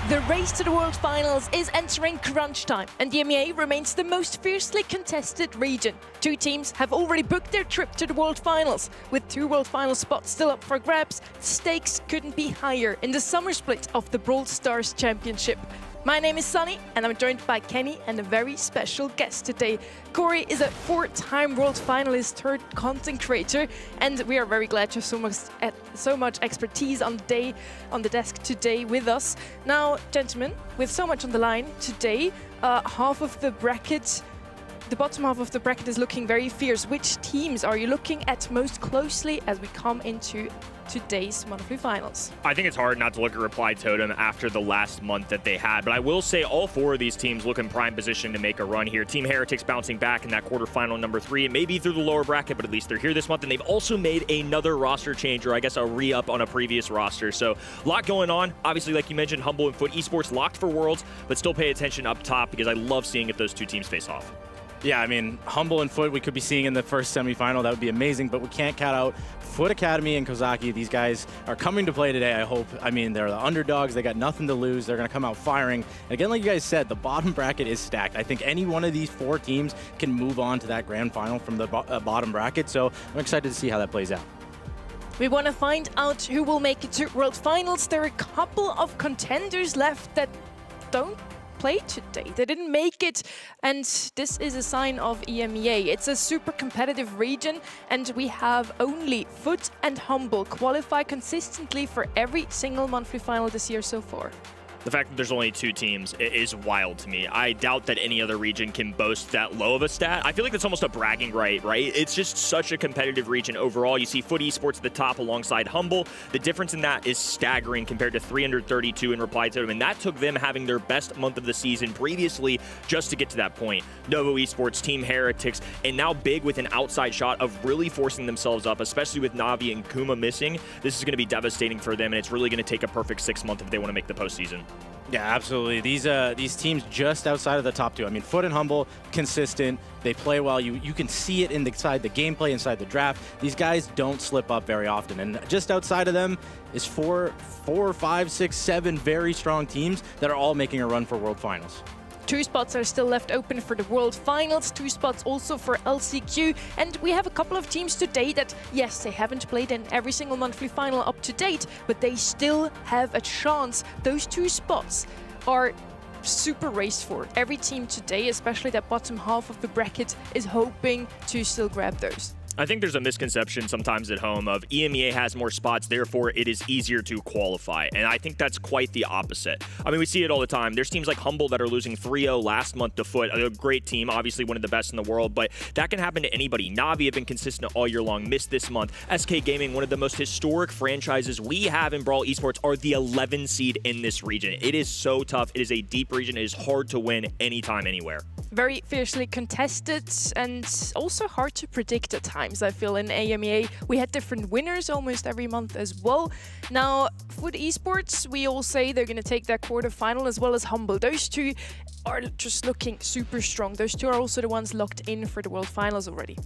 The race to the World Finals is entering crunch time, and the EMEA remains the most fiercely contested region. Two teams have already booked their trip to the World Finals. With 2 World Final spots still up for grabs, stakes couldn't be higher in the summer split of the Brawl Stars Championship. My name is Sunny, and I'm joined by Kenny and a very special guest today. Corey is a 4-time world finalist turned content creator, and we are very glad to have so much expertise on the desk today with us. Now, gentlemen, with so much on the line today, half of the bracket, the bottom half of the bracket is looking very fierce. Which teams are you looking at most closely as we come into today's monthly finals? I think it's hard not to look at Reply Totem after the last month that they had, but I will say all 4 of these teams look in prime position to make a run here. Team Heretics bouncing back in that quarterfinal number 3. It may be through the lower bracket, but at least they're here this month, and they've also made another roster change, or I guess a re-up on a previous roster. So a lot going on. Obviously, like you mentioned, Humble and Foot Esports locked for Worlds, but still pay attention up top because I love seeing if those 2 teams face off. Yeah, I mean, Humble and Foot we could be seeing in the first semifinal. That would be amazing, but we can't count out Foot Academy and Kozaki. These guys are coming to play today, I hope. I mean, they're the underdogs. They got nothing to lose. They're going to come out firing. And again, like you guys said, the bottom bracket is stacked. I think any one of these 4 teams can move on to that grand final from the bottom bracket, so I'm excited to see how that plays out. We want to find out who will make it to World Finals. There are a couple of contenders left that don't play today. They didn't make it, and this is a sign of EMEA. It's a super competitive region, and we have only Foot and Humble qualify consistently for every single monthly final this year so far. The fact that there's only 2 teams is wild to me. I doubt that any other region can boast that low of a stat. I feel like that's almost a bragging right? It's just such a competitive region overall. You see Foot Esports at the top alongside Humble. The difference in that is staggering compared to 332 in Reply Totem, and that took them having their best month of the season previously just to get to that point. Novo Esports, Team Heretics, and now Big with an outside shot of really forcing themselves up, especially with Navi and Kuma missing. This is going to be devastating for them, and it's really going to take a perfect 6 months if they want to make the postseason. Yeah, absolutely. These teams just outside of the top 2. I mean, Foot and Humble, consistent. They play well. You can see it inside the gameplay, inside the draft. These guys don't slip up very often. And just outside of them is 4, 5, 6, 7 very strong teams that are all making a run for World Finals. 2 spots are still left open for the World Finals, 2 spots also for LCQ, and we have a couple of teams today that, yes, they haven't played in every single monthly final up to date, but they still have a chance. Those 2 spots are super raced for. Every team today, especially that bottom half of the bracket, is hoping to still grab those. I think there's a misconception sometimes at home of EMEA has more spots, therefore it is easier to qualify. And I think that's quite the opposite. I mean, we see it all the time. There's teams like Humble that are losing 3-0 last month to Foot, a great team, obviously one of the best in the world, but that can happen to anybody. Navi have been consistent all year long, missed this month. SK Gaming, one of the most historic franchises we have in Brawl Esports, are the 11 seed in this region. It is so tough. It is a deep region. It is hard to win anytime, anywhere. Very fiercely contested and also hard to predict at times, I feel. In EMEA, we had different winners almost every month as well. Now, Foot Esports, we all say they're going to take that quarterfinal as well as Humble. Those 2 are just looking super strong. Those 2 are also the ones locked in for the World Finals already.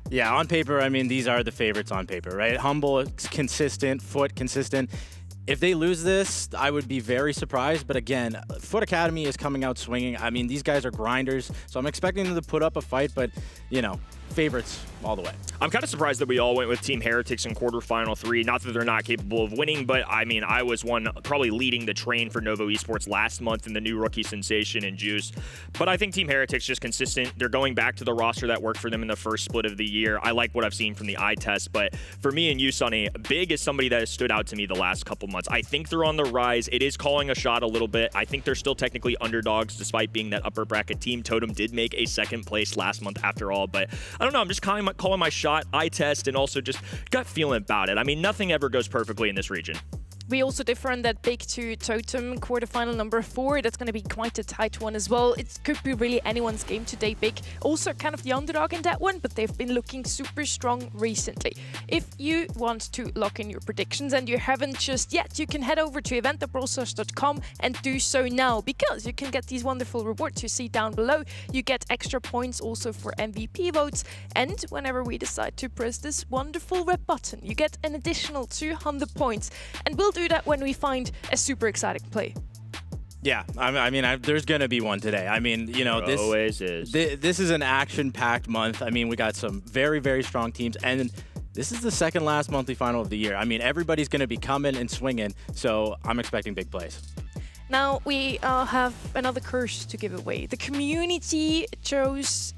Yeah, on paper, I mean, these are the favorites on paper, right? Humble, consistent. Foot, consistent. If they lose this, I would be very surprised. But again, Foot Academy is coming out swinging. I mean, these guys are grinders, so I'm expecting them to put up a fight, but, you know, favorites all the way. I'm kind of surprised that we all went with Team Heretics in quarterfinal 3. Not that they're not capable of winning, but I mean, I was one probably leading the train for Novo Esports last month in the new rookie sensation and Juice. But I think Team Heretics just consistent. They're going back to the roster that worked for them in the first split of the year. I like what I've seen from the eye test, but for me and you, Sunny, Big is somebody that has stood out to me the last couple months. I think they're on the rise. It is calling a shot a little bit. I think they're still technically underdogs despite being that upper bracket team. Totem did make a 2nd place last month after all, but I don't know. I'm just calling my shot, eye test, and also just gut feeling about it. I mean, nothing ever goes perfectly in this region. We also differ on that Big 2 Totem quarterfinal number 4. That's going to be quite a tight one as well. It could be really anyone's game today. Big also kind of the underdog in that one, but they've been looking super strong recently. If you want to lock in your predictions and you haven't just yet, you can head over to event.brawlstars.com and do so now, because you can get these wonderful rewards you see down below. You get extra points also for MVP votes, and whenever we decide to press this wonderful red button, you get an additional 200 points, and we'll do that when we find a super exciting play. Yeah, I mean, there's going to be one today. I mean, you know, There always is. This is an action-packed month. I mean, we got some very, very strong teams, and this is the second last monthly final of the year. I mean, everybody's going to be coming and swinging, so I'm expecting big plays. Now we have another curse to give away. The community chose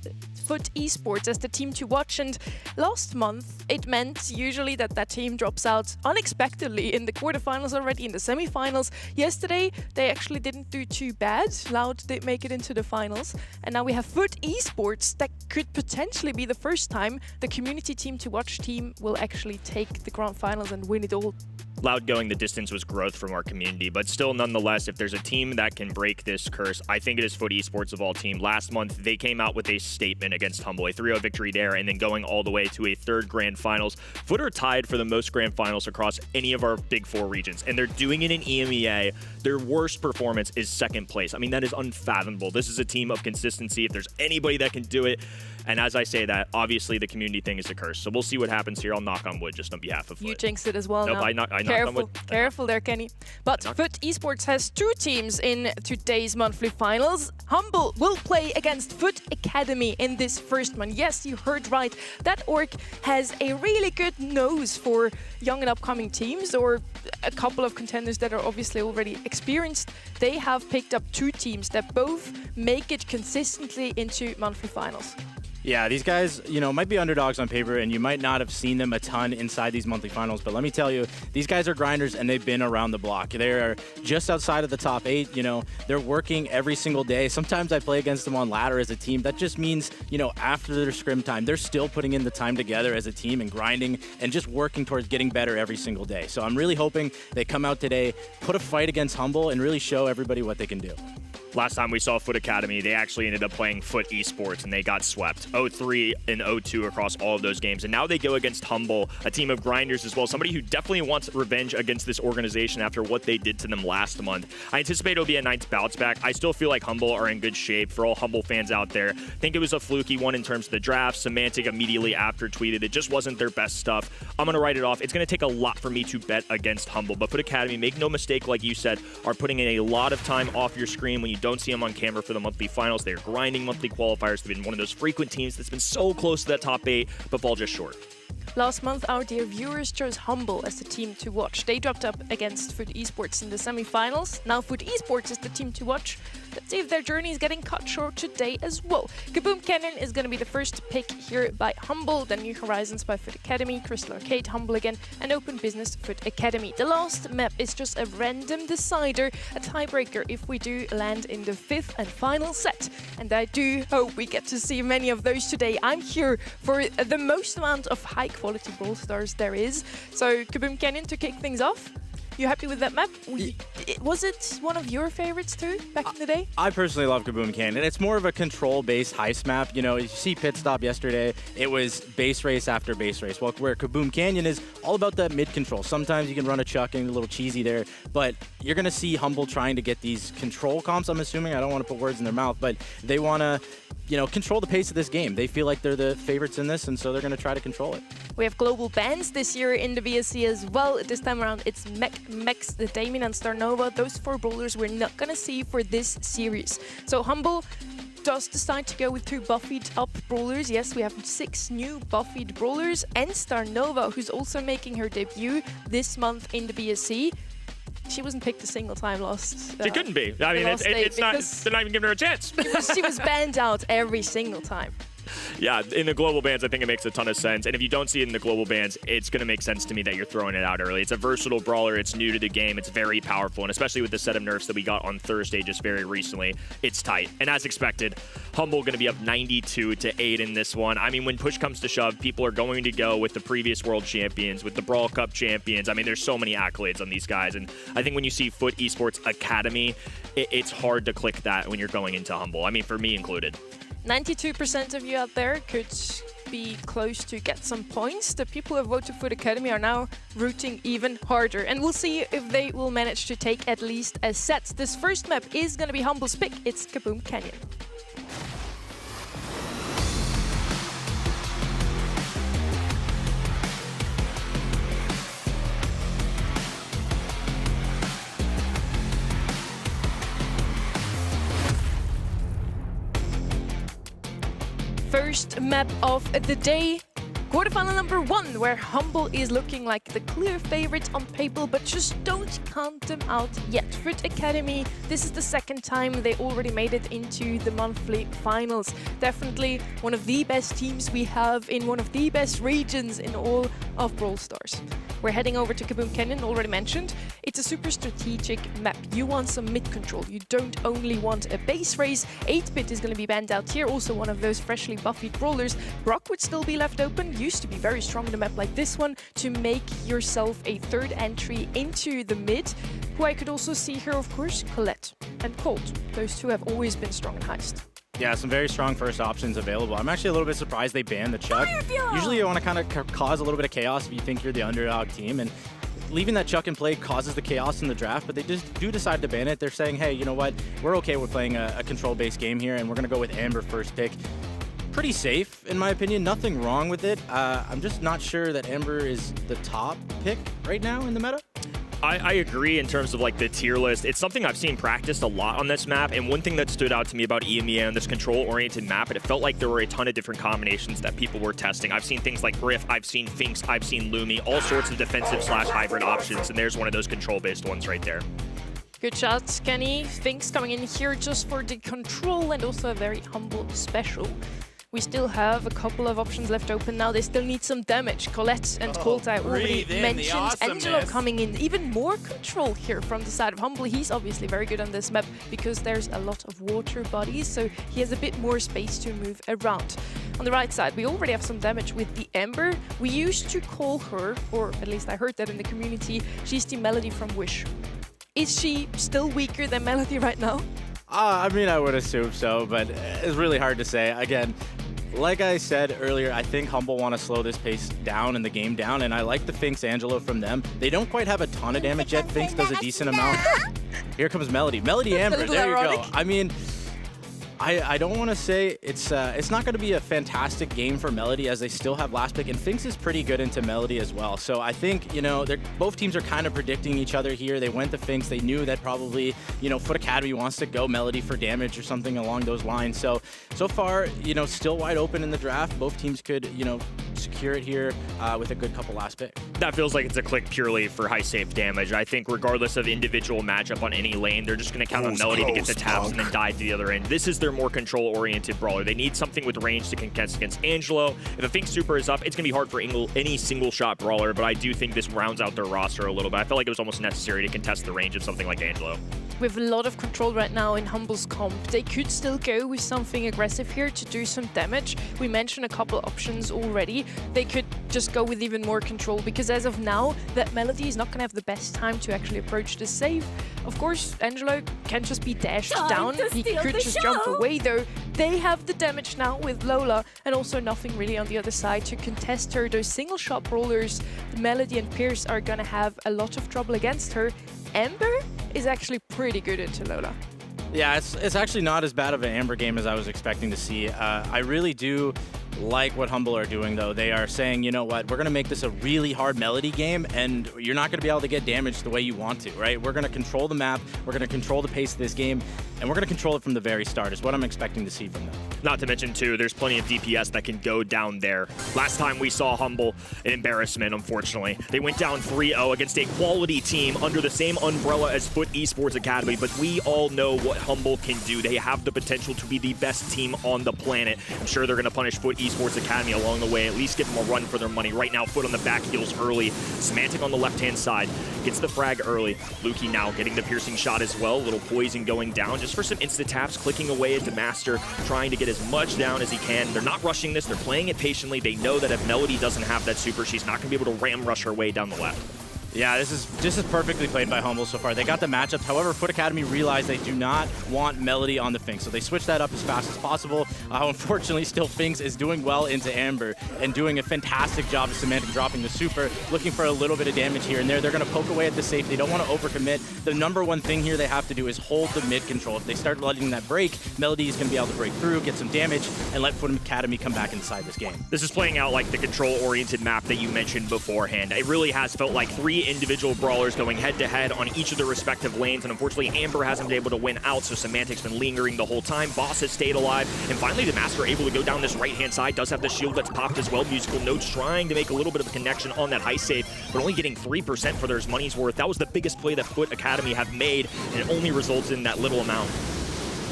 Foot Esports as the team to watch, and last month it meant usually that team drops out unexpectedly in the quarterfinals already, in the semifinals. Yesterday they actually didn't do too bad. Loud did make it into the finals, and now we have Foot Esports. That could potentially be the first time the community team to watch team will actually take the grand finals and win it all. Loud going the distance was growth from our community, but still, nonetheless, if there's a team that can break this curse, I think it is Foot Esports of all team. Last month, they came out with a statement against Humble, a 3-0 victory there, and then going all the way to a third grand finals. Foot are tied for the most grand finals across any of our big 4 regions, and they're doing it in EMEA. Their worst performance is second place. I mean, that is unfathomable. This is a team of consistency. If there's anybody that can do it, and as I say that, obviously the community thing is a curse. So we'll see what happens here. I'll knock on wood just on behalf of Foot. You jinxed it as well. Nope, now. I knocked on wood. Careful there, Kenny. But Foot Esports has 2 teams in today's monthly finals. Humble will play against Foot Academy in this first one. Yes, you heard right. That org has a really good nose for young and upcoming teams, or a couple of contenders that are obviously already experienced. They have picked up 2 teams that both make it consistently into monthly finals. Yeah, these guys, you know, might be underdogs on paper, and you might not have seen them a ton inside these monthly finals, but let me tell you, these guys are grinders, and they've been around the block. They are just outside of the top 8, you know, they're working every single day. Sometimes I play against them on ladder as a team. That just means, you know, after their scrim time, they're still putting in the time together as a team and grinding and just working towards getting better every single day. So I'm really hoping they come out today, put a fight against Humble, and really show everybody what they can do. Last time we saw Foot Academy, they actually ended up playing Foot Esports, and they got swept 0-3 and 0-2 across all of those games. And now they go against Humble, a team of grinders as well, somebody who definitely wants revenge against this organization after what they did to them last month. I anticipate it'll be a nice bounce back. I still feel like Humble are in good shape. For all Humble fans out there, I think it was a fluky one in terms of the draft. Semantic immediately after tweeted it just wasn't their best stuff. I'm going to write it off. It's going to take a lot for me to bet against Humble. But Foot Academy, make no mistake, like you said, are putting in a lot of time off your screen when you don't see them on camera for the monthly finals. They're grinding monthly qualifiers. They've been one of those frequent teams that's been so close to that top 8, but fall just short. Last month, our dear viewers chose Humble as the team to watch. They dropped up against Foot Esports in the semi-finals. Now Foot Esports is the team to watch. Let's see if their journey is getting cut short today as well. Kaboom Canyon is going to be the first pick here by Humble, then New Horizons by Foot Academy, Crystal Arcade, Humble again, and Open Business Foot Academy. The last map is just a random decider, a tiebreaker if we do land in the 5th and final set. And I do hope we get to see many of those today. I'm here for the most amount of high-quality Brawl Stars there is. So Kaboom Canyon, to kick things off. You happy with that map? Was it one of your favorites too, back in the day? I personally love Kaboom Canyon. It's more of a control-based heist map. You know, you see Pit Stop yesterday, it was base race after base race. Well, where Kaboom Canyon is all about that mid-control. Sometimes you can run a chuck and a little cheesy there, but you're going to see Humble trying to get these control comps, I'm assuming. I don't want to put words in their mouth, but they want to, you know, control the pace of this game. They feel like they're the favorites in this, and so they're going to try to control it. We have global bans this year in the VSC as well. This time around, it's Mex, the Damien, and Starnova. Those 4 brawlers we're not going to see for this series. So Humble does decide to go with 2 buffied up brawlers. Yes, we have 6 new buffied brawlers, and Starnova, who's also making her debut this month in the VSC. She wasn't picked a single time last. She couldn't be. I mean, it's not. They're not even giving her a chance. She was banned out every single time. Yeah, in the global bans, I think it makes a ton of sense. And if you don't see it in the global bans, it's going to make sense to me that you're throwing it out early. It's a versatile brawler. It's new to the game. It's very powerful. And especially with the set of nerfs that we got on Thursday just very recently, it's tight. And as expected, Humble going to be up 92-8 in this one. I mean, when push comes to shove, people are going to go with the previous world champions, with the Brawl Cup champions. I mean, there's so many accolades on these guys. And I think when you see Foot Esports Academy, it's hard to click that when you're going into Humble. I mean, for me included. 92% of you out there could be close to get some points. The people who have voted for the Academy are now rooting even harder. And we'll see if they will manage to take at least a set. This first map is going to be Humble's pick. It's Kaboom Canyon. First map of the day. Quarterfinal number 1, where Humble is looking like the clear favorite on paper, but just don't count them out yet. Foot Academy, this is the second time they already made it into the monthly finals. Definitely one of the best teams we have in one of the best regions in all of Brawl Stars. We're heading over to Kaboom Canyon, already mentioned. It's a super strategic map. You want some mid-control. You don't only want a base race. 8-bit is going to be banned out here, also one of those freshly buffed brawlers. Brock would still be left open. Used to be very strong in a map like this one to make yourself a third entry into the mid. Who I could also see here, of course, Colette and Colt. Those two have always been strong in Heist. Yeah, some very strong first options available. I'm actually a little bit surprised they banned the Chuck. Usually you want to kind of cause a little bit of chaos if you think you're the underdog team, and leaving that Chuck in play causes the chaos in the draft, but they just do decide to ban it. They're saying, hey, you know what? We're okay with playing a control-based game here, and we're going to go with Amber first pick. Pretty safe, in my opinion. Nothing wrong with it. I'm just not sure that Amber is the top pick right now in the meta. I agree in terms of like the tier list. It's something I've seen practiced a lot on this map, and one thing that stood out to me about EMEA on this control-oriented map, it felt like there were a ton of different combinations that people were testing. I've seen things like Griff, I've seen Finks, I've seen Lumi, all sorts of defensive/hybrid options, and there's one of those control-based ones right there. Good shots, Kenny. Finks coming in here just for the control and also a very humble special. We still have a couple of options left open now. They still need some damage. Colette and Colt, I already mentioned. Angelo coming in. Even more control here from the side of Humble. He's obviously very good on this map because there's a lot of water bodies, so he has a bit more space to move around. On the right side, we already have some damage with the Ember. We used to call her, or at least I heard that in the community, she's the Melody from Wish. Is she still weaker than Melody right now? I mean, I would assume so, but it's really hard to say. Again, like I said earlier, I think Humble want to slow this pace down and the game down, and I like the Finks Angelo from them. They don't quite have a ton of damage yet. Finks does a decent amount. Here comes Melody. Melody Amber, there you go. I mean, I don't want to say it's not going to be a fantastic game for Melody, as they still have last pick, and Finks is pretty good into Melody as well. So I think, you know, both teams are kind of predicting each other here. They went to Finks. They knew that probably, you know, Foot Academy wants to go Melody for damage or something along those lines. So far, you know, still wide open in the draft. Both teams could, you know, secure it here with a good couple last pick. That feels like it's a click purely for high safe damage. I think regardless of individual matchup on any lane, they're just going to count on Melody to get the taps and then die to the other end. This is their more control-oriented brawler. They need something with range to contest against Angelo. If a Finks super is up, it's going to be hard for any single-shot brawler, but I do think this rounds out their roster a little bit. I felt like it was almost necessary to contest the range of something like Angelo. With a lot of control right now in Humble's comp, they could still go with something aggressive here to do some damage. We mentioned a couple options already. They could just go with even more control, because as of now, that Melody is not going to have the best time to actually approach the save. Of course, Angelo can just be dashed down. He could just jump away, though. They have the damage now with Lola, and also nothing really on the other side to contest her. Those single-shot brawlers, Melody and Pierce, are going to have a lot of trouble against her. Ember is actually pretty good into Lola. Yeah, it's actually not as bad of an Amber game as I was expecting to see. I really do like what Humble are doing, though. They are saying, you know what, we're going to make this a really hard Melody game, and you're not going to be able to get damage the way you want to, right? We're going to control the map, we're going to control the pace of this game, and we're going to control it from the very start, is what I'm expecting to see from them. Not to mention, too, there's plenty of DPS that can go down there. Last time we saw Humble, an embarrassment, unfortunately. They went down 3-0 against a quality team under the same umbrella as Foot Esports Academy, but we all know what Humble can do. They have the potential to be the best team on the planet. I'm sure they're going to punish Foot Esports Academy along the way, at least give them a run for their money. Right now, Foot on the back heels early. Semantic on the left-hand side gets the frag early. Lukey now getting the piercing shot as well. Little poison going down just for some insta-taps, clicking away into Master, trying to get as much down as he can. They're not rushing this. They're playing it patiently. They know that if Melody doesn't have that super, she's not going to be able to ram rush her way down the left. Yeah, this is perfectly played by Humble so far. They got the matchups. However, Foot Academy realized they do not want Melody on the Finks, so they switched that up as fast as possible. Unfortunately, still Finks is doing well into Amber and doing a fantastic job of Semantic dropping the super, looking for a little bit of damage here and there. They're going to poke away at the safe. They don't want to overcommit. The number one thing here they have to do is hold the mid control. If they start letting that break, Melody is going to be able to break through, get some damage, and let Foot Academy come back inside this game. This is playing out like the control-oriented map that you mentioned beforehand. It really has felt like 3 3 individual brawlers going head-to-head on each of their respective lanes, and unfortunately Amber hasn't been able to win out, so Semantic's been lingering the whole time. Boss has stayed alive, and finally Demaster able to go down this right-hand side, does have the shield that's popped as well. Musical Notes trying to make a little bit of a connection on that high save, but only getting 3% for their money's worth. That was the biggest play that Foot Academy have made, and it only results in that little amount.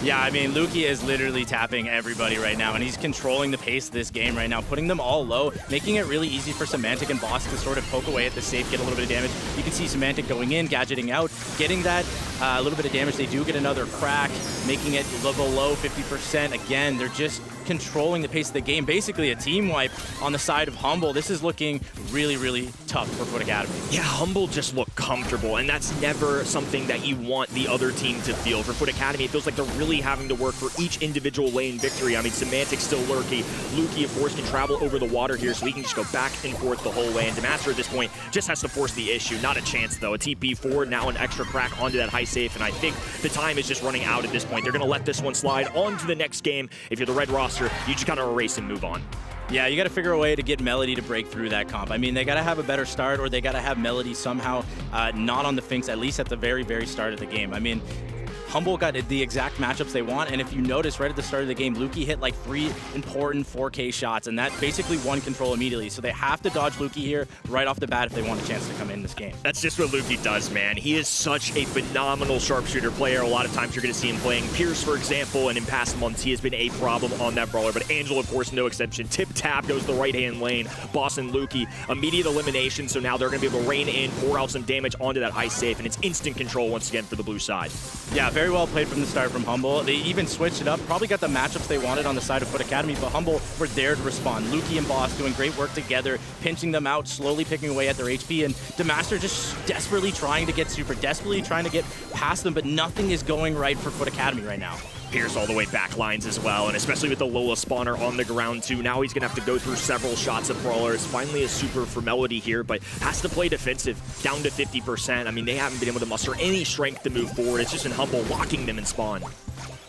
Yeah, I mean, Lukey is literally tapping everybody right now, and he's controlling the pace of this game right now, putting them all low, making it really easy for Semantic and Boss to sort of poke away at the safe, get a little bit of damage. You can see Semantic going in, gadgeting out, getting that little bit of damage. They do get another crack, making it below 50%. Again, they're just controlling the pace of the game. Basically a team wipe on the side of Humble. This is looking really, really tough for Foot Academy. Yeah, Humble just look comfortable, and that's never something that you want the other team to feel. For Foot Academy, it feels like they're really having to work for each individual lane victory. I mean, Semantic's still lurky. Lukey, of course, can travel over the water here, so he can just go back and forth the whole way. And Demaster at this point just has to force the issue. Not a chance, though. A TP forward, now an extra crack onto that high safe, and I think the time is just running out at this point. They're going to let this one slide on to the next game. If you're the red roster, you just got to erase and move on. Yeah, you got to figure a way to get Melody to break through that comp. I mean, they got to have a better start, or they got to have Melody somehow not on the Finks, at least at the very, very start of the game. I mean, Humble got the exact matchups they want, and if you notice right at the start of the game, Lukey hit like 3 important 4K shots, and that basically won control immediately. So they have to dodge Lukey here right off the bat if they want a chance to come in this game. That's just what Lukey does, man. He is such a phenomenal sharpshooter player. A lot of times you're going to see him playing Pierce, for example, and in past months he has been a problem on that brawler. But Angel, of course, no exception. Tip-tap goes the right-hand lane. Boss and Lukey, immediate elimination, so now they're going to be able to rein in, pour out some damage onto that high safe, and it's instant control once again for the blue side. Yeah, very well played from the start from Humble. They even switched it up, probably got the matchups they wanted on the side of Foot Academy, but Humble were there to respond. Lukey and Boss doing great work together, pinching them out, slowly picking away at their HP, and Demaster just desperately trying to get super, desperately trying to get past them, but nothing is going right for Foot Academy right now. Pierce all the way back lines as well, and especially with the Lola spawner on the ground too. Now he's gonna have to go through several shots of brawlers. Finally a super for Melody here, but has to play defensive, down to 50%. I mean, they haven't been able to muster any strength to move forward. It's just in Humble locking them in spawn.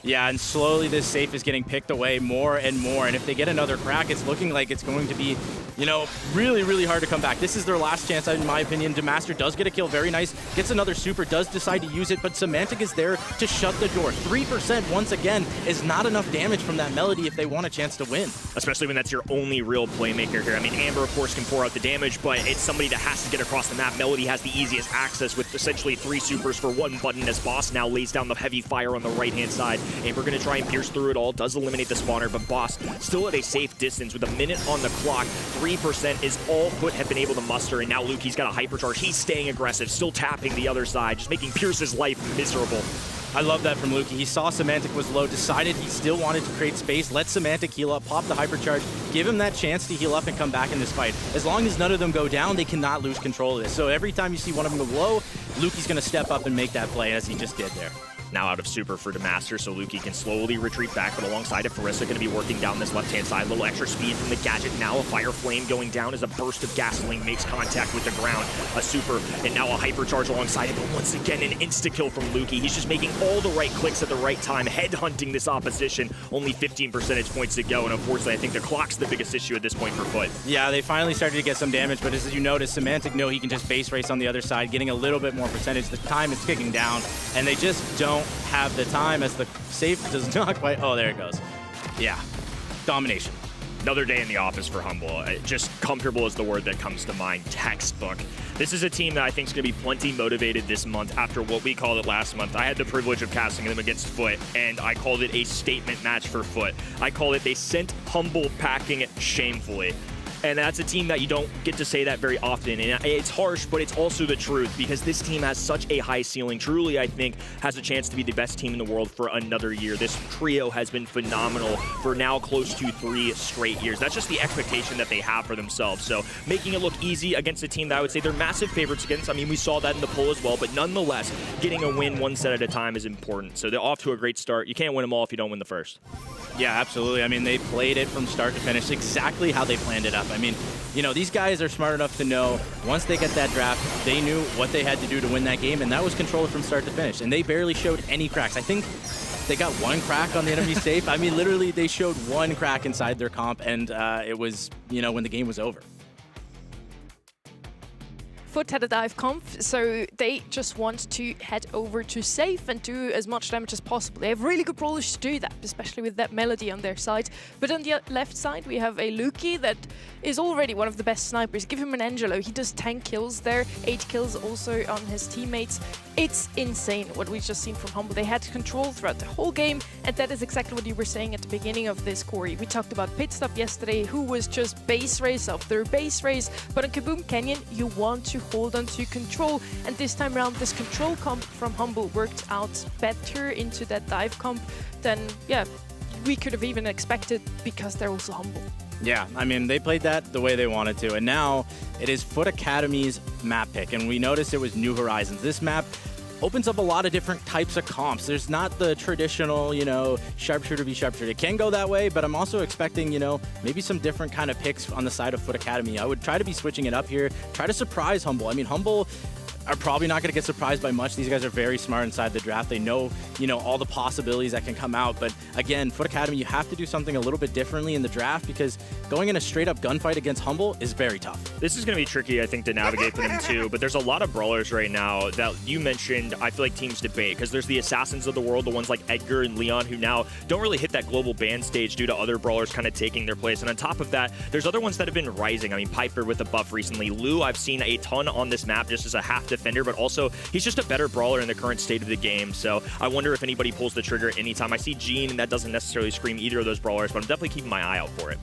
Yeah, and slowly this safe is getting picked away more and more, and if they get another crack, it's looking like it's going to be, you know, really, really hard to come back. This is their last chance, in my opinion. Demaster does get a kill, very nice, gets another super, does decide to use it, but Semantic is there to shut the door. 3%, once again, is not enough damage from that Melody if they want a chance to win. Especially when that's your only real playmaker here. I mean, Amber, of course, can pour out the damage, but it's somebody that has to get across the map. Melody has the easiest access with essentially 3 supers for 1 button as Boss now lays down the heavy fire on the right-hand side. Amber going to try and pierce through it all, does eliminate the spawner, but Boss still at a safe distance with a minute on the clock. 3% is all Foot have been able to muster, and now Lukey's got a hypercharge. He's staying aggressive, still tapping the other side, just making Pierce's life miserable. I love that from Lukey. He saw Semantic was low, decided he still wanted to create space, let Semantic heal up, pop the hypercharge, give him that chance to heal up and come back in this fight. As long as none of them go down, they cannot lose control of this. So every time you see one of them go low, Lukey's going to step up and make that play, as he just did there. Now out of super for Demaster, so Lukey can slowly retreat back, but alongside of Farissa going to be working down this left-hand side. A little extra speed from the gadget. Now a fire flame going down as a burst of gasoline makes contact with the ground. A super, and now a hypercharge alongside it, but once again an insta-kill from Lukey. He's just making all the right clicks at the right time, head-hunting this opposition. Only 15 percentage points to go, and unfortunately I think the clock's the biggest issue at this point for Foot. Yeah, they finally started to get some damage, but as you notice, Semantic know he can just base race on the other side, getting a little bit more percentage. The time is ticking down, and they just don't have the time as the safe does not quite... Oh, there it goes. Yeah, domination. Another day in the office for Humble. Just comfortable is the word that comes to mind. Textbook. This is a team that I think is going to be plenty motivated this month after what we called it last month. I had the privilege of casting them against Foot, and I called it a statement match for Foot. I call it they sent Humble packing shamefully. And that's a team that you don't get to say that very often. And it's harsh, but it's also the truth, because this team has such a high ceiling. Truly, I think, has a chance to be the best team in the world for another year. This trio has been phenomenal for now close to 3 straight years. That's just the expectation that they have for themselves. So making it look easy against a team that I would say they're massive favorites against. I mean, we saw that in the poll as well, but nonetheless, getting a win one set at a time is important. So they're off to a great start. You can't win them all if you don't win the first. Yeah, absolutely. I mean, they played it from start to finish exactly how they planned it up. I mean, you know, these guys are smart enough to know once they get that draft, they knew what they had to do to win that game, and that was control it from start to finish. And they barely showed any cracks. I think they got 1 crack on the enemy safe. I mean, literally, they showed 1 crack inside their comp, and it was, you know, when the game was over. Foot had a dive comp, so they just want to head over to safe and do as much damage as possible. They have really good brawlers to do that, especially with that Melody on their side. But on the left side, we have a Luki that is already one of the best snipers. Give him an Angelo. He does 10 kills there, 8 kills also on his teammates. It's insane what we've just seen from Humble. They had control throughout the whole game, and that is exactly what you were saying at the beginning of this, Corey. We talked about Pitstop yesterday, who was just base race after base race, but on Kaboom Canyon, you want to hold on to control, and this time around, this control comp from Humble worked out better into that dive comp than, yeah, we could have even expected, because they're also Humble. Yeah, I mean, they played that the way they wanted to, and now it is Foot Academy's map pick, and we noticed it was New Horizons. This map opens up a lot of different types of comps. There's not the traditional, you know, sharpshooter v sharpshooter. It can go that way, but I'm also expecting, you know, maybe some different kind of picks on the side of Foot Academy. I would try to be switching it up here, try to surprise Humble. I mean, Humble are probably not going to get surprised by much. These guys are very smart inside the draft. They know, you know, all the possibilities that can come out. But again, Foot Academy, you have to do something a little bit differently in the draft, because going in a straight up gunfight against Humble is very tough. This is going to be tricky, I think, to navigate for them too. But there's a lot of brawlers right now that you mentioned, I feel like teams debate, because there's the assassins of the world, the ones like Edgar and Leon, who now don't really hit that global ban stage due to other brawlers kind of taking their place. And on top of that, there's other ones that have been rising. I mean, Piper with a buff recently. Lou, I've seen a ton on this map just as a half defender, but also he's just a better brawler in the current state of the game. So I wonder if anybody pulls the trigger anytime. I see Gene, and that doesn't necessarily scream either of those brawlers, but I'm definitely keeping my eye out for it.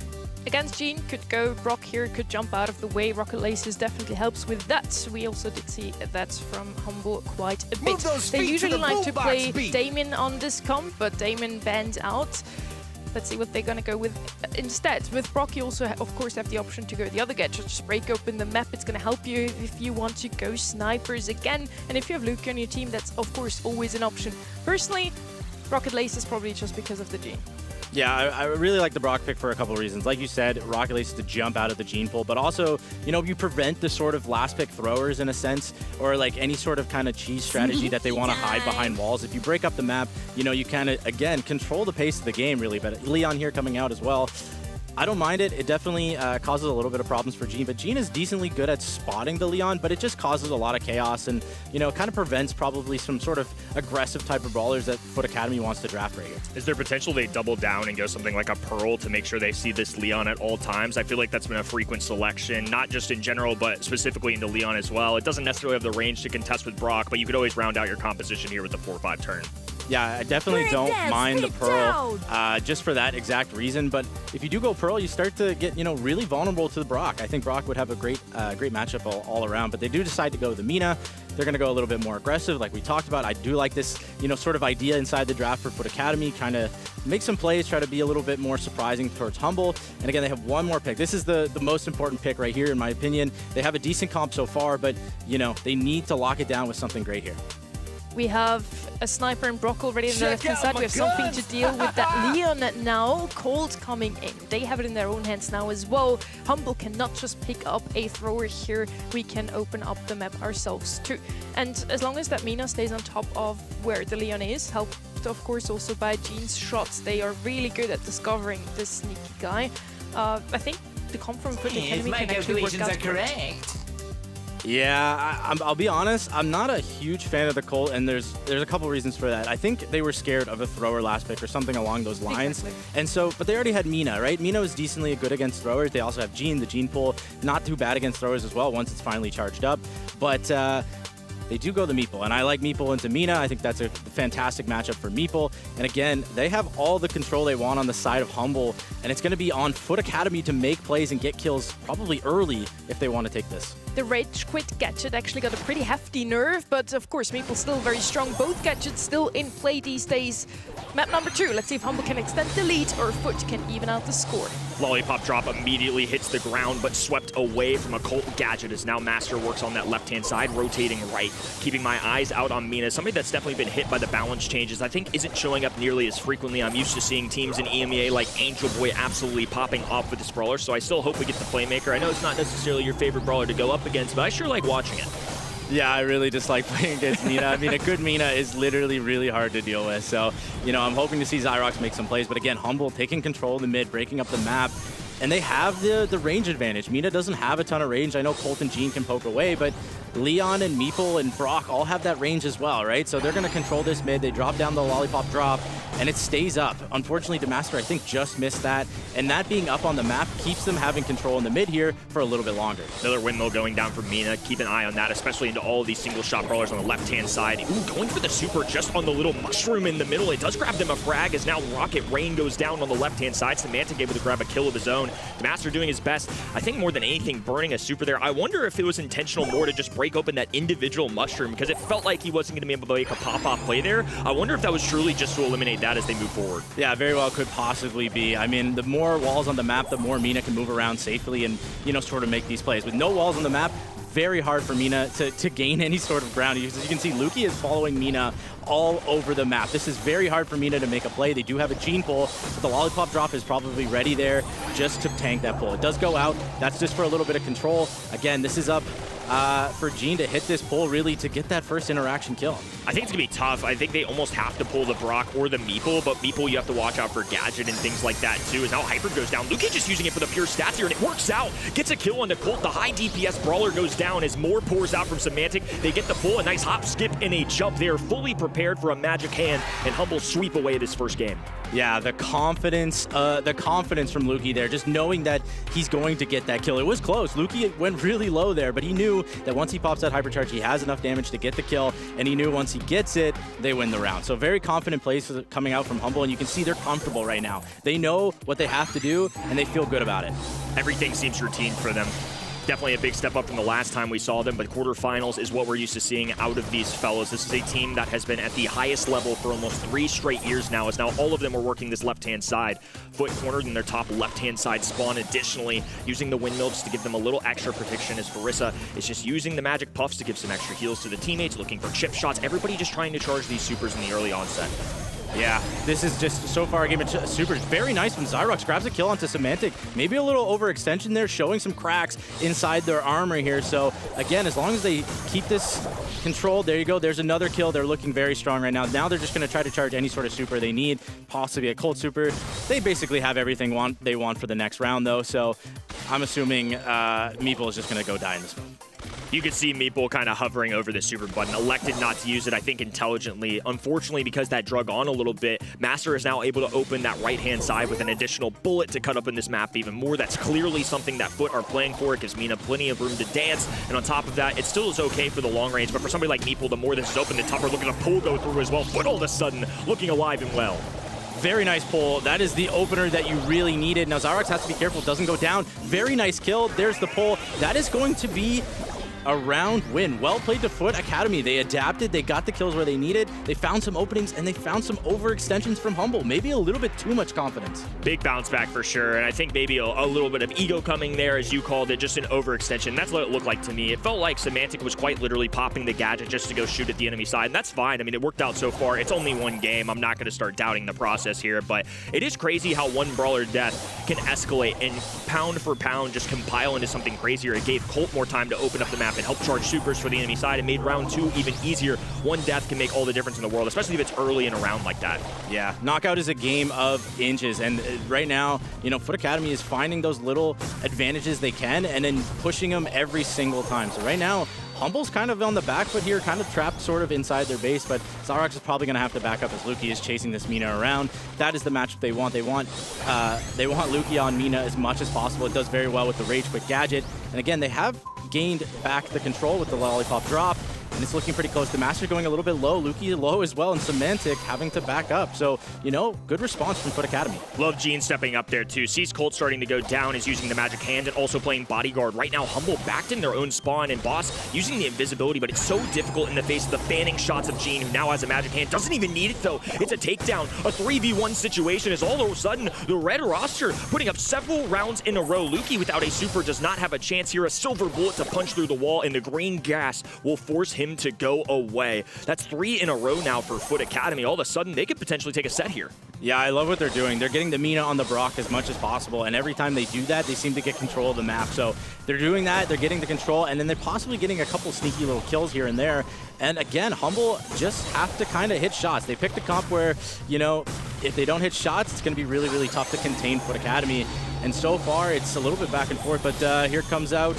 Against Gene, could go. Brock here could jump out of the way. Rocket Laces definitely helps with that. We also did see that from Humble quite a bit. They usually like to play Damien on this comp, but Damien banned out. Let's see what they're going to go with instead. With Brock, you also, of course, have the option to go the other gadget. Just break open the map. It's going to help you if you want to go snipers again. And if you have Luke on your team, that's, of course, always an option. Personally, Rocket Lace is probably just because of the Gene. Yeah, I really like the Brock pick for a couple of reasons. Like you said, Rocket Lace is to jump out of the gene pool, but also, you know, you prevent the sort of last pick throwers in a sense, or like any sort of kind of cheese strategy that they want to hide behind walls. If you break up the map, you know, you kind of, again, control the pace of the game really. But Leon here coming out as well. I don't mind it. It definitely causes a little bit of problems for Gene, but Gene is decently good at spotting the Leon, but it just causes a lot of chaos and, you know, kind of prevents probably some sort of aggressive type of brawlers that Foot Academy wants to draft right here. Is there potential they double down and go something like a Pearl to make sure they see this Leon at all times? I feel like that's been a frequent selection, not just in general, but specifically into Leon as well. It doesn't necessarily have the range to contest with Brock, but you could always round out your composition here with the 4-5 turn. Yeah, I definitely don't mind the Pearl just for that exact reason. But if you do go Pearl, you start to get, you know, really vulnerable to the Brock. I think Brock would have a great matchup all around. But they do decide to go with the Mina. They're going to go a little bit more aggressive, like we talked about. I do like this, you know, sort of idea inside the draft for Foot Academy, kind of make some plays, try to be a little bit more surprising towards Humble. And again, they have one more pick. This is the most important pick right here, in my opinion. They have a decent comp so far, but, you know, they need to lock it down with something great here. We have a sniper and Brock already on the left-hand side. We have something to deal with that Leon now. Cold coming in. They have it in their own hands now as well. Humble cannot just pick up a thrower here. We can open up the map ourselves too. And as long as that Mina stays on top of where the Leon is, helped of course also by Gene's shots. They are really good at discovering this sneaky guy. I think the comp from Foot Academy can actually work out correct. Yeah, I'll be honest, I'm not a huge fan of the Colt, and there's a couple reasons for that. I think they were scared of a thrower last pick or something along those lines. Exactly. And so, but they already had Mina, right? Mina was decently good against throwers. They also have Gene, the Gene pool, not too bad against throwers as well once it's finally charged up. But they do go the Meeple, and I like Meeple into Mina. I think that's a fantastic matchup for Meeple. And again, they have all the control they want on the side of Humble, and it's going to be on Foot Academy to make plays and get kills probably early if they want to take this. The Rage Quit gadget actually got a pretty hefty nerf, but of course, Meeple still very strong. Both gadgets still in play these days. Map number 2, let's see if Humble can extend the lead or Foot can even out the score. Lollipop drop immediately hits the ground, but swept away from a Colt gadget as now Master works on that left-hand side, rotating right, keeping my eyes out on Mina. Somebody that's definitely been hit by the balance changes, I think isn't showing up nearly as frequently. I'm used to seeing teams in EMEA like Angel Boy absolutely popping off with this brawler, so I still hope we get the Playmaker. I know it's not necessarily your favorite brawler to go up against, but I sure like watching it. Yeah, I really dislike playing against Mina. I mean, a good Mina is literally really hard to deal with. So, you know, I'm hoping to see Zyrox make some plays. But again, Humble taking control of the mid, breaking up the map. And they have the range advantage. Mina doesn't have a ton of range. I know Colt and Gene can poke away, but Leon and Meeple and Brock all have that range as well, right? So they're going to control this mid. They drop down the lollipop drop, and it stays up. Unfortunately, Demaster, I think, just missed that, and that being up on the map keeps them having control in the mid here for a little bit longer. Another windmill going down from MENA. Keep an eye on that, especially into all of these single-shot brawlers on the left-hand side. Ooh, going for the super just on the little mushroom in the middle. It does grab them a frag as now Rocket Rain goes down on the left-hand side. Semantic able to grab a kill of his own. Demaster doing his best. I think more than anything, burning a super there. I wonder if it was intentional more to just break open that individual mushroom, because it felt like he wasn't going to be able to make a pop-off play there. I wonder if that was truly just to eliminate that as they move forward. Yeah, very well could possibly be. I mean, the more walls on the map, the more MENA can move around safely and, you know, sort of make these plays. With no walls on the map, very hard for MENA to gain any sort of ground. As you can see, Luki is following MENA all over the map. This is very hard for MENA to make a play. They do have a Gene pull, but the lollipop drop is probably ready there just to tank that pull. It does go out. That's just for a little bit of control. Again, this is up for Gene to hit this pull, really, to get that first interaction kill. I think it's going to be tough. I think they almost have to pull the Brock or the Meeple, but Meeple, you have to watch out for Gadget and things like that, too, as now Hyper goes down. Luki just using it for the pure stats here, and it works out. Gets a kill on the Colt. The high DPS Brawler goes down as more pours out from Semantic. They get the pull, a nice hop, skip, and a jump there, fully prepared for a magic hand, and Humble sweep away this first game. Yeah, the confidence from Luki there, just knowing that he's going to get that kill. It was close. Luki went really low there, but he knew that once he pops that hypercharge, he has enough damage to get the kill, and he knew once he gets it, they win the round. So very confident plays coming out from Humble, and you can see they're comfortable right now. They know what they have to do, and they feel good about it. Everything seems routine for them. Definitely a big step up from the last time we saw them, but quarterfinals is what we're used to seeing out of these fellows. This is a team that has been at the highest level for almost 3 straight years now, as now all of them are working this left-hand side. Foot cornered in their top left-hand side spawn, additionally using the windmills to give them a little extra protection, as Farissa is just using the magic puffs to give some extra heals to the teammates, looking for chip shots. Everybody just trying to charge these supers in the early onset. Yeah, this is just so far a game of supers. Very nice when Zyrox grabs a kill onto Semantic. Maybe a little overextension there, showing some cracks inside their armor here. So again, as long as they keep this controlled, there you go. There's another kill. They're looking very strong right now. Now they're just going to try to charge any sort of super they need, possibly a Colt super. They basically have everything they want for the next round, though. So I'm assuming Meeple is just going to go die in this one. You could see Meeple kind of hovering over the super button, elected not to use it, I think, intelligently. Unfortunately, because that drug on a little bit, Master is now able to open that right-hand side with an additional bullet to cut up in this map even more. That's clearly something that Foot are playing for. It gives MENA plenty of room to dance, and on top of that, it still is okay for the long range, but for somebody like Meeple, the more this is open, the tougher looking to pull go through as well. Foot all of a sudden looking alive and well. Very nice pull. That is the opener that you really needed. Now Zyrox has to be careful, doesn't go down. Very nice kill. There's the pull. That is going to be a round win. Well played to Foot Academy. They adapted, they got the kills where they needed, they found some openings, and they found some overextensions from Humble. Maybe a little bit too much confidence. Big bounce back for sure, and I think maybe a little bit of ego coming there, as you called it, just an overextension. That's what it looked like to me. It felt like Semantic was quite literally popping the gadget just to go shoot at the enemy side, and that's fine. I mean, it worked out so far. It's only one game. I'm not going to start doubting the process here, but it is crazy how one brawler death can escalate and pound for pound just compile into something crazier. It gave Colt more time to open up the map and help charge supers for the enemy side. It made round 2 even easier. One death can make all the difference in the world, especially if it's early in a round like that. Yeah, knockout is a game of inches, and right now, you know, Foot Academy is finding those little advantages they can and then pushing them every single time. So right now, Humble's kind of on the back foot here, kind of trapped sort of inside their base, but Zyrox is probably going to have to back up as Luki is chasing this MENA around. That is the matchup they want. They want Luki on MENA as much as possible. It does very well with the Rage Quit gadget. And again, they have gained back the control with the lollipop drop, and it's looking pretty close. The Master going a little bit low, Luki low as well, and Semantic having to back up. So, you know, good response from Foot Academy. Love Gene stepping up there too. Sees Colt starting to go down, is using the magic hand and also playing bodyguard. Right now, Humble backed in their own spawn, and Boss using the invisibility, but it's so difficult in the face of the fanning shots of Gene, who now has a magic hand. Doesn't even need it though. It's a takedown. A 3v1 situation is all of a sudden the red roster putting up several rounds in a row. Luki without a super does not have a chance here. A silver bullet to punch through the wall, and the green gas will force him to go away. That's 3 in a row now for Foot Academy. All of a sudden, they could potentially take a set here. Yeah, I love what they're doing. They're getting the MENA on the Brock as much as possible, and every time they do that, they seem to get control of the map. So they're doing that, they're getting the control, and then they're possibly getting a couple sneaky little kills here and there. And again, Humble just have to kind of hit shots. They picked a comp where, you know, if they don't hit shots, it's going to be really, really tough to contain Foot Academy. And so far, it's a little bit back and forth, but here comes out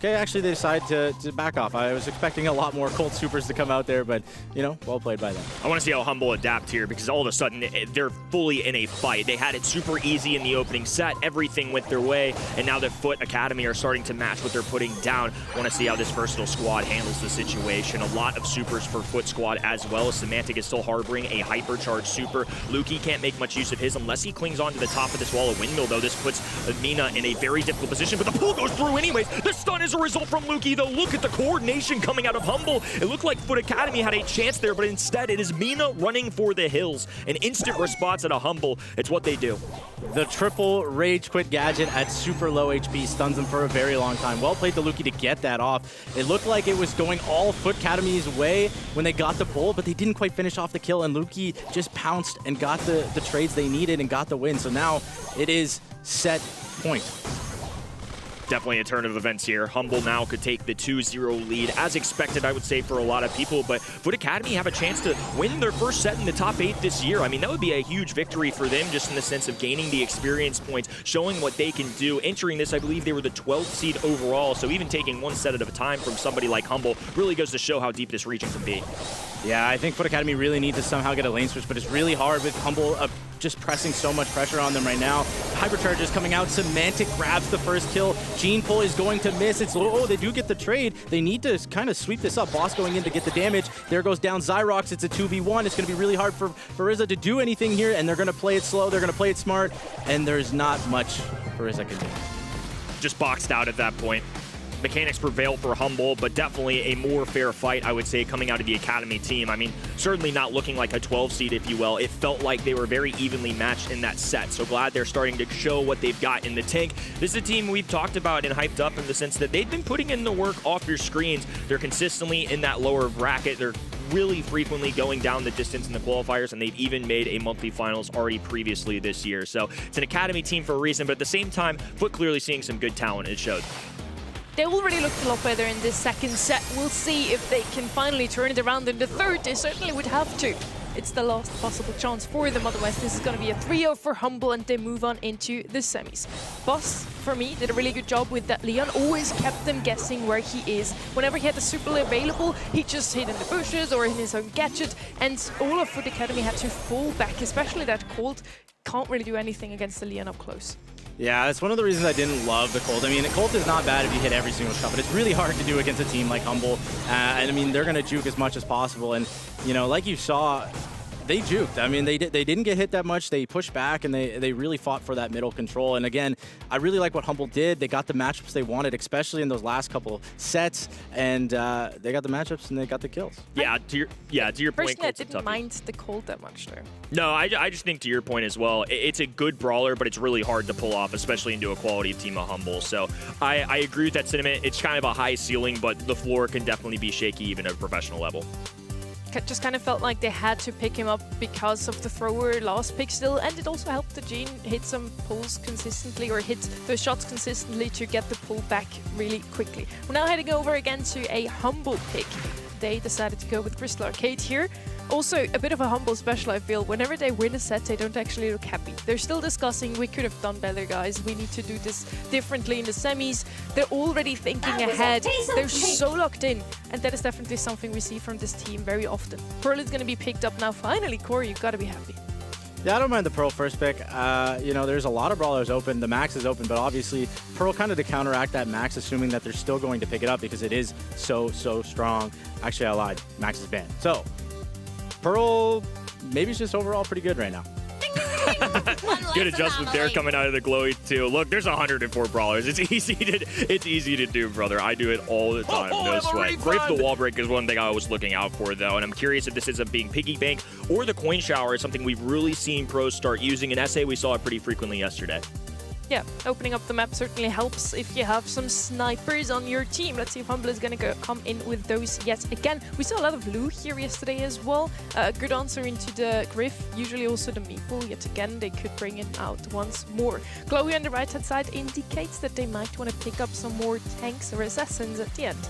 okay, actually they decided to back off. I was expecting a lot more Cold Supers to come out there, but, you know, well played by them. I want to see how Humble adapt here, because all of a sudden they're fully in a fight. They had it super easy in the opening set. Everything went their way, and now the Foot Academy are starting to match what they're putting down. I want to see how this versatile squad handles the situation. A lot of supers for Foot squad as well. Semantic is still harboring a hypercharged super. Lukey can't make much use of his unless he clings onto the top of this wall of windmill, though. This puts EMEA in a very difficult position, but the pull goes through anyways. The stun is a result from Lukey, though. Look at the coordination coming out of Humble. It looked like Foot Academy had a chance there, but instead it is EMEA running for the hills. An instant response at a Humble. It's what they do. The triple rage quit gadget at super low HP stuns him for a very long time. Well played to Lukey to get that off. It looked like it was going all Foot Academy's way when they got the pull, but they didn't quite finish off the kill, and Lukey just pounced and got the trades they needed and got the win. So now it is set point. Definitely a turn of events here. Humble now could take the 2-0 lead, as expected, I would say, for a lot of people, but Foot Academy have a chance to win their first set in the top 8 this year. I mean, that would be a huge victory for them, just in the sense of gaining the experience points, showing what they can do. Entering this, I believe they were the 12th seed overall, so even taking one set at a time from somebody like Humble really goes to show how deep this region can be. Yeah, I think Foot Academy really needs to somehow get a lane switch, but it's really hard with Humble just pressing so much pressure on them right now. Hypercharge is coming out. Semantic grabs the first kill. Gene Pull is going to miss. It's, oh, they do get the trade. They need to kind of sweep this up. Boss going in to get the damage. There goes down Zyrox. It's a 2v1. It's going to be really hard for Rizza to do anything here, and they're going to play it slow. They're going to play it smart, and there's not much Rizza can do. Just boxed out at that point. Mechanics prevail for Humble, but definitely a more fair fight, I would say, coming out of the Academy team. I mean, certainly not looking like a 12 seed, if you will. It felt like they were very evenly matched in that set. So glad they're starting to show what they've got in the tank. This is a team we've talked about and hyped up in the sense that they've been putting in the work off your screens. They're consistently in that lower bracket. They're really frequently going down the distance in the qualifiers, and they've even made a monthly finals already previously this year. So it's an Academy team for a reason, but at the same time, Foot clearly seeing some good talent. It showed. They already looked a lot better in this second set. We'll see if they can finally turn it around in the third. They certainly would have to. It's the last possible chance for them. Otherwise, this is going to be a 3-0 for Humble, and they move on into the semis. Boss, for me, did a really good job with that. Leon always kept them guessing where he is. Whenever he had the super available, he just hid in the bushes or in his own gadget, and all of Foot Academy had to fall back, especially that Colt can't really do anything against the Leon up close. Yeah, that's one of the reasons I didn't love the Colt. I mean, the Colt is not bad if you hit every single shot, but it's really hard to do against a team like Humble. And I mean, they're going to juke as much as possible. And, you know, like you saw, they juked. I mean, they didn't get hit that much. They pushed back, and they really fought for that middle control. And again, I really like what Humble did. They got the matchups they wanted, especially in those last couple sets. And they got the matchups, and they got the kills. Yeah, to your point, personally, I didn't mind the Colt that much, though. No, I just think to your point as well, it's a good brawler, but it's really hard to pull off, especially into a quality team of Humble. So I agree with that sentiment. It's kind of a high ceiling, but the floor can definitely be shaky even at a professional level. Just kind of felt like they had to pick him up because of the thrower last pick still, and it also helped the Gene hit some pulls consistently, or hit those shots consistently to get the pull back really quickly. We're now heading over again to a Humble pick. They decided to go with Crystal Arcade here. Also, a bit of a Humble special, I feel. Whenever they win a set, they don't actually look happy. They're still discussing, we could have done better, guys. We need to do this differently in the semis. They're already thinking ahead. They're so locked in. And that is definitely something we see from this team very often. Pearl is going to be picked up now. Finally, Corey, you've got to be happy. Yeah, I don't mind the Pearl first pick. You know, there's a lot of brawlers open. The Max is open, but obviously Pearl kind of to counteract that Max, assuming that they're still going to pick it up because it is so strong. Actually, I lied. Max is banned. So, Pearl maybe it's just overall pretty good right now. Good adjustment there coming out of the glowy too. Look, there's 104 brawlers. It's easy to do, brother. I do it all the time. No sweat. Great for the wall break is one thing I was looking out for though, and I'm curious if this ends up being piggy bank or the coin shower is something we've really seen pros start using. In SA, we saw it pretty frequently yesterday. Yeah, opening up the map certainly helps if you have some snipers on your team. Let's see if Humble is going to come in with those yet again. We saw a lot of Lou here yesterday as well. Good answer into the Griff, usually also the Meeple. Yet again, they could bring it out once more. Glowy on the right-hand side indicates that they might want to pick up some more tanks or assassins at the end.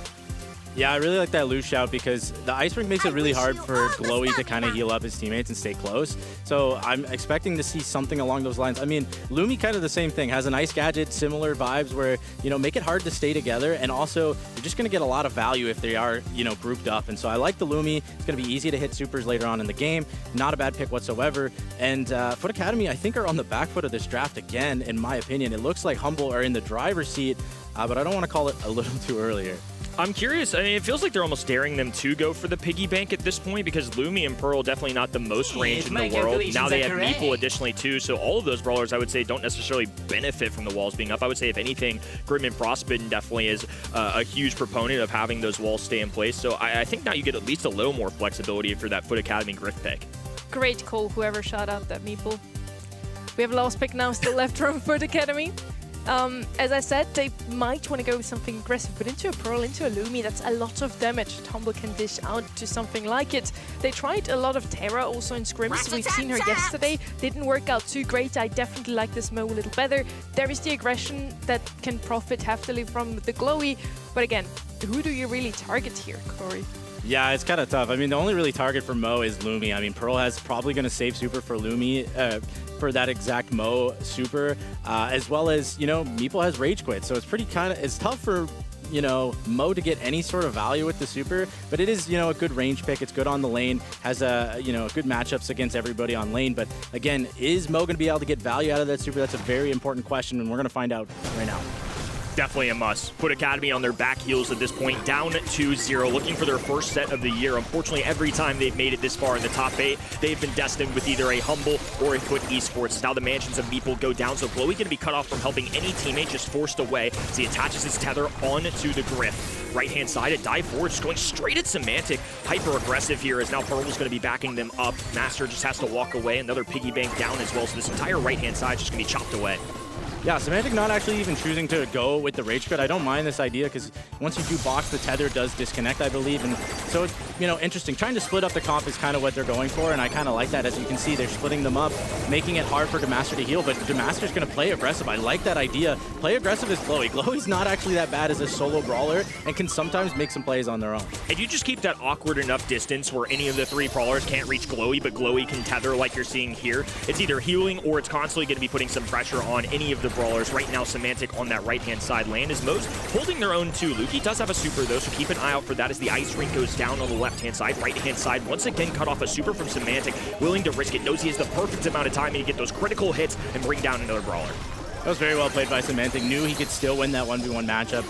Yeah, I really like that loose shout because the Ice Rink makes it really hard for Glowy to kind of heal up his teammates and stay close. So I'm expecting to see something along those lines. I mean, Lumi kind of the same thing, has an Ice Gadget, similar vibes where, you know, make it hard to stay together, and also you're just going to get a lot of value if they are, you know, grouped up. And so I like the Lumi. It's going to be easy to hit supers later on in the game. Not a bad pick whatsoever. And Foot Academy, I think, are on the back foot of this draft again, in my opinion. It looks like Humble are in the driver's seat, but I don't want to call it a little too early here. I'm curious. I mean, it feels like they're almost daring them to go for the piggy bank at this point because Lumi and Pearl definitely not the most range in the world. Now they have Meeple additionally too, so all of those brawlers I would say don't necessarily benefit from the walls being up. I would say if anything, Grim and Frostbitten definitely is a huge proponent of having those walls stay in place. So I think now you get at least a little more flexibility for that Foot Academy Griff pick. Great call, whoever shot out that Meeple. We have a last pick now still left from Foot Academy. As I said, they might want to go with something aggressive, but into a Pearl, into a Lumi, that's a lot of damage that Humble can dish out to something like it. They tried a lot of Terra also in scrims. We've seen her yesterday. Didn't work out too great. I definitely like this Mo a little better. There is the aggression that can profit heftily from the Glowy, but again, who do you really target here, Corey? Yeah, it's kind of tough. I mean, the only really target for Mo is Lumi. I mean, Pearl has probably going to save super for Lumi, for that exact Mo super, as well as, you know, Meeple has Rage Quit. So it's it's tough for, you know, Mo to get any sort of value with the super, but it is, you know, a good range pick. It's good on the lane, has you know, good matchups against everybody on lane. But again, is Mo going to be able to get value out of that super? That's a very important question, and we're going to find out right now. Definitely a must. Foot Academy on their back heels at this point, down 2-0, looking for their first set of the year. Unfortunately, every time they've made it this far in the top 8, they've been destined with either a Humble or a Foot Esports. Now the mansions of Meeple go down, so Glowy going to be cut off from helping any teammate, just forced away as he attaches his tether onto the Griff. Right-hand side, a dive forward, just going straight at Semantic. Hyper-aggressive here as now Pearl's going to be backing them up. Master just has to walk away. Another piggy bank down as well, so this entire right-hand side is just going to be chopped away. Yeah, Semantic not actually even choosing to go with the Rage Quit. I don't mind this idea because once you do box, the tether does disconnect, I believe. And so it's, you know, interesting. Trying to split up the comp is kind of what they're going for, and I kind of like that. As you can see, they're splitting them up, making it hard for Demaster to heal, but Demaster's going to play aggressive. I like that idea. Play aggressive as Glowy. Glowy's not actually that bad as a solo brawler and can sometimes make some plays on their own. If you just keep that awkward enough distance where any of the 3 brawlers can't reach Glowy, but Glowy can tether like you're seeing here, it's either healing or it's constantly going to be putting some pressure on any of the brawlers. Right now, Semantic on that right-hand side lane is Mo's holding their own too. Lukey does have a super though, so keep an eye out for that as the Ice Rink goes down on the left-hand side. Right-hand side, once again, cut off a super from Semantic, willing to risk it, knows he has the perfect amount of time to get those critical hits and bring down another brawler. That was very well played by Semantic. Knew he could still win that 1v1 matchup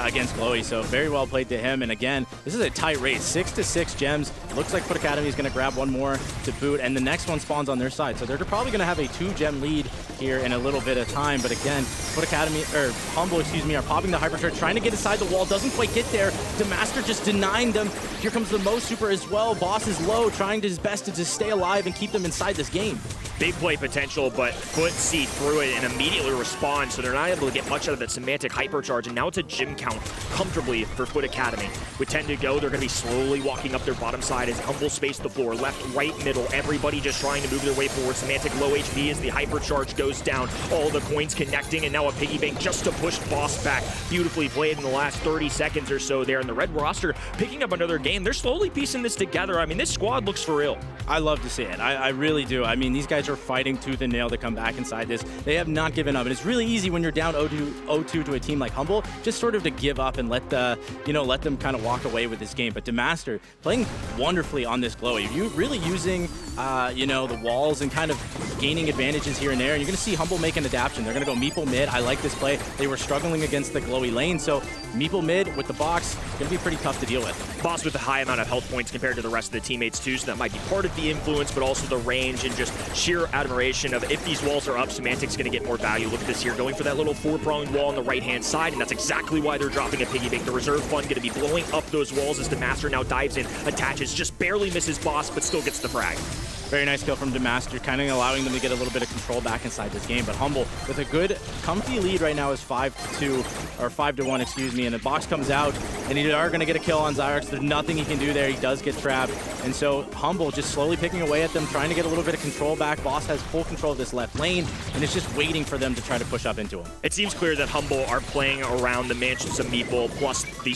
against Glowy, so very well played to him. And again, this is a tight race, 6-6 gems. Looks like Foot Academy is going to grab one more to boot, and the next one spawns on their side. So they're probably going to have a 2-gem lead here in a little bit of time. But again, Foot Academy, or Humble, excuse me, are popping the Hyper Charge, trying to get inside the wall, doesn't quite get there. Demaster just denying them. Here comes the Mo super as well. Boss is low, trying his best to just stay alive and keep them inside this game. Big play potential, but Foot see through it and immediately respond, so they're not able to get much out of that Semantic hypercharge, and now it's a gym count comfortably for Foot Academy. With 10 to go, they're going to be slowly walking up their bottom side as Humble space the floor, left, right, middle, everybody just trying to move their way forward. Semantic low HP as the hypercharge goes down, all the coins connecting, and now a piggy bank just to push Boss back. Beautifully played in the last 30 seconds or so there, and the red roster picking up another game. They're slowly piecing this together. I mean, this squad looks for real. I love to see it. I really do. I mean, these guys are fighting tooth and nail to come back inside this. They have not given up, and it's really easy when you're down 0-2 to a team like Humble, just sort of to give up and let them kind of walk away with this game. But Demaster playing wonderfully on this Glowy. You really using the walls and kind of gaining advantages here and there, and you're going to see Humble make an adaptation. They're going to go Meeple mid. I like this play. They were struggling against the Glowy lane, so Meeple mid with the box going to be pretty tough to deal with. Boss with a high amount of health points compared to the rest of the teammates too, so that might be part of the influence, but also the range and just sheer admiration of if these walls are up, Semantic's going to get more value. Look at this here, going for that little 4-pronged wall on the right-hand side, and that's exactly why they're dropping a piggy bank. The reserve fund going to be blowing up those walls as Demaster now dives in, attaches, just barely misses Boss, but still gets the frag. Very nice kill from Demaster, kind of allowing them to get a little bit of control back inside this game. But Humble, with a good, comfy lead right now, is 5-2, or 5-1, excuse me. And the box comes out, and they are going to get a kill on Zyrox. There's nothing he can do there. He does get trapped. And so Humble just slowly picking away at them, trying to get a little bit of control back. Boss has full control of this left lane, and it's just waiting for them to try to push up into him. It seems clear that Humble are playing around the Mansions of Meeple plus the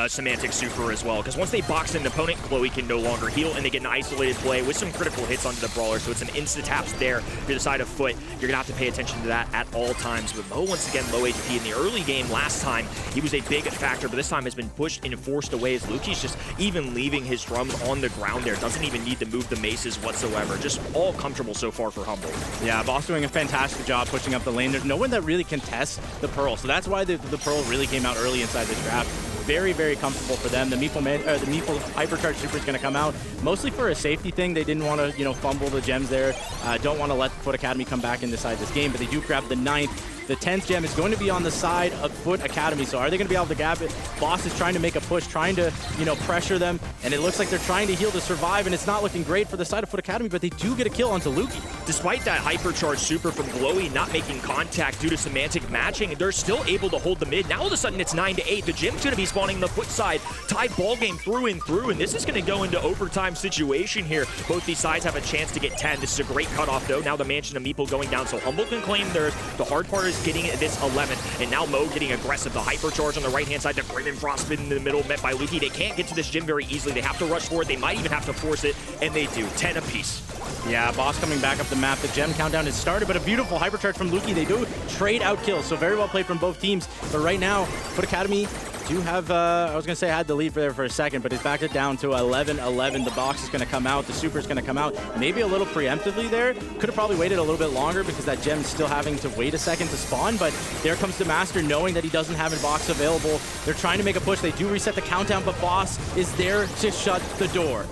Semantic Super as well, because once they box in an opponent, Chloe can no longer heal, and they get an isolated play with some critical hits onto the Brawler, so it's an insta-taps there to the side of Foot. You're going to have to pay attention to that at all times. But Mo, once again, low HP in the early game. Last time, he was a big factor, but this time has been pushed and forced away as Luki's just even leaving his drums on the ground there. Doesn't even need to move the maces whatsoever. Just all comfortable so far for Humble. Yeah, Boss doing a fantastic job pushing up the lane. There's no one that really contests the Pearl, so that's why the Pearl really came out early inside this draft. Very, very comfortable for them. The Meeple Hypercharge Super is going to come out mostly for a safety thing. They didn't want to, fumble the gems there. Don't want to let Foot Academy come back inside this game, but they do grab the 9th. The 10th gem is going to be on the side of Foot Academy, so are they going to be able to grab it? Boss is trying to make a push, trying to, pressure them, and it looks like they're trying to heal to survive, and it's not looking great for the side of Foot Academy, but they do get a kill onto Luki. Despite that Hypercharge Super from Glowy not making contact due to Semantic matching, they're still able to hold the mid. Now all of a sudden it's 9-8. The gem's going to be spawning on the Foot side. Tied ball game through and through, and this is going to go into overtime situation here. Both these sides have a chance to get 10. This is a great cutoff, though. Now the Mansion of Meeple going down, so Humble can claim theirs. The hard part is getting this 11th, and now Mo getting aggressive. The Hypercharge on the right-hand side, the Grim and Frostbite in the middle met by Luki. They can't get to this gym very easily. They have to rush for it. They might even have to force it, and they do. 10 apiece. Yeah, Boss coming back up the map. The gem countdown has started, but a beautiful Hypercharge from Luki. They do trade out kills, so very well played from both teams. But right now, Foot Academy do have, I was going to say I had the lead there for a second, but it's backed it down to 11-11. The box is going to come out. The super is going to come out. Maybe a little preemptively there. Could have probably waited a little bit longer because that gem's still having to wait a second to spawn, but there comes the Master knowing that he doesn't have a box available. They're trying to make a push. They do reset the countdown, but Boss is there to shut the door.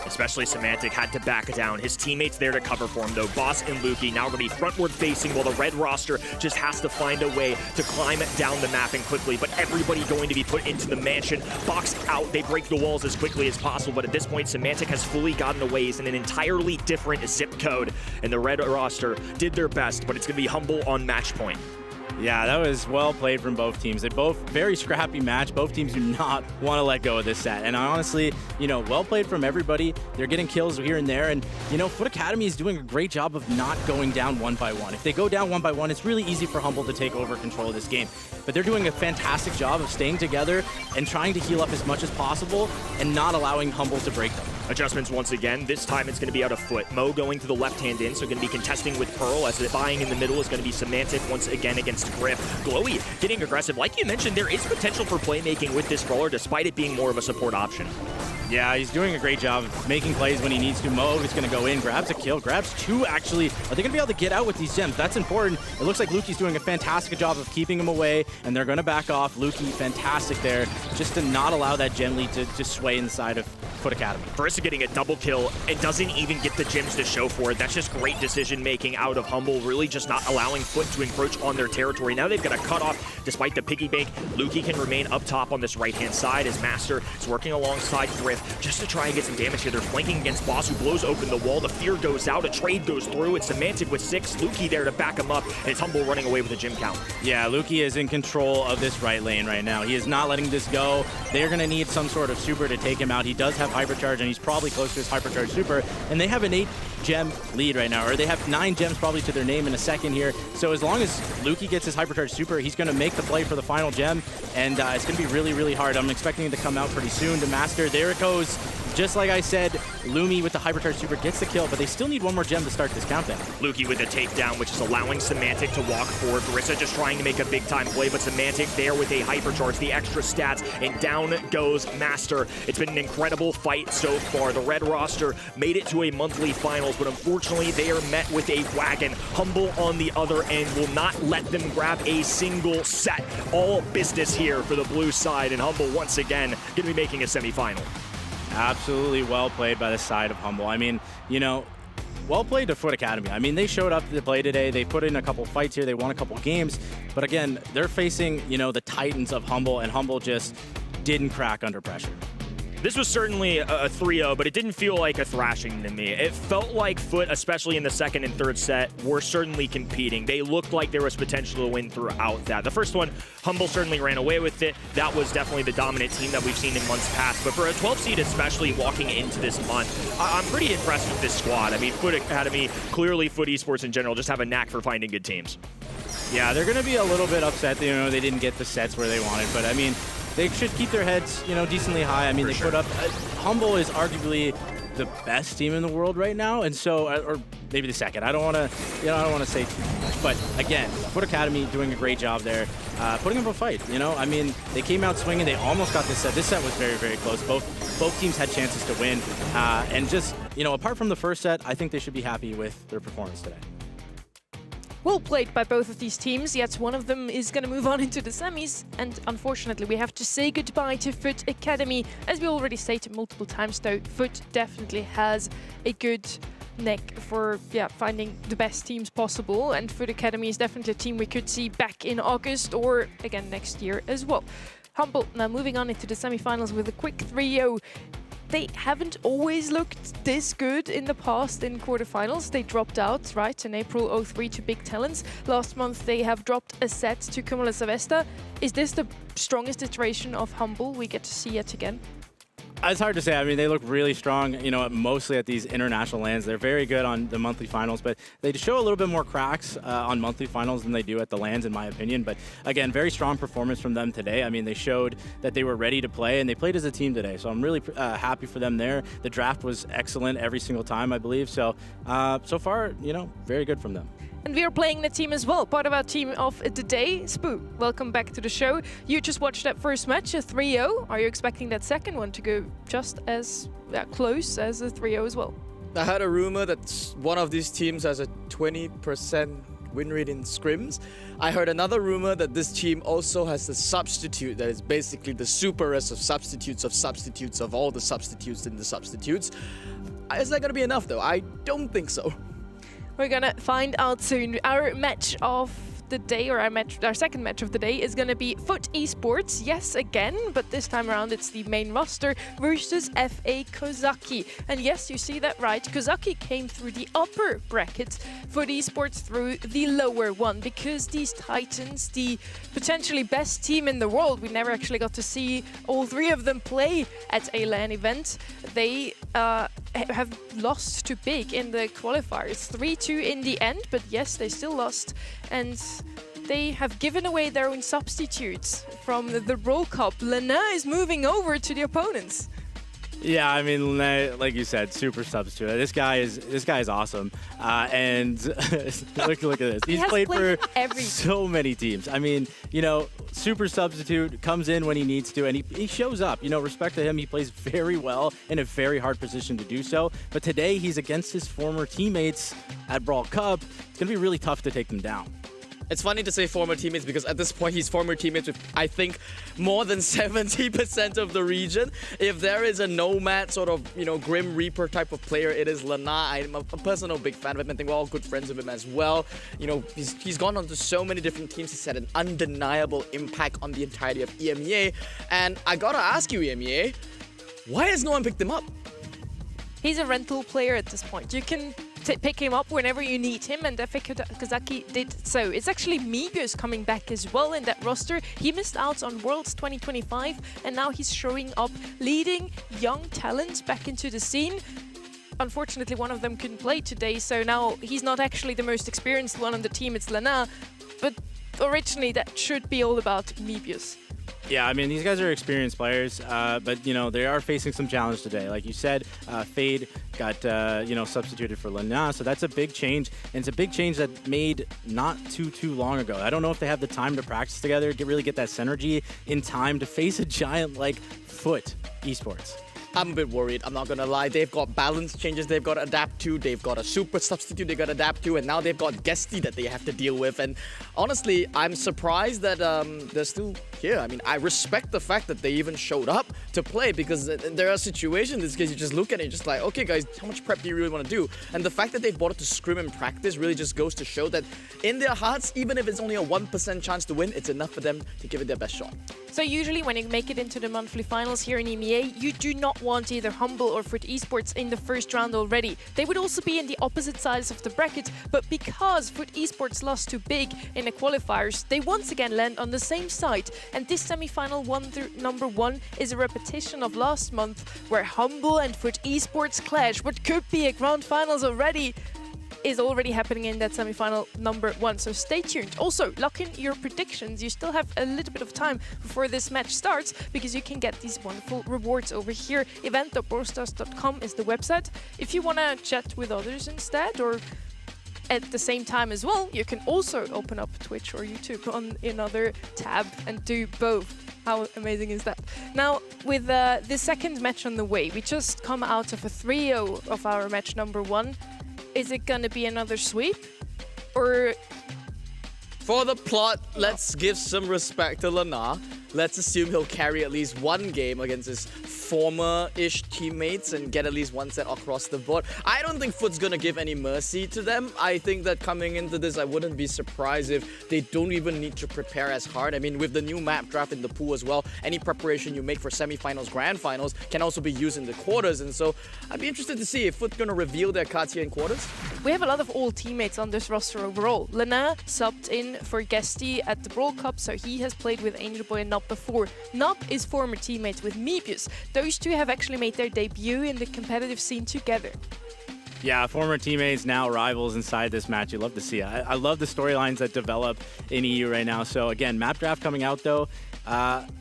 Especially Semantic had to back down. His teammates there to cover for him, though. Boss and Luki now going to be frontward facing while the red roster just has to find a way to climb down the mapping quickly. But everybody going to be put into the mansion. Box out. They break the walls as quickly as possible. But at this point, Semantic has fully gotten away. He's in an entirely different zip code. And the red roster did their best, but it's going to be Humble on match point. Yeah, that was well played from both teams. They both very scrappy match. Both teams do not want to let go of this set. And honestly, well played from everybody. They're getting kills here and there. And, Foot Academy is doing a great job of not going down one by one. If they go down one by one, it's really easy for Humble to take over control of this game. But they're doing a fantastic job of staying together and trying to heal up as much as possible and not allowing Humble to break them. Adjustments once again. This time it's going to be out of Foot. Mo going to the left-hand in, so going to be contesting with Pearl, as the buying in the middle is going to be Semantic once again against Griff. Glowy getting aggressive. Like you mentioned, there is potential for playmaking with this Brawler, despite it being more of a support option. Yeah, he's doing a great job of making plays when he needs to. Mo is going to go in, grabs a kill, grabs 2 actually. Are they going to be able to get out with these gems? That's important. It looks like Luki's doing a fantastic job of keeping him away, and they're going to back off. Luki, fantastic there, just to not allow that gem lead to just sway inside of Foot Academy. Versa getting a double kill and doesn't even get the gems to show for it. That's just great decision making out of Humble, really just not allowing Foot to encroach on their territory. Now they've got a cutoff despite the piggy bank. Luki can remain up top on this right-hand side as Master is working alongside Griff just to try and get some damage here. They're flanking against Boss, who blows open the wall. The fear goes out, a trade goes through. It's Semantic with 6, Luki there to back him up, and it's Humble running away with a gem count. Yeah, Luki is in control of this right lane right now. He is not letting this go. They're going to need some sort of super to take him out. He does have Hypercharge, and he's probably close to his Hypercharge super, and they have an 8-gem lead right now, or they have 9 gems probably to their name in a second here. So as long as Luki gets his Hypercharge super, he's going to make the play for the final gem, and it's going to be really, really hard. I'm expecting it to come out pretty soon. The Master, there it goes. Just like I said, Lumi with the Hypercharge super gets the kill, but they still need one more gem to start this countdown. Luki with the takedown, which is allowing Semantic to walk forward. Marissa just trying to make a big-time play, but Semantic there with a Hypercharge, the extra stats, and down goes Master. It's been an incredible fight so far. The red roster made it to a monthly finals, but unfortunately they are met with a wagon. Humble on the other end will not let them grab a single set. All business here for the blue side, and Humble once again going to be making a semifinal. Absolutely well played by the side of Humble. I mean, well played to Foot Academy. I mean, they showed up to play today. They put in a couple fights here. They won a couple games. But again, they're facing, the titans of Humble, and Humble just didn't crack under pressure. This was certainly a 3-0, but it didn't feel like a thrashing to me. It felt like Foot, especially in the second and third set, were certainly competing. They looked like there was potential to win throughout that. The first one, Humble certainly ran away with it. That was definitely the dominant team that we've seen in months past. But for a 12 seed, especially walking into this month, I'm pretty impressed with this squad. I mean, Foot Academy, clearly Foot Esports in general, just have a knack for finding good teams. Yeah, they're going to be a little bit upset, they didn't get the sets where they wanted. But I mean, they should keep their heads, decently high. I mean, put up. Humble is arguably the best team in the world right now, and so, or maybe the second. I don't want to say too much, but again, Foot Academy doing a great job there, putting up a fight. I mean, they came out swinging. They almost got this set. This set was very, very close. Both teams had chances to win, and just apart from the first set, I think they should be happy with their performance today. Well played by both of these teams, yet one of them is going to move on into the semis, and unfortunately we have to say goodbye to Foot Academy. As we already stated multiple times though, Foot definitely has a good neck for finding the best teams possible, and Foot Academy is definitely a team we could see back in August or again next year as well. Humble now moving on into the semi-finals with a quick 3-0. They haven't always looked this good in the past in quarterfinals. They dropped out, right, in April 03 to Big Talents. Last month they have dropped a set to Cumulus Avesta. Is this the strongest iteration of Humble we get to see yet again? It's hard to say. I mean, they look really strong, mostly at these international lands. They're very good on the monthly finals, but they show a little bit more cracks on monthly finals than they do at the lands, in my opinion. But again, very strong performance from them today. I mean, they showed that they were ready to play, and they played as a team today. So I'm really happy for them there. The draft was excellent every single time, I believe. So, so far, very good from them. And we are playing the team as well, part of our team of the day. Spoo, welcome back to the show. You just watched that first match, a 3-0. Are you expecting that second one to go just as close as a 3-0 as well? I heard a rumor that one of these teams has a 20% win rate in scrims. I heard another rumor that this team also has a substitute that is basically the superest of substitutes of all the substitutes in the substitutes. Is that going to be enough though? I don't think so. We're gonna find out soon. Our match of the day, or our second match of the day, is gonna be Foot Esports, yes again, but this time around it's the main roster versus FA Kozaki. And yes, you see that right, Kozaki came through the upper bracket, Foot Esports through the lower one, because these Titans, the potentially best team in the world, we never actually got to see all three of them play at a LAN event. They have lost to Big in the qualifiers, 3-2 in the end, but yes, they still lost, and they have given away their own substitutes from the Brawl Cup. Lena is moving over to the opponents. Yeah, I mean, like you said, super substitute. This guy is awesome, and look at this. He's played for so many teams. I mean, super substitute, comes in when he needs to, and he shows up. Respect to him. He plays very well in a very hard position to do so. But today he's against his former teammates at Brawl Cup. It's gonna be really tough to take them down. It's funny to say former teammates because at this point he's former teammates with, I think, more than 70% of the region. If there is a nomad sort of, Grim Reaper type of player, it is Lana. I'm a personal big fan of him. I think we're all good friends with him as well. He's gone on to so many different teams. He's had an undeniable impact on the entirety of EMEA. And I gotta ask you, EMEA, why has no one picked him up? He's a rental player at this point. You can pick him up whenever you need him, and FA Kozaki did so. It's actually Mebius coming back as well in that roster. He missed out on Worlds 2025, and now he's showing up, leading young talents back into the scene. Unfortunately, one of them couldn't play today, so now he's not actually the most experienced one on the team, it's Lana, but originally that should be all about Mebius. Yeah, I mean, these guys are experienced players, but, they are facing some challenge today. Like you said, Fade got, substituted for Lena, so that's a big change, and it's a big change that made not too long ago. I don't know if they have the time to practice together, really get that synergy in time to face a giant like Foot Esports. I'm a bit worried, I'm not gonna lie. They've got balance changes they've got to adapt to, they've got a super substitute they've got to adapt to, and now they've got Guesty that they have to deal with. And honestly, I'm surprised that they're still here. I mean, I respect the fact that they even showed up to play, because there are situations in this case you just look at it and just like, okay guys, how much prep do you really want to do? And the fact that they've brought it to scrim and practice really just goes to show that in their hearts, even if it's only a 1% chance to win, it's enough for them to give it their best shot. So usually when you make it into the monthly finals here in EMEA, you do not want either Humble or FUT Esports in the first round already. They would also be in the opposite sides of the bracket, but because FUT Esports lost to Big in the qualifiers, they once again land on the same side. And this semi-final number 1 is a repetition of last month, where Humble and FUT Esports clash. What could be a grand finals already is already happening in that semi-final number 1, so stay tuned. Also, lock in your predictions. You still have a little bit of time before this match starts, because you can get these wonderful rewards over here. event.brawlstars.com is the website. If you want to chat with others instead, or at the same time as well, you can also open up Twitch or YouTube on another tab and do both. How amazing is that? Now, with the second match on the way, we just come out of a 3-0 of our match number 1. Is it gonna be another sweep? Or... For the plot, let's give some respect to Lana. Let's assume he'll carry at least one game against his former-ish teammates and get at least one set across the board. I don't think FUT's gonna give any mercy to them. I think that coming into this, I wouldn't be surprised if they don't even need to prepare as hard. I mean, with the new map draft in the pool as well, any preparation you make for semi-finals, grand finals can also be used in the quarters. And so I'd be interested to see if FUT gonna reveal their cards here in quarters. We have a lot of old teammates on this roster overall. Lana subbed in for Guesty at the Brawl Cup, so he has played with Angel Boy and Nop before. Nop is former teammates with Mebius. Those two have actually made their debut in the competitive scene together. Yeah, former teammates, now rivals inside this match. You love to see it. I love the storylines that develop in EU right now. So again, map draft coming out though.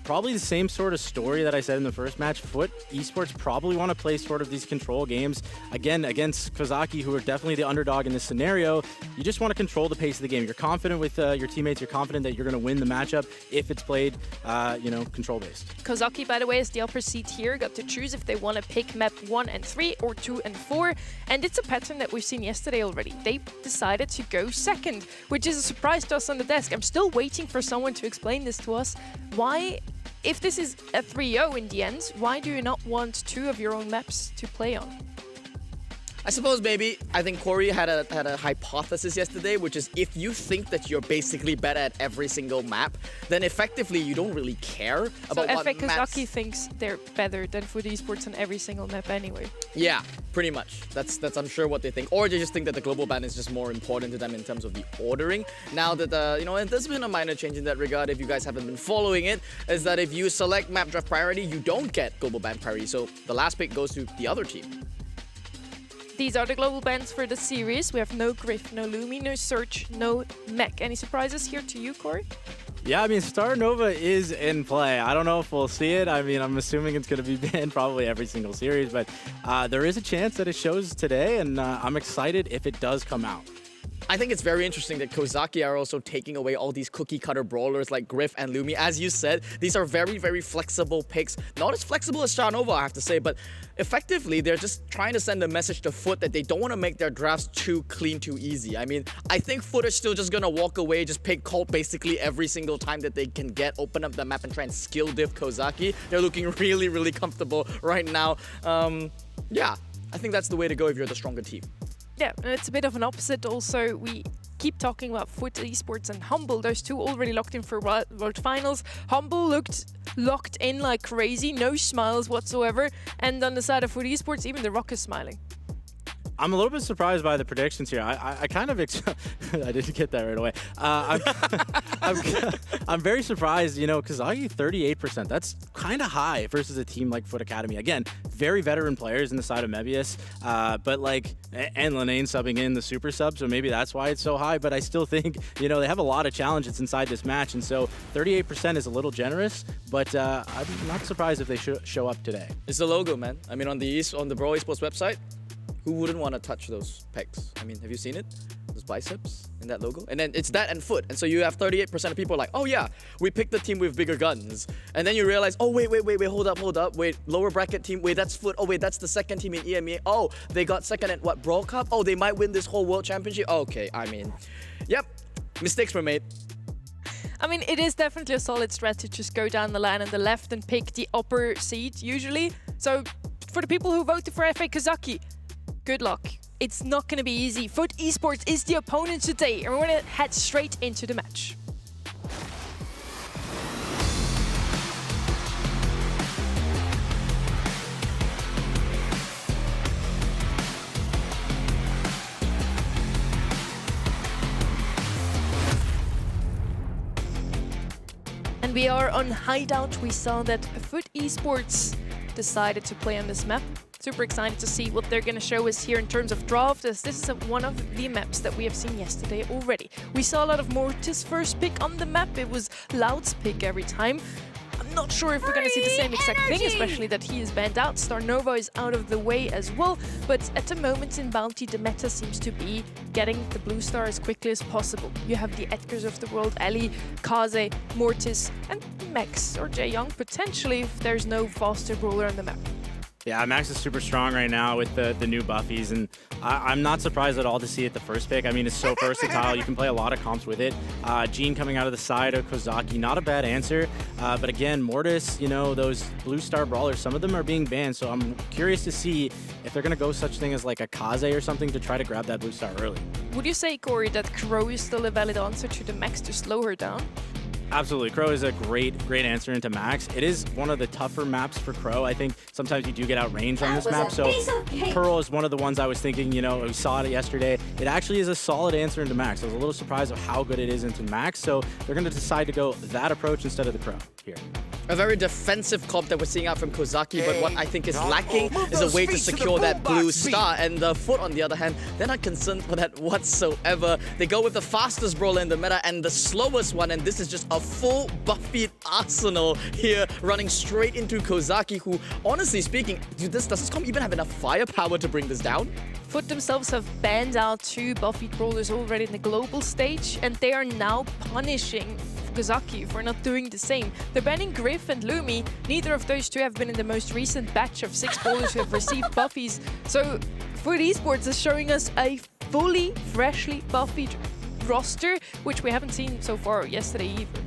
Probably the same sort of story that I said in the first match. FUT Esports probably want to play sort of these control games. Again, against Kozaki, who are definitely the underdog in this scenario, you just want to control the pace of the game. You're confident with your teammates. You're confident that you're going to win the matchup if it's played, control-based. Kozaki, by the way, is the upper seat here. Got to choose if they want to pick map 1 and 3 or 2 and 4. And it's a pattern that we've seen yesterday already. They decided to go second, which is a surprise to us on the desk. I'm still waiting for someone to explain this to us. Why, if this is a 3-0 in the end, why do you not want 2 of your own maps to play on? I suppose maybe, I think Corey had a hypothesis yesterday, which is if you think that you're basically better at every single map, then effectively you don't really care about what maps... So Kozaki thinks they're better than FUT Esports on every single map anyway. Yeah, pretty much. That's I'm sure what they think. Or they just think that the global ban is just more important to them in terms of the ordering. Now that, and there's been a minor change in that regard, if you guys haven't been following it, is that if you select map draft priority, you don't get global ban priority. So the last pick goes to the other team. These are the global bans for the series. We have no Griff, no Lumi, no Search, no Mech. Any surprises here to you, Corey? Yeah, I mean, Star Nova is in play. I don't know if we'll see it. I mean, I'm assuming it's going to be banned probably every single series, but there is a chance that it shows today, and I'm excited if it does come out. I think it's very interesting that Kozaki are also taking away all these cookie-cutter brawlers like Griff and Lumi. As you said, these are very, very flexible picks. Not as flexible as Star Nova, I have to say, but effectively, they're just trying to send a message to FUT that they don't want to make their drafts too clean, too easy. I mean, I think FUT are still just going to walk away, just pick Colt basically every single time that they can get, open up the map and try and skill diff Kozaki. They're looking really, really comfortable right now. Yeah, I think that's the way to go if you're the stronger team. Yeah, and it's a bit of an opposite also. We keep talking about FUT Esports and Humble. Those two already locked in for World Finals. Humble looked locked in like crazy, no smiles whatsoever. And on the side of FUT Esports, even the Rock is smiling. I'm a little bit surprised by the predictions here. I kind of I didn't get that right away. I'm very surprised, Kozaki 38%. That's kind of high versus a team like FUT Academy. Again, very veteran players in the side of Mebius, but and Linane subbing in the super sub, so maybe that's why it's so high. But I still think, they have a lot of challenges inside this match, and so 38% is a little generous. But I'm not surprised if they show up today. It's the logo, man. I mean, on the Brawl Esports website. Who wouldn't want to touch those pecs? I mean, have you seen it? Those biceps in that logo? And then it's that and FUT. And so you have 38% of people like, oh yeah, we picked the team with bigger guns. And then you realize, oh wait, hold up. Wait, lower bracket team, wait, that's FUT. Oh wait, that's the second team in EMEA. Oh, they got second at what, Brawl Cup? Oh, they might win this whole world championship? Okay, I mean, yep, mistakes were made. I mean, it is definitely a solid strat to just go down the line on the left and pick the upper seat usually. So for the people who voted for FA Kozaki, good luck. It's not going to be easy. FUT Esports is the opponent today, and we're going to head straight into the match. And we are on Hideout. We saw that Foot Esports decided to play on this map. Super excited to see what they're going to show us here in terms of draft, as this is one of the maps that we have seen yesterday already. We saw a lot of Mortis first pick on the map. It was Loud's pick every time. I'm not sure if we're going to see the same exact thing, especially that he is banned out. Starnova is out of the way as well, but at the moment in Bounty, the meta seems to be getting the blue star as quickly as possible. You have the Edgars of the world, Ellie, Kaze, Mortis, and Max or Jaeyoung potentially if there's no faster brawler on the map. Yeah, Max is super strong right now with the new buffies, and I'm not surprised at all to see it the first pick. I mean, it's so versatile. You can play a lot of comps with it. Jean coming out of the side of Kozaki, not a bad answer. But again, Mortis, you know, those blue star brawlers, some of them are being banned, so I'm curious to see if they're going to go such thing as like a Kaze or something to try to grab that blue star early. Would you say, Corey, that Crow is still a valid answer to the Max to slow her down? Absolutely. Crow is a great answer into Max. It is one of the tougher maps for Crow. I think sometimes you do get outranged on this map. So Pearl is one of the ones I was thinking, you know, we saw it yesterday. It actually is a solid answer into Max. I was a little surprised of how good it is into Max. So they're going to decide to go that approach instead of the Crow here. A very defensive comp that we're seeing out from Kozaki, but what I think is lacking is a way to secure that blue star. And the Foot, on the other hand, they're not concerned for that whatsoever. They go with the fastest brawler in the meta and the slowest one, and this is just a full buffied arsenal here running straight into Kozaki, who, honestly speaking, does this comp even have enough firepower to bring this down? Foot themselves have banned out 2 buffied brawlers already in the global stage, and they are now punishing Kozaki for not doing the same. They're banning Griff and Lumi. Neither of those 2 have been in the most recent batch of 6 brawlers who have received buffies. So Foot Esports is showing us a fully, freshly buffied roster, which we haven't seen so far yesterday either.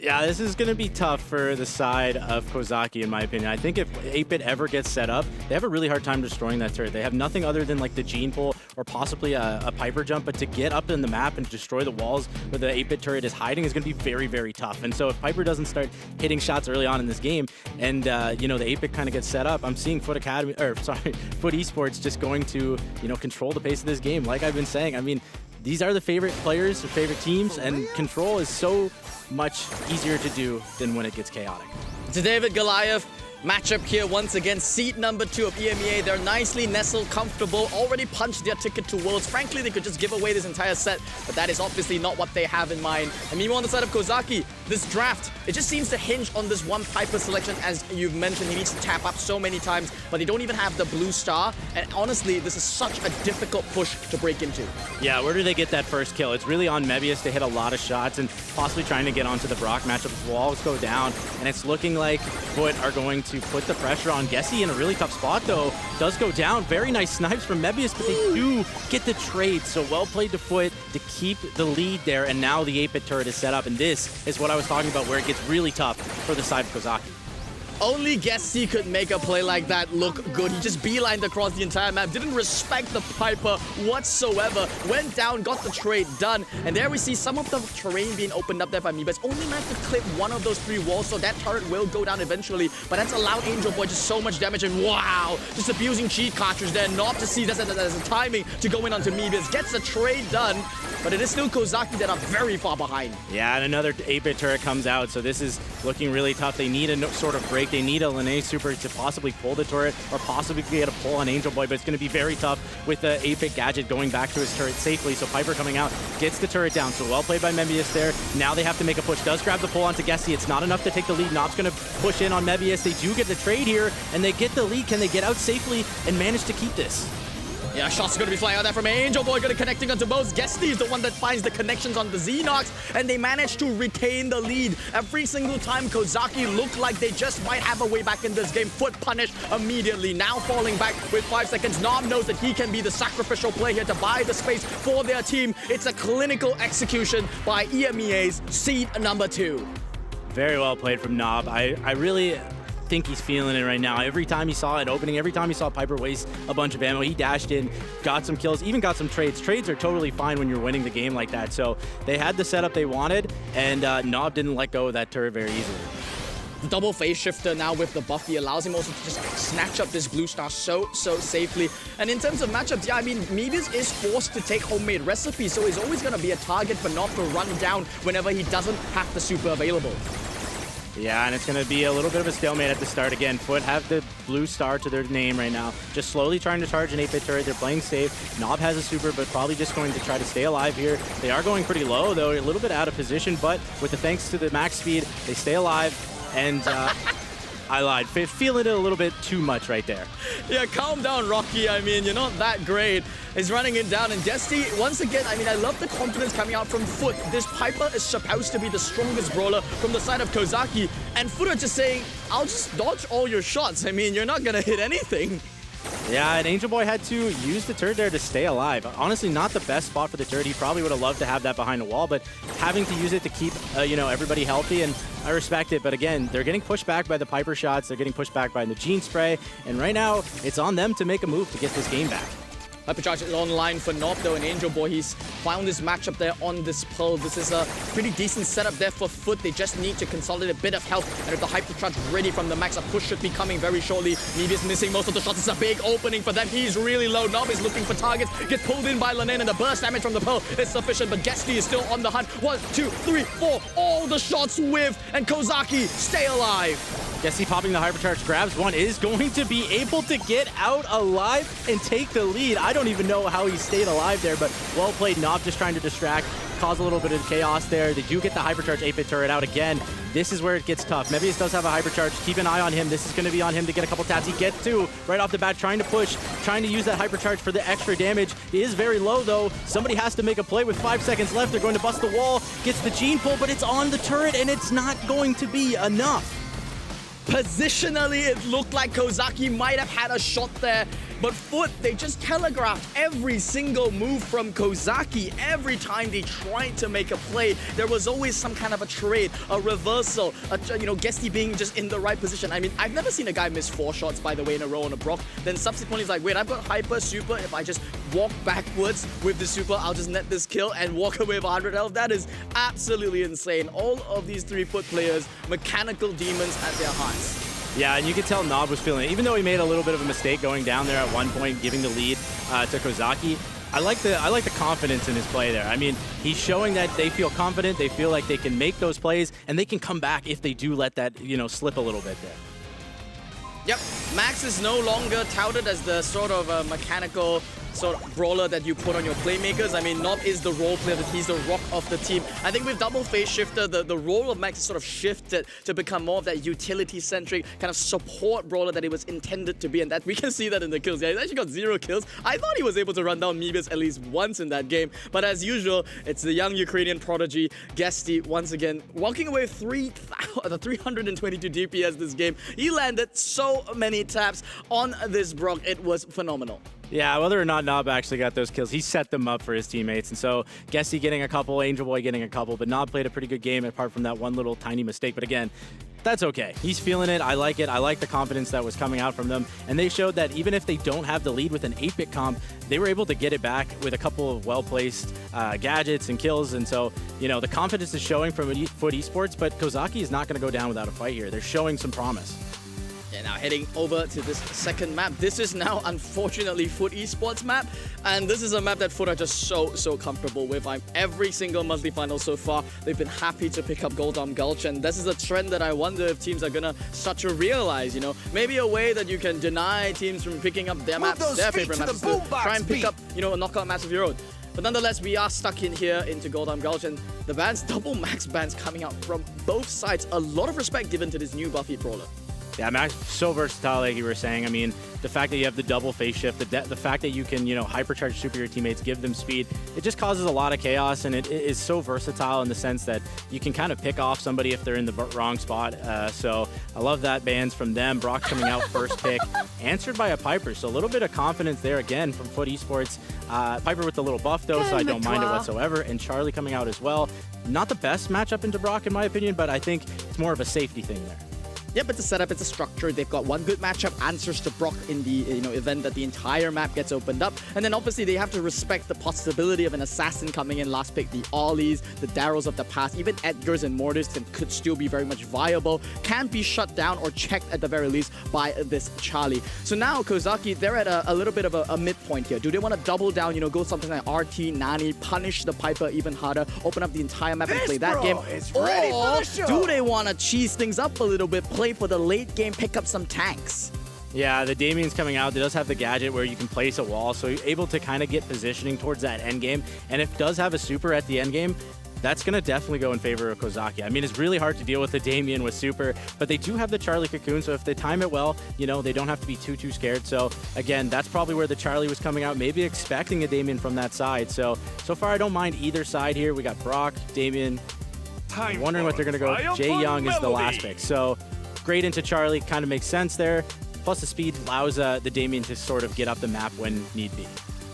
Yeah, this is going to be tough for the side of Kozaki, in my opinion. I think if 8-Bit ever gets set up, they have a really hard time destroying that turret. They have nothing other than like the gene pull or possibly a Piper jump, but to get up in the map and destroy the walls where the 8-Bit turret is hiding is going to be very, very tough. And so if Piper doesn't start hitting shots early on in this game and, you know, the 8-Bit kind of gets set up, I'm seeing Foot Esports just going to, you know, control the pace of this game. Like I've been saying, I mean, these are the favorite players, or favorite teams, and control is so much easier to do than when it gets chaotic. To David Goliath, matchup here once again, seed number 2 of EMEA. They're nicely nestled, comfortable, already punched their ticket to Worlds. Frankly, they could just give away this entire set, but that is obviously not what they have in mind. And meanwhile, on the side of Kozaki, this draft, it just seems to hinge on this one Piper selection. As you've mentioned, he needs to tap up so many times, but they don't even have the blue star. And honestly, this is such a difficult push to break into. Yeah, where do they get that first kill? It's really on Mebius to hit a lot of shots and possibly trying to get onto the Brock matchup. Walls go down, and it's looking like Foot are going to put the pressure on. Gessie in a really tough spot, though. Does go down. Very nice snipes from Mebius, but they do get the trade. So well played to Foot to keep the lead there, and now the 8-Bit turret is set up, and this is what I was talking about, where it gets really tough for the side of Kozaki. Only Gessie could make a play like that look good. He just beelined across the entire map, didn't respect the Piper whatsoever, went down, got the trade done, and there we see some of the terrain being opened up there by Mebius. Only managed to clip one of those 3 walls, so that turret will go down eventually, but that's allowed Angel Boy just so much damage, and wow, just abusing cheat cartridge there, not to see there's a timing to go in onto Mebius, gets the trade done, but it is still Kozaki that are very far behind. Yeah, and another 8-Bit turret comes out, so this is looking really tough. They need a sort of break. They need a Lene super to possibly pull the turret or possibly get a pull on Angel Boy, but it's going to be very tough with the 8-Bit gadget going back to his turret safely. So Piper coming out, gets the turret down. So well played by Mebius there. Now they have to make a push. Does grab the pull onto Gessie. It's not enough to take the lead. Nob's going to push in on Mebius. They do get the trade here, and they get the lead. Can they get out safely and manage to keep this? Yeah, shots are going to be flying out there from Angel Boy, going to connecting onto both. Gestie is the one that finds the connections on the Xenox, and they manage to retain the lead. Every single time Kozaki looked like they just might have a way back in this game. Foot punished immediately. Now falling back with 5 seconds. Nob knows that he can be the sacrificial play here to buy the space for their team. It's a clinical execution by EMEA's seed number 2. Very well played from Nob. I really think he's feeling it right now. Every time he saw it opening, every time he saw Piper waste a bunch of ammo, he dashed in, got some kills, even got some trades. Trades are totally fine when you're winning the game like that. So they had the setup they wanted, and Nob didn't let go of that turret very easily. The double phase shifter now with the buffy allows him also to just snatch up this blue star so safely. And in terms of matchups, yeah, I mean, Mebius is forced to take homemade recipes, so he's always going to be a target for Nob to run down whenever he doesn't have the super available. Yeah, and it's going to be a little bit of a stalemate at the start. Again, Foot have the blue star to their name right now. Just slowly trying to charge an 8-bit turret. They're playing safe. Nob has a super, but probably just going to try to stay alive here. They are going pretty low, though, a little bit out of position, but with the thanks to the max speed, they stay alive. And I lied. Feeling it a little bit too much right there. Yeah, calm down, Rocky. I mean, you're not that great. He's running it down. And Desti, once again, I mean, I love the confidence coming out from Foot. This Piper is supposed to be the strongest brawler from the side of Kozaki. And Foot are just saying, I'll just dodge all your shots. I mean, you're not going to hit anything. Yeah, and Angel Boy had to use the turret there to stay alive. Honestly, not the best spot for the turret. He probably would have loved to have that behind the wall, but having to use it to keep, everybody healthy, and I respect it. But again, they're getting pushed back by the Piper shots. They're getting pushed back by the Gene Spray, and right now, it's on them to make a move to get this game back. Hypercharge is online for Nob though, and Angel Boy, he's found his matchup there on this Pearl. This is a pretty decent setup there for Foot. They just need to consolidate a bit of health, and if the Hypercharge ready from the max, a push should be coming very shortly. Nebius missing most of the shots. It's a big opening for them. He's really low. Nob is looking for targets. Gets pulled in by Lane, and the burst damage from the Pearl is sufficient, but Gesty is still on the hunt. 1, 2, 3, 4. All the shots whiffed, and Kozaki stay alive. Gesty popping the Hypercharge, grabs one, is going to be able to get out alive and take the lead. I don't even know how he stayed alive there, but well played. Nob just trying to distract, cause a little bit of chaos there. They do get the Hypercharge 8-bit turret out again. This is where it gets tough. Mebius does have a Hypercharge. Keep an eye on him. This is going to be on him to get a couple taps. He gets two right off the bat, trying to push, trying to use that Hypercharge for the extra damage. He is very low, though. Somebody has to make a play with 5 seconds left. They're going to bust the wall. Gets the Gene pull, but it's on the turret, and it's not going to be enough. Positionally, it looked like Kozaki might have had a shot there, but Foot, they just telegraphed every single move from Kozaki. Every time they tried to make a play, there was always some kind of a trade, a reversal, Gesty being just in the right position. I mean, I've never seen a guy miss 4 shots, by the way, in a row on a Brock. Then subsequently, he's like, wait, I've got Hyper, Super. If I just walk backwards with the Super, I'll just net this kill and walk away with 100 health. That is absolutely insane. All of these 3 Foot players, mechanical demons at their hearts. Yeah, and you could tell Nob was feeling it. Even though he made a little bit of a mistake going down there at one point, giving the lead to Kozaki, I like the confidence in his play there. I mean, he's showing that they feel confident, they feel like they can make those plays, and they can come back if they do let that, slip a little bit there. Yep, Max is no longer touted as the sort of mechanical sort of brawler that you put on your playmakers. I mean, Nob is the role player, but he's the rock of the team. I think with double phase shifter, the role of Max is sort of shifted to become more of that utility-centric kind of support brawler that he was intended to be, and that we can see that in the kills. Yeah, he's actually got 0 kills. I thought he was able to run down Mebius at least once in that game, but as usual, it's the young Ukrainian prodigy, Gesty, once again, walking away with 322 DPS this game. He landed so many taps on this Brock. It was phenomenal. Yeah, whether or not Nob actually got those kills, he set them up for his teammates. And so, Gesty getting a couple, Angel Boy getting a couple, but Nob played a pretty good game apart from that one little tiny mistake. But again, that's okay. He's feeling it. I like it. I like the confidence that was coming out from them. And they showed that even if they don't have the lead with an 8-bit comp, they were able to get it back with a couple of well-placed gadgets and kills. And so, the confidence is showing from Foot Esports, but Kozaki is not going to go down without a fight here. They're showing some promise. Yeah, now heading over to this second map. This is now, unfortunately, Foot Esports map. And this is a map that Foot are just so comfortable with. Every single monthly final so far, they've been happy to pick up Goldam Gulch. And this is a trend that I wonder if teams are going to start to realize, Maybe a way that you can deny teams from picking up their maps, their favorite maps, to try and pick up, a knockout match of your own. But nonetheless, we are stuck in here into Goldam Gulch, and the bans, double max bans coming out from both sides. A lot of respect given to this new buffy brawler. Yeah, Max, so versatile, like you were saying. I mean, the fact that you have the double phase shift, the fact that you can, hypercharge super your teammates, give them speed, it just causes a lot of chaos, and it is so versatile in the sense that you can kind of pick off somebody if they're in the wrong spot. So I love that bans from them. Brock coming out first pick, answered by a Piper. So a little bit of confidence there again from Foot Esports. Piper with the little buff though, so I don't mind it whatsoever. And Charlie coming out as well. Not the best matchup into Brock in my opinion, but I think it's more of a safety thing there. Yep, it's a setup, it's a structure. They've got one good matchup, answers to Brock in the event that the entire map gets opened up. And then obviously they have to respect the possibility of an assassin coming in last pick. The Ollies, the Darryls of the past, even Edgars and Mortis could still be very much viable. Can't be shut down or checked at the very least by this Charlie. So now Kozaki, they're at a little bit of a midpoint here. Do they want to double down, go something like RT, Nani, punish the Piper even harder, open up the entire map and play that game? Or do they want to cheese things up a little bit, play for the late game, pick up some tanks? Yeah, the Damien's coming out. It does have the gadget where you can place a wall, so you're able to kind of get positioning towards that end game. And if it does have a super at the end game, that's going to definitely go in favor of Kozaki. I mean, it's really hard to deal with the Damien with super, but they do have the Charlie Cocoon, so if they time it well, they don't have to be too scared. So again, that's probably where the Charlie was coming out, maybe expecting a Damien from that side. So far I don't mind either side here. We got Brock, Damien. I'm wondering what they're going to go. Jae Young is the last pick. So great into Charlie, kind of makes sense there. Plus the speed allows the Damien to sort of get up the map when need be.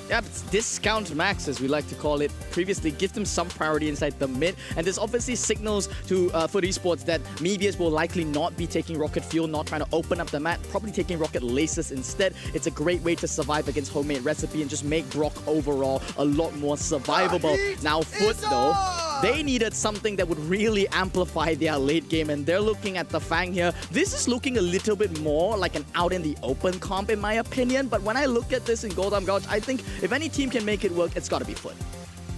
Yeah, it's discount max, as we like to call it. Previously, give them some priority inside the mid. And this obviously signals to FUT Esports that Mebius will likely not be taking Rocket Fuel, not trying to open up the map, probably taking Rocket Laces instead. It's a great way to survive against Homemade Recipe and just make Brock overall a lot more survivable. Now, FUT, though, they needed something that would really amplify their late game, and they're looking at the Fang here. This is looking a little bit more like an out-in-the-open comp, in my opinion. But when I look at this in Goldam Gouge, I think if any team can make it work, it's got to be FUT.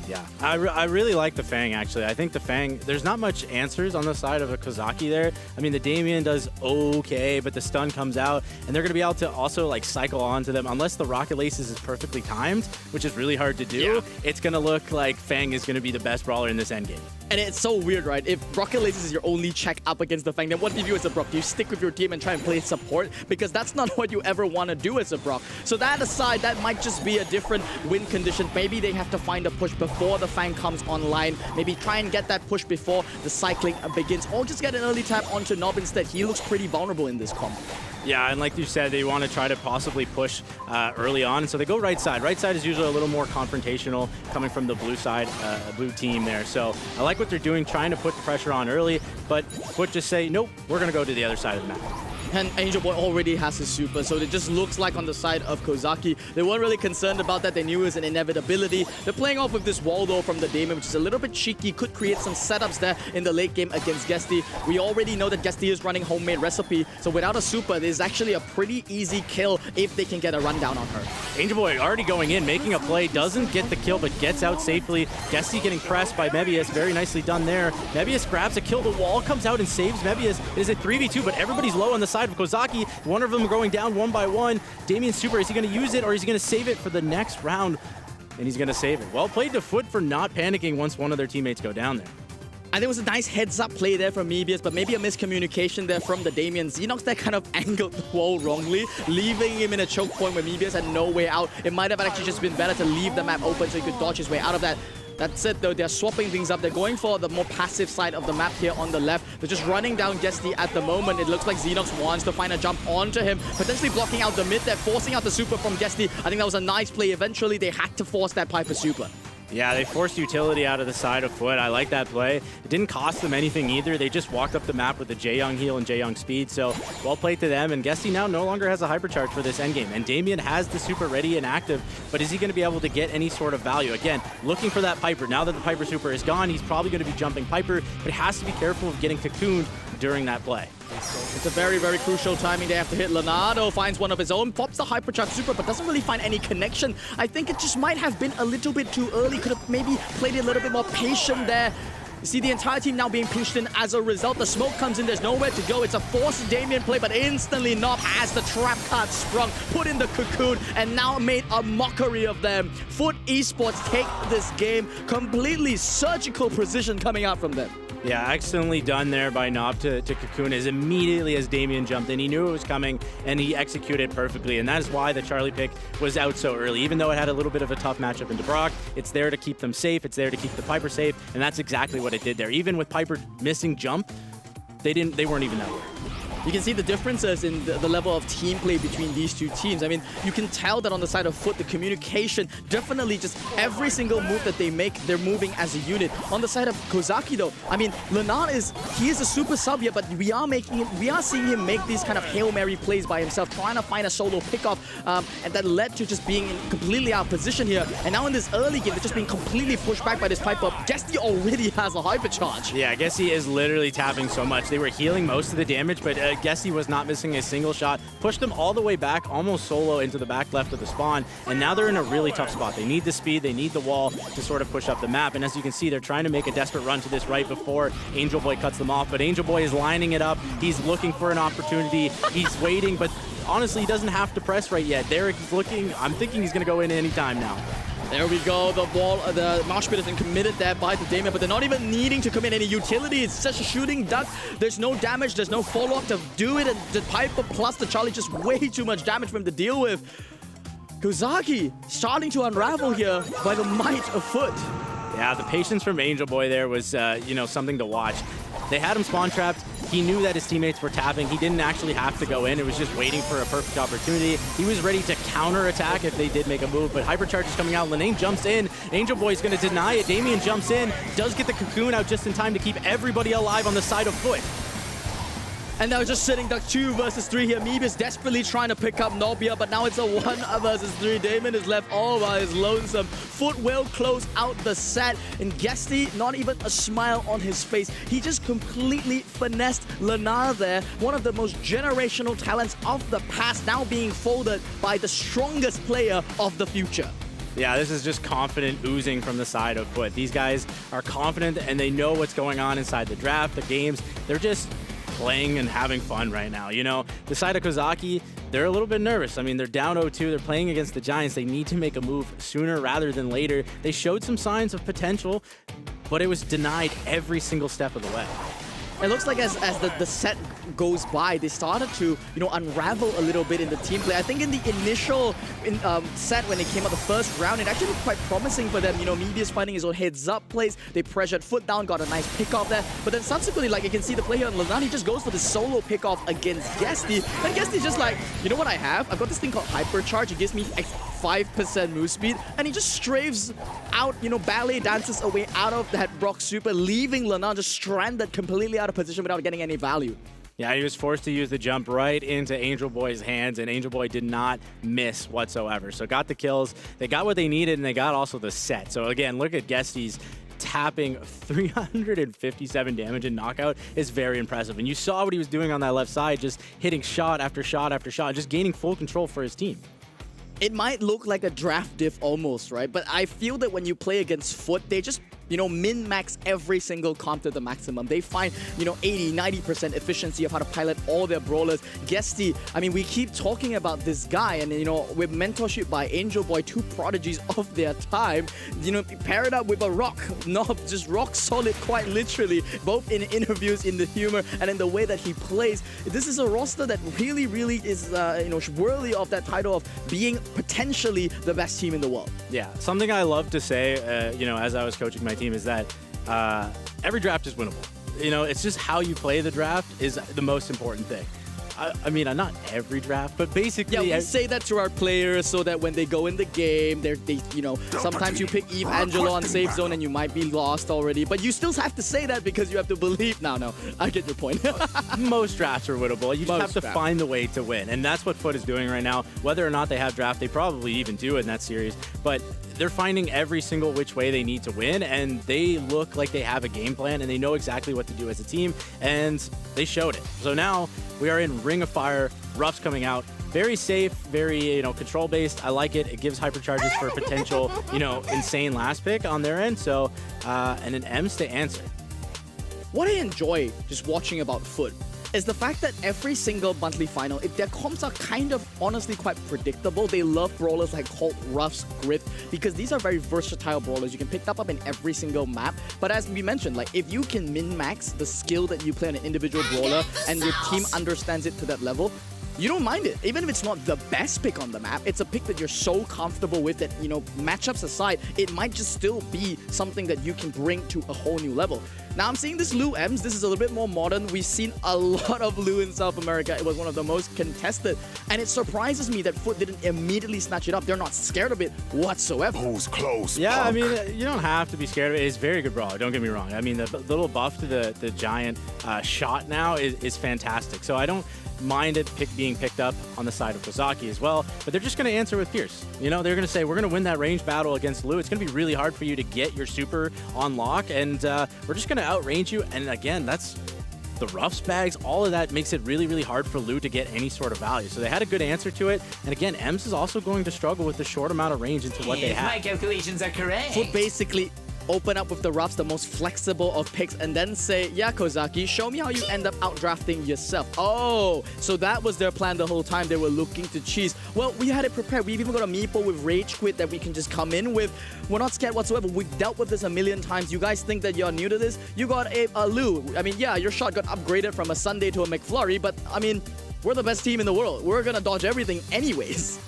Yeah, I really like the Fang, actually. I think the Fang, there's not much answers on the side of a Kozaki there. I mean, the Damien does okay, but the stun comes out, and they're going to be able to also, cycle onto them. Unless the Rocket Laces is perfectly timed, which is really hard to do, it's going to look like Fang is going to be the best brawler in this endgame. And it's so weird, right? If Rocket Laces is your only check up against the Fang, then what do you do as a Brock? Do you stick with your team and try and play support? Because that's not what you ever want to do as a Brock. So that aside, that might just be a different win condition. Maybe they have to find a push before the Fang comes online. Maybe try and get that push before the cycling begins. Or just get an early tap onto Nob instead. He looks pretty vulnerable in this comp. Yeah, and like you said, they want to try to possibly push early on. So they go right side. Right side is usually a little more confrontational coming from the blue side, blue team there. So I like what they're doing, trying to put the pressure on early, but FUT just say, nope, we're going to go to the other side of the map. And Angel Boy already has his super, so it just looks like on the side of Kozaki. They weren't really concerned about that. They knew it was an inevitability. They're playing off with this wall, though, from the Damien, which is a little bit cheeky. Could create some setups there in the late game against Guesty. We already know that Guesty is running Homemade Recipe, so without a super, there's actually a pretty easy kill if they can get a rundown on her. Angel Boy already going in, making a play, doesn't get the kill, but gets out safely. Guesty getting pressed by Mebius, very nicely done there. Mebius grabs a kill, the wall comes out and saves Mebius. It is a 3v2, but everybody's low on the side of Kozaki. One of them going down one by one. Damien super, is he going to use it or is he going to save it for the next round? And he's going to save it. Well played to FUT for not panicking once one of their teammates go down there. And there was a nice heads-up play there from Mebius, but maybe a miscommunication there from the Damien. Xenox that kind of angled the wall wrongly, leaving him in a choke point where Mebius had no way out. It might have actually just been better to leave the map open so he could dodge his way out of that. That's it, though. They're swapping things up. They're going for the more passive side of the map here on the left. They're just running down Guesty at the moment. It looks like Xenox wants to find a jump onto him, potentially blocking out the mid. They're forcing out the super from Guesty. I think that was a nice play. Eventually, they had to force that Piper super. Yeah, they forced utility out of the side of FUT. I like that play. It didn't cost them anything either. They just walked up the map with the Jae Young heal and Jae Young speed. So well played to them. And Guesty now no longer has a hypercharge for this endgame. And Damien has the super ready and active, but is he going to be able to get any sort of value? Again, looking for that Piper. Now that the Piper super is gone, he's probably going to be jumping Piper, but has to be careful of getting cocooned during that play. It's a very, very crucial timing. They have to hit. Leonardo finds one of his own, pops the hypercharge super, but doesn't really find any connection. I think it just might have been a little bit too early. Could have maybe played it a little bit more patient there. You see the entire team now being pinched in as a result. The smoke comes in, there's nowhere to go. It's a forced Damien play, but instantly Nob has the trap card sprung, put in the cocoon, and now made a mockery of them. FUT Esports take this game. Completely surgical precision coming out from them. Yeah, excellently done there by Nob to cocoon as immediately as Damien jumped in. He knew it was coming, and he executed perfectly, and that is why the Charlie pick was out so early. Even though it had a little bit of a tough matchup into Brock, it's there to keep them safe, it's there to keep the Piper safe, and that's exactly what it did there. Even with Piper missing jump, they weren't even that worried. you can see the differences in the level of team play between these two teams. I mean, you can tell that on the side of Foot, the communication, definitely just every single move that they make, they're moving as a unit. On the side of Kozaki though, I mean, Lenan is a super sub here, but we are seeing him make these kind of Hail Mary plays by himself, trying to find a solo pickoff, and that led to just being completely out of position here. And now in this early game, they're just being completely pushed back by this pipe up. Gesty already has a hypercharge. Yeah, Gesty is literally tapping so much. They were healing most of the damage, but Gesty was not missing a single shot. Pushed them all the way back, almost solo into the back left of the spawn, and now they're in a really tough spot. They need the speed, they need the wall to sort of push up the map, and as you can see, they're trying to make a desperate run to this right before Angel Boy cuts them off, but Angel Boy is lining it up. He's looking for an opportunity. He's waiting, but honestly, he doesn't have to press right yet. Derek is looking. I'm thinking he's going to go in any time now. There we go, the Marsh Pit has been committed there by the Damien, but they're not even needing to commit any utility. It's just a shooting duck. There's no damage, there's no follow-up to do it, and the Piper plus the Charlie, just way too much damage for him to deal with. Kozaki starting to unravel here by the might of Foot. Yeah, the patience from Angel Boy there was, something to watch. They had him spawn trapped. He knew that his teammates were tapping. He didn't actually have to go in. It was just waiting for a perfect opportunity. He was ready to counter-attack if they did make a move, but Hypercharge is coming out. Lenane jumps in. Angel Boy's going to deny it. Damien jumps in, does get the cocoon out just in time to keep everybody alive on the side of Foot. And now just sitting duck 2 versus 3 here. Meeb is desperately trying to pick up Nobia, but now it's a 1 versus 3. Damon is left all by his lonesome. Foot will close out the set, and Gesty, not even a smile on his face. He just completely finessed Lenar there, one of the most generational talents of the past, now being folded by the strongest player of the future. Yeah, this is just confident oozing from the side of Foot. These guys are confident, and they know what's going on inside the draft, the games. They're just playing and having fun right now. You know, the side of Kozaki, they're a little bit nervous. I mean, they're down 0-2. They're playing against the Giants. They need to make a move sooner rather than later. They showed some signs of potential, but it was denied every single step of the way. It looks like as the set goes by, they started to, unravel a little bit in the team play. I think in the initial set, when they came out the first round, it actually looked quite promising for them. Media's finding his own heads-up plays. They pressured Foot down, got a nice pick-off there. But then subsequently, like you can see the play here on Lenan, he just goes for the solo pick-off against Gesty. And Gesty's just like, you know what I have? I've got this thing called Hypercharge. It gives me 5% move speed. And he just strafes out, ballet dances away out of that Brock Super, leaving Lenan just stranded completely out of position without getting any value. Yeah, he was forced to use the jump right into Angel Boy's hands, and Angel Boy did not miss whatsoever. So got the kills, they got what they needed, and they got also the set. So again, look at Gesty's tapping 357 damage in knockout is very impressive. And you saw what he was doing on that left side, just hitting shot after shot after shot, just gaining full control for his team. It might look like a draft diff almost, right? But I feel that when you play against Foot, they just min-max every single comp to the maximum. They find, 80, 90% efficiency of how to pilot all their brawlers. Gesty, I mean, we keep talking about this guy, and, with mentorship by Angel Boy, 2 prodigies of their time, pair it up with a rock, just rock solid, quite literally, both in interviews, in the humor, and in the way that he plays. This is a roster that really, really is, worthy of that title of being potentially the best team in the world. Yeah, something I love to say, as I was coaching my team is that every draft is winnable. It's just how you play the draft is the most important thing. I mean, not every draft, but basically... Yeah, we say that to our players so that when they go in the game, sometimes you pick Eve Angelo on safe zone and you might be lost already, but you still have to say that because you have to believe. No, I get your point. Most drafts are winnable. You just have to find the way to win, and that's what Foot is doing right now. Whether or not they have draft, they probably even do in that series, but they're finding every single which way they need to win, and they look like they have a game plan, and they know exactly what to do as a team, and they showed it. So now we are in Ring of Fire. Ruff's coming out. Very safe, very, control-based. I like it. It gives hypercharges for potential, insane last pick on their end. So, and an M's to answer. What I enjoy just watching about Foot is the fact that every single monthly final, their comps are kind of honestly quite predictable. They love brawlers like Colt, Ruffs, Griff, because these are very versatile brawlers. You can pick them up in every single map. But as we mentioned, if you can min-max the skill that you play on an individual brawler and your team understands it to that level, you don't mind it. Even if it's not the best pick on the map, it's a pick that you're so comfortable with that, you know, matchups aside, it might just still be something that you can bring to a whole new level. Now I'm seeing this Lu Ems. This is a little bit more modern. We've seen a lot of Lu in South America. It was one of the most contested. And it surprises me that Foot didn't immediately snatch it up. They're not scared of it whatsoever. Who's close? Yeah, punk? I mean, you don't have to be scared of it. It's very good brawler, don't get me wrong. I mean, the little buff to the giant shot now is fantastic. So I don't mind it being picked up on the side of Kozaki as well, but they're just going to answer with Pierce. You know, they're going to say, we're going to win that range battle against Lu. It's going to be really hard for you to get your super on lock, and we're just going to outrange you. And again, that's the roughs bags, all of that makes it really, really hard for Lu to get any sort of value. So they had a good answer to it. And again, Ems is also going to struggle with the short amount of range into what they have. My calculations are correct. Foot basically open up with the roughs, the most flexible of picks, and then say, yeah, Kozaki, show me how you end up outdrafting yourself. Oh, so that was their plan the whole time. They were looking to cheese. Well, we had it prepared. We've even got a meeple with Rage Quit that we can just come in with. We're not scared whatsoever. We've dealt with this a million times. You guys think that you're new to this? You got a Lu. I mean, yeah, your shot got upgraded from a Sunday to a McFlurry, but I mean, we're the best team in the world. We're gonna dodge everything anyways.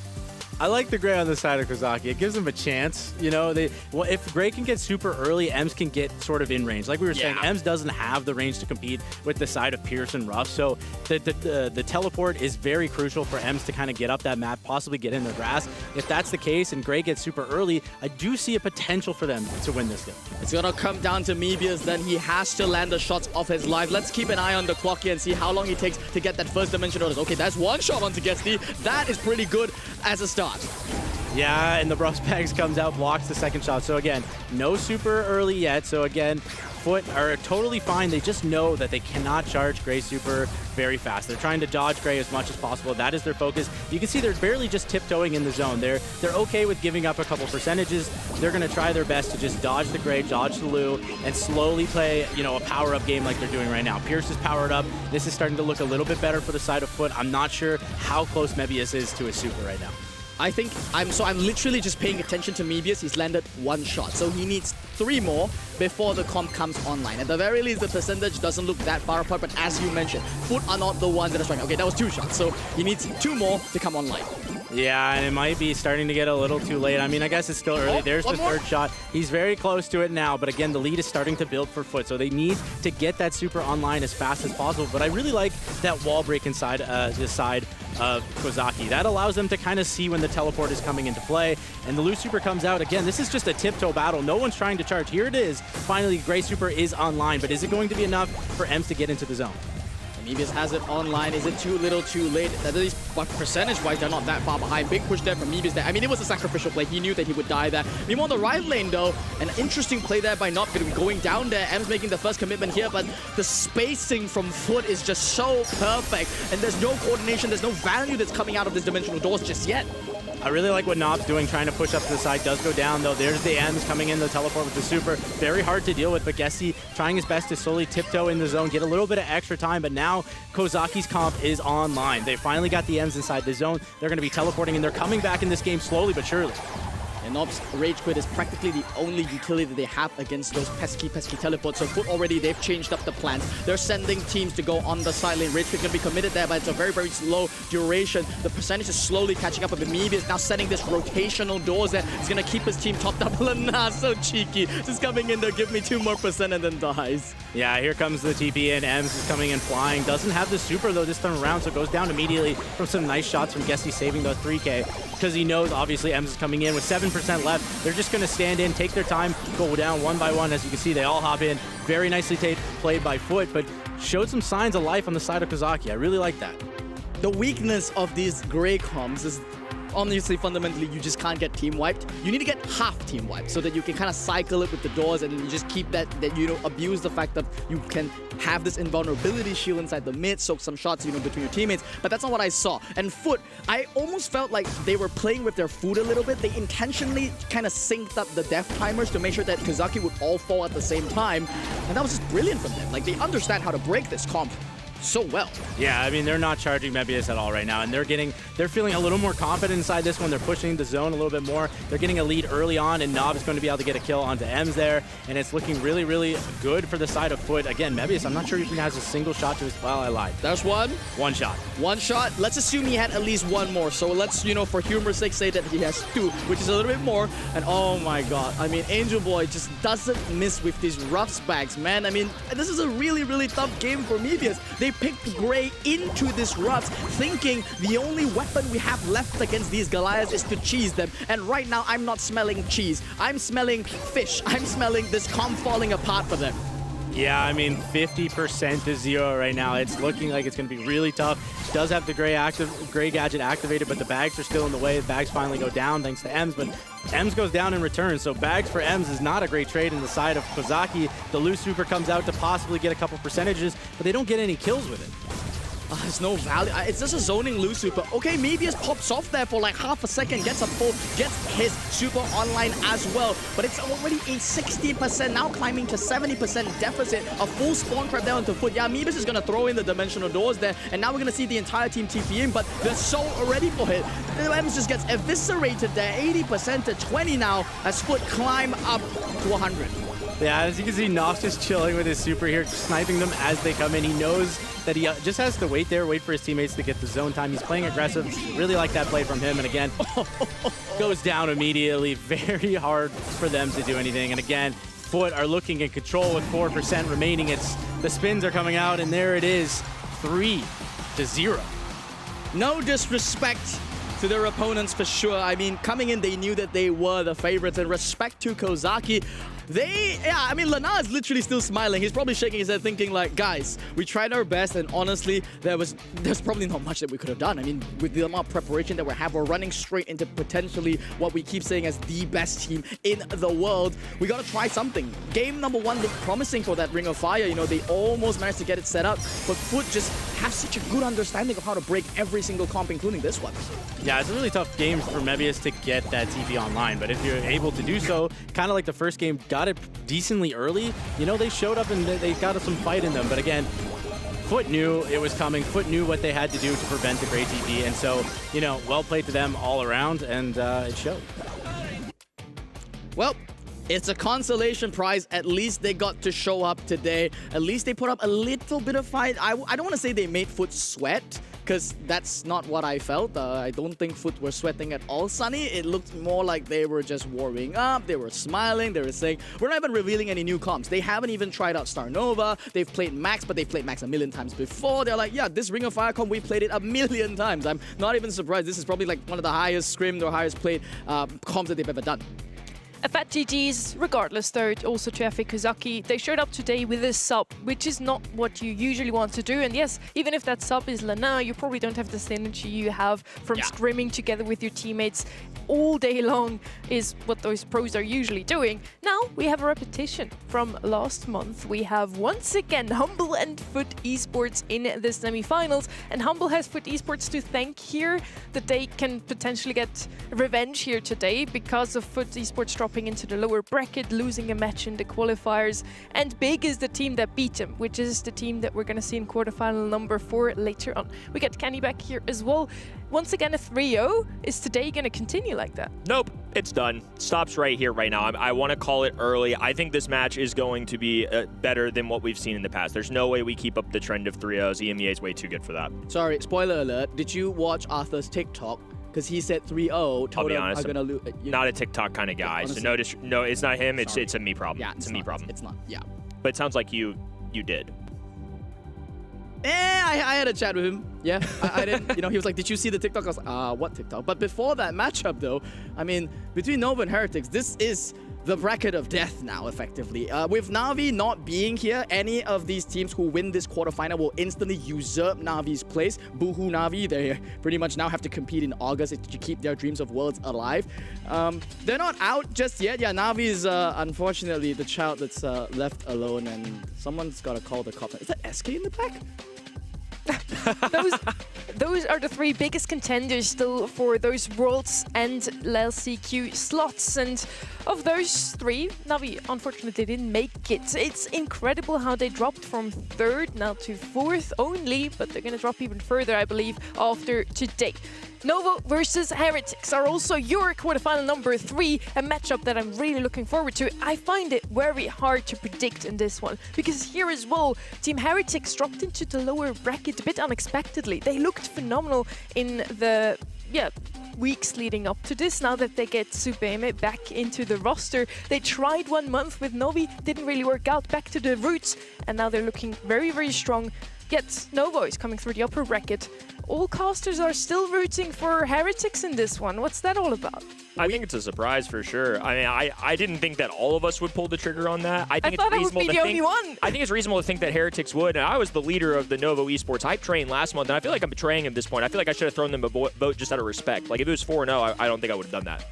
I like the Gray on the side of Kozaki. It gives them a chance. You know, if Gray can get super early, Ems can get sort of in range. Like we were saying, Ems doesn't have the range to compete with the side of Pierce and Ruff. So the teleport is very crucial for Ems to kind of get up that map, possibly get in the grass. If that's the case and Gray gets super early, I do see a potential for them to win this game. It's gonna come down to Mebius, then he has to land the shots of his life. Let's keep an eye on the clock here and see how long he takes to get that first dimension notice. Okay, that's one shot onto Getsty. That is pretty good as a start. Yeah, and the Bruffs Bags comes out, blocks the second shot. So again, no super early yet. So again, Foot are totally fine. They just know that they cannot charge Gray super very fast. They're trying to dodge Gray as much as possible. That is their focus. You can see they're barely just tiptoeing in the zone. They're okay with giving up a couple percentages. They're going to try their best to just dodge the Gray, dodge the Lu, and slowly play, you know, a power-up game like they're doing right now. Pierce is powered up. This is starting to look a little bit better for the side of Foot. I'm not sure how close Mebius is to his super right now. I think I'm literally just paying attention to Mebius. He's landed one shot, so he needs 3 more before the comp comes online. At the very least, the percentage doesn't look that far apart, but as you mentioned, Foot are not the ones that are striking. Okay, that was 2 shots, so he needs 2 more to come online. Yeah, and it might be starting to get a little too late. I mean, I guess it's still early. There's the third shot. He's very close to it now, but again, the lead is starting to build for Foot, so they need to get that super online as fast as possible. But I really like that wall break inside this side of Kozaki. That allows them to kind of see when the teleport is coming into play, and the Lu super comes out. Again, this is just a tiptoe battle. No one's trying to charge. Here it is. Finally, Gray super is online, but is it going to be enough for Ems to get into the zone? Mebius has it online. Is it too little, too late? At least, but percentage-wise, they're not that far behind. Big push there from Mebius there. I mean, it was a sacrificial play. He knew that he would die there. Meanwhile, the right lane, though, an interesting play there by not going down there. Ems making the first commitment here, but the spacing from Foot is just so perfect. And there's no coordination. There's no value that's coming out of this dimensional doors just yet. I really like what Nob's doing, trying to push up to the side. Does go down, though. There's the Ems coming in, the teleport with the super. Very hard to deal with, but Gessie trying his best to slowly tiptoe in the zone, get a little bit of extra time, but now Kozaki's comp is online. They finally got the Ems inside the zone. They're going to be teleporting, and they're coming back in this game slowly but surely. And Nob's Rage Quit is practically the only utility that they have against those pesky teleports. So Foot already, they've changed up the plans. They're sending teams to go on the side lane. Rage Quit can be committed there, but it's a very, very slow duration. The percentage is slowly catching up with Mebius. Now setting this rotational doors there. He's going to keep his team topped up. Lana, so cheeky. Just coming in there, give me 2 more % and then dies. Yeah, here comes the TP in. Ems is coming in flying. Doesn't have the super, though, this time around, so goes down immediately from some nice shots from Gessie saving those 3K. Because he knows, obviously, Ems is coming in with 7% left. They're just going to stand in, take their time, go down one by one. As you can see, they all hop in. Very nicely played by Foot, but showed some signs of life on the side of Kozaki. I really like that. The weakness of these Gray comps is honestly, fundamentally, you just can't get team wiped. You need to get half team wiped so that you can kind of cycle it with the doors and you just keep that you know, abuse the fact that you can have this invulnerability shield inside the mid, soak some shots, you know, between your teammates. But that's not what I saw. And Foot, I almost felt like they were playing with their food a little bit. They intentionally kind of synced up the death timers to make sure that Kozaki would all fall at the same time. And that was just brilliant from them. Like, they understand how to break this comp. so well. Yeah, I mean, they're not charging Mebius at all right now, and they're feeling a little more confident inside this one. They're pushing the zone a little bit more. They're getting a lead early on, and Nob is going to be able to get a kill onto Ems there, and it's looking really, really good for the side of Foot. Again, Mebius, I'm not sure if he has a single shot to his... Well, I lied. There's one. One shot. One shot. Let's assume he had at least one more. So let's, for humor's sake, say that he has two, which is a little bit more. And oh my god, I mean, Angel Boy just doesn't miss with these rough bags, man. I mean, this is a really, really tough game for Mebius. They picked Gray into this roughs, thinking the only weapon we have left against these Goliaths is to cheese them. And right now, I'm not smelling cheese. I'm smelling fish. I'm smelling this comp falling apart for them. Yeah, I mean, 50% to 0 right now. It's looking like it's going to be really tough. Does have the Gray gadget activated, but the bags are still in the way. The bags finally go down thanks to Ems, but Ems goes down in return. So bags for Ems is not a great trade in the side of Kozaki. The loose super comes out to possibly get a couple percentages, but they don't get any kills with it. There's no value. It's just a zoning loose super. Okay, Mebius pops off there for like half a second, gets a pull, gets his super online as well. But it's already a 60%, now climbing to 70% deficit. A full spawn trap there onto Foot. Yeah, Mebius is going to throw in the dimensional doors there. And now we're going to see the entire team TP in, but they're so ready for it. Ems just gets eviscerated there. 80% to 20 now as Foot climb up to 100. Yeah, as you can see, Nox just chilling with his super here, sniping them as they come in. He knows that he just has to wait there, wait for his teammates to get the zone time. He's playing aggressive. Really like that play from him. And again, goes down immediately. Very hard for them to do anything. And again, Foot are looking in control with 4% remaining. The spins are coming out, and there it is, 3-0. No disrespect to their opponents for sure. I mean, coming in, they knew that they were the favorites. And respect to Kozaki. I mean, Lana is literally still smiling. He's probably shaking his head thinking like, guys, we tried our best, and honestly, there's probably not much that we could have done. I mean, with the amount of preparation that we have, we're running straight into potentially what we keep saying as the best team in the world. We gotta try something. Game number 1 looked promising for that Ring of Fire. They almost managed to get it set up, but Foot just have such a good understanding of how to break every single comp, including this one. Yeah, it's a really tough game for Mebius to get that TP online, but if you're able to do so, kind of like the first game, got it decently early, they showed up and they got some fight in them. But again, Foot knew it was coming. Foot knew what they had to do to prevent the Gray TP, and so, well played to them all around, and it showed. Well, it's a consolation prize. At least they got to show up today. At least they put up a little bit of fight. I don't want to say they made Foot sweat, because that's not what I felt. I don't think Foot were sweating at all, Sunny. It looked more like they were just warming up. They were smiling. They were saying, we're not even revealing any new comps. They haven't even tried out Star Nova. They've played Max, but they've played Max a million times before. They're like, yeah, this Ring of Fire comp, we played it a million times. I'm not even surprised. This is probably like one of the highest scrimmed or highest played comps that they've ever done. A fat GG's, regardless though, also to FA Kozaki. They showed up today with a sub, which is not what you usually want to do. And yes, even if that sub is Lana, you probably don't have the synergy you have from scrimming together with your teammates all day long is what those pros are usually doing. Now we have a repetition from last month. We have once again Humble and Foot Esports in the semi-finals, and Humble has Foot Esports to thank here that they can potentially get revenge here today because of Foot Esports dropping into the lower bracket, losing a match in the qualifiers, and Big is the team that beat them, which is the team that we're going to see in quarterfinal number 4 later on. We get Kenny back here as well. Once again, a 3-0. Is today going to continue like that? Nope, it's done. Stops right here, right now. I want to call it early. I think this match is going to be better than what we've seen in the past. There's no way we keep up the trend of 3-0s. EMEA is way too good for that. Sorry, spoiler alert. Did you watch Arthur's TikTok? Because he said 3-0. I'll be honest, I'm gonna not a TikTok kind of guy. Honestly, so no, it's not him. It's a me problem. Yeah, it's a me problem. It's not. Yeah. But it sounds like you did. I had a chat with him. Yeah, I didn't. He was like, "Did you see the TikTok?" I was like, what TikTok?" But before that matchup, though, I mean, between Nova and Heretics, this is the bracket of death now, effectively. With Na'Vi not being here, any of these teams who win this quarterfinal will instantly usurp Na'Vi's place. Boohoo Na'Vi, they pretty much now have to compete in August to keep their dreams of worlds alive. They're not out just yet. Yeah, Na'Vi is unfortunately the child that's left alone, and someone's got to call the cops. Is that SK in the back? those are the three biggest contenders still for those Worlds and LCQ slots. And of those three, Navi unfortunately didn't make it. It's incredible how they dropped from 3rd now to 4th only, but they're going to drop even further, I believe, after today. Novo versus Heretics are also your quarterfinal number 3, a matchup that I'm really looking forward to. I find it very hard to predict in this one, because here as well, Team Heretics dropped into the lower bracket a bit unexpectedly. They looked phenomenal in the weeks leading up to this. Now that they get Super EMEA back into the roster, they tried 1 month with Novi, didn't really work out, back to the roots, and now they're looking very, very strong. Yet Novo is coming through the upper bracket. All casters are still rooting for Heretics in this one. What's that all about? I think it's a surprise for sure. I mean, I didn't think that all of us would pull the trigger on that. I think thought I would be the only one. I think it's reasonable to think that Heretics would. And I was the leader of the Novo Esports hype train last month, and I feel like I'm betraying him at this point. I feel like I should have thrown them a vote just out of respect. Like if it was 4-0, I don't think I would have done that.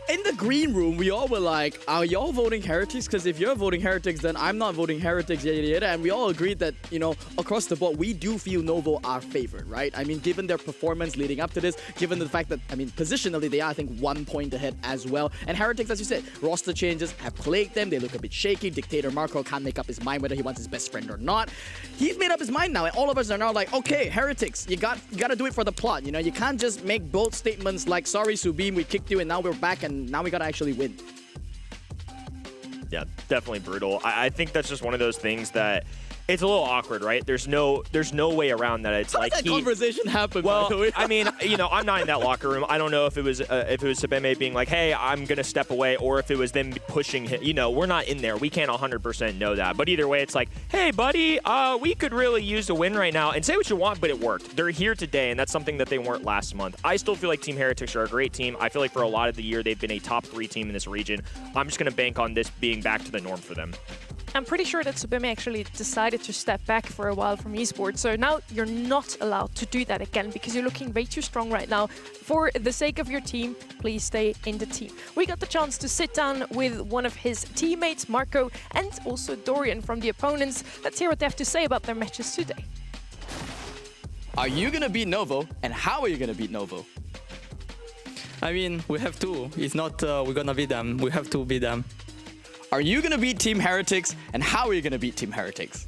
In the green room, we all were like, are y'all voting Heretics? Because if you're voting Heretics, then I'm not voting Heretics, yada, yada. And we all agreed that, you know, across the board, we do feel Novo are favored, right? I mean, given their performance leading up to this, given the fact that, I mean, positionally, they are, I think, 1 point ahead as well. And Heretics, as you said, roster changes have plagued them. They look a bit shaky. Dictator Marco can't make up his mind whether he wants his best friend or not. He's made up his mind now, and all of us are now like, okay, Heretics, you got to do it for the plot. You know, you can't just make bold statements like, sorry, Subin, we kicked you, and now we're back, and now we got to actually win. Yeah, definitely brutal. I think that's just one of those things that it's a little awkward, right? There's no way around that. It's like that conversation happened. Well, by the way. I mean, you know, I'm not in that locker room. I don't know if it was Sabeme being like, "Hey, I'm gonna step away," or if it was them pushing him. You know, we're not in there. We can't 100% know that. But either way, it's like, "Hey, buddy, we could really use a win right now." And say what you want, but it worked. They're here today, and that's something that they weren't last month. I still feel like Team Heretics are a great team. I feel like for a lot of the year, they've been a top 3 team in this region. I'm just gonna bank on this being back to the norm for them. I'm pretty sure that Subeme actually decided to step back for a while from esports, so now you're not allowed to do that again because you're looking way too strong right now. For the sake of your team, please stay in the team. We got the chance to sit down with one of his teammates, Marco, and also Dorian from the opponents. Let's hear what they have to say about their matches today. Are you gonna beat Novo, and how are you gonna beat Novo? I mean, we have to. It's not we're gonna beat them. We have to beat them. Are you gonna beat Team Heretics, and how are you gonna beat Team Heretics?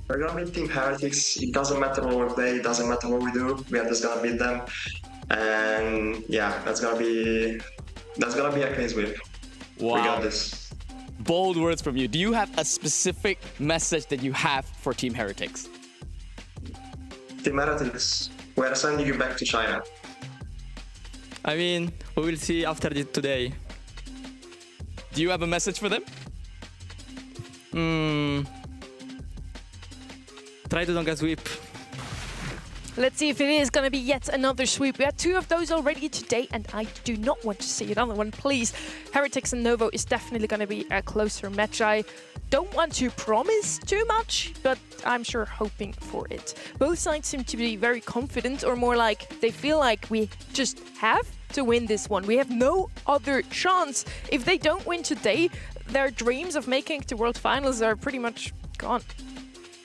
We're gonna beat Team Heretics. It doesn't matter what we play, it doesn't matter what we do. We are just gonna beat them, and yeah, that's gonna be a clean sweep. Wow. We got this. Bold words from you. Do you have a specific message that you have for Team Heretics? Team Heretics, we're sending you back to China. I mean, we will see after today. Do you have a message for them? Try to don't get sweep. Let's see if it is going to be yet another sweep. We had 2 of those already today, and I do not want to see another one, please. Heretics and Novo is definitely going to be a closer match. I don't want to promise too much, but I'm sure hoping for it. Both sides seem to be very confident, or more like they feel like we just have to win this one. We have no other chance. If they don't win today, their dreams of making it to World Finals are pretty much gone.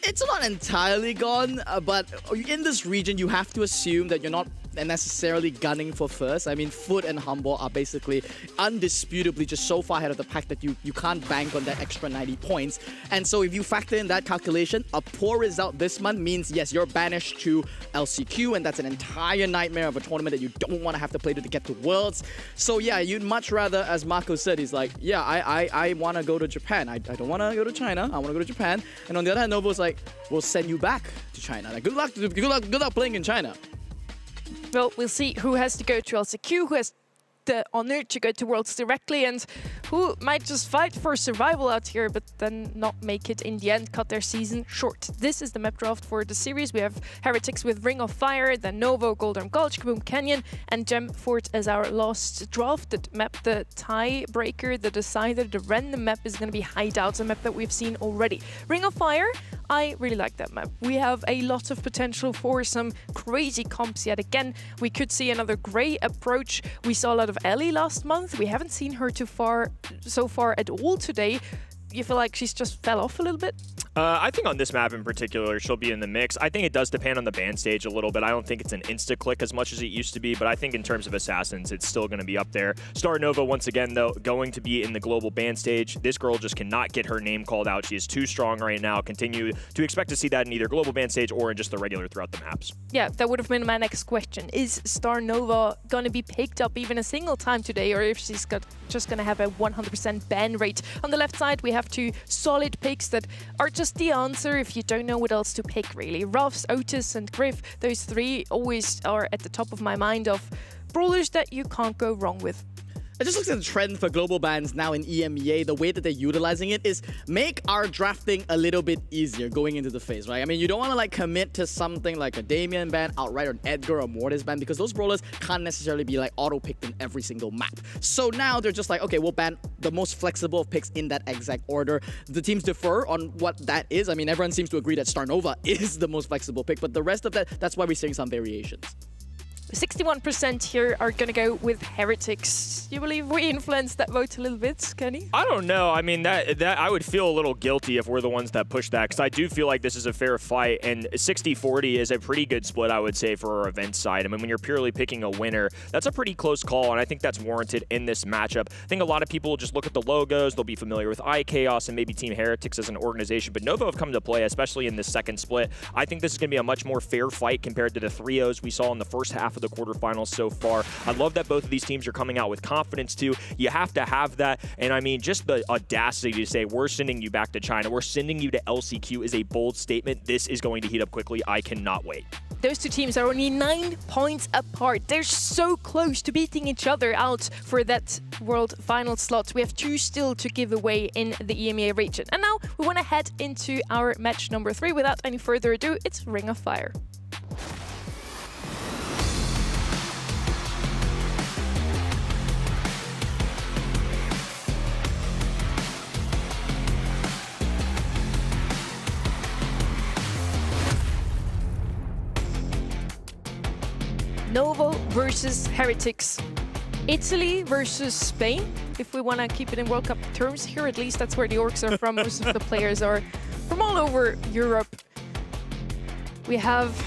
It's not entirely gone, but in this region, you have to assume that you're not necessarily gunning for first. I mean, Foot and Humble are basically undisputably just so far ahead of the pack that you can't bank on that extra 90 points. And so if you factor in that calculation, a poor result this month means, yes, you're banished to LCQ, and that's an entire nightmare of a tournament that you don't want to have to play to get to Worlds. So yeah, you'd much rather, as Marco said, he's like, yeah, I want to go to Japan. I don't want to go to China. I want to go to Japan. And on the other hand, Novo's like, we'll send you back to China. Like, good luck playing in China. Well, we'll see who has to go to LCQ, who has the honor to go to Worlds directly, and who might just fight for survival out here, but then not make it in the end, cut their season short. This is the map draft for the series. We have Heretics with Ring of Fire, then Novo, Golden Gulch, Kaboom Canyon, and Gem Fort as our last drafted map. The tiebreaker, the decider, the random map is going to be Hideouts, a map that we've seen already. Ring of Fire, I really like that map. We have a lot of potential for some crazy comps yet again. We could see another Grey approach. We saw a lot of Ellie last month. We haven't seen her so far at all today. You feel like she's just fell off a little bit? I think on this map in particular, she'll be in the mix. I think it does depend on the ban stage a little bit. I don't think it's an insta-click as much as it used to be, but I think in terms of assassins, it's still going to be up there. Star Nova, once again, though, going to be in the global ban stage. This girl just cannot get her name called out. She is too strong right now. Continue to expect to see that in either global ban stage or in just the regular throughout the maps. Yeah, that would have been my next question. Is Star Nova going to be picked up even a single time today, or if she's just going to have a 100% ban rate? On the left side, we have two solid picks that are just the answer if you don't know what else to pick, really. Ruffs, Otis, and Griff, those three always are at the top of my mind of brawlers that you can't go wrong with. It just looks at the trend for global bans now in EMEA. The way that they're utilizing it is make our drafting a little bit easier going into the phase, right? I mean, you don't want to like commit to something like a Damien ban outright or an Edgar or Mortis ban because those brawlers can't necessarily be like auto-picked in every single map. So now they're just like, okay, we'll ban the most flexible of picks in that exact order. The teams differ on what that is. I mean, everyone seems to agree that Star Nova is the most flexible pick, but the rest of that, that's why we're seeing some variations. 61% here are going to go with Heretics. You believe we influenced that vote a little bit, Kenny? I don't know. I mean, that I would feel a little guilty if we're the ones that push that, because I do feel like this is a fair fight, and 60-40 is a pretty good split, I would say, for our event side. I mean, when you're purely picking a winner, that's a pretty close call, and I think that's warranted in this matchup. I think a lot of people will just look at the logos, they'll be familiar with iChaos and maybe Team Heretics as an organization, but Nova have come to play, especially in this second split. I think this is going to be a much more fair fight compared to the 3-0s we saw in the first half of the quarterfinals so far. I love that both of these teams are coming out with confidence too. You have to have that, and I mean, just the audacity to say we're sending you back to China, we're sending you to LCQ is a bold statement. This is going to heat up quickly. I cannot wait. Those two teams are only 9 points apart. They're so close to beating each other out for that World Final slot. We have 2 still to give away in the EMEA region. And now we want to head into our match number 3. Without any further ado, it's Ring of Fire. Nova versus Heretics. Italy versus Spain. If we want to keep it in World Cup terms here, at least that's where the orcs are from. Most of the players are from all over Europe. We have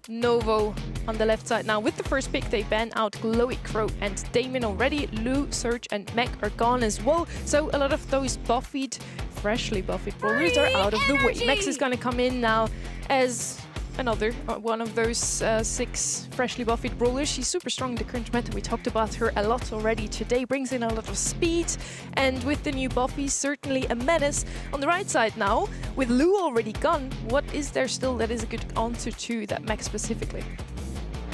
Novo on the left side now. With the first pick, they ban out Glowy Crow and Damon already. Lou, Surge, and Mech are gone as well. So a lot of those freshly buffied brawlers are out of the way. Mex is going to come in now as another one of those 6 freshly buffed brawlers. She's super strong in the current meta. We talked about her a lot already today. Brings in a lot of speed, and with the new buffies, certainly a menace. On the right side now, with Lou already gone, what is there still that is a good answer to that mech specifically?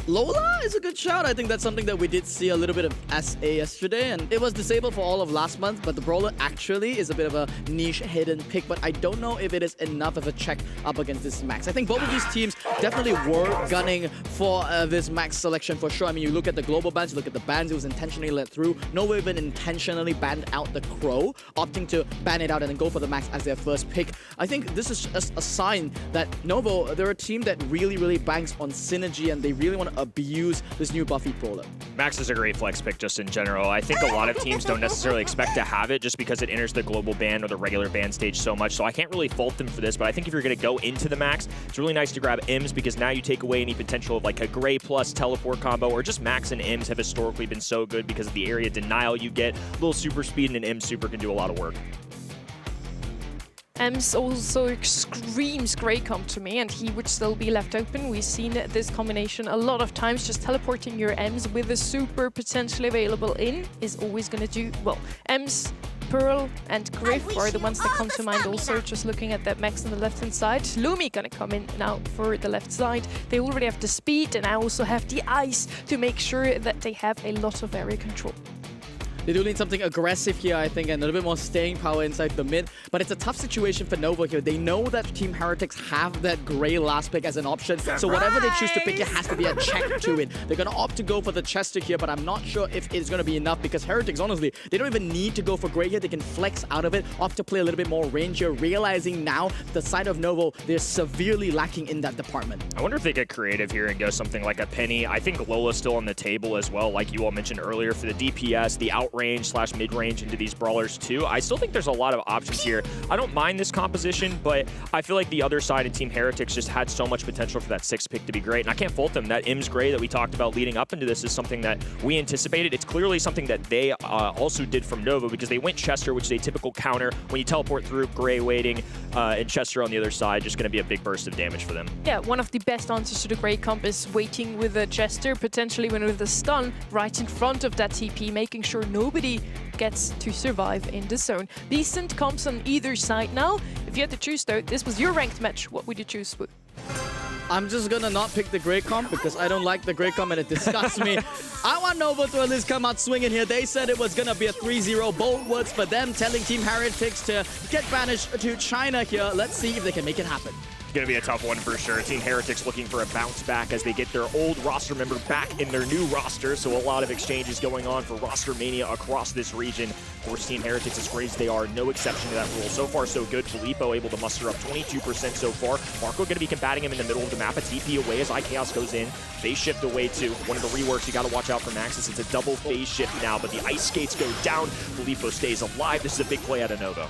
Lola is a good shout. I think that's something that we did see a little bit of SA yesterday, and it was disabled for all of last month, but the Brawler actually is a bit of a niche hidden pick, but I don't know if it is enough of a check up against this Max. I think both of these teams definitely were gunning for this Max selection for sure. I mean, you look at the global bans, you look at the bans it was intentionally let through. Nova even intentionally banned out the Crow, opting to ban it out and then go for the Max as their first pick. I think this is just a sign that Nova, they're a team that really banks on synergy, and they really want to abuse this new Buffy brawler. Max is a great flex pick just in general. I think a lot of teams don't necessarily expect to have it just because it enters the global ban or the regular ban stage so much, so I can't really fault them for this, but I think if you're going to go into the Max, it's really nice to grab Ims because now you take away any potential of like a Gray plus teleport combo, or just Max and Ims have historically been so good because of the area denial you get. A little super speed and an Ims super can do a lot of work. Ems also screams Grey Comp to me, and he would still be left open. We've seen this combination a lot of times. Just teleporting your Ems with a super potentially available in is always going to do well. Ems, Pearl, and Griff are the ones that come to mind also, just looking at that Max on the left-hand side. Lumi gonna come in now for the left side. They already have the speed, and I also have the ice to make sure that they have a lot of area control. They do need something aggressive here, I think, and a little bit more staying power inside the mid. But it's a tough situation for Nova here. They know that Team Heretics have that Grey last pick as an option. So whatever they choose to pick, it has to be a check to it. They're going to opt to go for the Chester here, but I'm not sure if it's going to be enough because Heretics, honestly, they don't even need to go for Grey here. They can flex out of it, opt to play a little bit more range here, realizing now the side of Nova, they're severely lacking in that department. I wonder if they get creative here and go something like a Penny. I think Lola's still on the table as well, like you all mentioned earlier, for the DPS, the outright range / mid-range into these brawlers too. I still think there's a lot of options here. I don't mind this composition, but I feel like the other side in Team Heretics just had so much potential for that 6th pick to be great. And I can't fault them. That Im's Gray that we talked about leading up into this is something that we anticipated. It's clearly something that they also did from Nova, because they went Chester, which is a typical counter. When you teleport through, Gray waiting, and Chester on the other side, just going to be a big burst of damage for them. Yeah, one of the best answers to the Grey comp is waiting with a Chester, potentially when with a stun right in front of that TP, making sure nobody gets to survive in the zone. Decent comps on either side now. If you had to choose though, this was your ranked match, what would you choose? I'm just gonna not pick the Grey comp because I don't like the Grey comp and it disgusts me. I want Nova to at least come out swinging here. They said it was gonna be a 3-0. Bold words for them, telling Team Heretics to get banished to China here. Let's see if they can make it happen. Going to be a tough one for sure. Team Heretics looking for a bounce back as they get their old roster member back in their new roster. So a lot of exchanges going on for roster mania across this region. Of course, Team Heretics, as great as they are, no exception to that rule. So far, so good. Filippo able to muster up 22% so far. Marco going to be combating him in the middle of the map. A TP away as IKEOS goes in. Phase shift away too. One of the reworks you got to watch out for Maxis. It's a double phase shift now, but the ice skates go down. Filippo stays alive. This is a big play out of Nova.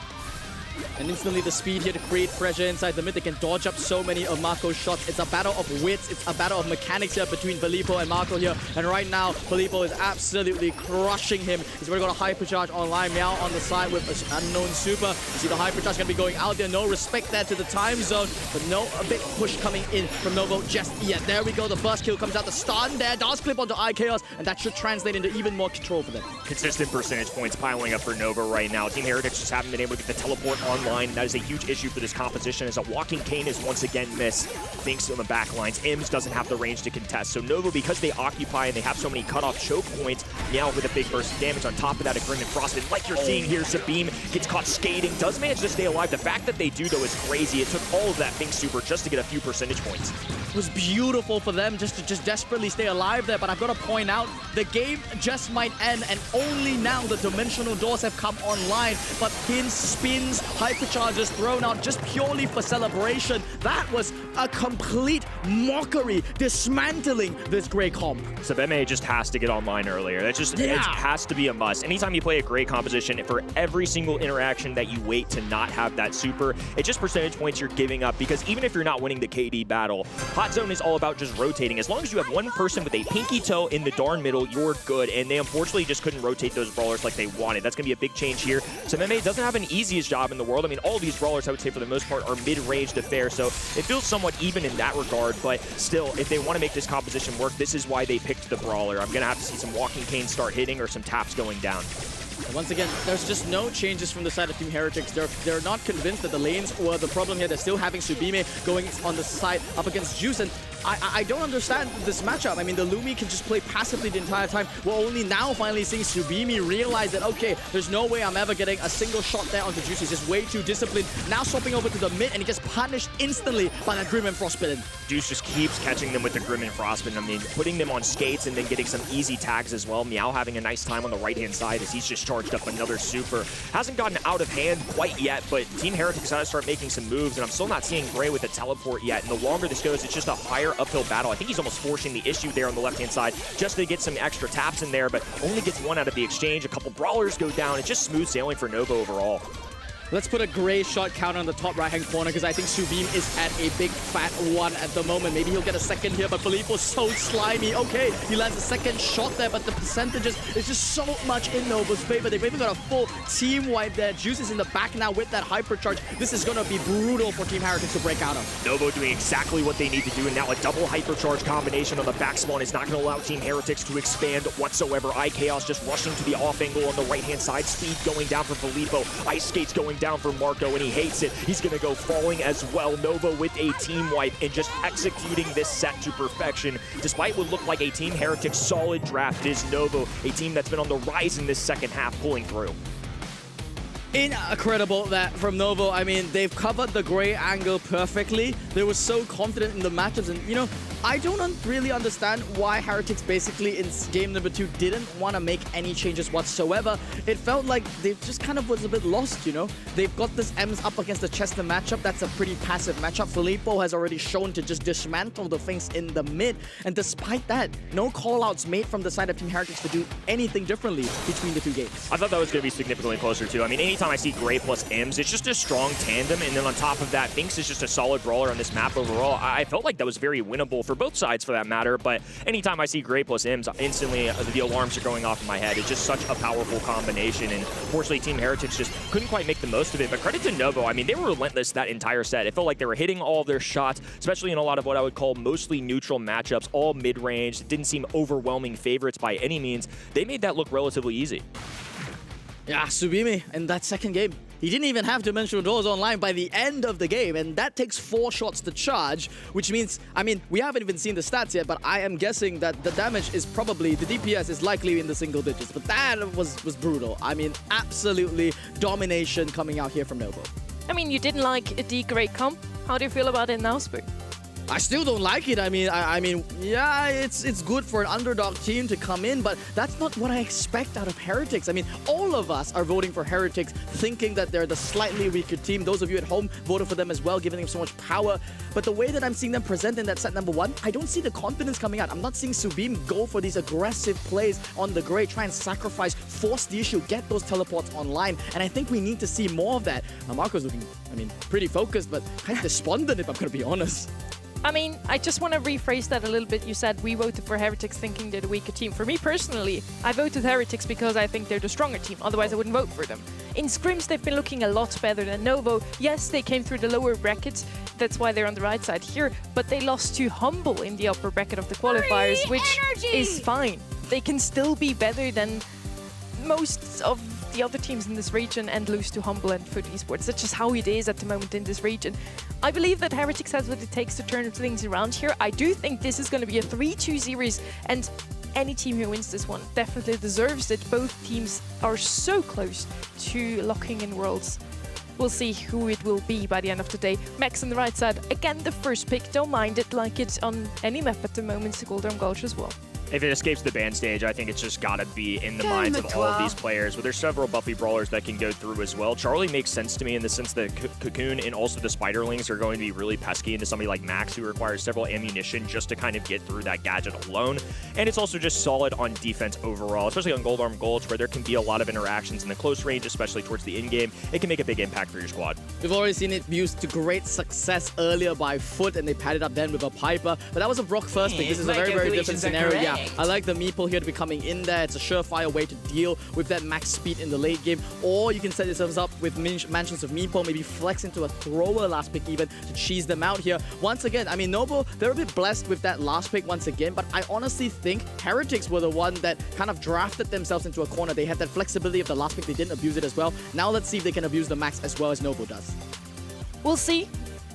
And instantly the speed here to create pressure inside the mid. They can dodge up so many of Marco's shots. It's a battle of wits. It's a battle of mechanics here between Filippo and Marco here. And right now, Filippo is absolutely crushing him. He's going to go to Hypercharge online. Meow on the side with an unknown super. You see the Hypercharge going to be going out there. No respect there to the time zone. But no a big push coming in from Novo just yet. There we go. The burst kill comes out. The stun there does clip onto IKEOS. And that should translate into even more control for them. Consistent percentage points piling up for Nova right now. Team Heretics just haven't been able to get the teleport online. That is a huge issue for this composition, as a Walking Cane is once again missed. Thanks on the back lines. Ims doesn't have the range to contest. So Nova, because they occupy and they have so many cutoff choke points, Meow with a big burst of damage on top of that. A Grim and Frostbite, like you're seeing here, Sabim gets caught skating, does manage to stay alive. The fact that they do, though, is crazy. It took all of that Pink Super just to get a few percentage points. It was beautiful for them just to desperately stay alive there, but I've got to point out, the game just might end, and only now the dimensional doors have come online. But pins, spins, hypercharges thrown out just purely for celebration. That was a complete mockery, dismantling this Grey comp. So EMEA just has to get online earlier. That's just, it has to be a must. Anytime you play a Grey composition, for every single interaction that you wait to not have that super, it's just percentage points you're giving up, because even if you're not winning the KD battle, Hot Zone is all about just rotating. As long as you have one person with a pinky toe in the darn middle, you're good. And they unfortunately just couldn't rotate those brawlers like they wanted. That's going to be a big change here. So EMEA doesn't have an easiest job in the world. I mean, all these brawlers, I would say, for the most part, are mid-range to fair. So it feels somewhat even in that regard. But still, if they want to make this composition work, this is why they picked the brawler. I'm going to have to see some Walking Cane start hitting or some taps going down. And once again, there's just no changes from the side of Team Heretics. They're not convinced that the lanes were the problem here. They're still having Subime going on the side up against Juice. And I don't understand this matchup. I mean, the Lumi can just play passively the entire time. We're only now finally seeing Subime realize that, okay, there's no way I'm ever getting a single shot there onto Juice. He's just way too disciplined. Now swapping over to the mid, and he gets punished instantly by that Grim and Frostbitten. Juice just keeps catching them with the Grim and Frostbitten. I mean, putting them on skates and then getting some easy tags as well. Meow having a nice time on the right-hand side as he's just charged up another super. Hasn't gotten out of hand quite yet, but Team Heretics got to start making some moves, and I'm still not seeing Gray with the teleport yet. And the longer this goes, it's just a higher uphill battle. I think he's almost forcing the issue there on the left-hand side just to get some extra taps in there, but only gets one out of the exchange. A couple brawlers go down. It's just smooth sailing for Nova overall. Let's put a Gray shot counter on the top right-hand corner, because I think Subime is at a big fat 1 at the moment. Maybe he'll get a second here, but Filippo's so slimy. Okay, he lands a second shot there, but the percentages is just so much in Nova's favor. They've even got a full team wipe there. Juice is in the back now with that hypercharge. This is going to be brutal for Team Heretics to break out of. Novo doing exactly what they need to do, and now a double hypercharge combination on the back spawn is not going to allow Team Heretics to expand whatsoever. IKEOS just rushing to the off angle on the right-hand side. Speed going down for Filippo. Ice skates going down for Marco, and he hates it. He's going to go falling as well. Nova with a team wipe and just executing this set to perfection. Despite what looked like a Team Heretics solid draft, it is Nova, a team that's been on the rise in this second half, pulling through. Incredible that from Novo. I mean, they've covered the Gray angle perfectly. They were so confident in the matchups, and you know, I don't really understand why Heretics basically in game number 2 didn't want to make any changes whatsoever. It felt like they just kind of was a bit lost, you know? They've got this Ems up against the Chester matchup. That's a pretty passive matchup. Filippo has already shown to just dismantle the things in the mid. And despite that, no callouts made from the side of Team Heretics to do anything differently between the two games. I thought that was going to be significantly closer too. I mean, anytime I see Gray plus Ems, it's just a strong tandem. And then on top of that, Binks is just a solid brawler on this map overall. I felt like that was very winnable for both sides for that matter, but anytime I see Gray plus Ems, instantly the alarms are going off in my head. It's just such a powerful combination, and fortunately Team Heretics just couldn't quite make the most of it. But credit to Novo, I mean, they were relentless that entire set. It felt like they were hitting all of their shots, especially in a lot of what I would call mostly neutral matchups, all mid-range. It didn't seem overwhelming favorites by any means. They made that look relatively easy. Yeah, Subimi in that second game. He didn't even have Dimensional Doors online by the end of the game, and that takes 4 shots to charge, which means, I mean, we haven't even seen the stats yet, but I am guessing that the damage is probably, the DPS is likely in the single digits, but that was brutal. I mean, absolutely domination coming out here from Novo. I mean, you didn't like a D-grade comp. How do you feel about it now, Spook? I still don't like it. I mean, yeah, it's good for an underdog team to come in, but that's not what I expect out of Heretics. I mean, all of us are voting for Heretics, thinking that they're the slightly weaker team. Those of you at home voted for them as well, giving them so much power. But the way that I'm seeing them present in that set number 1, I don't see the confidence coming out. I'm not seeing Subim go for these aggressive plays on the Grey, try and sacrifice, force the issue, get those teleports online, and I think we need to see more of that. Now, Marco's looking, I mean, pretty focused, but kind of despondent, if I'm going to be honest. I mean, I just want to rephrase that a little bit. You said we voted for Heretics thinking they're the weaker team. For me personally, I voted Heretics because I think they're the stronger team. Otherwise, I wouldn't vote for them. In scrims, they've been looking a lot better than Novo. Yes, they came through the lower brackets. That's why they're on the right side here. But they lost to Humble in the upper bracket of the qualifiers, which is fine. They can still be better than most of the other teams in this region and lose to Humble and Foot Esports. That's just how it is at the moment in this region. I believe that Heretics has what it takes to turn things around here. I do think this is going to be a 3-2 series, and any team who wins this one definitely deserves it. Both teams are so close to locking in Worlds. We'll see who it will be by the end of the day. Max on the right side, again the first pick. Don't mind it, like it's on any map at the moment, Golden Gulch as well. If it escapes the ban stage, I think it's just got to be in the minds of all of these players. But there's several Buffy brawlers that can go through as well. Charlie makes sense to me in the sense that Cocoon and also the Spiderlings are going to be really pesky into somebody like Max, who requires several ammunition just to kind of get through that gadget alone. And it's also just solid on defense overall, especially on Golden Gulch, where there can be a lot of interactions in the close range, especially towards the in-game. It can make a big impact for your squad. We've already seen it used to great success earlier by Foot, and they padded up then with a Piper. But that was a Brock first pick. This is a very, very different scenario. Yeah, I like the Meeple here to be coming in there. It's a surefire way to deal with that max speed in the late game. Or you can set yourselves up with Mansions of Meeple, maybe flex into a thrower last pick even to cheese them out here. Once again, I mean, Noble, they're a bit blessed with that last pick once again, but I honestly think Heretics were the one that kind of drafted themselves into a corner. They had that flexibility of the last pick. They didn't abuse it as well. Now let's see if they can abuse the max as well as Noble does. We'll see.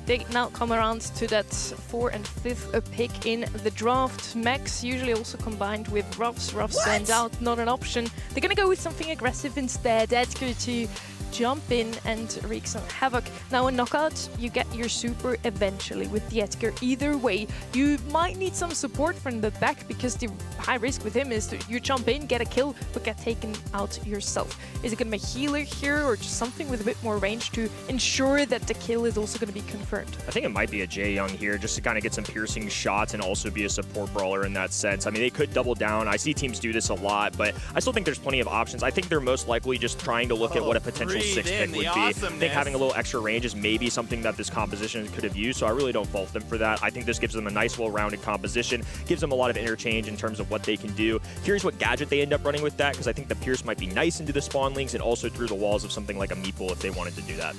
They now come around to that 4th and 5th pick in the draft. Max usually also combined with Ruffs. Ruffs stand out, not an option. They're going to go with something aggressive instead. That's good to jump in and wreak some havoc. Now in Knockout, you get your super eventually with the Edgar. Either way, you might need some support from the back because the high risk with him is that you jump in, get a kill, but get taken out yourself. Is it going to be a healer here or just something with a bit more range to ensure that the kill is also going to be confirmed? I think it might be a Jae Young here just to kind of get some piercing shots and also be a support brawler in that sense. I mean, they could double down. I see teams do this a lot, but I still think there's plenty of options. I think they're most likely just trying to look at what a potential 6th pick would be. I think having a little extra range is maybe something that this composition could have used, so I really don't fault them for that. I think this gives them a nice, well-rounded composition, gives them a lot of interchange in terms of what they can do. Curious what gadget they end up running with that, because I think the Pierce might be nice into the spawn links and also through the walls of something like a Meeple if they wanted to do that.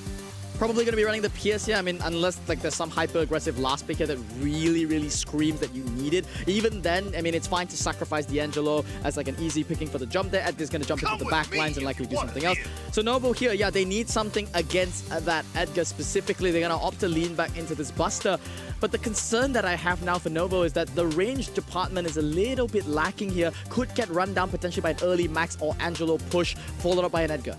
Probably going to be running the PS here. I mean, unless like there's some hyper-aggressive last pick here that really, really screams that you need it. Even then, I mean, it's fine to sacrifice D'Angelo as like an easy picking for the jump there. Edgar's going to jump into the back lines and likely do something else. So Noble here, yeah, they need something against that Edgar specifically. They're going to opt to lean back into this Buster. But the concern that I have now for Novo is that the range department is a little bit lacking here. Could get run down potentially by an early Max or Angelo push, followed up by an Edgar.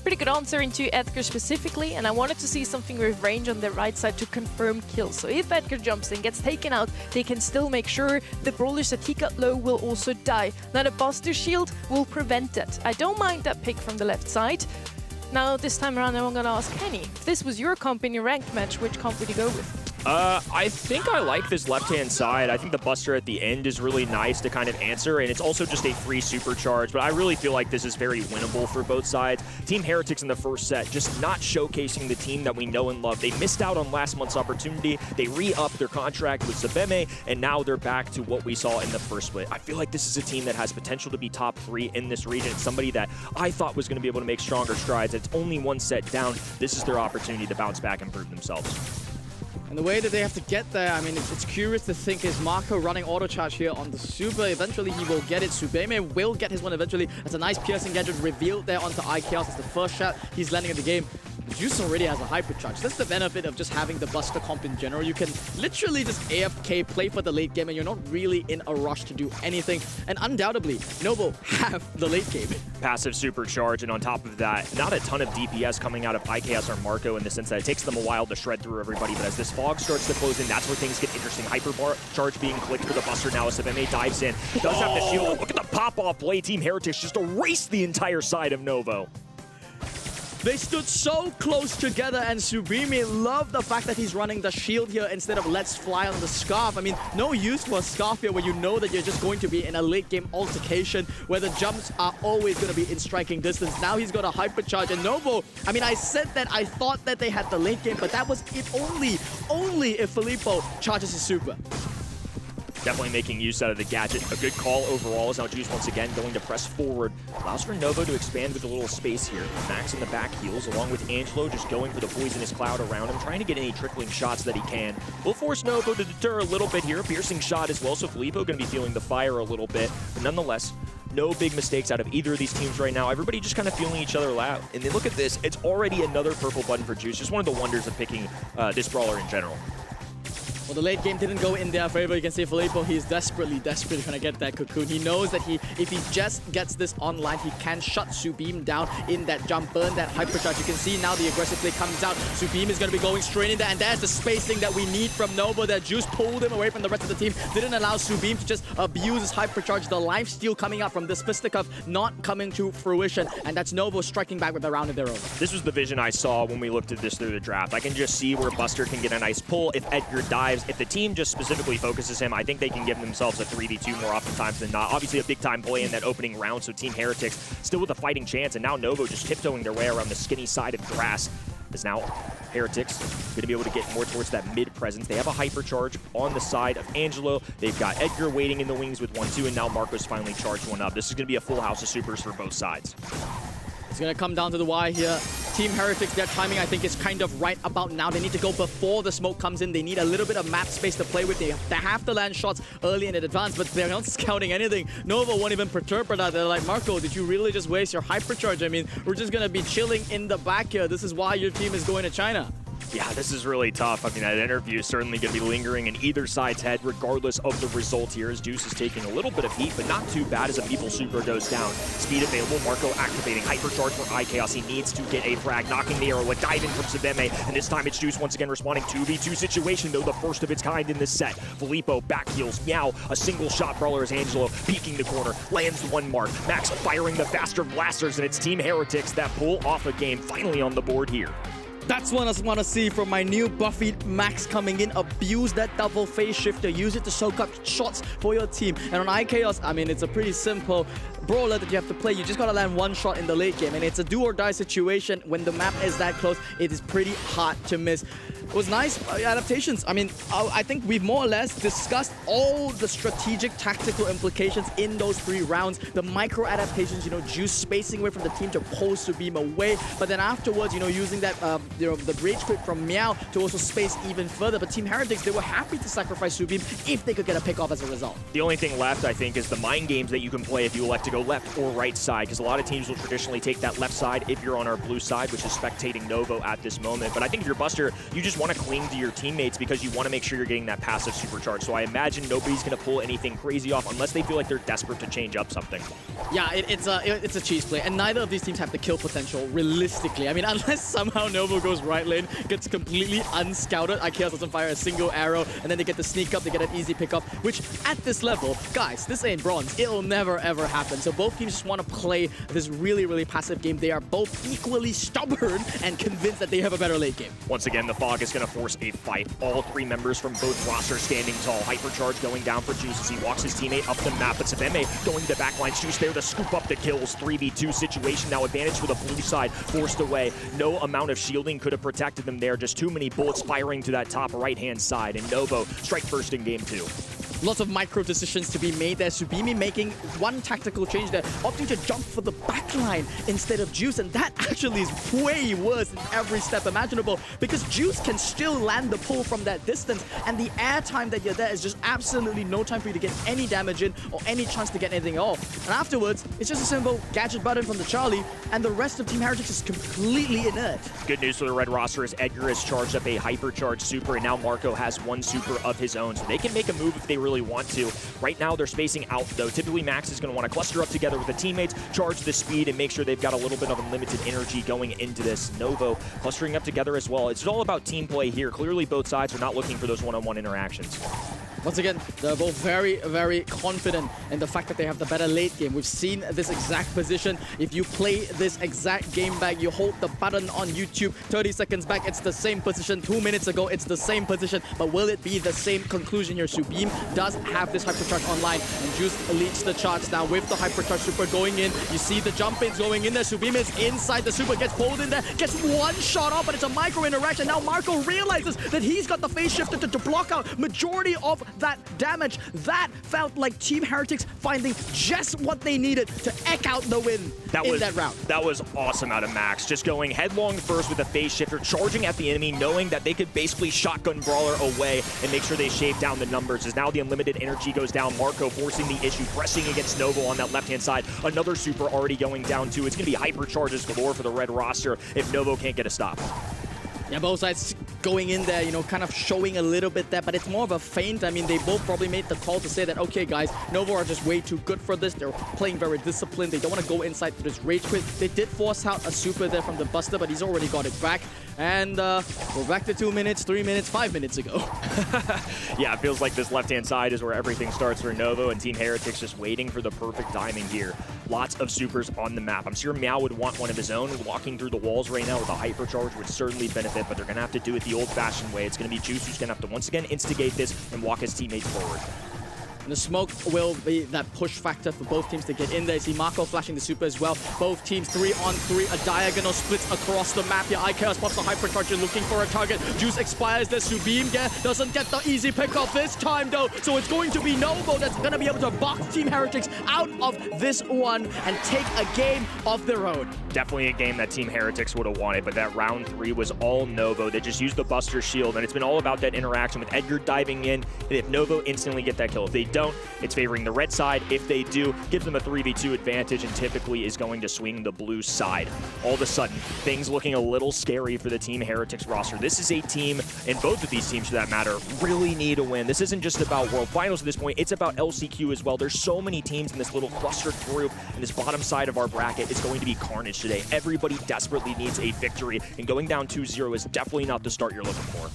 Pretty good answer into Edgar specifically, and I wanted to see something with range on the right side to confirm kills. So if Edgar jumps in, gets taken out, they can still make sure the brawlers that he got low will also die. Now the Buster Shield will prevent that. I don't mind that pick from the left side. Now this time around I'm gonna ask Kenny, if this was your comp in your ranked match, which comp would you go with? I think I like this left-hand side. I think the Buster at the end is really nice to kind of answer, and it's also just a free supercharge, but I really feel like this is very winnable for both sides. Team Heretics in the first set just not showcasing the team that we know and love. They missed out on last month's opportunity. They re-upped their contract with Sabeme, and now they're back to what we saw in the first split. I feel like this is a team that has potential to be top 3 in this region. It's somebody that I thought was going to be able to make stronger strides. It's only one set down. This is their opportunity to bounce back and prove themselves. And the way that they have to get there, I mean, it's curious to think, is Marco running auto charge here on the Super? Eventually he will get it. Subeme will get his one eventually. That's a nice piercing gadget revealed there onto iChaos. It's the first shot he's landing in the game. Juice already has a hypercharge. That's the benefit of just having the Buster comp in general. You can literally just AFK, play for the late game, and you're not really in a rush to do anything. And undoubtedly, Novo have the late game. Passive supercharge, and on top of that, not a ton of DPS coming out of iChaos or Marco in the sense that it takes them a while to shred through everybody, but as this fog starts to close in, that's where things get interesting. Hypercharge being clicked for the Buster now as Sabeme dives in. Does have the shield. Look at the pop-off play. Team Heretics just erased the entire side of Novo. They stood so close together, and Subimi loved the fact that he's running the shield here instead of Let's Fly on the Scarf. I mean, no use for a Scarf here where you know that you're just going to be in a late game altercation where the jumps are always going to be in striking distance. Now he's got a hypercharge, and Novo, I mean, I said that I thought that they had the late game, but that was if only if Filippo charges his super. Definitely making use out of the gadget. A good call overall as now Juice once again going to press forward. Allows for Novo to expand with a little space here. Max in the back heals along with Angelo just going for the poisonous cloud around him, trying to get any trickling shots that he can. Will force Novo to deter a little bit here. Piercing shot as well, so Filippo going to be feeling the fire a little bit. But nonetheless, no big mistakes out of either of these teams right now. Everybody just kind of feeling each other out. And then look at this. It's already another purple button for Juice. Just one of the wonders of picking this brawler in general. Well, the late game didn't go in their favor. You can see Filippo, he's desperately trying to get that cocoon. He knows that if he just gets this online, he can shut Subeam down in that jump, burn that hypercharge. You can see now the aggressive play comes out. Subeam is going to be going straight in there, and there's the spacing that we need from Novo. That Juice pulled him away from the rest of the team. Didn't allow Subeam to just abuse his hypercharge. The lifesteal coming out from this fisticuff not coming to fruition, and that's Novo striking back with a round of their own. This was the vision I saw when we looked at this through the draft. I can just see where Buster can get a nice pull if Edgar dives. If the team just specifically focuses him, I think they can give themselves a 3v2 more oftentimes than not. Obviously a big-time play in that opening round, so Team Heretics still with a fighting chance, and now Novo just tiptoeing their way around the skinny side of grass. As now Heretics going to be able to get more towards that mid presence. They have a hypercharge on the side of Angelo. They've got Edgar waiting in the wings with 1-2, and now Marco's finally charged one up. This is going to be a full house of supers for both sides. It's going to come down to the wire here. Team Heretics, their timing, I think, is kind of right about now. They need to go before the smoke comes in. They need a little bit of map space to play with. They have to land shots early in advance, but they're not scouting anything. Nova won't even perturb that. They're like, Marco, did you really just waste your hypercharge? I mean, we're just going to be chilling in the back here. This is why your team is going to China. Yeah, this is really tough. I mean, that interview is certainly going to be lingering in either side's head, regardless of the result here, as Juice is taking a little bit of heat, but not too bad as a Meeple Super goes down. Speed available, Marco activating hypercharge for iChaos. He needs to get a frag, knocking the arrow, a dive in from Sabeme, and this time it's Juice once again responding 2v2 situation, though the first of its kind in this set. Filippo back heals, Meow, a single shot brawler as Angelo peeking the corner, lands one mark. Max firing the faster blasters, and it's Team Heretics that pull off a game finally on the board here. That's what I want to see from my new Buffy Max coming in. Abuse that double phase shifter. Use it to soak up shots for your team. And on iChaos, I mean, it's a pretty simple brawler that you have to play. You just got to land one shot in the late game. And it's a do or die situation. When the map is that close, it is pretty hard to miss. It was nice adaptations. I mean, I think we've more or less discussed all the strategic, tactical implications in those 3 rounds. The micro adaptations, you know, Juice spacing away from the team to pull Subeam away. But then afterwards, you know, using that, the rage quit from Meow to also space even further. But Team Heretics, they were happy to sacrifice Subeam if they could get a pick off as a result. The only thing left, I think, is the mind games that you can play if you elect to go left or right side, because a lot of teams will traditionally take that left side if you're on our blue side, which is spectating Novo at this moment. But I think if you're Buster, you just just want to cling to your teammates because you want to make sure you're getting that passive supercharge. So I imagine nobody's going to pull anything crazy off unless they feel like they're desperate to change up something. Yeah, it's a cheese play, and neither of these teams have the kill potential realistically. I mean, unless somehow Novo goes right lane, gets completely unscouted, IKEA doesn't fire a single arrow, and then they get the sneak up, they get an easy pickup, which at this level, guys, this ain't bronze. It'll never ever happen. So both teams just want to play this really, really passive game. They are both equally stubborn and convinced that they have a better late game. Once again, the fog is going to force a fight. All three members from both rosters standing tall. Hypercharge going down for Juice as he walks his teammate up the map. But EMEA going to the backline. Juice there to scoop up the kills. 3v2 situation. Now advantage for the blue side. Forced away. No amount of shielding could have protected them there. Just too many bullets firing to that top right-hand side. And Novo strike first in game 2. Lots of micro decisions to be made there. Subimi making one tactical change there, opting to jump for the backline instead of Juice, and that actually is way worse in every step imaginable because Juice can still land the pull from that distance, and the air time that you're there is just absolutely no time for you to get any damage in or any chance to get anything off. And afterwards, it's just a simple gadget button from the Charlie, and the rest of Team Heretics is completely inert. Good news for the red roster is Edgar has charged up a hypercharged super, and now Marco has one super of his own, so they can make a move if they really want to. Right now, they're spacing out, though. Typically, Max is going to want to cluster up together with the teammates, charge the speed, and make sure they've got a little bit of unlimited energy going into this. Novo clustering up together as well. It's all about team play here. Clearly, both sides are not looking for those one-on-one interactions. Once again, they're both very, very confident in the fact that they have the better late game. We've seen this exact position. If you play this exact game back, you hold the button on YouTube, 30 seconds back, it's the same position. 2 minutes ago, it's the same position. But will it be the same conclusion here? Subim does have this hypercharge online, and Juice leads the charge now with the hypercharge super going in. You see the jump ins going in there. Subim is inside the super, gets pulled in there, gets one shot off, but it's a micro interaction. Now Marco realizes that he's got the phase shifter to block out majority of that damage. That felt like Team Heretics finding just what they needed to eke out the win in that round. That was awesome out of Max. Just going headlong first with a phase shifter, charging at the enemy, knowing that they could basically shotgun Brawler away and make sure they shave down the numbers. As now the unlimited energy goes down, Marco forcing the issue, pressing against Novo on that left-hand side. Another super already going down too. It's going to be hypercharges galore for the red roster if Novo can't get a stop. Yeah, both sides going in there, you know, kind of showing a little bit there, but it's more of a feint. I mean, they both probably made the call to say that, okay, guys, Novo are just way too good for this. They're playing very disciplined. They don't want to go inside to this rage quit. They did force out a super there from the Buster, but he's already got it back. And we're back to 2 minutes, 3 minutes, 5 minutes ago. Yeah, it feels like this left-hand side is where everything starts for Novo, and Team Heretics just waiting for the perfect timing here. Lots of supers on the map. I'm sure Meow would want one of his own. Walking through the walls right now with a hypercharge would certainly benefit, but they're going to have to do it the old-fashioned way. It's going to be Juice who's going to have to once again instigate this and walk his teammates forward. And the smoke will be that push factor for both teams to get in there. See Marco flashing the super as well. Both teams 3-on-3, a diagonal splits across the map here. IKEA spots the hypercharger looking for a target. Juice expires there. Subim doesn't get the easy pick off this time though. So it's going to be Novo that's going to be able to box Team Heretics out of this one and take a game of their own. Definitely a game that Team Heretics would have wanted, but that round 3 was all Novo. They just used the Buster Shield, and it's been all about that interaction with Edgar diving in, and if Novo instantly get that kill. If they don't, it's favoring the red side. If they do, gives them a 3v2 advantage and typically is going to swing the blue side. All of a sudden, things looking a little scary for the Team Heretics roster. This is a team, and both of these teams for that matter, really need a win. This isn't just about World Finals at this point, it's about LCQ as well. There's so many teams in this little clustered group, and this bottom side of our bracket is going to be carnage today. Everybody desperately needs a victory, and going down 2-0 is definitely not the start you're looking for.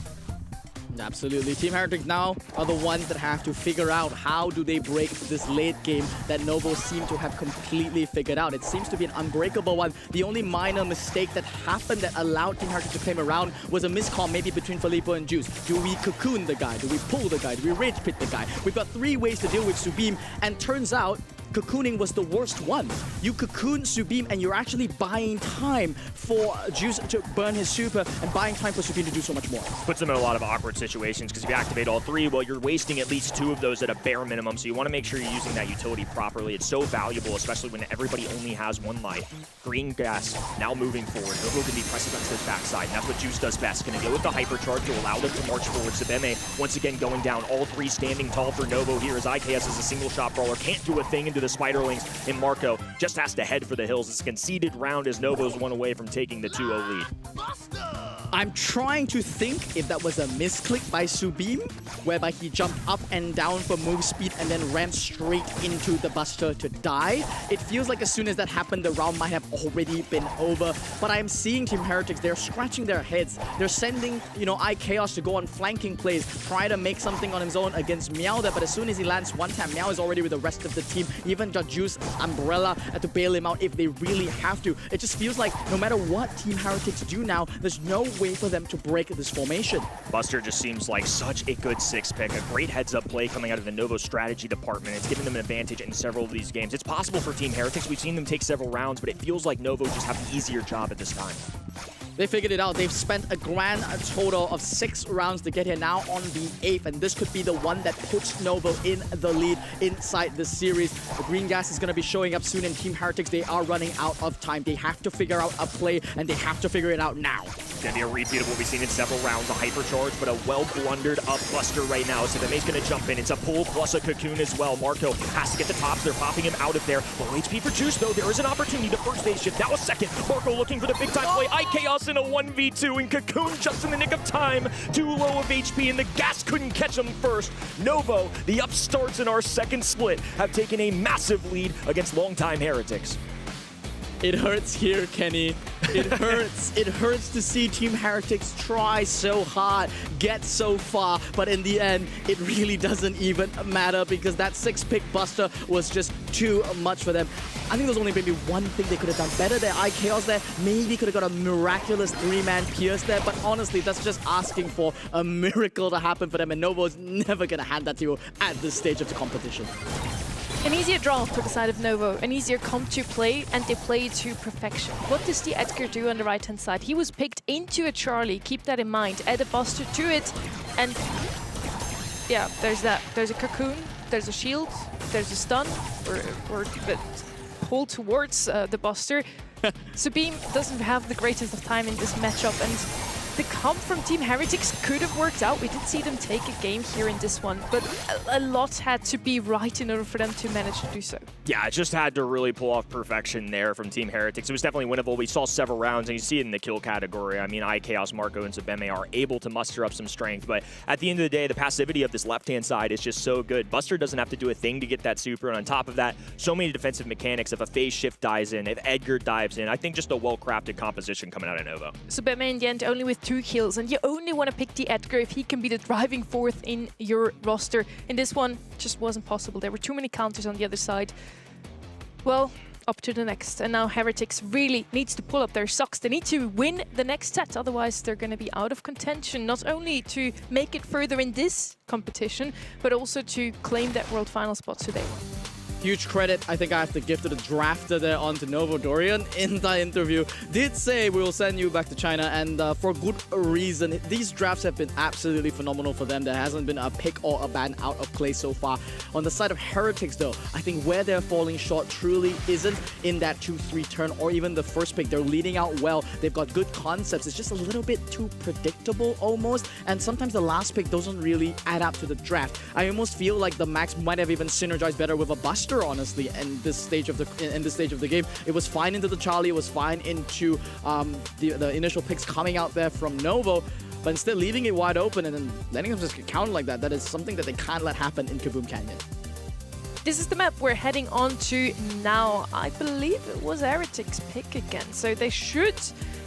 Absolutely. Team Heretics now are the ones that have to figure out how do they break this late game that Novo seem to have completely figured out. It seems to be an unbreakable one. The only minor mistake that happened that allowed Team Heretics to claim a round was a miscall maybe between Filippo and Juice. Do we cocoon the guy? Do we pull the guy? Do we rage pit the guy? We've got 3 ways to deal with Subim, and turns out cocooning was the worst one. You cocoon Subim and you're actually buying time for Juice to burn his super and buying time for Subim to do so much more. Puts them in a lot of awkward situations because if you activate all 3, well, you're wasting at least 2 of those at a bare minimum, so you want to make sure you're using that utility properly. It's so valuable, especially when everybody only has 1 life. Green gas now moving forward. Novo can be pressing back to his backside, and that's what Juice does best. Going to go with the hypercharge to allow them to march forward. EMEA once again going down. All 3 standing tall for Novo here as IKS is a single shot brawler. Can't do a thing into the Spiderlings, and Marco just has to head for the hills. It's a conceded round as Novo's 1 away from taking the 2-0 lead. I'm trying to think if that was a misclick by Subim, whereby he jumped up and down for move speed and then ran straight into the Buster to die. It feels like as soon as that happened, the round might have already been over. But I'm seeing Team Heretics, they're scratching their heads. They're sending, iChaos to go on flanking plays, try to make something on his own against Meow there. But as soon as he lands one tap, Meow is already with the rest of the team. Even got Juice Umbrella to bail him out if they really have to. It just feels like no matter what Team Heretics do now, there's no way for them to break this formation. Buster just seems like such a good 6-pick, a great heads-up play coming out of the Novo strategy department. It's giving them an advantage in several of these games. It's possible for Team Heretics. We've seen them take several rounds, but it feels like Novo just have the easier job at this time. They figured it out. They've spent a grand total of 6 rounds to get here, now on the 8th, and this could be the one that puts Novo in the lead inside the series. The green gas is going to be showing up soon, and Team Heretics, they are running out of time. They have to figure out a play, and they have to figure it out now. It's going to be a repeat of what we've seen in several rounds, a hypercharge, but a well-blundered up Buster right now. So the mate's going to jump in. It's a pull plus a cocoon as well. Marco has to get the tops. They're popping him out of there. Low HP for Juice, though. There is an opportunity to first stage shift. Now a second. Marco looking for the big-time play. iChaos in a 1v2, and Cocoon just in the nick of time. Too low of HP, and the gas couldn't catch him first. Novo, the upstarts in our second split, have taken a massive lead against longtime Heretics. It hurts here, Kenny. It hurts. It hurts to see Team Heretics try so hard, get so far, but in the end, it really doesn't even matter because that 6-pick Buster was just too much for them. I think there's only maybe one thing they could have done better there. iChaos there, maybe could have got a miraculous 3-man Pierce there, but honestly, that's just asking for a miracle to happen for them, and Novo is never going to hand that to you at this stage of the competition. An easier draw for the side of Novo, an easier comp to play, and they play to perfection. What does the Edgar do on the right-hand side? He was picked into a Charlie, keep that in mind. Add a Buster to it, and yeah, there's that. There's a Cocoon, there's a shield, there's a stun, or pull towards the Buster. Subim doesn't have the greatest of time in this matchup, and the comp from Team Heretics could have worked out. We did see them take a game here in this one, but a lot had to be right in order for them to manage to do so. Yeah, it just had to really pull off perfection there from Team Heretics. It was definitely winnable. We saw several rounds, and you see it in the kill category. I mean, iChaos, Marco, and Subeme are able to muster up some strength, but at the end of the day, the passivity of this left-hand side is just so good. Buster doesn't have to do a thing to get that super, and on top of that, so many defensive mechanics. If a phase shift dies in, if Edgar dives in, I think just a well-crafted composition coming out of Novo. Subeme in the end only with 2 kills, and you only want to pick the Edgar if he can be the driving force in your roster. In this one, just wasn't possible. There were too many counters on the other side. Well, up to the next. And now Heretics really needs to pull up their socks. They need to win the next set, otherwise they're going to be out of contention. Not only to make it further in this competition, but also to claim that World Final spot today. Huge credit, I think I have to give to the drafter there onto Novo. Dorian in the interview did say we will send you back to China, and for good reason. These drafts have been absolutely phenomenal for them. There hasn't been a pick or a ban out of play so far. On the side of Heretics though, I think where they're falling short truly isn't in that 2-3 turn or even the first pick. They're leading out well. They've got good concepts. It's just a little bit too predictable almost, and sometimes the last pick doesn't really add up to the draft. I almost feel like the Max might have even synergized better with a Buster, honestly, in this stage of the game. It was fine into the Charlie, it was fine into the initial picks coming out there from Novo, but instead leaving it wide open and then letting them just get counted like that, that is something that they can't let happen in Kaboom Canyon. This is the map we're heading on to now. I believe it was Heretics' pick again, so they should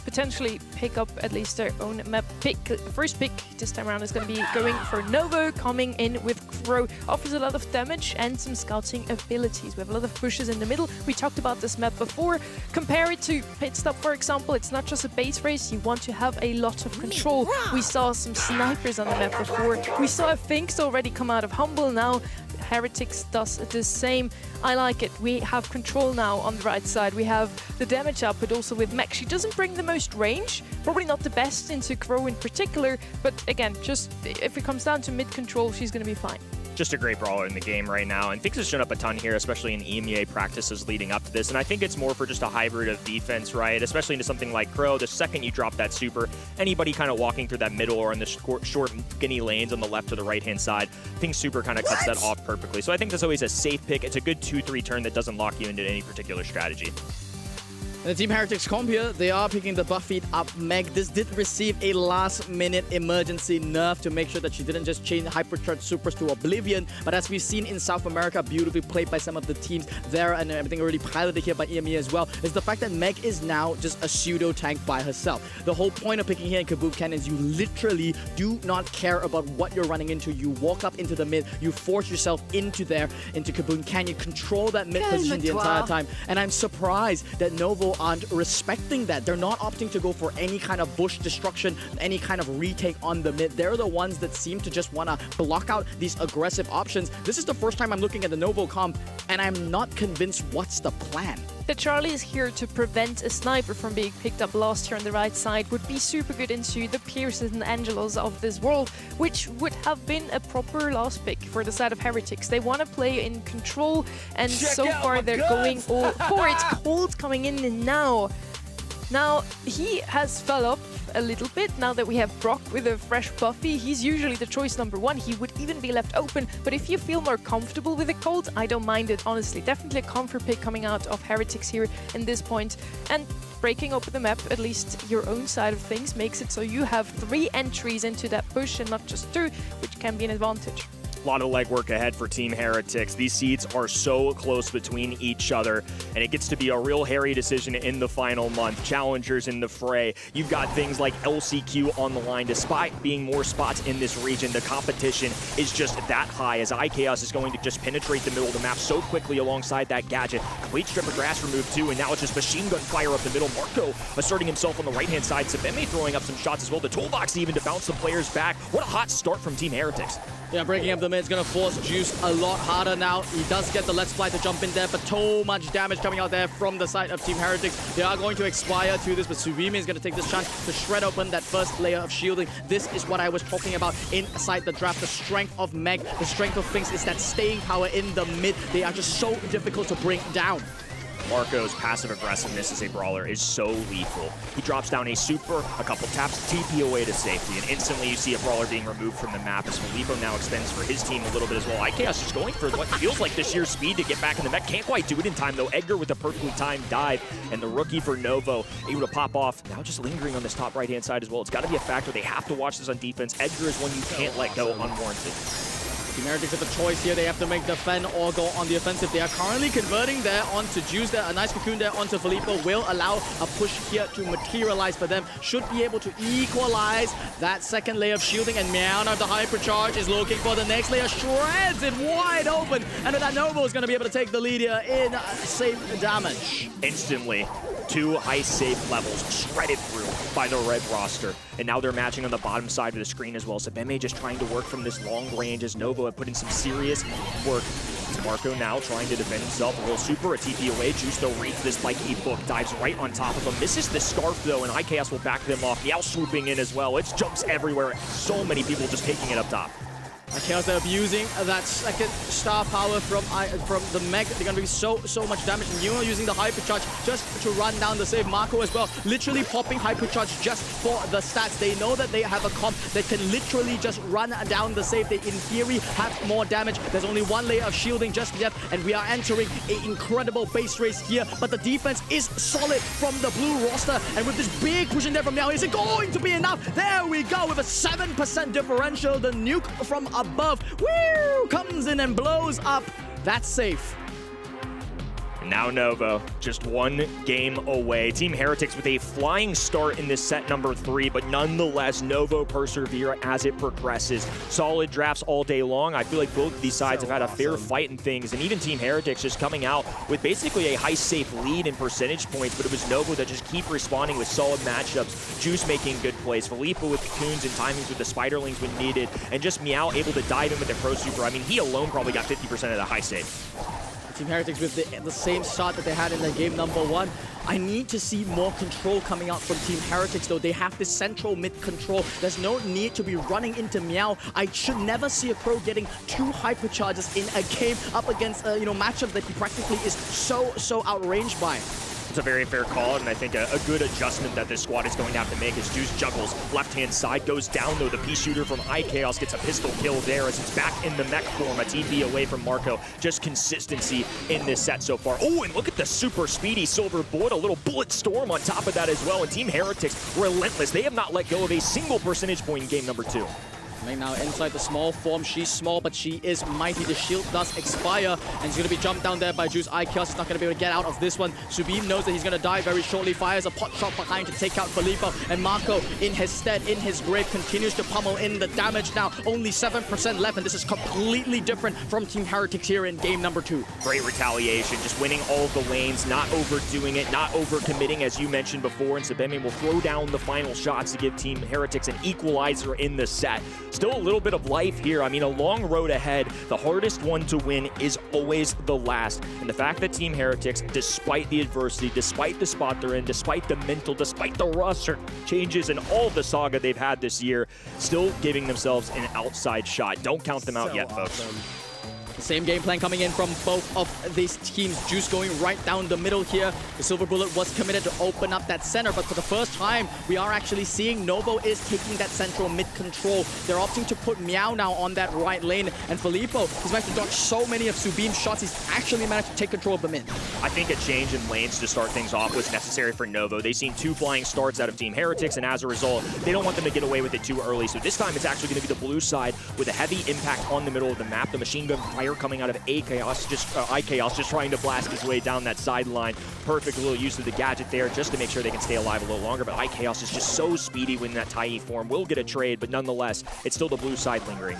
potentially pick up at least their own map pick. First pick this time around is going to be going for Novo, coming in with Crow. Offers a lot of damage and some scouting abilities. We have a lot of pushes in the middle. We talked about this map before. Compare it to Pit Stop, for example. It's not just a base race. You want to have a lot of control. We saw some snipers on the map before. We saw a Finks already come out of Humble. Now Heretics does the same. I like it. We have control now on the right side. We have the damage up, but also with Mech. She doesn't bring the most range, probably not the best into Crow in particular, but again, just if it comes down to mid control, she's going to be fine. Just a great brawler in the game right now, and Finks has shown up a ton here, especially in EMEA practices leading up to this, and I think it's more for just a hybrid of defense, right? Especially into something like Crow. The second you drop that super, anybody kind of walking through that middle or in the short skinny lanes on the left or the right-hand side, Finks super kind of cuts that off perfectly. So I think that's always a safe pick. It's a good 2-3 turn that doesn't lock you into any particular strategy. The Team Heretics comp here, they are picking the buffed up Meg. This did receive a last-minute emergency nerf to make sure that she didn't just change Hypercharge Supers to Oblivion. But as we've seen in South America, beautifully played by some of the teams there, and everything already piloted here by EMEA as well, is the fact that Meg is now just a pseudo tank by herself. The whole point of picking here in Kaboom Canyon is you literally do not care about what you're running into. You walk up into the mid, you force yourself into Kaboom Canyon, control that mid position the entire time. And I'm surprised that Novo aren't respecting that. They're not opting to go for any kind of bush destruction, any kind of retake on the mid. They're the ones that seem to just want to block out these aggressive options. This is the first time I'm looking at the Novo comp, and I'm not convinced what's the plan. The Charlie is here to prevent a sniper from being picked up last here on the right side. Would be super good into the Pierces and Angelos of this world, which would have been a proper last pick for the side of Heretics. They want to play in control, and so far they're going all for it. Cold coming in now. Now, he has fell off a little bit now that we have Brock with a fresh Buffy. He's usually the choice number one. He would even be left open, but if you feel more comfortable with the Cold, I don't mind it, honestly. Definitely a comfort pick coming out of Heretics here in this point. And breaking open the map, at least your own side of things, makes it so you have 3 entries into that push and not just 2, which can be an advantage. A lot of legwork ahead for Team Heretics. These seeds are so close between each other, and it gets to be a real hairy decision in the final month. Challengers in the fray. You've got things like LCQ on the line. Despite being more spots in this region, the competition is just that high, as IKEOS is going to just penetrate the middle of the map so quickly alongside that gadget. Complete strip of grass removed too, and now it's just machine gun fire up the middle. Marco asserting himself on the right-hand side. Sabeme throwing up some shots as well. The toolbox even to bounce the players back. What a hot start from Team Heretics. Yeah, breaking up the mid is going to force Juice a lot harder now. He does get the Let's Fly to jump in there, but so much damage coming out there from the side of Team Heretics. They are going to expire to this, but Surimi is going to take this chance to shred open that first layer of shielding. This is what I was talking about inside the draft. The strength of Meg, the strength of things is that staying power in the mid. They are just so difficult to bring down. Marco's passive aggressiveness as a brawler is so lethal. He drops down a super, a couple taps, TP away to safety, and instantly you see a brawler being removed from the map as Filippo now extends for his team a little bit as well. IKEOS just going for what feels like the sheer speed to get back in the mech. Can't quite do it in time though. Edgar with a perfectly timed dive, and the rookie for Novo able to pop off. Now just lingering on this top right-hand side as well. It's got to be a factor. They have to watch this on defense. Edgar is one you can't let go unwarranted. Team Heretics have a choice here. They have to make defend or go on the offensive. They are currently converting there onto Juice there. A nice cocoon there onto Filippo will allow a push here to materialize for them. Should be able to equalize that second layer of shielding, and Meowna, the hypercharge, is looking for the next layer. Shreds it wide open, and that Novo is going to be able to take the lead here in safe damage. Instantly, 2 high safe levels shredded through by the red roster. And now they're matching on the bottom side of the screen as well. Sabeme just trying to work from this long range as Novo have put in some serious work. It's Marco now trying to defend himself. A real super, a TP away. Juice though reads this like ebook, dives right on top of him. Misses the scarf though, and IKEOS will back them off. Meow swooping in as well. It's jumps everywhere. So many people just taking it up top. IKEOS, they're abusing that second star power from the mech. They're going to be so much damage. And Yuno using the hypercharge just to run down the save. Marco as well, literally popping hypercharge just for the stats. They know that they have a comp that can literally just run down the save. They, in theory, have more damage. There's only 1 layer of shielding just yet, and we are entering an incredible base race here. But the defense is solid from the blue roster, and with this big push in there from now, is it going to be enough? There we go with a 7% differential. The nuke from above, woo, comes in and blows up. That's safe. And now Novo, just 1 game away. Team Heretics with a flying start in this set number 3, but nonetheless, Novo persevere as it progresses. Solid drafts all day long. I feel like both of these sides have had a fair fight in things, and even Team Heretics just coming out with basically a high safe lead in percentage points, but it was Novo that just keep responding with solid matchups. Juice making good plays. Filippo with cocoons and timings with the spiderlings when needed, and just Meow able to dive in with the pro super. I mean, he alone probably got 50% of the high save. Team Heretics with the same start that they had in their game number 1. I need to see more control coming out from Team Heretics though. They have this central mid control. There's no need to be running into Meow. I should never see a pro getting 2 hypercharges in a game up against a matchup that he practically is so outranged by. It's a very fair call, and I think a good adjustment that this squad is going to have to make as Juice juggles. Left-hand side goes down, though. The P-Shooter from iChaos gets a pistol kill there as it's back in the mech form. A TP away from Marco. Just consistency in this set so far. Oh, and look at the super speedy Silver Bullet. A little Bullet Storm on top of that as well. And Team Heretics, relentless. They have not let go of a single percentage point in game number 2. Meg now inside the small form. She's small, but she is mighty. The shield does expire, and she's going to be jumped down there by Juice. iChaos is not going to be able to get out of this one. Subim knows that he's going to die very shortly. Fires a pot shot behind to take out Filippo, and Marco, in his stead, in his grave, continues to pummel in the damage now. Only 7% left, and this is completely different from Team Heretics here in game number 2. Great retaliation, just winning all of the lanes, not overdoing it, not overcommitting, as you mentioned before, and Sabemi will throw down the final shots to give Team Heretics an equalizer in the set. Still a little bit of life here. I mean, a long road ahead. The hardest one to win is always the last. And the fact that Team Heretics, despite the adversity, despite the spot they're in, despite the mental, despite the roster changes and all the saga they've had this year, still giving themselves an outside shot. Don't count them out yet, folks. Same game plan coming in from both of these teams. Juice going right down the middle here. The Silver Bullet was committed to open up that center, but for the first time, we are actually seeing Novo is taking that central mid-control. They're opting to put Meow now on that right lane, and Filippo, he's managed to dodge so many of Subim's shots, he's actually managed to take control of the mid. I think a change in lanes to start things off was necessary for Novo. They've seen 2 flying starts out of Team Heretics, and as a result, they don't want them to get away with it too early. So this time, it's actually going to be the blue side with a heavy impact on the middle of the map. The machine gun fire coming out of iChaos just trying to blast his way down that sideline. Perfect little use of the gadget there just to make sure they can stay alive a little longer. But iChaos is just so speedy when that Taiyi form will get a trade, but nonetheless, it's still the blue side lingering.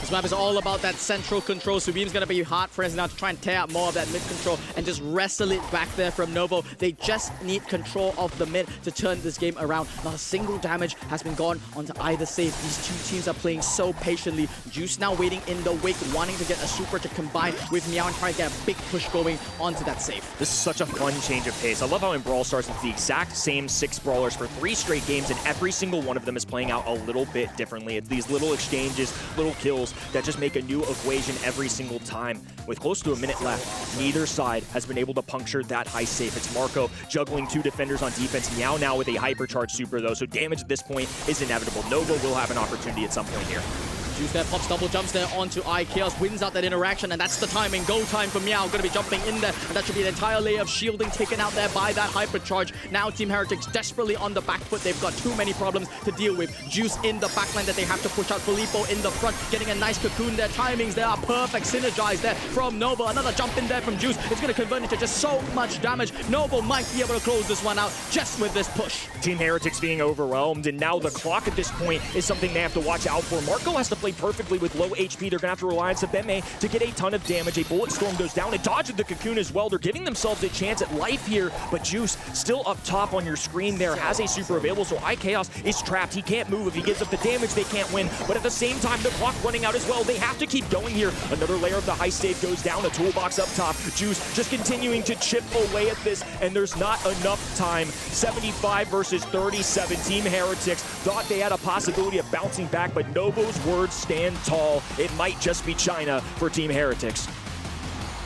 This map is all about that central control. Subim's going to be hard pressed now to try and tear out more of that mid control and just wrestle it back there from Novo. They just need control of the mid to turn this game around. Not a single damage has been gone onto either save. These two teams are playing so patiently. Juice now waiting in the wake, wanting to get a super to combine with Meow and try to get a big push going onto that save. This is such a fun change of pace. I love how in Brawl Stars it's the exact same 6 brawlers for 3 straight games, and every single one of them is playing out a little bit differently. It's these little exchanges, little kills that just make a new equation every single time. With close to a minute left, neither side has been able to puncture that high safe. It's Marco juggling 2 defenders on defense. Meow now with a hypercharged super though, so damage at this point is inevitable. Novo will have an opportunity at some point here. Juice there, pops double jumps there onto iChaos, wins out that interaction, and that's the timing. Go time for Meow, going to be jumping in there, and that should be an entire layer of shielding taken out there by that hypercharge. Now Team Heretics desperately on the back foot. They've got too many problems to deal with. Juice in the backline that they have to push out. Filippo in the front, getting a nice cocoon there. Timings there are perfect, synergized there from Novo. Another jump in there from Juice. It's going to convert into just so much damage. Novo might be able to close this one out just with this push. Team Heretics being overwhelmed, and now the clock at this point is something they have to watch out for. Marco has to play perfectly with low HP. They're going to have to rely on Sabeme to get a ton of damage. A Bullet Storm goes down and dodges the cocoon as well. They're giving themselves a chance at life here, but Juice still up top on your screen there has a super available, so iChaos is trapped. He can't move. If he gives up the damage, they can't win. But at the same time, the clock running out as well. They have to keep going here. Another layer of the high save goes down. A toolbox up top. Juice just continuing to chip away at this, and there's not enough time. 75 versus 37. Team Heretics thought they had a possibility of bouncing back, but Novo's words stand tall. It might just be China for Team Heretics.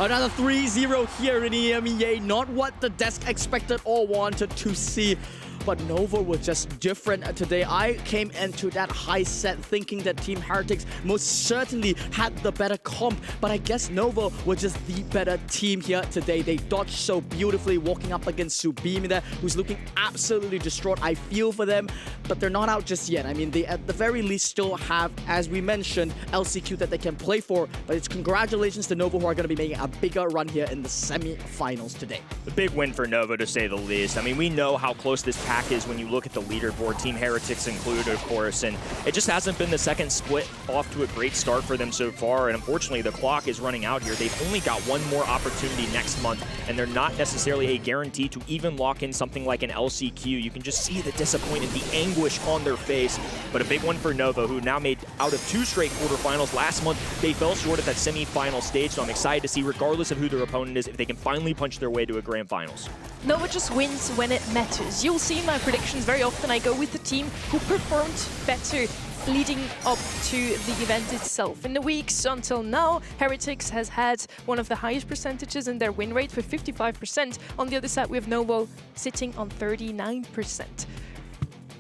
Another 3-0 here in EMEA. Not what the desk expected or wanted to see. But Novo was just different today. I came into that high set thinking that Team Heretics most certainly had the better comp, but I guess Novo was just the better team here today. They dodged so beautifully, walking up against Subimi there, who's looking absolutely distraught. I feel for them, but they're not out just yet. I mean, they at the very least still have, as we mentioned, LCQ that they can play for, but it's congratulations to Novo who are going to be making a bigger run here in the semi-finals today. A big win for Novo, to say the least. I mean, we know how close this pack is when you look at the leaderboard, Team Heretics included, of course, and it just hasn't been the second split off to a great start for them so far, and unfortunately the clock is running out here. They've only got one more opportunity next month, and they're not necessarily a guarantee to even lock in something like an LCQ. You can just see the disappointment, the anguish on their face, but a big one for Novo, who now made out of 2 straight quarterfinals. Last month, they fell short at that semi-final stage, so I'm excited to see, regardless of who their opponent is, if they can finally punch their way to a grand finals. Nova just wins when it matters. You'll see my predictions very often. I go with the team who performed better leading up to the event itself. In the weeks until now, Heretics has had one of the highest percentages in their win rate with 55%. On the other side, we have Novo sitting on 39%.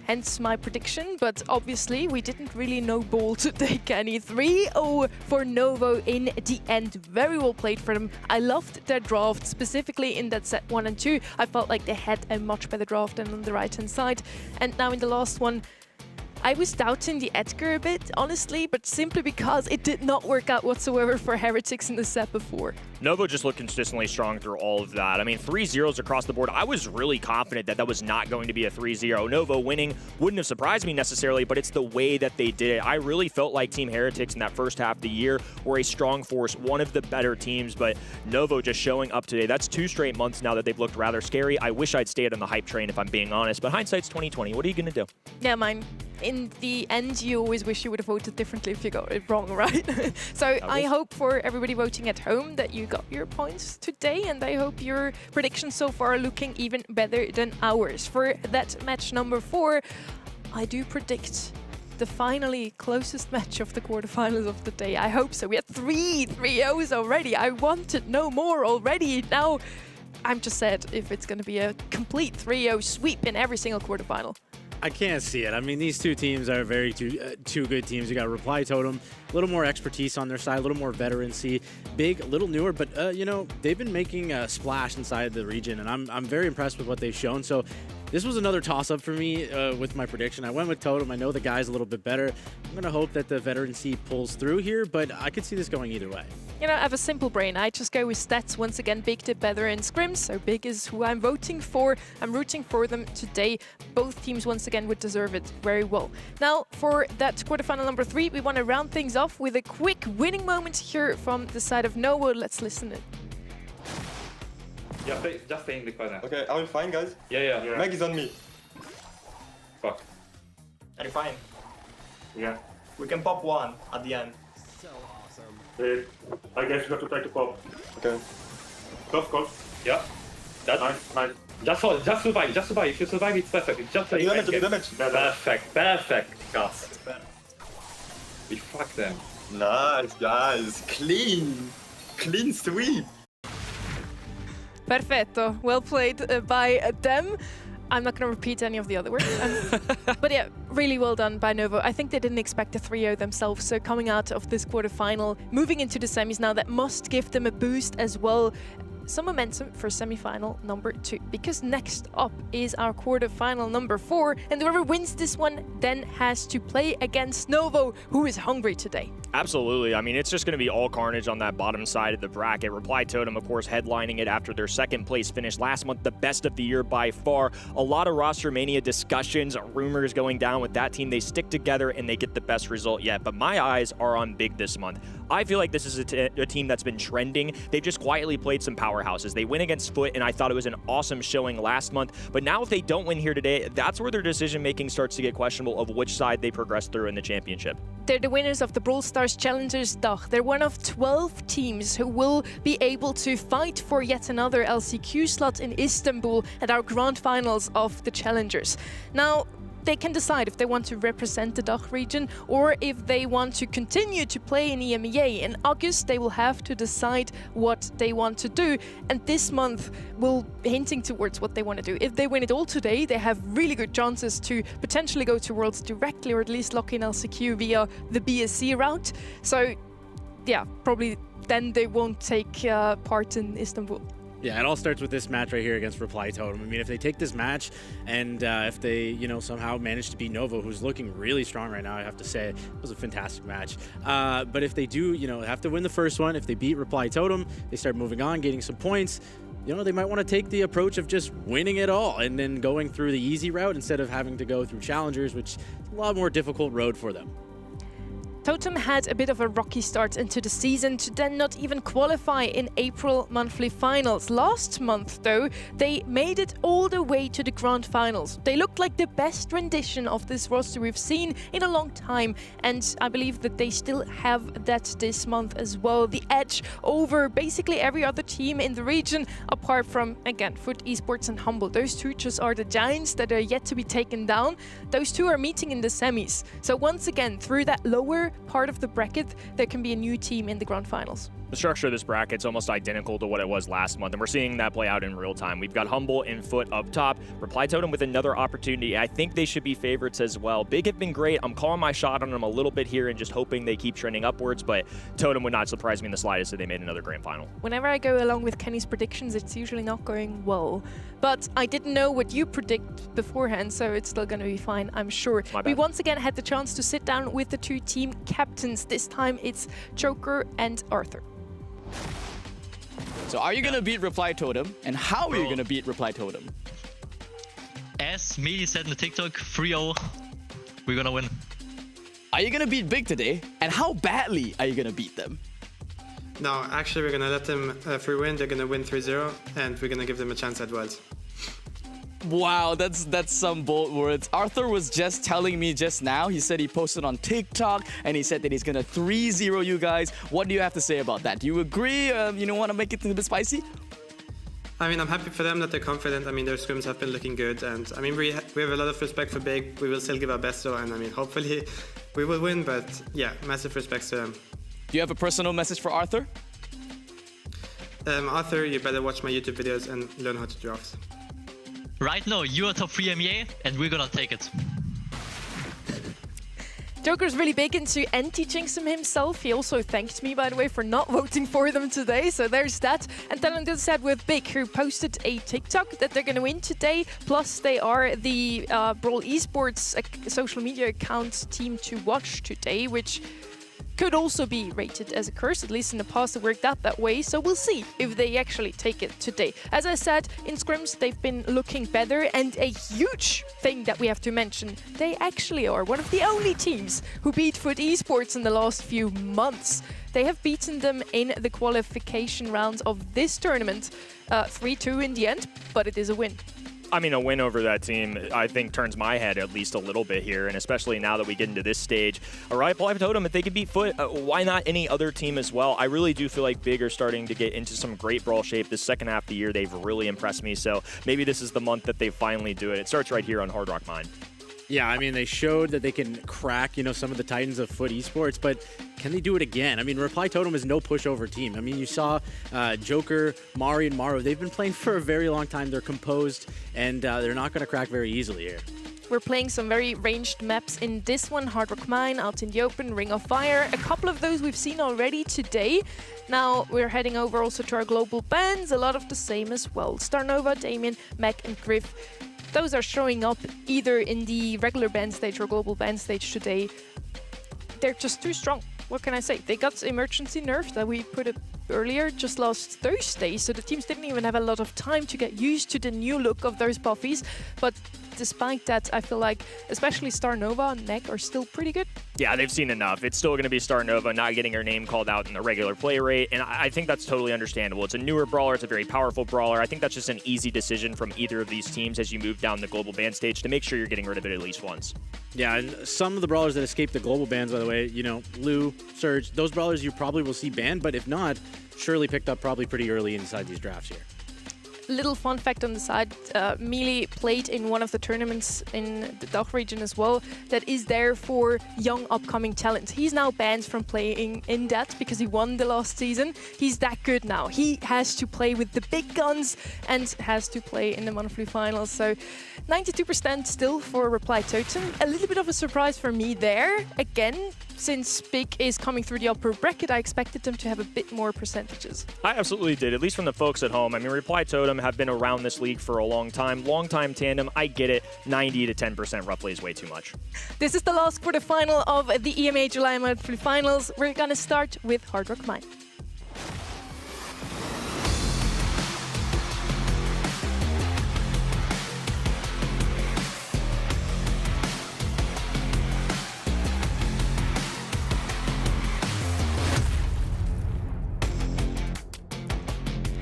Hence my prediction, but obviously we didn't really know Brawl to take any. 3-0 for Novo in the end. Very well played for them. I loved their draft, specifically in that set 1 and 2. I felt like they had a much better draft than on the right-hand side. And now in the last one, I was doubting the Edgar a bit, honestly, but simply because it did not work out whatsoever for Heretics in the set before. Novo just looked consistently strong through all of that. I mean, 3 zeros across the board. I was really confident that that was not going to be a 3-0. Novo winning wouldn't have surprised me necessarily, but it's the way that they did it. I really felt like Team Heretics in that first half of the year were a strong force, one of the better teams, but Novo just showing up today. That's 2 straight months now that they've looked rather scary. I wish I'd stayed on the hype train if I'm being honest, but hindsight's 2020. What are you going to do? Yeah, mine. In the end, you always wish you would have voted differently if you got it wrong, right? So I hope for everybody voting at home that you got your points today, and I hope your predictions so far are looking even better than ours. For that match number 4, I do predict the finally closest match of the quarterfinals of the day. I hope so. We had 3 3-0s already. I wanted no more already. Now, I'm just sad if it's going to be a complete 3-0 sweep in every single quarterfinal. I can't see it. I mean, these two teams are very two good teams. You got Reply Totem, a little more expertise on their side, a little more veterancy, big, a little newer, but you know, they've been making a splash inside the region, and I'm very impressed with what they've shown. So this was another toss-up for me with my prediction. I went with Totem. I know the guy's a little bit better. I'm gonna hope that the veterancy pulls through here, but I could see this going either way. You know, I have a simple brain. I just go with stats. Once again, Big did better in scrims, so Big is who I'm voting for. I'm rooting for them today. Both teams, once again, would deserve it very well. Now, for that quarterfinal number 3, we want to round things off with a quick winning moment here from the side of Novo. Let's listen in. Yeah, just stay in the corner. Okay, are we fine, guys? Yeah. Meg is on me. Fuck. Are you fine? Yeah. We can pop 1 at the end. I guess you have to try to pop. Okay. Close. Yeah. That's nice. Just survive. If you survive, it's perfect. It's just like Damage. Perfect, Gus. We fuck them. Nice, guys. Clean sweep. Perfetto. Well played by them. I'm not going to repeat any of the other words. But yeah, really well done by Novo. I think they didn't expect a 3-0 themselves, so coming out of this quarterfinal, moving into the semis now, that must give them a boost as well. Some momentum for semi-final number 2, because next up is our quarterfinal number 4, and whoever wins this one then has to play against Novo, who is hungry today. Absolutely. I mean, it's just going to be all carnage on that bottom side of the bracket. Reply Totem, of course, headlining it after their 2nd place finish last month, the best of the year by far. A lot of roster mania discussions, rumors going down with that team. They stick together and they get the best result yet. But my eyes are on Big this month. I feel like this is a team that's been trending. They've just quietly played some powerhouses. They win against Foot, and I thought it was an awesome showing last month. But now if they don't win here today, that's where their decision-making starts to get questionable of which side they progress through in the championship. They're the winners of the Brawl Stars Challengers DACH. They're one of 12 teams who will be able to fight for yet another LCQ slot in Istanbul at our grand finals of the Challengers. Now, they can decide if they want to represent the DACH region or if they want to continue to play in EMEA. In August, they will have to decide what they want to do, and this month will be hinting towards what they want to do. If they win it all today, they have really good chances to potentially go to Worlds directly, or at least lock in LCQ via the BSC route. So yeah, probably then they won't take part in Istanbul. Yeah, it all starts with this match right here against Reply Totem. I mean, if they take this match and if they, you know, somehow manage to beat Novo, who's looking really strong right now, I have to say, it was a fantastic match. But if they do, you know, have to win the first one, if they beat Reply Totem, they start moving on, getting some points, you know, they might want to take the approach of just winning it all and then going through the easy route instead of having to go through challengers, which is a lot more difficult road for them. Totem had a bit of a rocky start into the season to then not even qualify in April monthly finals. Last month, though, they made it all the way to the grand finals. They looked like the best rendition of this roster we've seen in a long time, and I believe that they still have that this month as well. The edge over basically every other team in the region, apart from, again, Foot Esports and Humble. Those two just are the giants that are yet to be taken down. Those two are meeting in the semis. So once again, through that lower part of the bracket, there can be a new team in the grand finals. The structure of this bracket's almost identical to what it was last month, and we're seeing that play out in real time. We've got Humble and Foot up top. Reply Totem with another opportunity. I think they should be favorites as well. Big have been great. I'm calling my shot on them a little bit here and just hoping they keep trending upwards, but Totem would not surprise me in the slightest if they made another grand final. Whenever I go along with Kenny's predictions, it's usually not going well. But I didn't know what you predict beforehand, so it's still going to be fine, I'm sure. We once again had the chance to sit down with the two team captains. This time it's Joker and Arthur. So are you going to beat Reply Totem? And how are you going to beat Reply Totem? As me said in the TikTok, 3-0, we're going to win. Are you going to beat Big today? And how badly are you going to beat them? No, actually we're going to let them free win. They're going to win 3-0 and we're going to give them a chance at Worlds. Wow, that's some bold words. Arthur was just telling me just now, he said he posted on TikTok and he said that he's gonna 3-0 you guys. What do you have to say about that? Do you agree? You don't want to make it a bit spicy? I mean, I'm happy for them that they're confident. I mean, their scrims have been looking good, and I mean, we have a lot of respect for Big. We will still give our best though, and I mean, hopefully we will win, but yeah, massive respect to them. Do you have a personal message for Arthur? Arthur, you better watch my YouTube videos and learn how to draft. Right now, you are top 3 EMEA, and we're gonna take it. Joker's really big into anti-jinxing himself. He also thanked me, by the way, for not voting for them today. So there's that. And then on the other side with Big, who posted a TikTok that they're going to win today. Plus, they are the Brawl Esports social media account team to watch today, which could also be rated as a curse. At least in the past it worked out that way, so we'll see if they actually take it today. As I said, in scrims they've been looking better, and a huge thing that we have to mention, they actually are one of the only teams who beat Foot Esports in the last few months. They have beaten them in the qualification rounds of this tournament, 3-2 in the end, but it is a win. I mean, a win over that team, I think, turns my head at least a little bit here, and especially now that we get into this stage. All right, Reply Totem, if they could beat Foot, why not any other team as well? I really do feel like Big are starting to get into some great Brawl shape. This second half of the year, they've really impressed me, so maybe this is the month that they finally do it. It starts right here on Hard Rock Mine. Yeah, I mean, they showed that they can crack, some of the titans of Foot Esports, but can they do it again? I mean, Reply Totem is no pushover team. I mean, you saw Joker, Mari, and Maru. They've been playing for a very long time. They're composed, and they're not going to crack very easily here. We're playing some very ranged maps in this one. Hard Rock Mine, Out in the Open, Ring of Fire. A couple of those we've seen already today. Now we're heading over also to our global bands. A lot of the same as well. Starnova, Damien, Mac, and Griff. Those are showing up either in the regular band stage or global band stage today. They're just too strong. What can I say? They got emergency nerf that we put up earlier, just last Thursday, so the teams didn't even have a lot of time to get used to the new look of those buffies. But despite that, I feel like especially Starnova and Neck are still pretty good. Yeah, they've seen enough. It's still going to be Starnova not getting her name called out in the regular play rate, and I think that's totally understandable. It's a newer brawler. It's a very powerful brawler. I think that's just an easy decision from either of these teams as you move down the global ban stage to make sure you're getting rid of it at least once. Yeah, and some of the brawlers that escaped the global bans, by the way, Lou, Surge, those brawlers you probably will see banned, but if not, surely picked up probably pretty early inside these drafts here. Little fun fact on the side, Mealy played in one of the tournaments in the DACH region as well that is there for young upcoming talent. He's now banned from playing in that because he won the last season. He's that good now. He has to play with the big guns and has to play in the monthly finals. So 92% still for Reply Totem. A little bit of a surprise for me there. Again, since Big is coming through the upper bracket, I expected them to have a bit more percentages. I absolutely did, at least from the folks at home. I mean, Reply Totem have been around this league for a long time. Long-time tandem, I get it. 90 to 10% roughly is way too much. This is the last quarterfinal of the EMEA July monthly finals. We're going to start with Hard Rock Mine.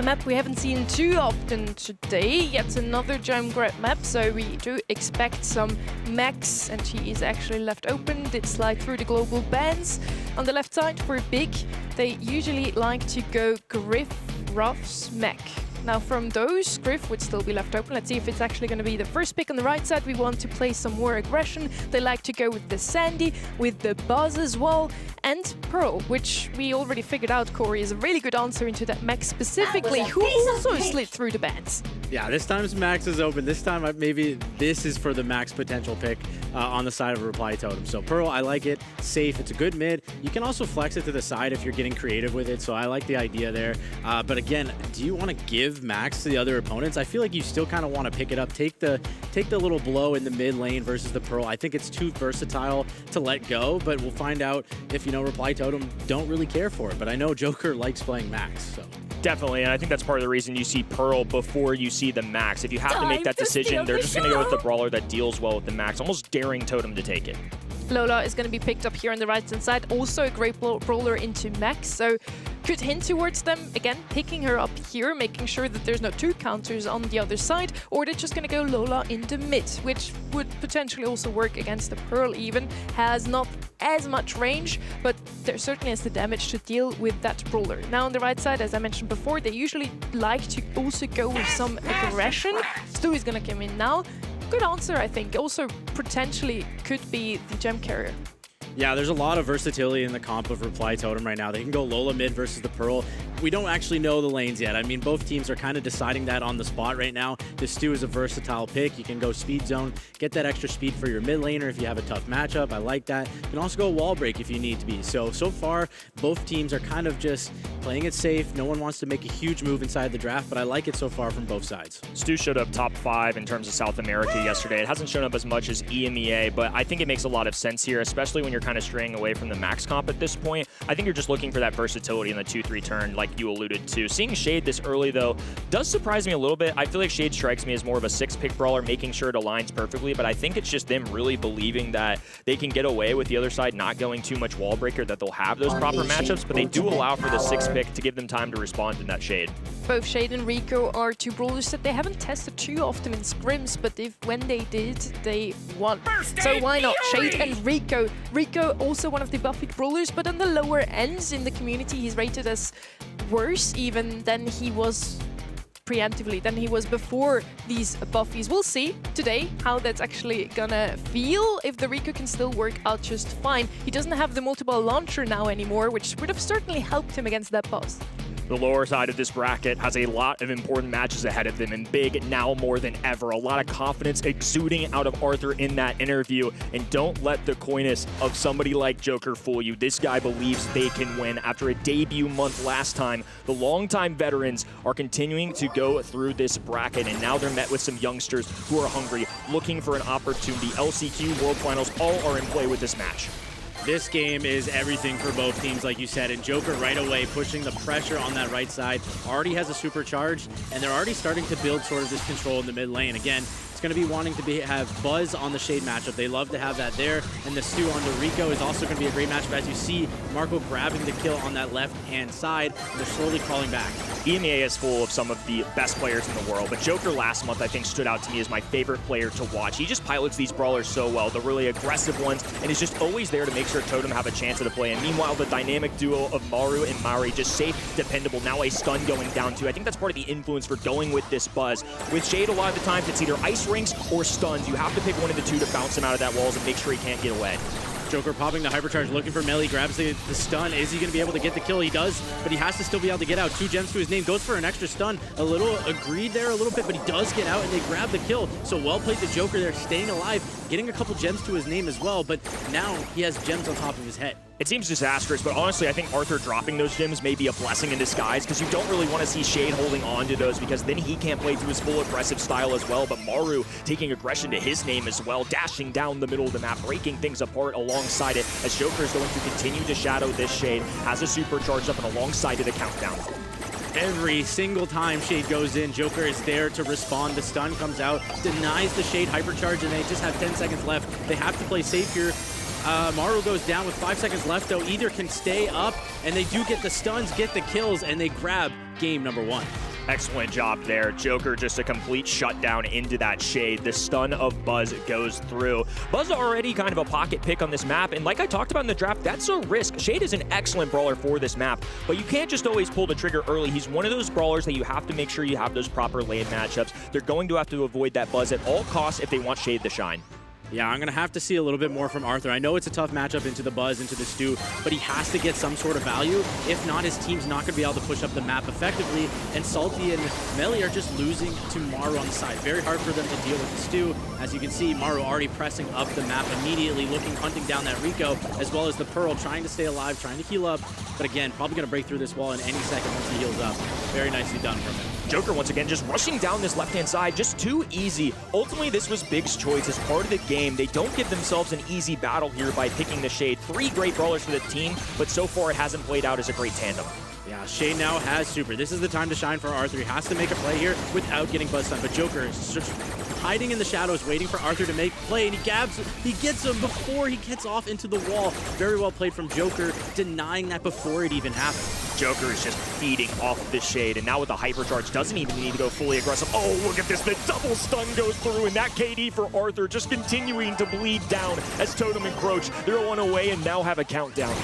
map we haven't seen too often today. Yet another gem grab map, so we do expect some Max, and he is actually left open. Did slide through the global bans. On the left side for Big, they usually like to go Griff, Ruffs, Mech. Now from those, Griff would still be left open. Let's see if it's actually going to be the first pick on the right side. We want to play some more aggression. They like to go with the Sandy, with the Buzz as well, and Pearl, which we already figured out, Corey, is a really good answer into that Max specifically, who also slid through the bans. Yeah, this time Max is open. This time maybe this is for the Max potential pick on the side of a Reply Totem. So Pearl, I like it. Safe. It's a good mid. You can also flex it to the side if you're getting creative with it. So I like the idea there. But again, do you want to give Max to the other opponents? I feel like you still kind of want to pick it up. Take the little blow in the mid lane versus the Pearl. I think it's too versatile to let go. But we'll find out if, you know, Reply Totem don't really care for it. But I know Joker likes playing Max. So. Definitely, and I think that's part of the reason you see Pearl before you see the Max. If you have to make that decision, they're just going to go with the Brawler that deals well with the Max, almost daring Totem to take it. Lola is going to be picked up here on the right-hand side. Also a great brawler into Max, so could hint towards them. Again, picking her up here, making sure that there's no two counters on the other side, or they're just going to go Lola in the mid, which would potentially also work against the Pearl even. Has not as much range, but there certainly has the damage to deal with that brawler. Now on the right side, as I mentioned before, they usually like to also go with some aggression. Stu is going to come in now. Good answer, I think. Also, potentially could be the gem carrier. Yeah, there's a lot of versatility in the comp of Reply Totem right now. They can go Lola mid versus the Pearl. We don't actually know the lanes yet. I mean, both teams are kind of deciding that on the spot right now. This Stu is a versatile pick. You can go speed zone, get that extra speed for your mid laner if you have a tough matchup. I like that. You can also go wall break if you need to be. So far, both teams are kind of just playing it safe. No one wants to make a huge move inside the draft, but I like it so far from both sides. Stu showed up top 5 in terms of South America yesterday. It hasn't shown up as much as EMEA, but I think it makes a lot of sense here, especially when you're kind of straying away from the Max comp at this point. I think you're just looking for that versatility in the 2-3 turn like you alluded to. Seeing Shade this early, though, does surprise me a little bit. I feel like Shade strikes me as more of a 6-pick brawler, making sure it aligns perfectly, but I think it's just them really believing that they can get away with the other side not going too much wall breaker, that they'll have those proper matchups, but they do allow for the 6-pick to give them time to respond in that Shade. Both Shade and Rico are two brawlers that they haven't tested too often in scrims, but when they did, they won. So why not Shade and Rico? Rico also one of the buffed brawlers, but on the lower ends in the community, he's rated as worse even than he was preemptively, than he was before these buffies. We'll see today how that's actually gonna feel, if the Rico can still work out just fine. He doesn't have the multiple launcher now anymore, which would have certainly helped him against that boss. The lower side of this bracket has a lot of important matches ahead of them, and Big now more than ever. A lot of confidence exuding out of Arthur in that interview, and don't let the coyness of somebody like Joker fool you. This guy believes they can win. After a debut month last time, the longtime veterans are continuing to go through this bracket, and now they're met with some youngsters who are hungry, looking for an opportunity. LCQ World Finals all are in play with this match. This game is everything for both teams, like you said, and Joker right away pushing the pressure on that right side. Already has a supercharge, and they're already starting to build sort of this control in the mid lane. Again, it's going to be wanting to have Buzz on the Shade matchup. They love to have that there, and the Stu on the Rico is also going to be a great matchup. As you see, Marco grabbing the kill on that left-hand side, and they're slowly crawling back. EMEA is full of some of the best players in the world, but Joker last month I think stood out to me as my favorite player to watch. He just pilots these brawlers so well, the really aggressive ones, and is just always there to make sure Totem have a chance at a play. And meanwhile, the dynamic duo of Maru and Mari, just safe, dependable. Now a stun going down too. I think that's part of the influence for going with this Buzz. With Shade, a lot of the times it's either ice rings or stuns. You have to pick one of the two to bounce him out of that walls and make sure he can't get away. Joker popping the hypercharge, looking for melee, grabs the stun. Is he going to be able to get the kill? He does, but he has to still be able to get out. 2 gems to his name, goes for an extra stun. A little agreed there a little bit, but he does get out, and they grab the kill. So well played the Joker there, staying alive, getting a couple gems to his name as well, but now he has gems on top of his head. It seems disastrous, but honestly, I think Arthur dropping those gems may be a blessing in disguise, because you don't really want to see Shade holding on to those, because then he can't play through his full aggressive style as well. But Maru taking aggression to his name as well, dashing down the middle of the map, breaking things apart alongside it, as Joker is going to continue to shadow this Shade, has a supercharge up and alongside of the countdown. Every single time Shade goes in, Joker is there to respond. The stun comes out, denies the Shade hypercharge, and they just have 10 seconds left. They have to play safe here. Maru goes down with 5 seconds left, though. Either can stay up, and they do get the stuns, get the kills, and they grab game number 1. Excellent job there. Joker just a complete shutdown into that shade. The stun of Buzz goes through. Buzz already kind of a pocket pick on this map, and like I talked about in the draft, that's a risk. Shade is an excellent brawler for this map, but you can't just always pull the trigger early. He's one of those brawlers that you have to make sure you have those proper lane matchups. They're going to have to avoid that Buzz at all costs if they want Shade to shine. Yeah, I'm going to have to see a little bit more from Arthur. I know it's a tough matchup into the Buzz, into the Stu, but he has to get some sort of value. If not, his team's not going to be able to push up the map effectively, and Salty and Melly are just losing to Maru on the side. Very hard for them to deal with the Stu. As you can see, Maru already pressing up the map immediately, hunting down that Rico, as well as the Pearl, trying to stay alive, trying to heal up. But again, probably going to break through this wall in any second once he heals up. Very nicely done from him. Joker, once again, just rushing down this left-hand side, just too easy. Ultimately, this was Big's choice as part of the game. They don't give themselves an easy battle here by picking the Shade. 3 great brawlers for the team, but so far it hasn't played out as a great tandem. Yeah, Shade now has super. This is the time to shine for Arthur. He has to make a play here without getting buzz stun, but Joker is just hiding in the shadows, waiting for Arthur to make play, and he gets him before he gets off into the wall. Very well played from Joker, denying that before it even happened. Joker is just feeding off the Shade, and now with the hypercharge, doesn't even need to go fully aggressive. Oh, look at this, the double stun goes through, and that KD for Arthur just continuing to bleed down as Totem encroach. They're 1 away and now have a countdown.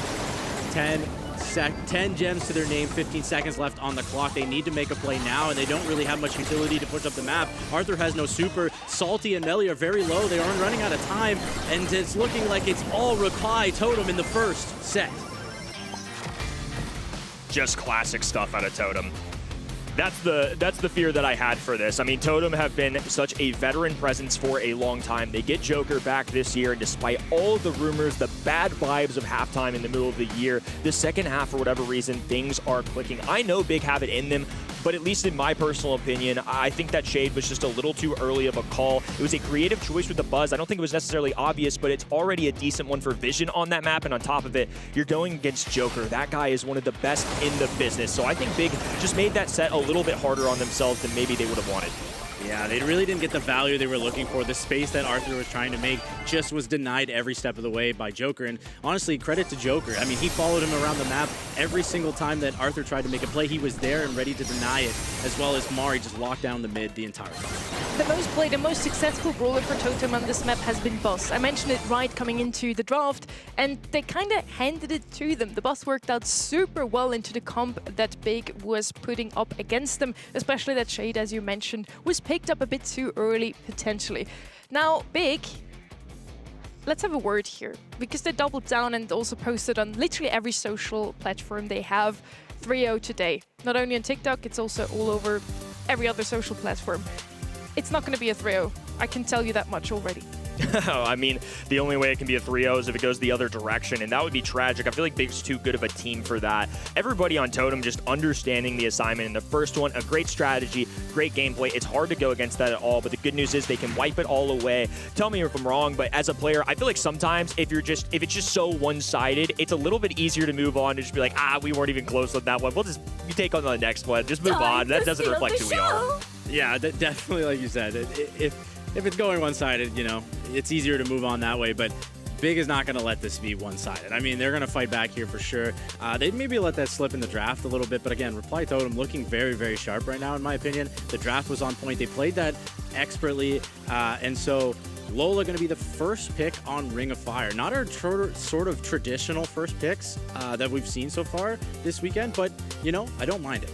10 gems to their name, 15 seconds left on the clock. They need to make a play now, and they don't really have much utility to push up the map. Arthur has no super. Salty and Melly are very low. They aren't running out of time, and it's looking like it's all Reply Totem in the first set. Just classic stuff out of Totem. That's the fear that I had for this. I mean, Totem have been such a veteran presence for a long time. They get Joker back this year, and despite all of the rumors, the bad vibes of halftime in the middle of the year, the second half, for whatever reason, things are clicking. I know Big have it in them, but at least in my personal opinion, I think that Shade was just a little too early of a call. It was a creative choice with the Buzz. I don't think it was necessarily obvious, but it's already a decent one for Vision on that map, and on top of it, you're going against Joker. That guy is one of the best in the business, so I think Big just made that set a little bit harder on themselves than maybe they would have wanted. Yeah, they really didn't get the value they were looking for. The space that Arthur was trying to make just was denied every step of the way by Joker. And honestly, credit to Joker. I mean, he followed him around the map every single time that Arthur tried to make a play. He was there and ready to deny it, as well as Mari just locked down the mid the entire time. The most played and most successful brawler for Totem on this map has been Boss. I mentioned it right coming into the draft, and they kind of handed it to them. The Boss worked out super well into the comp that Big was putting up against them, especially that Shade, as you mentioned, was picked up a bit too early, potentially. Now, Big, let's have a word here, because they doubled down and also posted on literally every social platform they have 3-0 today. Not only on TikTok, it's also all over every other social platform. It's not going to be a 3-0. I can tell you that much already. I mean, the only way it can be a 3-0 is if it goes the other direction, and that would be tragic. I feel like Big's too good of a team for that. Everybody on Totem just understanding the assignment in the first one, a great strategy, great gameplay. It's hard to go against that at all, but the good news is they can wipe it all away. Tell me if I'm wrong, but as a player, I feel like sometimes if it's just so one-sided, it's a little bit easier to move on and just be like, we weren't even close with that one. You take on the next one. Just move on. That doesn't reflect who we are. Yeah, definitely, like you said, if it's going one-sided, you know, it's easier to move on that way, but Big is not going to let this be one-sided. I mean, they're going to fight back here for sure. They'd maybe let that slip in the draft a little bit, but again, Reply Totem looking very, very sharp right now, in my opinion. The draft was on point. They played that expertly, and so Lola going to be the first pick on Ring of Fire. Not our sort of traditional first picks that we've seen so far this weekend, but, you know, I don't mind it.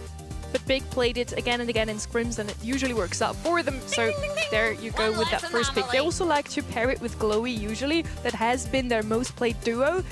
But Big played it again and again in scrims, and it usually works out for them. So there you go with that first pick. They also like to pair it with Glowy usually. That has been their most played duo.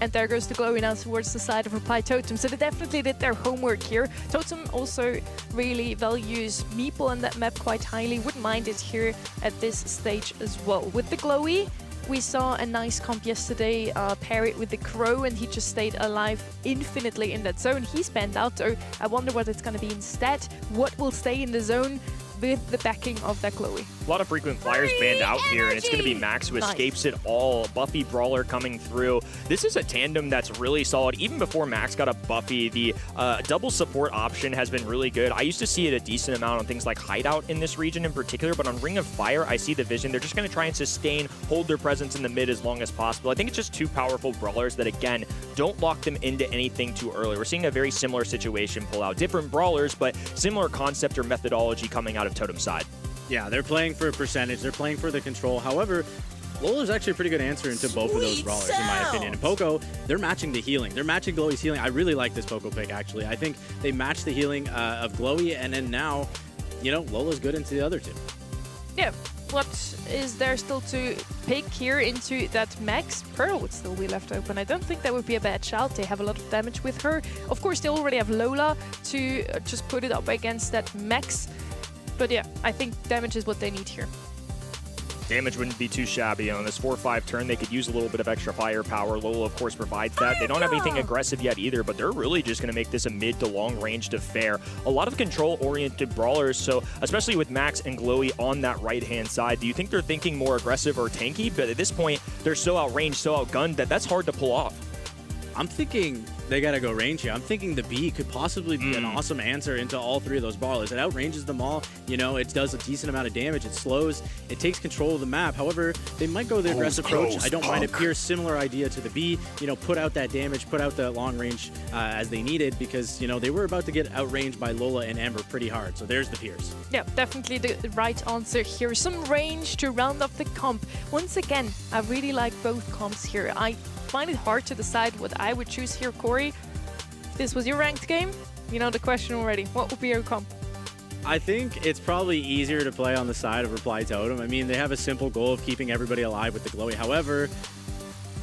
And there goes the Glowy now towards the side of Reply Totem. So they definitely did their homework here. Totem also really values Meeple on that map quite highly. Wouldn't mind it here at this stage as well. With the Glowy, we saw a nice comp yesterday, pair it with the Crow, and he just stayed alive infinitely in that zone. He spanned out though. I wonder what it's going to be instead. What will stay in the zone? with the backing of that Chloe. A lot of frequent flyers banned out here, and it's going to be Max who Nice. escapes it all. Buffy Brawler coming through. This is a tandem that's really solid. Even before Max got a Buffy, the double support option has been really good. I used to see it a decent amount on things like Hideout in this region in particular, but on Ring of Fire, I see the vision. They're just going to try and sustain, hold their presence in the mid as long as possible. I think it's just two powerful brawlers that, again, don't lock them into anything too early. We're seeing a very similar situation pull out. Different brawlers, but similar concept or methodology coming out of Totem's side. Yeah, they're playing for a percentage. They're playing for the control. However, Lola's actually a pretty good answer into both of those brawlers, in my opinion. And Poco, they're matching the healing. They're matching Glowy's healing. I really like this Poco pick, actually. I think they match the healing of Glowy, and then now, you know, Lola's good into the other two. Yeah, what is there still to pick here into that Max? Pearl would still be left open. I don't think that would be a bad shout. They have a lot of damage with her. Of course, they already have Lola to just put it up against that Max. But yeah, I think damage is what they need here. Damage wouldn't be too shabby. On this 4-5 turn, they could use a little bit of extra firepower. Lola, of course, provides that. They don't have anything aggressive yet either, but they're really just going to make this a mid to long ranged affair. A lot of control-oriented brawlers, so especially with Max and Glowy on that right-hand side, do you think they're thinking more aggressive or tanky? But at this point, they're so outranged, so outgunned that that's hard to pull off. I'm thinking they got to go range here. I'm thinking the B could possibly be an awesome answer into all three of those brawlers. It outranges them all. You know, it does a decent amount of damage. It slows. It takes control of the map. However, they might go the aggressive approach. I don't mind it. Pierce, similar idea to the B. You know, put out that damage, put out the long range as they needed, because, you know, they were about to get outranged by Lola and Amber pretty hard. So there's the Pierce. Yeah, definitely the right answer here. Some range to round off the comp. Once again, I really like both comps here. I find it hard to decide what I would choose here, Corey. If this was your ranked game, you know the question already. What would be your comp? I think it's probably easier to play on the side of Reply Totem. I mean, they have a simple goal of keeping everybody alive with the Glowy. However,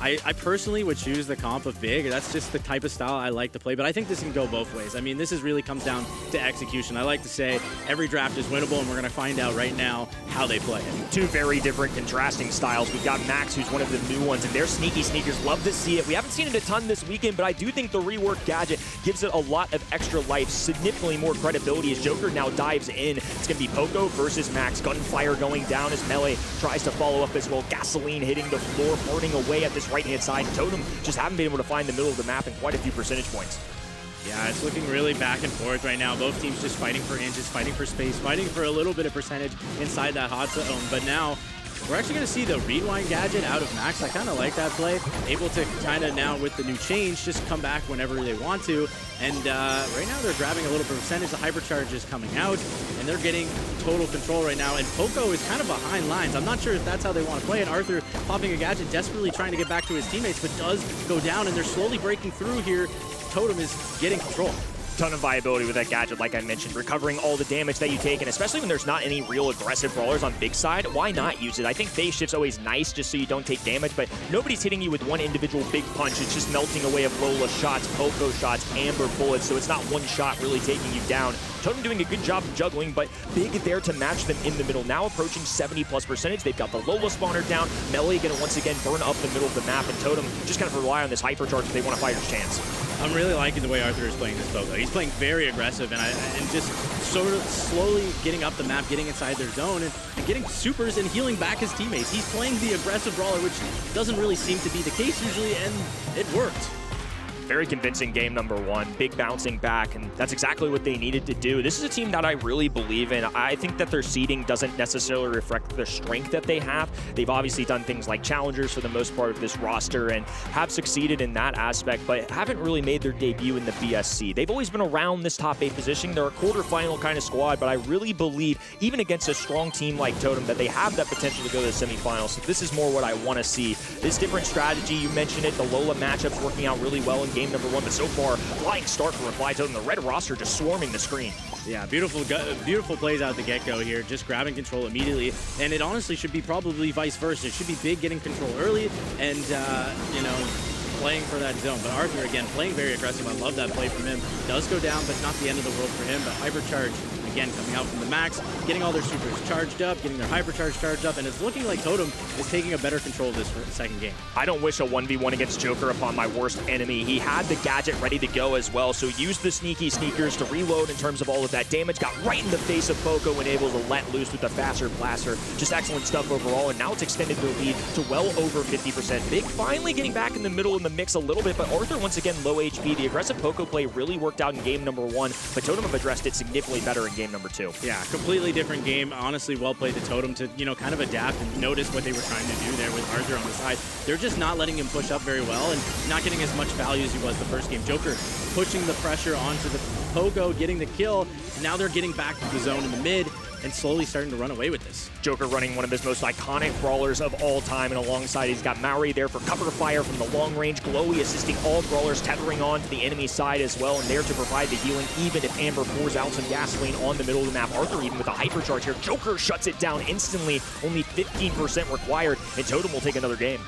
I personally would choose the comp of Big. That's just the type of style I like to play, but I think this can go both ways. I mean, this is really comes down to execution. I like to say every draft is winnable, and we're going to find out right now how they play it. Two very different contrasting styles. We've got Max, who's one of the new ones, and they're sneaky sneakers. Love to see it. We haven't seen it a ton this weekend, but I do think the reworked gadget gives it a lot of extra life, significantly more credibility as Joker now dives in. It's going to be Poco versus Max. Gunfire going down as Melee tries to follow up as well. Gasoline hitting the floor, burning away at this right-hand side. Totem just haven't been able to find the middle of the map in quite a few percentage points. Yeah, it's looking really back and forth right now. Both teams just fighting for inches, fighting for space, fighting for a little bit of percentage inside that hot zone. But now we're actually going to see the rewind gadget out of Max. I kind of like that play. Able to kind of now with the new change just come back whenever they want to. And right now they're grabbing a little bit of percentage. The hypercharge is coming out and they're getting total control right now. And Poco is kind of behind lines. I'm not sure if that's how they want to play it. Arthur popping a gadget, desperately trying to get back to his teammates, but does go down and they're slowly breaking through here. Totem is getting control. Ton of viability with that gadget, like I mentioned, recovering all the damage that you take, and especially when there's not any real aggressive brawlers on big side, why not use it? I think phase shift's always nice just so you don't take damage, but nobody's hitting you with one individual big punch. It's just melting away of Lola shots, Poco shots, Amber bullets, so it's not one shot really taking you down. Totem doing a good job of juggling, but Big there to match them in the middle. Now approaching 70+ percentage. They've got the Lola spawner down. Melee gonna once again burn up the middle of the map, and Totem just kind of rely on this hypercharge if they want a fighter's chance. I'm really liking the way Arthur is playing this Poco. He's playing very aggressive and just sort of slowly getting up the map, getting inside their zone, and getting supers and healing back his teammates. He's playing the aggressive brawler, which doesn't really seem to be the case usually, and it worked. Very convincing game number one. Big bouncing back, and that's exactly what they needed to do. This is a team that I really believe in. I think that their seeding doesn't necessarily reflect the strength that they have. They've obviously done things like challengers for the most part of this roster and have succeeded in that aspect, but haven't really made their debut in the BSC. They've always been around this top 8 position. They're a quarterfinal kind of squad, but I really believe, even against a strong team like Totem, that they have that potential to go to the semifinals. So this is more what I want to see. This different strategy, you mentioned it, the Lola matchup's working out really well in game number one, but so far, flying start for Reply Totem. The red roster just swarming the screen. Yeah, beautiful plays out the get-go here, just grabbing control immediately, and it honestly should be probably vice versa. It should be Big getting control early and, you know, playing for that zone. But Arthur, again, playing very aggressive. I love that play from him. Does go down, but not the end of the world for him, but hypercharge again, coming out from the max, getting all their supers charged up, getting their hypercharge charged up, and it's looking like Totem is taking a better control of this second game. I don't wish a 1v1 against Joker upon my worst enemy. He had the gadget ready to go as well, so used the sneaky sneakers to reload in terms of all of that damage, got right in the face of Poco and able to let loose with the faster blaster. Just excellent stuff overall, and now it's extended their lead to well over 50%. Big finally getting back in the middle in the mix a little bit, but Arthur once again low HP. The aggressive Poco play really worked out in game number 1, but Totem have addressed it significantly better in game number 2. Yeah, completely different game. Honestly, well played the Totem to, kind of adapt and notice what they were trying to do there with Arthur on the side. They're just not letting him push up very well and not getting as much value as he was the first game. Joker pushing the pressure onto the Poco, getting the kill. Now they're getting back to the zone in the mid and slowly starting to run away with this. Joker running one of his most iconic brawlers of all time, and alongside he's got Maori there for cover fire from the long range, Glowy assisting all brawlers, tethering on to the enemy side as well, and there to provide the healing even if Amber pours out some gasoline on the middle of the map. Arthur even with a hypercharge here. Joker shuts it down instantly, only 15% required, and Totem will take another game.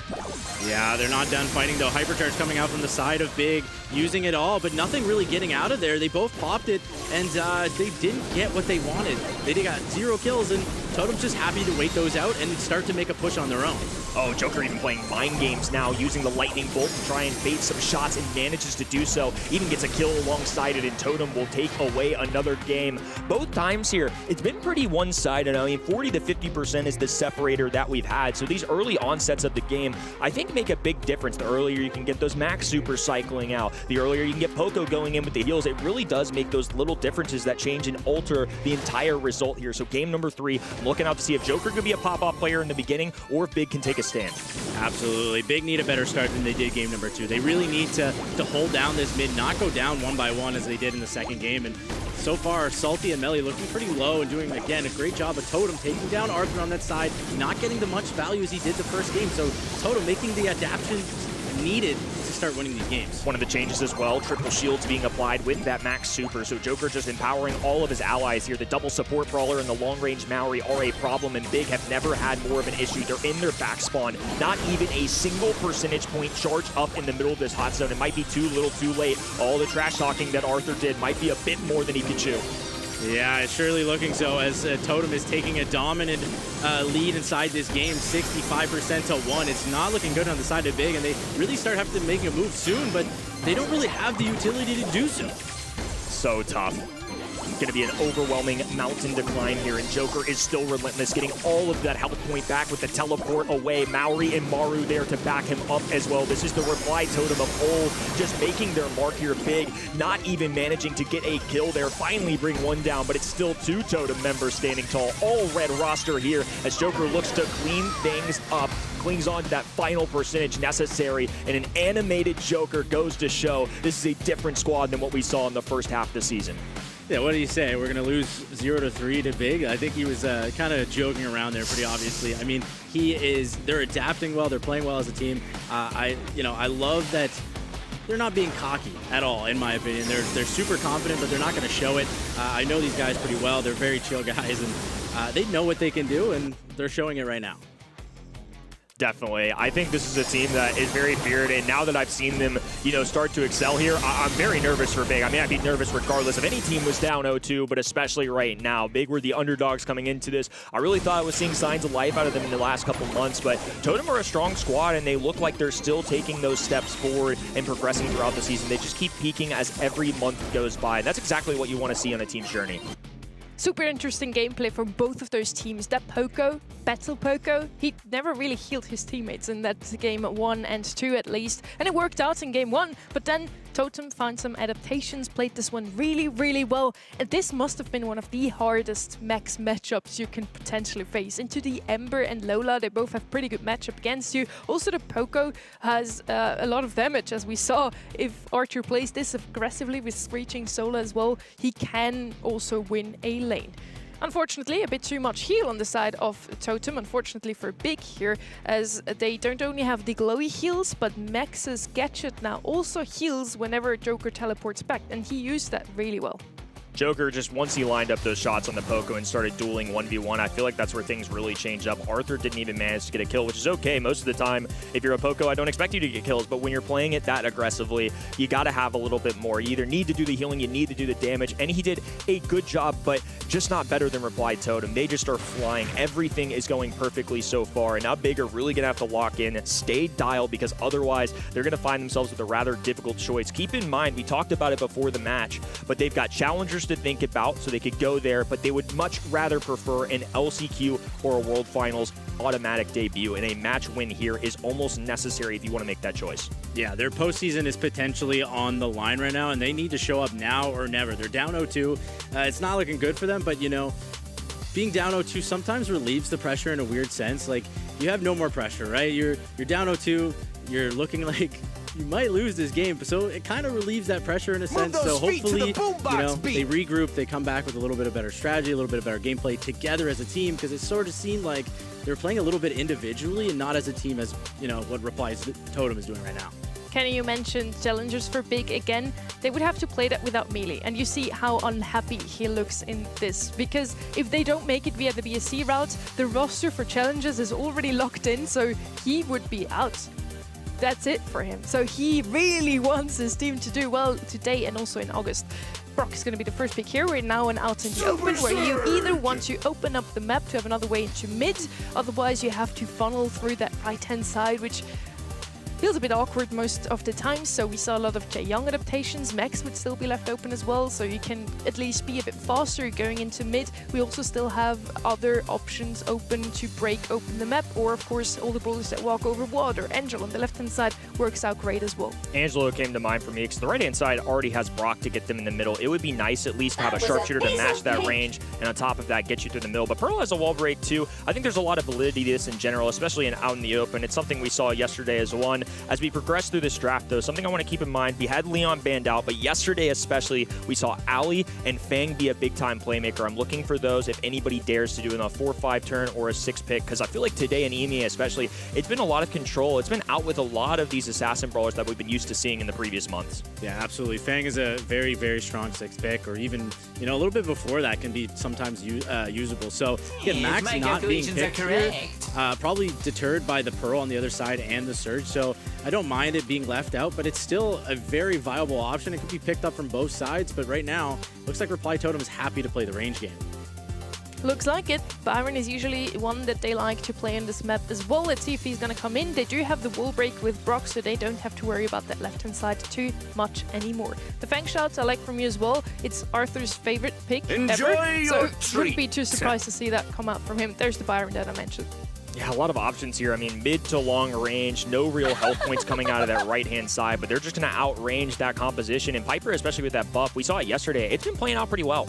Yeah, they're not done fighting though. Hypercharge coming out from the side of Big, using it all, but nothing really getting out of there. They both popped it, and they didn't get what they wanted. They got 0 kills, and Totem's just happy to wait those out and start to make a push on their own. Oh, Joker even playing mind games now, using the lightning bolt to try and bait some shots, and manages to do so. Even gets a kill alongside it, and Totem will take away another game. Both times here, it's been pretty one-sided. I mean, 40 to 50% is the separator that we've had. So these early onsets of the game, I think, make a big difference. The earlier you can get those max super cycling out, the earlier you can get Poco going in with the heals, it really does make those little differences that change and alter the entire result here. So game number 3, I'm looking out to see if Joker could be a pop-off player in the beginning or if Big can take a stand. Absolutely. Big need a better start than they did game number 2. They really need to hold down this mid, not go down one by one as they did in the second game. And so far, Salty and Melly looking pretty low and doing, again, a great job of Totem taking down Arthur on that side, not getting the much value as he did the first game. So Totem making the adaptation needed to start winning these games. One of the changes as well, triple shields being applied with that max super, so Joker just empowering all of his allies here. The double support brawler and the long range Maori are a problem, and Big have never had more of an issue. They're in their back spawn, not even a single percentage point charge up in the middle of this hot zone. It might be too little too late. All the trash talking that Arthur did might be a bit more than he could chew. Yeah, it's surely looking so as Totem is taking a dominant lead inside this game, 65% to 1. It's not looking good on the side of Big, and they really start having to make a move soon, but they don't really have the utility to do so. So tough. Going to be an overwhelming mountain decline here, and Joker is still relentless, getting all of that health point back with the teleport away. Maori and Maru there to back him up as well. This is the reply Totem of old, just making their mark here. Big, not even managing to get a kill there. Finally bring one down, but it's still 2 Totem members standing tall. All red roster here as Joker looks to clean things up, clings on to that final percentage necessary, and an animated Joker goes to show this is a different squad than what we saw in the first half of the season. Yeah, what do you say? We're going to lose 0-3 to Big? I think he was kind of joking around there pretty obviously. I mean, they're adapting well, they're playing well as a team. I love that they're not being cocky at all, in my opinion. They're super confident, but they're not going to show it. I know these guys pretty well. They're very chill guys, and they know what they can do, and they're showing it right now. Definitely. I think this is a team that is very feared, and now that I've seen them, start to excel here, I'm very nervous for Big. I mean, I'd be nervous regardless if any team was down 0-2, but especially right now. Big were the underdogs coming into this. I really thought I was seeing signs of life out of them in the last couple months, but Totem are a strong squad, and they look like they're still taking those steps forward and progressing throughout the season. They just keep peaking as every month goes by, and that's exactly what you want to see on a team's journey. Super interesting gameplay from both of those teams. That Poco, Battle Poco, he never really healed his teammates in that game 1 and 2 at least. And it worked out in game 1, but then Totem found some adaptations, played this one really, really well. And this must have been one of the hardest max matchups you can potentially face. Into the Ember and Lola, they both have pretty good matchup against you. Also, the Poco has a lot of damage, as we saw. If Archer plays this aggressively with Screeching Solar as well, he can also win a lane. Unfortunately, a bit too much heal on the side of Totem, unfortunately for Big here, as they don't only have the glowy heals, but Max's gadget now also heals whenever Joker teleports back, and he used that really well. Joker, just once he lined up those shots on the Poco and started dueling 1v1, I feel like that's where things really changed up. Arthur didn't even manage to get a kill, which is okay. Most of the time, if you're a Poco, I don't expect you to get kills, but when you're playing it that aggressively, you got to have a little bit more. You either need to do the healing, you need to do the damage, and he did a good job, but just not better than Reply Totem. They just are flying. Everything is going perfectly so far, and now Big are really going to have to lock in, stay dialed, because otherwise they're going to find themselves with a rather difficult choice. Keep in mind, we talked about it before the match, but they've got challengers to think about, so they could go there, but they would much rather prefer an LCQ or a World Finals automatic debut, and a match win here is almost necessary if you want to make that choice. Yeah, their postseason is potentially on the line right now, and they need to show up now or never. They're down 0-2. It's not looking good for them, but, you know, being down 0-2 sometimes relieves the pressure in a weird sense. Like, you have no more pressure, right? You're down 0-2. You're looking like you might lose this game, so it kind of relieves that pressure in a sense. So hopefully, they regroup, they come back with a little bit of better strategy, a little bit of better gameplay together as a team, because it sort of seemed like they're playing a little bit individually and not as a team as, you know, what Reply's Totem is doing right now. Kenny, you mentioned challengers for Big again. They would have to play that without melee, and you see how unhappy he looks in this, because if they don't make it via the BSC route, the roster for challengers is already locked in, so he would be out. That's it for him. So he really wants his team to do well today and also in August. Brock is going to be the first pick here. We're now out in the open, where you either want to open up the map to have another way into mid, otherwise you have to funnel through that right-hand side, which feels a bit awkward most of the time. So we saw a lot of Jae-Young adaptations. Max would still be left open as well, so you can at least be a bit faster going into mid. We also still have other options open to break open the map, or of course all the brawlers that walk over water. Angel on the left-hand side works out great as well. Angelo came to mind for me because the right-hand side already has Brock to get them in the middle. It would be nice at least to have a sharpshooter to match that range, and on top of that, get you through the middle. But Pearl has a wall break too. I think there's a lot of validity to this in general, especially out in the open. It's something we saw yesterday as one. As we progress through this draft, though, something I want to keep in mind, we had Leon banned out, but yesterday especially, we saw Ali and Fang be a big-time playmaker. I'm looking for those if anybody dares to do a 4-5 turn or a 6 pick, because I feel like today in EMEA especially, it's been a lot of control. It's been out with a lot of these assassin brawlers that we've been used to seeing in the previous months. Yeah, absolutely. Fang is a very, very strong 6 pick, or even, you know, a little bit before that can be sometimes usable. So, again, Max not being picked here, probably deterred by the Pearl on the other side and the Surge, so I don't mind it being left out, but it's still a very viable option. It could be picked up from both sides, but right now, looks like Reply Totem is happy to play the range game. Looks like it. Byron is usually one that they like to play on this map as well. Let's see if he's going to come in. They do have the wall break with Brock, so they don't have to worry about that left-hand side too much anymore. The Fang shots I like from you as well. It's Arthur's favorite pick ever, so wouldn't be too surprised to see that come out from him. There's the Byron that I mentioned. Yeah, a lot of options here. I mean, mid to long range, no real health points coming out of that right-hand side, but they're just going to outrange that composition. And Piper, especially with that buff, we saw it yesterday. It's been playing out pretty well.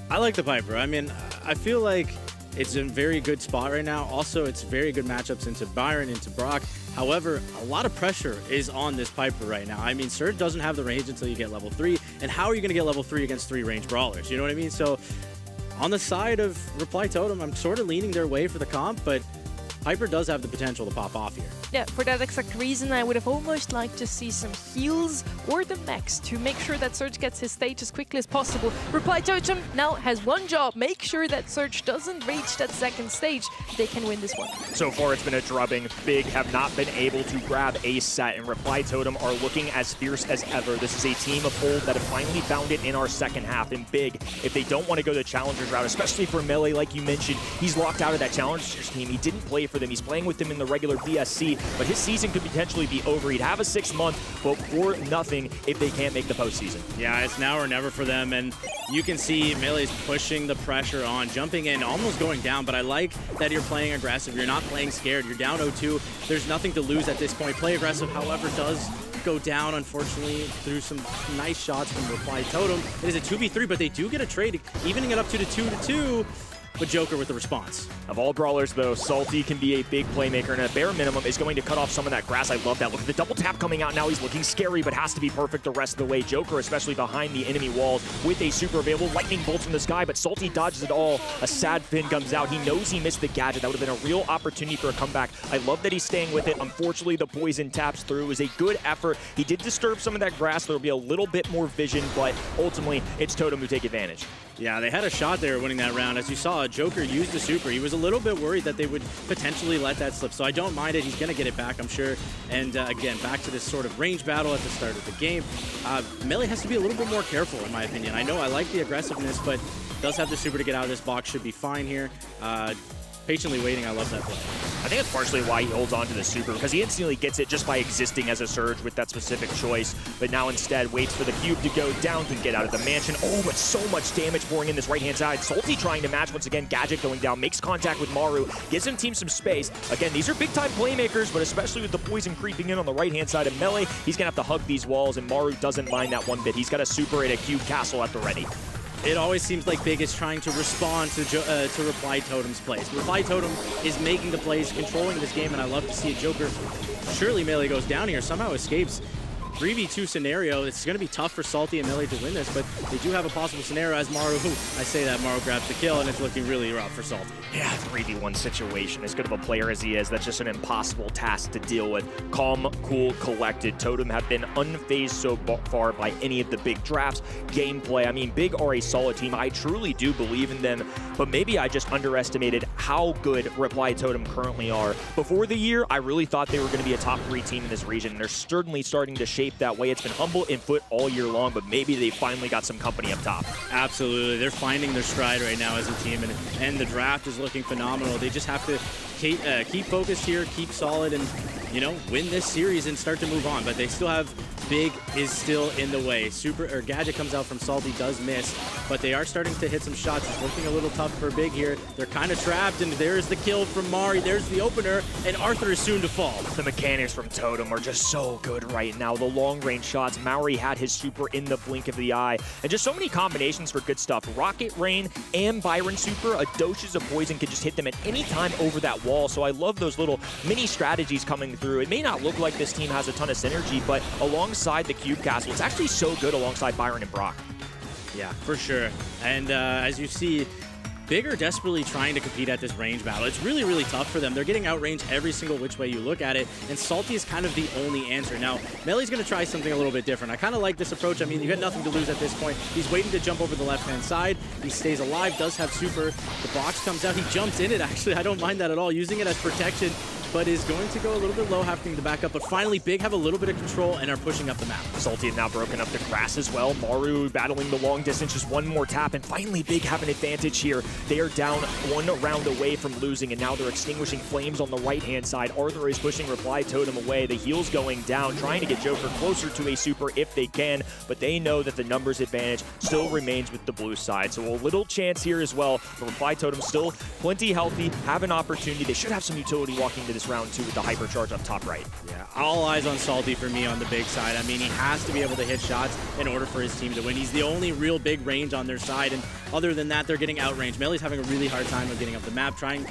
I like the Piper. I mean, I feel like it's in a very good spot right now. Also, it's very good matchups into Byron, into Brock. However, a lot of pressure is on this Piper right now. I mean, Surge doesn't have the range until you get level 3. And how are you going to get level 3 against 3 range brawlers? You know what I mean? So, on the side of Reply Totem, I'm sort of leaning their way for the comp, but Piper does have the potential to pop off here. Yeah, for that exact reason, I would have almost liked to see some heals or the Max to make sure that Surge gets his stage as quickly as possible. Reply Totem now has one job: make sure that Surge doesn't reach that second stage. They can win this one. So far, it's been a drubbing. Big have not been able to grab a set, and Reply Totem are looking as fierce as ever. This is a team of old that have finally found it in our second half. And Big, if they don't want to go the Challengers route, especially for Melee, like you mentioned, he's locked out of that Challengers team. He didn't play for them. He's playing with them in the regular BSC, but his season could potentially be over. He'd have a 6-month, but for nothing if they can't make the postseason. Yeah, it's now or never for them, and you can see Melee's pushing the pressure on, jumping in, almost going down, but I like that you're playing aggressive. You're not playing scared. You're down 0-2. There's nothing to lose at this point. Play aggressive, however, does go down, unfortunately, through some nice shots from Reply Totem. It is a 2v3, but they do get a trade, evening it up to the 2-2. but Joker with the response. Of all brawlers, though, Salty can be a big playmaker, and at bare minimum is going to cut off some of that grass. I love that. Look at the double tap coming out now. He's looking scary, but has to be perfect the rest of the way. Joker, especially behind the enemy walls, with a super available. Lightning bolts from the sky, but Salty dodges it all. A sad pin comes out. He knows he missed the gadget. That would have been a real opportunity for a comeback. I love that he's staying with it. Unfortunately, the poison taps through. It was a good effort. He did disturb some of that grass. There will be a little bit more vision, but ultimately, it's Totem who take advantage. Yeah, they had a shot there winning that round. As you saw, Joker used the super. He was a little bit worried that they would potentially let that slip, so I don't mind it. He's going to get it back, I'm sure. And again, back to this sort of range battle at the start of the game. Melee has to be a little bit more careful, in my opinion. I know I like the aggressiveness, but does have the super to get out of this box. Should be fine here. Patiently waiting, I love that play. I think that's partially why he holds on to the super, because he instantly gets it just by existing as a Surge with that specific choice, but now instead waits for the cube to go down, can get out of the mansion. Oh, but so much damage pouring in this right-hand side. Salty trying to match once again. Gadget going down, makes contact with Maru, gives him team some space. Again, these are big-time playmakers, but especially with the poison creeping in on the right-hand side of Melee, he's going to have to hug these walls, and Maru doesn't mind that one bit. He's got a super and a cube castle at the ready. It always seems like Big is trying to respond to Reply Totem's plays. Reply Totem is making the plays, controlling this game, and I love to see it. Joker, surely Melee goes down here, somehow escapes. 3v2 scenario. It's going to be tough for Salty and Melee to win this, but they do have a possible scenario as Maru, I say that, Maru grabs the kill, and it's looking really rough for Salty. Yeah, 3v1 situation. As good of a player as he is, that's just an impossible task to deal with. Calm, cool, collected. Totem have been unfazed so far by any of the big drafts. Gameplay, I mean, Big are a solid team. I truly do believe in them, but maybe I just underestimated how good Reply Totem currently are. Before the year, I really thought they were going to be a top 3 team in this region, and they're certainly starting to shape that way. It's been humble in foot all year long, but maybe they finally got some company up top. Absolutely. They're finding their stride right now as a team, and the draft is looking phenomenal. They just have to keep focused here, keep solid, and, you know, win this series and start to move on. But they still have Big is still in the way. Gadget comes out from Salty, does miss, but they are starting to hit some shots. It's looking a little tough for Big here. They're kind of trapped, and there's the kill from Mari. There's the opener, and Arthur is soon to fall. The mechanics from Totem are just so good right now. The long-range shots. Maori had his super in the blink of the eye, and just so many combinations for good stuff. Rocket Rain and Byron super, a doses of poison can just hit them at any time over that wall, so I love those little mini strategies coming through. It may not look like this team has a ton of synergy, but alongside the Cube Castle, it's actually so good alongside Byron and Brock. Yeah, for sure. And as you see, Big are desperately trying to compete at this range battle. It's really, really tough for them. They're getting outranged every single which way you look at it, and Salty is kind of the only answer. Now, Melee's going to try something a little bit different. I kind of like this approach. I mean, you got nothing to lose at this point. He's waiting to jump over the left-hand side. He stays alive, does have super. The box comes out. He jumps in it, actually. I don't mind that at all. Using it as protection, but is going to go a little bit low, having to back up. But finally, Big have a little bit of control and are pushing up the map. Salty have now broken up the grass as well. Maru battling the long distance, just one more tap, and finally Big have an advantage here. They are down one round away from losing, and now they're extinguishing flames on the right-hand side. Arthur is pushing Reply Totem away. The heal's going down, trying to get Joker closer to a super if they can, but they know that the numbers advantage still remains with the blue side. So a little chance here as well. The Reply Totem still plenty healthy, have an opportunity. They should have some utility walking into this round two with the hypercharge up top right. Yeah, all eyes on Salty for me on the Big side. I mean, he has to be able to hit shots in order for his team to win. He's the only real big range on their side, and other than that, they're getting outranged. Melee's having a really hard time of getting up the map, trying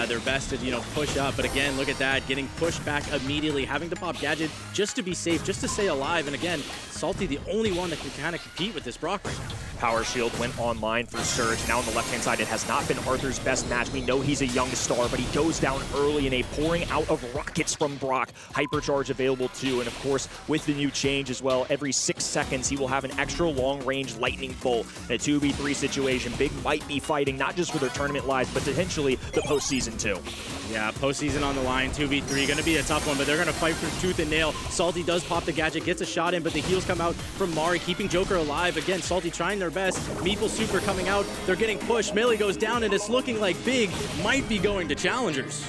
their best to, you know, push up. But again, look at that, getting pushed back immediately, having to pop Gadget just to be safe, just to stay alive. And again, Salty the only one that can kind of compete with this Brock right now. Power Shield went online for Surge. Now on the left-hand side, it has not been Arthur's best match. We know he's a young star, but he goes down early in a pouring out of rockets from Brock. Hypercharge available too, and of course, with the new change as well, every 6 seconds, he will have an extra long-range lightning bolt. In a 2v3 situation, Big might be fighting not just for their tournament lives, but potentially the postseason too. Yeah, postseason on the line, 2v3, gonna be a tough one, but they're gonna fight for tooth and nail. Salty does pop the Gadget, gets a shot in, but the heals come out from Mari, keeping Joker alive. Again, Salty trying their best. Meeple super coming out, they're getting pushed. Melee goes down, and it's looking like Big might be going to Challengers.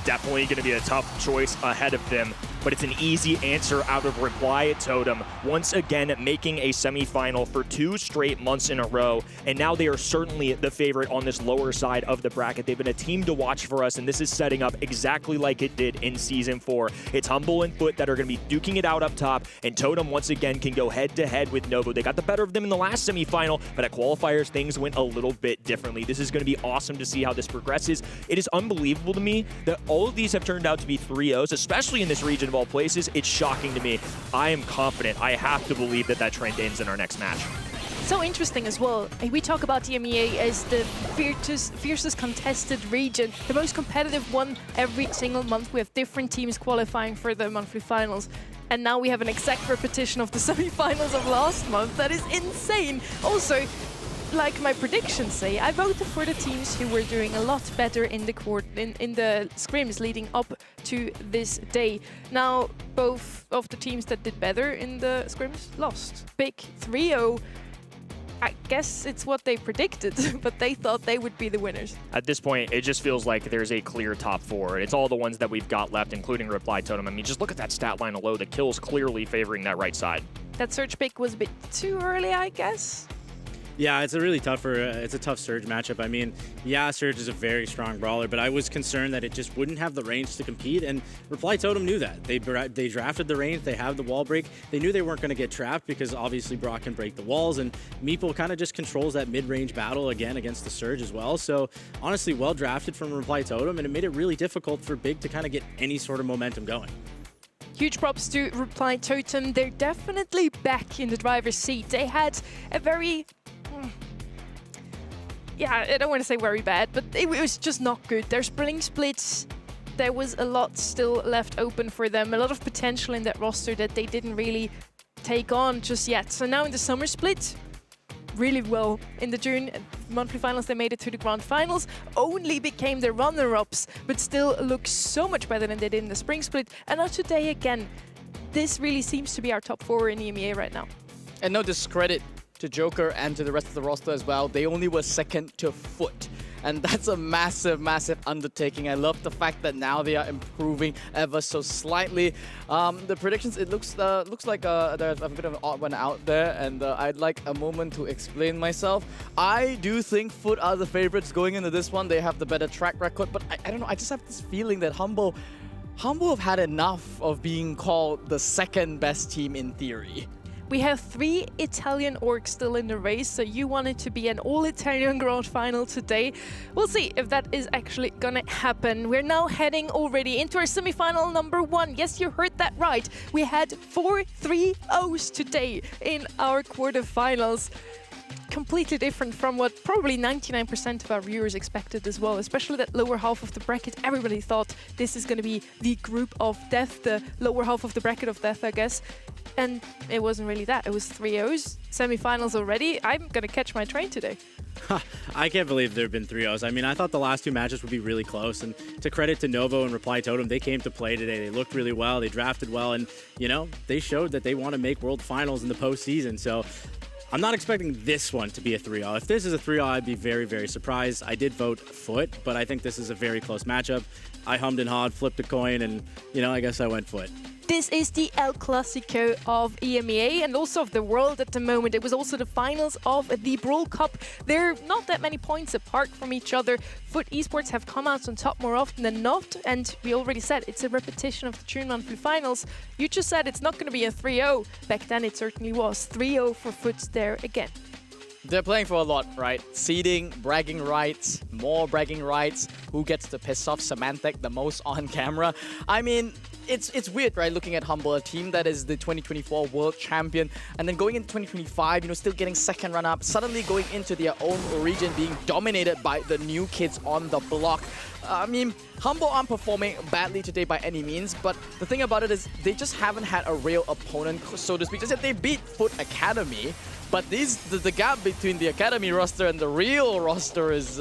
Definitely going to be a tough choice ahead of them. but it's an easy answer out of Reply Totem. Once again, making a semifinal for 2 straight months in a row, and now they are certainly the favorite on this lower side of the bracket. They've been a team to watch for us, and this is setting up exactly like it did in Season 4. It's Humble and Foot that are going to be duking it out up top, and Totem once again can go head-to-head with Novo. They got the better of them in the last semifinal, but at qualifiers, things went a little bit differently. This is going to be awesome to see how this progresses. It is unbelievable to me that all of these have turned out to be 3-0s, especially in this region of all places. It's shocking to me. I am confident. I have to believe that that trend ends in our next match. So interesting as well. We talk about the EMEA as the fiercest contested region, the most competitive one every single month. We have different teams qualifying for the monthly finals. And now we have an exact repetition of the semi-finals of last month. That is insane. Also, like my predictions say, I voted for the teams who were doing a lot better in the scrims leading up to this day. Now, both of the teams that did better in the scrims lost. Big 3-0. I guess it's what they predicted, but they thought they would be the winners. At this point, it just feels like there's a clear top 4. It's all the ones that we've got left, including Reply Totem. I mean, just look at that stat line alone. The kills clearly favoring that right side. That Surge pick was a bit too early, I guess. Yeah, it's a really it's a tough Surge matchup. I mean, yeah, Surge is a very strong brawler, but I was concerned that it just wouldn't have the range to compete, and Reply Totem knew that. They drafted the range, they have the wall break. They knew they weren't going to get trapped because obviously Brock can break the walls, and Meeple kind of just controls that mid-range battle again against the Surge as well. So honestly, well drafted from Reply Totem, and it made it really difficult for Big to kind of get any sort of momentum going. Huge props to Reply Totem. They're definitely back in the driver's seat. They had a very... yeah, I don't want to say very bad, but it was just not good. Their spring splits, there was a lot still left open for them. A lot of potential in that roster that they didn't really take on just yet. So now in the summer split, really well. In the June monthly finals, they made it to the grand finals, only became the runner-ups, but still look so much better than they did in the spring split. And now today again, this really seems to be our top 4 in EMEA right now. And no discredit to Joker and to the rest of the roster as well. They only were second to Foot. And that's a massive, massive undertaking. I love the fact that now they are improving ever so slightly. The predictions, it looks like there's a bit of an odd one out there, and I'd like a moment to explain myself. I do think Foot are the favorites going into this one. They have the better track record, but I don't know, I just have this feeling that Humble have had enough of being called the second best team in theory. We have 3 Italian orgs still in the race, so you want it to be an all-Italian grand final today. We'll see if that is actually gonna happen. We're now heading already into our semi-final number 1. Yes, you heard that right. We had 4 3-0s today in our quarterfinals. Completely different from what probably 99% of our viewers expected as well, especially that lower half of the bracket. Everybody thought this is going to be the group of death, the lower half of the bracket of death, I guess. And it wasn't really that. It was 3-0s, semi-finals already. I'm going to catch my train today. I can't believe there have been 3-0s. I mean, I thought the last 2 matches would be really close. And to credit to Novo and Reply Totem, they came to play today. They looked really well. They drafted well. And, you know, they showed that they want to make World Finals in the postseason. So I'm not expecting this one to be a 3-0. If this is a 3-0, I'd be very, very surprised. I did vote Foot, but I think this is a very close matchup. I hummed and hawed, flipped a coin, and, you know, I guess I went Foot. This is the El Clasico of EMEA and also of the world at the moment. It was also the finals of the Brawl Cup. They're not that many points apart from each other. Foot Esports have come out on top more often than not, and we already said it's a repetition of the June monthly finals. You just said it's not going to be a 3-0. Back then it certainly was. 3-0 for Foot there again. They're playing for a lot, right? Seeding, bragging rights, more bragging rights. Who gets to piss off Symantec the most on camera? I mean, it's weird, right? Looking at Humble, a team that is the 2024 world champion, and then going into 2025, you know, still getting second run-up, suddenly going into their own region, being dominated by the new kids on the block. I mean, Humble aren't performing badly today by any means, but the thing about it is they just haven't had a real opponent, so to speak. Just that they beat Foot Academy, but the gap between the Academy roster and the real roster is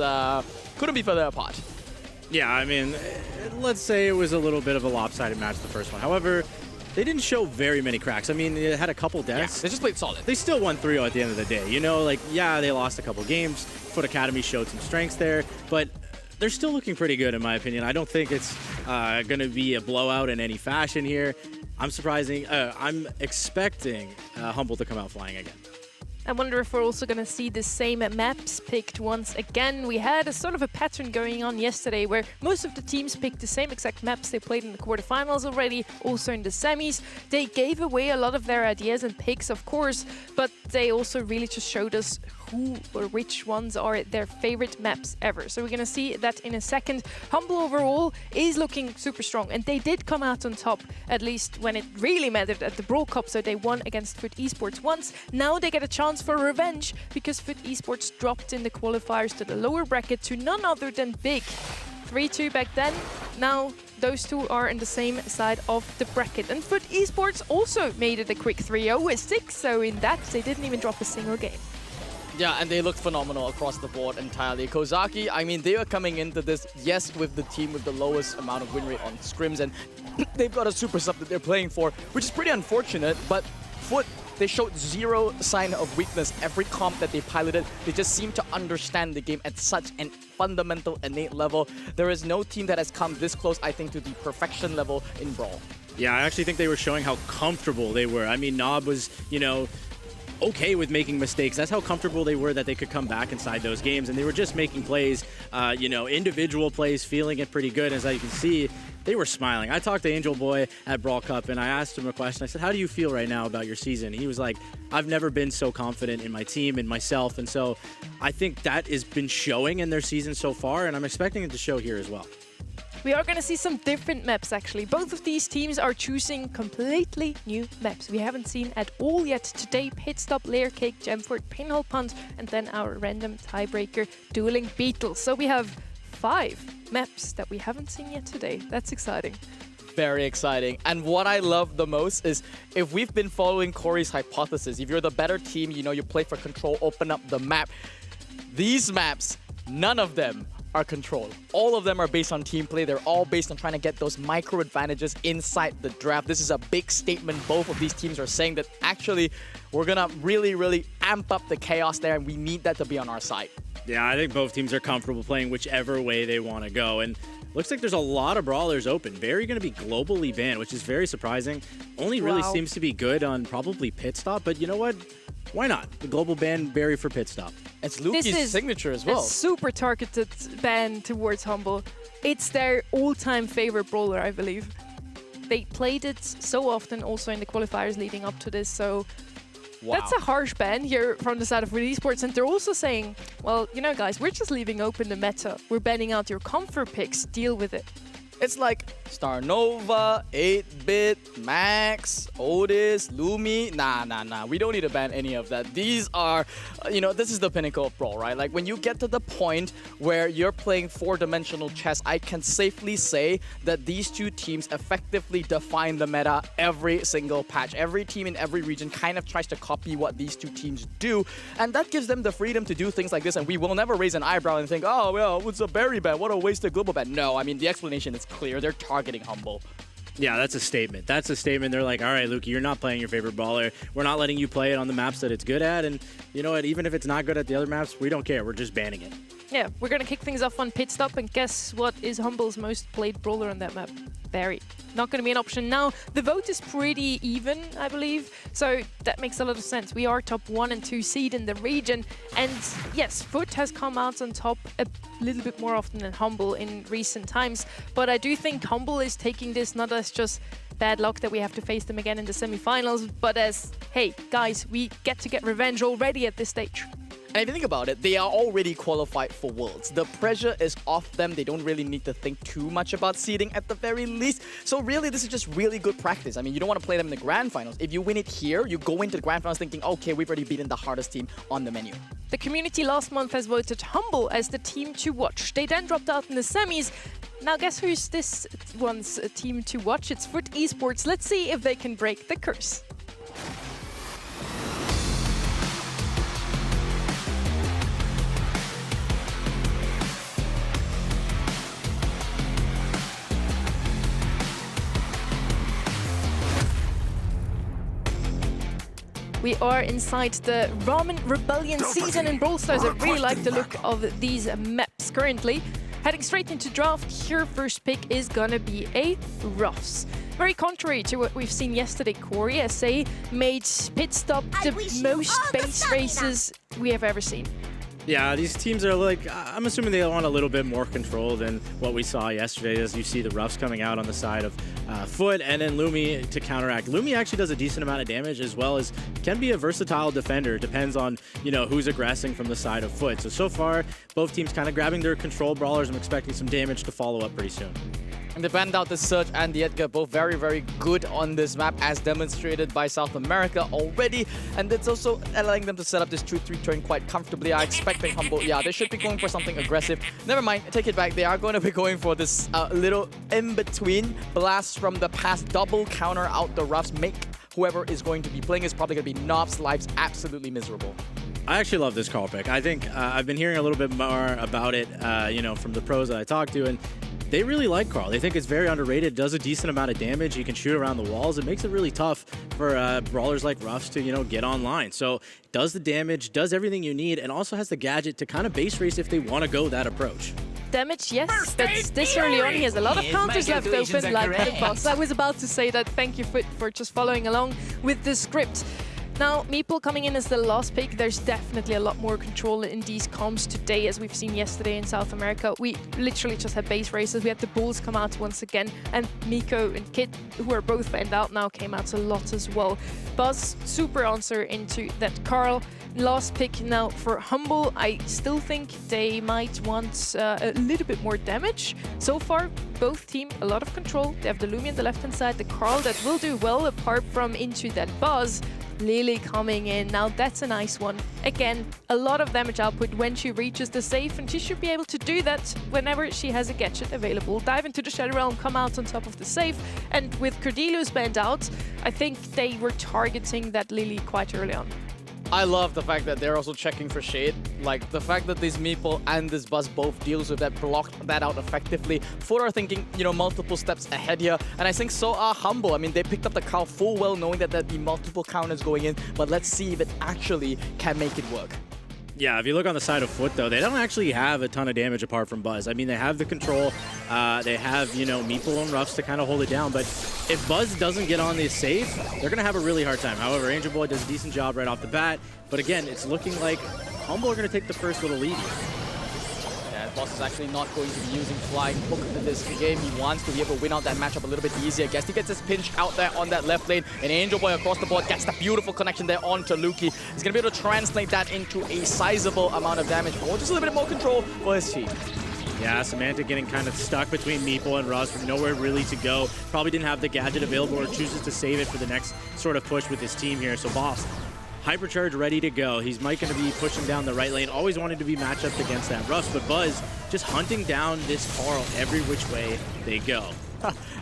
couldn't be further apart. Yeah, I mean, let's say it was a little bit of a lopsided match, the first one. However, they didn't show very many cracks. I mean, they had a couple deaths. Yeah, they just played solid. They still won 3-0 at the end of the day. You know, like, yeah, they lost a couple games. Foot Academy showed some strengths there, but they're still looking pretty good, in my opinion. I don't think it's going to be a blowout in any fashion here. I'm expecting Humble to come out flying again. I wonder if we're also going to see the same maps picked once again. We had a sort of a pattern going on yesterday where most of the teams picked the same exact maps they played in the quarterfinals already, also in the semis. They gave away a lot of their ideas and picks, of course, but they also really just showed us who or which ones are their favorite maps ever. So we're going to see that in a second. Humble overall is looking super strong, and they did come out on top, at least when it really mattered at the Brawl Cup. So they won against FUT Esports once. Now they get a chance for revenge because FUT Esports dropped in the qualifiers to the lower bracket to none other than Big. 3-2 back then. Now those two are on the same side of the bracket. And FUT Esports also made it a quick 3-0 with 6. So in that, they didn't even drop a single game. Yeah, and they looked phenomenal across the board entirely. Kozaki, I mean, they are coming into this, yes, with the team with the lowest amount of win rate on scrims, and they've got a super sub that they're playing for, which is pretty unfortunate, but FUT, they showed zero sign of weakness. Every comp that they piloted, they just seem to understand the game at such an fundamental, innate level. There is no team that has come this close, I think, to the perfection level in Brawl. Yeah, I actually think they were showing how comfortable they were. I mean, Nob was, you know, okay with making mistakes. That's how comfortable they were that they could come back inside those games, and they were just making plays, you know, individual plays, feeling it pretty good. As you can see, they were smiling. I talked to Angel Boy at Brawl Cup, and I asked him a question. I said, how do you feel right now about your season? He was like, I've never been so confident in my team and myself, and so I think that has been showing in their season so far, and I'm expecting it to show here as well. We are going to see some different maps, actually. Both of these teams are choosing completely new maps we haven't seen at all yet today. Pit Stop, Layer Cake, Gemfort, Pinhole Punt, and then our random tiebreaker, Dueling Beetles. So we have 5 maps that we haven't seen yet today. That's exciting. Very exciting. And what I love the most is if we've been following Corey's hypothesis, if you're the better team, you know, you play for control, open up the map. These maps, none of them are control. All of them are based on team play. They're all based on trying to get those micro advantages inside the draft. This is a big statement. Both of these teams are saying that actually we're gonna really amp up the chaos there, and we need that to be on our side. Yeah, I think both teams are comfortable playing whichever way they want to go, and looks like there's a lot of brawlers open. Barry going to be globally banned, which is very surprising. Only really seems to be good on probably Pit Stop, but you know what? Why not? The global ban Barry for Pit Stop. It's Luki's signature as well. A super targeted ban towards Humble. It's their all-time favorite brawler, I believe. They played it so often also in the qualifiers leading up to this, so that's a harsh ban here from the side of FUT Esports. And they're also saying, well, you know, guys, we're just leaving open the meta. We're banning out your comfort picks. Deal with it. It's like Star Nova, 8-Bit, Max, Otis, Lumi. Nah. We don't need to ban any of that. These are, you know, this is the pinnacle of Brawl, right? Like when you get to the point where you're playing 4-dimensional chess, I can safely say that these two teams effectively define the meta every single patch. Every team in every region kind of tries to copy what these two teams do, and that gives them the freedom to do things like this. And we will never raise an eyebrow and think, oh, well, it's a Barry ban. What a wasted global ban. No, I mean, the explanation is clear. They're targeting Humble. Yeah, that's a statement. That's a statement. They're like, all right, Luki, you're not playing your favorite brawler. We're not letting you play it on the maps that it's good at. And you know what? Even if it's not good at the other maps, we don't care. We're just banning it. Yeah, we're going to kick things off on Pit Stop. And guess what is Humble's most played brawler on that map? Barry. Not going to be an option now. The vote is pretty even, I believe. So that makes a lot of sense. We are top 1 and 2 seed in the region. And yes, FUT has come out on top a little bit more often than Humble in recent times. But I do think Humble is taking this not as just bad luck that we have to face them again in the semifinals, but as, hey, guys, we get revenge already at this stage. And if you think about it, they are already qualified for Worlds. The pressure is off them. They don't really need to think too much about seeding at the very least. So really, this is just really good practice. I mean, you don't want to play them in the Grand Finals. If you win it here, you go into the Grand Finals thinking, okay, we've already beaten the hardest team on the menu. The community last month has voted Humble as the team to watch. They then dropped out in the semis. Now guess who's this one's team to watch? It's FUT Esports. Let's see if they can break the curse. We are inside the Ramen Rebellion season in Brawl Stars. I really like the look of these maps currently. Heading straight into draft, your first pick is gonna be a Ruffs. Very contrary to what we've seen yesterday, Corey, SA made pit stop the most base races we have ever seen. Yeah, these teams are like, I'm assuming they want a little bit more control than what we saw yesterday, as you see the roughs coming out on the side of Foot and then Lumi to counteract. Lumi actually does a decent amount of damage, as well as can be a versatile defender. Depends on, you know, who's aggressing from the side of Foot. So far, both teams kind of grabbing their control brawlers. I'm expecting some damage to follow up pretty soon. And they banned out the Surge and the Edgar, both very, very good on this map, as demonstrated by South America already. And it's also allowing them to set up this 2-3 turn quite comfortably. I expect Humble, yeah, they should be going for something aggressive. Never mind, take it back. They are going to be going for this little in-between blast from the past, double counter out the roughs, make whoever is going to be playing is probably going to be Nob's lives absolutely miserable. I actually love this call pick. I think I've been hearing a little bit more about it, you know, from the pros that I talked to, and they really like Carl. They think it's very underrated, does a decent amount of damage. He can shoot around the walls. It makes it really tough for brawlers like Ruffs to, you know, get online. So does the damage, does everything you need, and also has the gadget to kind of base race if they want to go that approach. Damage, yes, but this early on he has a lot of counters left open, like the boss. I was about to say that. Thank you for just following along with the script. Now, Meeple coming in as the last pick, there's definitely a lot more control in these comps today, as we've seen yesterday in South America. We literally just had base races. We had the Bulls come out once again, and Miko and Kit, who are both banned out now, came out a lot as well. Buzz, super answer into that Carl. Last pick now for Humble. I still think they might want a little bit more damage. So far, both team, a lot of control. They have the Lumi on the left-hand side, the Carl that will do well apart from into that Buzz. Lily coming in. Now that's a nice one. Again, a lot of damage output when she reaches the safe, and she should be able to do that whenever she has a gadget available. Dive into the Shadow Realm, come out on top of the safe, and with Cordelius banned out, I think they were targeting that Lily quite early on. I love the fact that they're also checking for shade. Like, the fact that this Meeple and this Buzz both deals with that, blocked that out effectively. Foot are thinking, you know, multiple steps ahead here. And I think so are Humble. I mean, they picked up the Carl full well knowing that there'd be multiple counters going in. But let's see if it actually can make it work. Yeah, if you look on the side of Foot, though, they don't actually have a ton of damage apart from Buzz. I mean, they have the control. They have, you know, Meeple and Ruffs to kind of hold it down. But if Buzz doesn't get on the safe, they're going to have a really hard time. However, Angel Boy does a decent job right off the bat. But again, it's looking like Humble are going to take the first little lead here. Yeah, Boss is actually not going to be using Flying Hook in this game. He wants to be able to win out that matchup a little bit easier. Guess he gets his pinch out there on that left lane. And Angel Boy across the board gets the beautiful connection there onto Luki. He's going to be able to translate that into a sizable amount of damage, or just a little bit more control for his team. Yeah, Samantha getting kind of stuck between Meeple and Russ, with nowhere really to go. Probably didn't have the gadget available, or chooses to save it for the next sort of push with his team here. So Boss, Hypercharge ready to go. He's Mike going to be pushing down the right lane. Always wanted to be matched up against that Russ, but Buzz just hunting down this Carl every which way they go.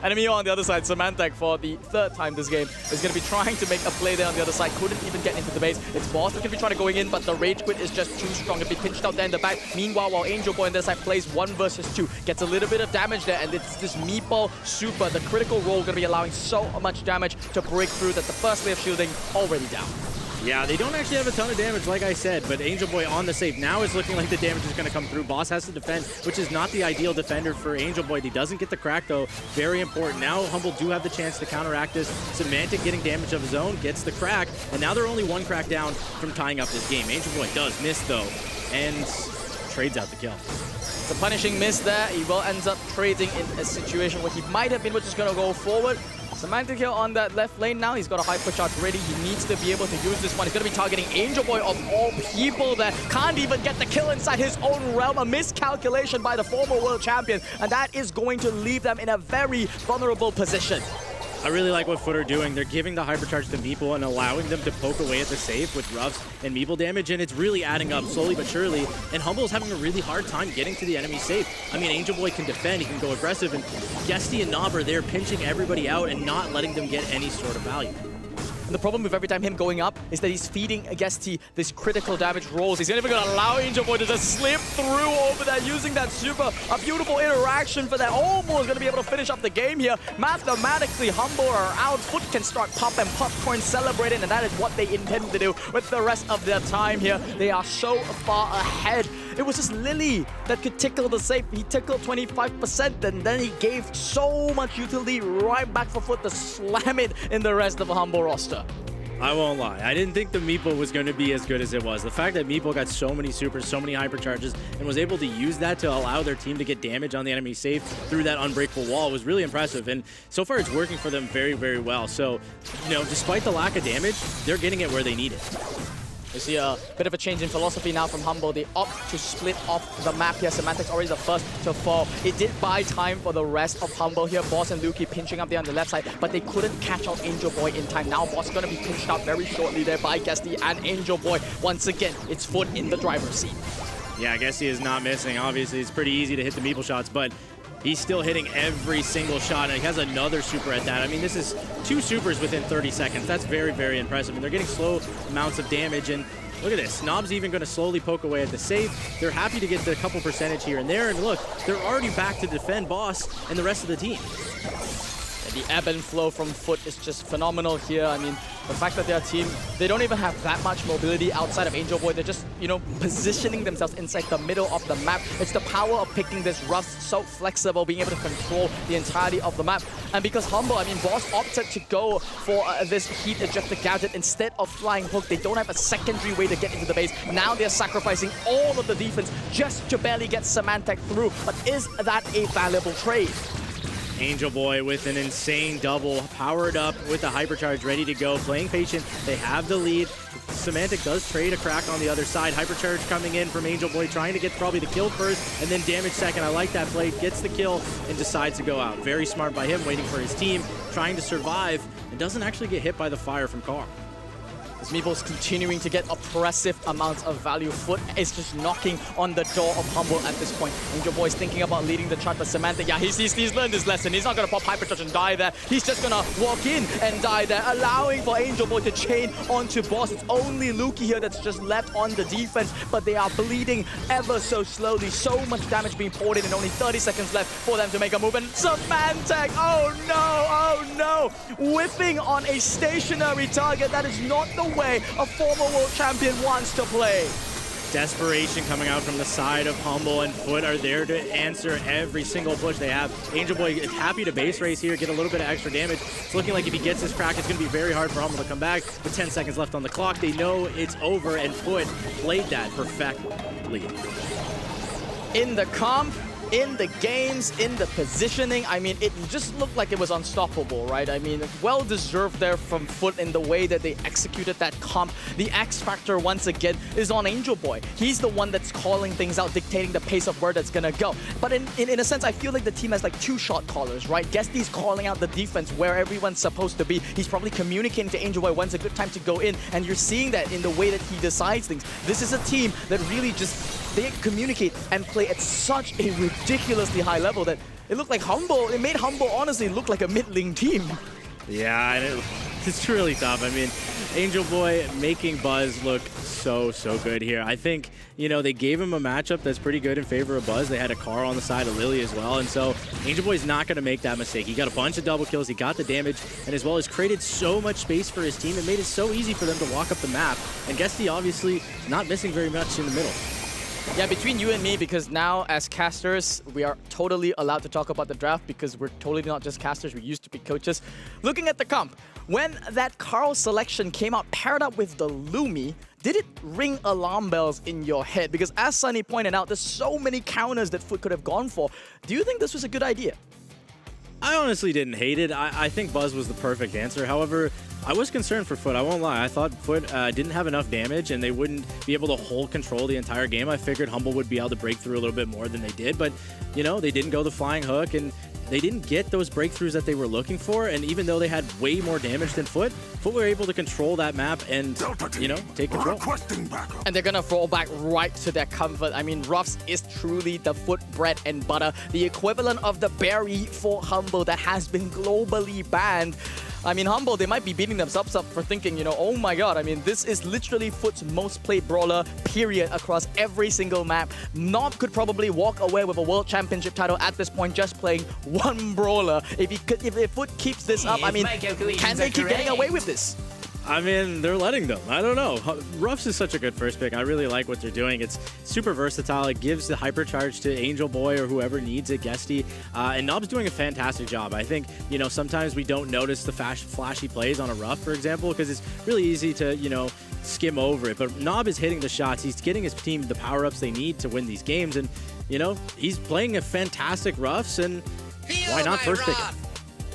And EMEA on the other side, Symantec for the third time this game is going to be trying to make a play there on the other side. Couldn't even get into the base. It's Boss that's going to be trying to go in, but the Rage Quit is just too strong to be pinched out there in the back. Meanwhile, while Angel Boy on the other side plays 1 versus 2, gets a little bit of damage there, and it's this Meeple Super, the critical roll, going to be allowing so much damage to break through that the first layer of shielding already down. Yeah, they don't actually have a ton of damage, like I said, but Angel Boy on the save. Now it's looking like the damage is going to come through. Boss has to defend, which is not the ideal defender for Angel Boy. He doesn't get the crack, though. Very important. Now Humble do have the chance to counteract this. Semantic getting damage of his own, gets the crack, and now they're only 1 crack down from tying up this game. Angel Boy does miss, though, and trades out the kill. It's a punishing miss there. He will ends up trading in a situation where he might have been, which is going to go forward. Semantic here on that left lane now. He's got a Hypercharge ready. He needs to be able to use this one. He's going to be targeting Angel Boy of all people that can't even get the kill inside his own realm. A miscalculation by the former world champion. And that is going to leave them in a very vulnerable position. I really like what Foot are doing. They're giving the Hypercharge to Meeple and allowing them to poke away at the safe with Ruffs and Meeple damage, and it's really adding up slowly but surely, and Humble's having a really hard time getting to the enemy safe. I mean, Angel Boy can defend, he can go aggressive, and Guesty and Nob are there pinching everybody out and not letting them get any sort of value. And the problem with every time him going up is that he's feeding Guesty this critical damage rolls. He's not even going to allow Angel Boy to just slip through over there using that super. A beautiful interaction for that. Almost going to be able to finish up the game here. Mathematically, Humble are out. Foot can start popping popcorn, celebrating, and that is what they intend to do with the rest of their time here. They are so far ahead. It was just Lily that could tickle the safe. He tickled 25%, and then he gave so much utility right back for Foot to slam it in the rest of the Humble roster. I won't lie. I didn't think the Meeple was going to be as good as it was. The fact that Meeple got so many supers, so many hypercharges, and was able to use that to allow their team to get damage on the enemy safe through that unbreakable wall was really impressive. And so far, it's working for them very, very well. So, you know, despite the lack of damage, they're getting it where they need it. You see a bit of a change in philosophy now from Humble. They opt to split off the map here. Semantic's already the first to fall. It did buy time for the rest of Humble here. Boss and Lukey pinching up there on the left side, but they couldn't catch out Angel Boy in time. Now Boss is going to be pinched out very shortly there by Guesty and Angel Boy. Once again, it's Foot in the driver's seat. Yeah, Guesty is not missing. Obviously, it's pretty easy to hit the Meeple shots, but he's still hitting every single shot, and he has another super at that. I mean, this is 2 supers within 30 seconds. That's very, very impressive, and they're getting slow amounts of damage, and look at this. Snob's even going to slowly poke away at the safe. They're happy to get the couple percentage here and there, and look, they're already back to defend Boss and the rest of the team. The ebb and flow from Foot is just phenomenal here. I mean, the fact that their team, they don't even have that much mobility outside of Angel Boy. They're just, you know, positioning themselves inside the middle of the map. It's the power of picking this Rust so flexible, being able to control the entirety of the map. And because Humble, I mean, Boss opted to go for this heat ejector gadget instead of flying hook. They don't have a secondary way to get into the base. Now they're sacrificing all of the defense just to barely get Symantec through. But is that a valuable trade? Angel Boy with an insane double, powered up with the hypercharge ready to go, playing patient. They have the lead. Symantec does trade a crack on the other side. Hypercharge coming in from Angel Boy, trying to get probably the kill first and then damage second. I like that play. Gets the kill and decides to go out. Very smart by him, waiting for his team, trying to survive, and doesn't actually get hit by the fire from Carl. As Meeple's continuing to get oppressive amounts of value. Foot is just knocking on the door of Humble at this point. Angel Boy's thinking about leading the chart, but Symantec, yeah, he's learned his lesson. He's not going to pop Hypercharge and die there. He's just going to walk in and die there, allowing for Angel Boy to chain onto Boss. It's only Lukey here that's just left on the defense, but they are bleeding ever so slowly. So much damage being poured in and only 30 seconds left for them to make a move. And Symantec, oh no, whiffing on a stationary target. That is not the way a former world champion wants to play. Desperation coming out from the side of Humble, and Foot are there to answer every single push they have. Angel Boy is happy to base race here, get a little bit of extra damage. It's looking like if he gets this crack, it's going to be very hard for Humble to come back. With 10 seconds left on the clock, they know it's over, and Foot played that perfectly. In the comp, in the games, in the positioning, I mean, it just looked like it was unstoppable, right? I mean, well-deserved there from Foot in the way that they executed that comp. The X factor, once again, is on Angel Boy. He's the one that's calling things out, dictating the pace of where that's gonna go. But in a sense, I feel like the team has like 2 shot callers, right? Guesty's calling out the defense where everyone's supposed to be. He's probably communicating to Angel Boy when's a good time to go in, and you're seeing that in the way that he decides things. This is a team that really just, they communicate and play at such a ridiculously high level that it looked like Humble, it made Humble honestly look like a middling team. Yeah, and it's really tough. I mean, Angel Boy making Buzz look so good here. I think, you know, they gave him a matchup that's pretty good in favor of Buzz. They had a Carl on the side of Lily as well, and so Angel Boy's not going to make that mistake. He got a bunch of double kills, he got the damage, and as well as created so much space for his team. It made it so easy for them to walk up the map, and Guesty obviously not missing very much in the middle. Yeah, between you and me, because now as casters, we are totally allowed to talk about the draft because we're totally not just casters, we used to be coaches. Looking at the comp, when that Carl selection came out paired up with the Lumi, did it ring alarm bells in your head? Because as Sunny pointed out, there's so many counters that Foot could have gone for. Do you think this was a good idea? I honestly didn't hate it. I think Buzz was the perfect answer. However, I was concerned for Foot. I won't lie. I thought Foot didn't have enough damage and they wouldn't be able to hold control the entire game. I figured Humble would be able to break through a little bit more than they did. But, you know, they didn't go the flying hook and they didn't get those breakthroughs that they were looking for. And even though they had way more damage than Foot were able to control that map and, you know, take control. And they're going to fall back right to their comfort. I mean, Ruffs is truly the Foot bread and butter, the equivalent of the berry for Humble that has been globally banned. I mean, Humble, they might be beating themselves up for thinking, you know, oh my god, I mean, this is literally Foot's most played brawler, period, across every single map. Nob could probably walk away with a World Championship title at this point just playing one brawler. If Foot keeps this up, I mean, can they keep getting away with this? I mean, they're letting them. I don't know. Ruffs is such a good first pick. I really like what they're doing. It's super versatile. It gives the hypercharge to Angel Boy or whoever needs it, Guesty. And Nob's doing a fantastic job. I think, you know, sometimes we don't notice the flashy plays on a Ruff, for example, because it's really easy to, you know, skim over it. But Nob is hitting the shots. He's getting his team the power-ups they need to win these games. And, you know, he's playing a fantastic Ruffs, and why not first pick him?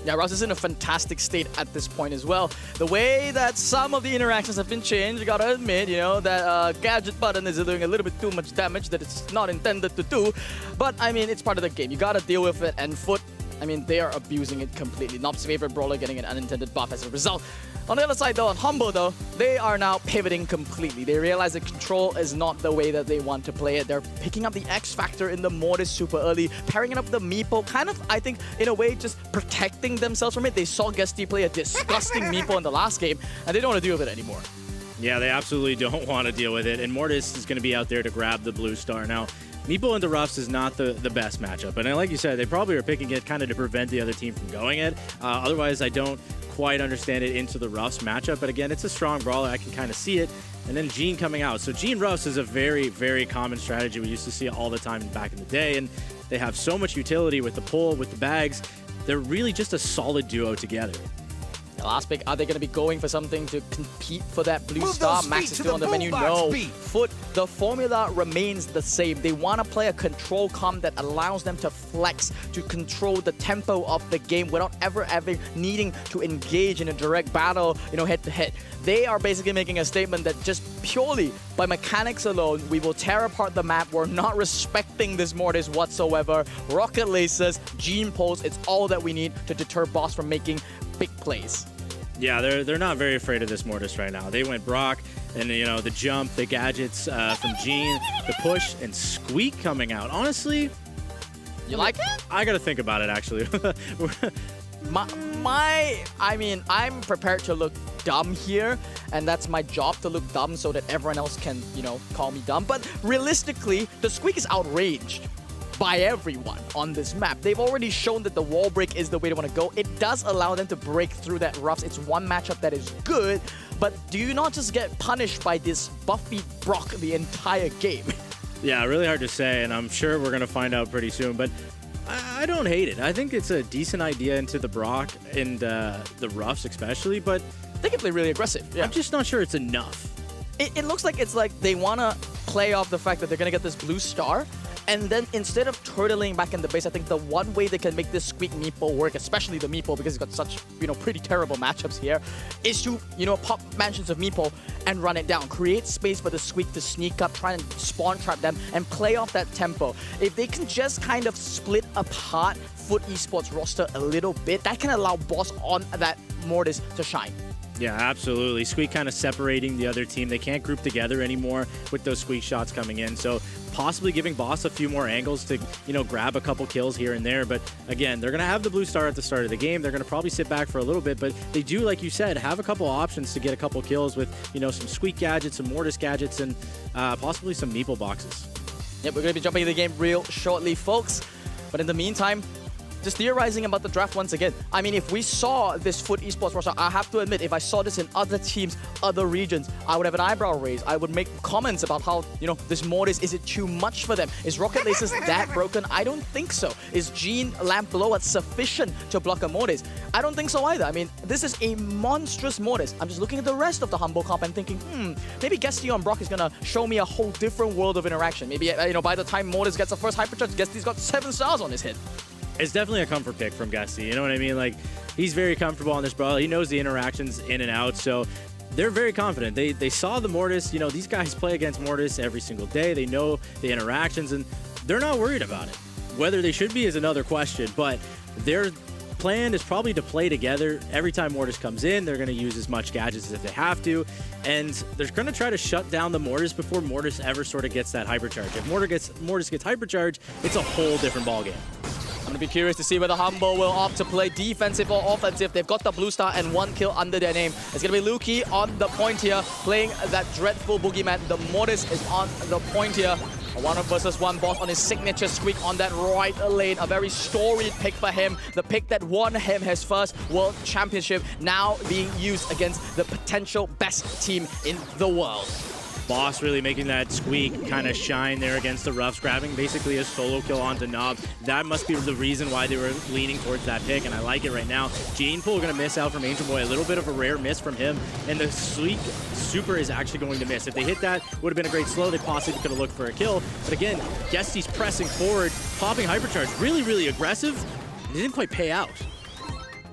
Yeah, Ruffs is in a fantastic state at this point as well. The way that some of the interactions have been changed, you gotta admit, you know, that gadget button is doing a little bit too much damage that it's not intended to do. But, I mean, it's part of the game. You gotta deal with it, and Foot, I mean, they are abusing it completely. Nob's favorite brawler getting an unintended buff as a result. On the other side, though, on Humble, though, they are now pivoting completely. They realize that control is not the way that they want to play it. They're picking up the X Factor in the Mortis super early, pairing it up with the Meepo, kind of, I think, in a way, just protecting themselves from it. They saw Guesty play a disgusting Meepo in the last game, and they don't want to deal with it anymore. Yeah, they absolutely don't want to deal with it, and Mortis is going to be out there to grab the blue star. Now, Meepo into Ruffs is not the best matchup, and like you said, they probably are picking it kind of to prevent the other team from going it. Otherwise, I don't quite understand it into the Ruffs matchup, but again, it's a strong brawler. I can kind of see it. And then Jean coming out. So Jean Ruffs is a very, very common strategy. We used to see it all the time back in the day, and they have so much utility with the pull, with the bags. They're really just a solid duo together. The last pick, are they going to be going for something to compete for that blue star? Max is still on the menu. No. Foot, the formula remains the same. They want to play a control comp that allows them to flex, to control the tempo of the game without ever needing to engage in a direct battle, you know, head to head. They are basically making a statement that just purely by mechanics alone, we will tear apart the map. We're not respecting this Mortis whatsoever. Rocket lasers, Gene pulls, it's all that we need to deter Boss from making big plays. Yeah, they're not very afraid of this Mortis right now. They went Brock, and you know, the jump, the gadgets from Jean, the push, and Squeak coming out. Honestly, you like it? I gotta think about it actually. I mean, I'm prepared to look dumb here, and that's my job to look dumb so that everyone else can, you know, call me dumb. But realistically, the Squeak is outraged by everyone on this map. They've already shown that the wall break is the way to want to go. It does allow them to break through that Ruffs. It's one matchup that is good, but do you not just get punished by this Buffy Brock the entire game? Yeah, really hard to say, and I'm sure we're gonna find out pretty soon, but I don't hate it. I think it's a decent idea into the Brock and the Ruffs especially, but they can play really aggressive. Yeah. I'm just not sure it's enough. It looks like it's like they want to play off the fact that they're going to get this blue star, and then instead of turtling back in the base, I think the one way they can make this Squeak Meepo work, especially the Meepo because he's got such, you know, pretty terrible matchups here, is to, you know, pop mansions of Meepo and run it down. Create space for the Squeak to sneak up, try and spawn trap them, and play off that tempo. If they can just kind of split apart Foot Esports roster a little bit, that can allow Boss on that Mortis to shine. Yeah, absolutely. Squeak kind of separating the other team. They can't group together anymore with those Squeak shots coming in. So possibly giving Boss a few more angles to, you know, grab a couple kills here and there. But again, they're going to have the blue star at the start of the game. They're going to probably sit back for a little bit. But they do, like you said, have a couple options to get a couple kills with, you know, some Squeak gadgets, some Mortis gadgets, and possibly some Meeple boxes. Yep, we're going to be jumping into the game real shortly, folks. But in the meantime, just theorizing about the draft once again. I mean, if we saw this Foot Esports roster, I have to admit, if I saw this in other teams, other regions, I would have an eyebrow raised. I would make comments about how, you know, this Mortis, is it too much for them? Is Rocket Lasers that broken? I don't think so. Is Jean Lamp Blowout sufficient to block a Mortis? I don't think so either. I mean, this is a monstrous Mortis. I'm just looking at the rest of the Humble comp and thinking, maybe Guesty on Brock is going to show me a whole different world of interaction. Maybe, you know, by the time Mortis gets the first hypercharge, Guesty's got 7 stars on his head. It's definitely a comfort pick from Guesty. You know what I mean? Like, he's very comfortable on this brawler. He knows the interactions in and out, so they're very confident. They saw the Mortis. You know, these guys play against Mortis every single day. They know the interactions, and they're not worried about it. Whether they should be is another question, but their plan is probably to play together. Every time Mortis comes in, they're going to use as much gadgets as they have to, and they're going to try to shut down the Mortis before Mortis ever sort of gets that hypercharge. If Mortis gets hypercharge, it's a whole different ballgame. I'm going to be curious to see whether Humble will opt to play defensive or offensive. They've got the blue star and 1 kill under their name. It's going to be Lukey on the point here, playing that dreadful boogeyman. The Mortis is on the point here. A 1-versus-1 boss on his signature Squeak on that right lane. A very storied pick for him. The pick that won him his first World Championship, now being used against the potential best team in the world. Boss really making that Squeak kind of shine there against the Ruffs, grabbing basically a solo kill onto Nob. That must be the reason why they were leaning towards that pick, and I like it right now. Gene Pool going to miss out from Angel Boy. A little bit of a rare miss from him, and the Squeak super is actually going to miss. If they hit that, would have been a great slow. They possibly could have looked for a kill. But again, Guesty's pressing forward, popping Hypercharge. Really, really aggressive. It didn't quite pay out.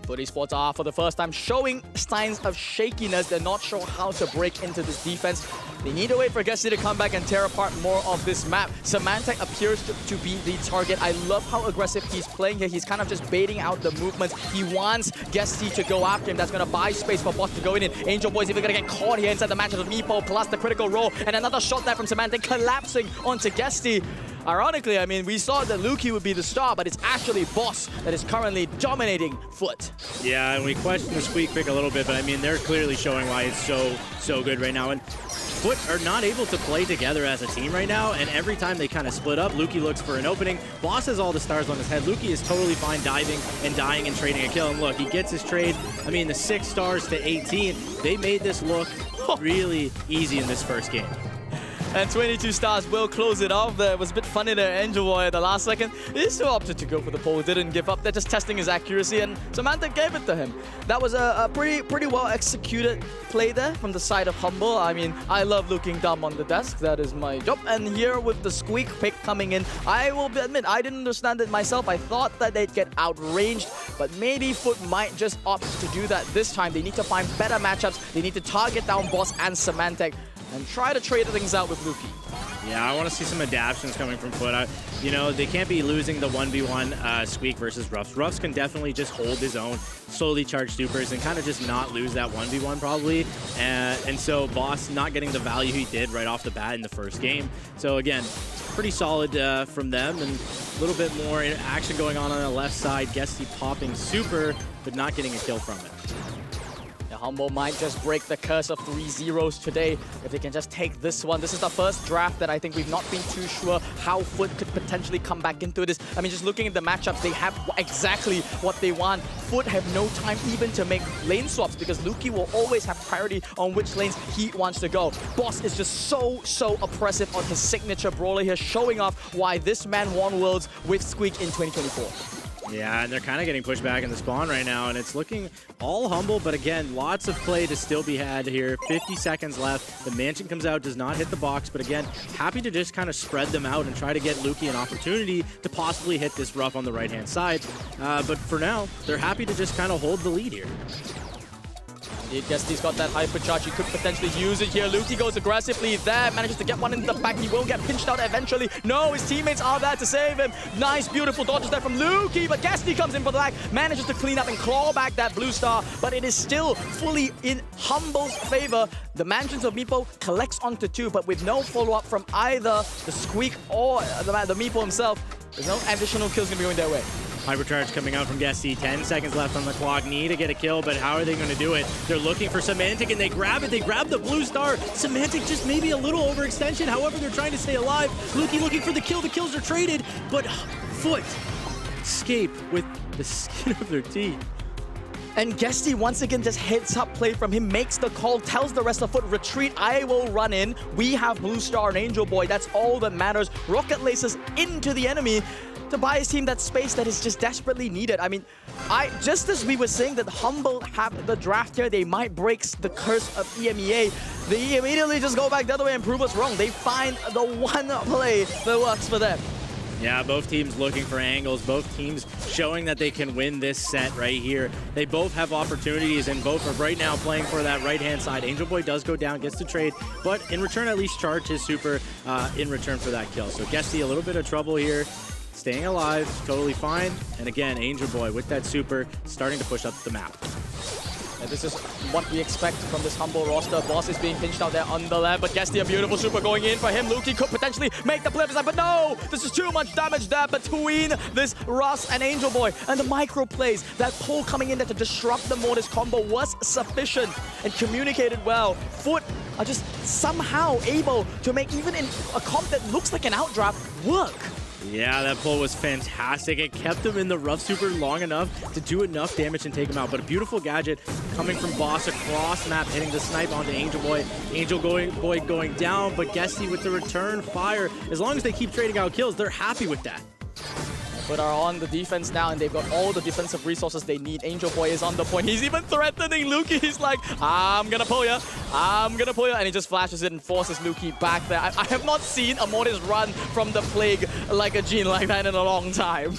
But Esports are, for the first time, showing signs of shakiness. They're not sure how to break into this defense. They need to wait for Guesty to come back and tear apart more of this map. Symantec appears to be the target. I love how aggressive he's playing here. He's kind of just baiting out the movements. He wants Guesty to go after him. That's going to buy space for Boss to go in. Angel Boy's even going to get caught here inside the match of Meepo, plus the critical roll. And another shot there from Symantec collapsing onto Guesty. Ironically, I mean, we saw that Luki would be the star, but it's actually Boss that is currently dominating Foot. Yeah, and we question the Squeak pick a little bit, but I mean, they're clearly showing why it's so good right now. And Foot are not able to play together as a team right now, and every time they kind of split up, Luki looks for an opening. Boss has all the stars on his head. Luki is totally fine diving and dying and trading a kill. And look, he gets his trade. I mean, the 6 stars to 18, they made this look really easy in this first game. And 22 stars will close it off there. It was a bit funny there, Angel Boy at the last second. He still opted to go for the pole, didn't give up. They're just testing his accuracy, and Symantec gave it to him. That was a pretty well executed play there from the side of Humble. I mean, I love looking dumb on the desk. That is my job. And here with the Squeak pick coming in, I will admit, I didn't understand it myself. I thought that they'd get outranged, but maybe Foot might just opt to do that this time. They need to find better matchups. They need to target down Boss and Symantec and try to trade things out with Luki. Yeah, I want to see some adaptations coming from Foot. You know, they can't be losing the 1v1 Squeak versus Ruffs. Ruffs can definitely just hold his own, slowly charge supers, and kind of just not lose that 1v1 probably. And so Boss not getting the value he did right off the bat in the first game. So again, pretty solid from them, and a little bit more action going on the left side. Guesty popping super, but not getting a kill from it. Humble might just break the curse of 3-0s today if they can just take this one. This is the first draft that I think we've not been too sure how Foot could potentially come back into this. I mean, just looking at the matchups, they have exactly what they want. Foot have no time even to make lane swaps because Luki will always have priority on which lanes he wants to go. Boss is just so oppressive on his signature brawler here, showing off why this man won Worlds with Squeak in 2024. Yeah, and they're kind of getting pushed back in the spawn right now, and it's looking all Humble, but again, lots of play to still be had here. 50 seconds left. The Mansion comes out, does not hit the box, but again, happy to just kind of spread them out and try to get Luki an opportunity to possibly hit this Ruff on the right-hand side. But for now, they're happy to just kind of hold the lead here. Indeed, Guesty's got that hypercharge. He could potentially use it here. Luki goes aggressively there, manages to get one in the back. He will get pinched out eventually. No, his teammates are there to save him. Nice, beautiful dodges there from Luki, but Guesty comes in for the lag, manages to clean up and claw back that blue star, but it is still fully in Humble's favor. The Mansions of Meepo collects onto 2, but with no follow-up from either the Squeak or the Meepo himself, there's no additional kills going to be going their way. Hypercharge coming out from Guesty. 10 seconds left on the clock. Need to get a kill, but how are they going to do it? They're looking for Symantec, and they grab it. They grab the blue star. Symantec just maybe a little overextension. However, they're trying to stay alive. Luki looking for the kill. The kills are traded, but Foot escape with the skin of their teeth. And Guesty once again just heads up play from him, makes the call, tells the rest of Foot, retreat, I will run in. We have Blue Star and Angel Boy, that's all that matters. Rocket laces into the enemy to buy his team that space that is just desperately needed. I mean, just as we were saying that Humble have the draft here, they might break the curse of EMEA, they immediately just go back the other way and prove us wrong. They find the one play that works for them. Yeah, both teams looking for angles, both teams showing that they can win this set right here. They both have opportunities, and both are right now playing for that right-hand side. Angel Boy does go down, gets the trade, but in return at least charge his super in return for that kill. So Guesty a little bit of trouble here. Staying alive, totally fine. And again, Angel Boy with that super, starting to push up the map. And this is what we expect from this Humble roster. Boss is being pinched out there on the left, but Guesty, a beautiful super going in for him. Luki could potentially make the play, but no! This is too much damage there between this Russ and Angel Boy. And the micro plays, that pull coming in there to disrupt the Mortis combo was sufficient and communicated well. Foot are just somehow able to make even in a comp that looks like an outdraft work. Yeah, that pull was fantastic. It kept him in the rough super long enough to do enough damage and take him out. But a beautiful gadget coming from Boss across map, hitting the snipe onto Angel Boy. Angel Boy going down, but Guesty with the return fire. As long as they keep trading out kills, they're happy with that. But are on the defense now, and they've got all the defensive resources they need. Angel Boy is on the point. He's even threatening Lukey. He's like, I'm gonna pull ya. I'm gonna pull ya. And he just flashes it and forces Lukey back there. I have not seen a Mortis run from the Plague like a Gene like that in a long time.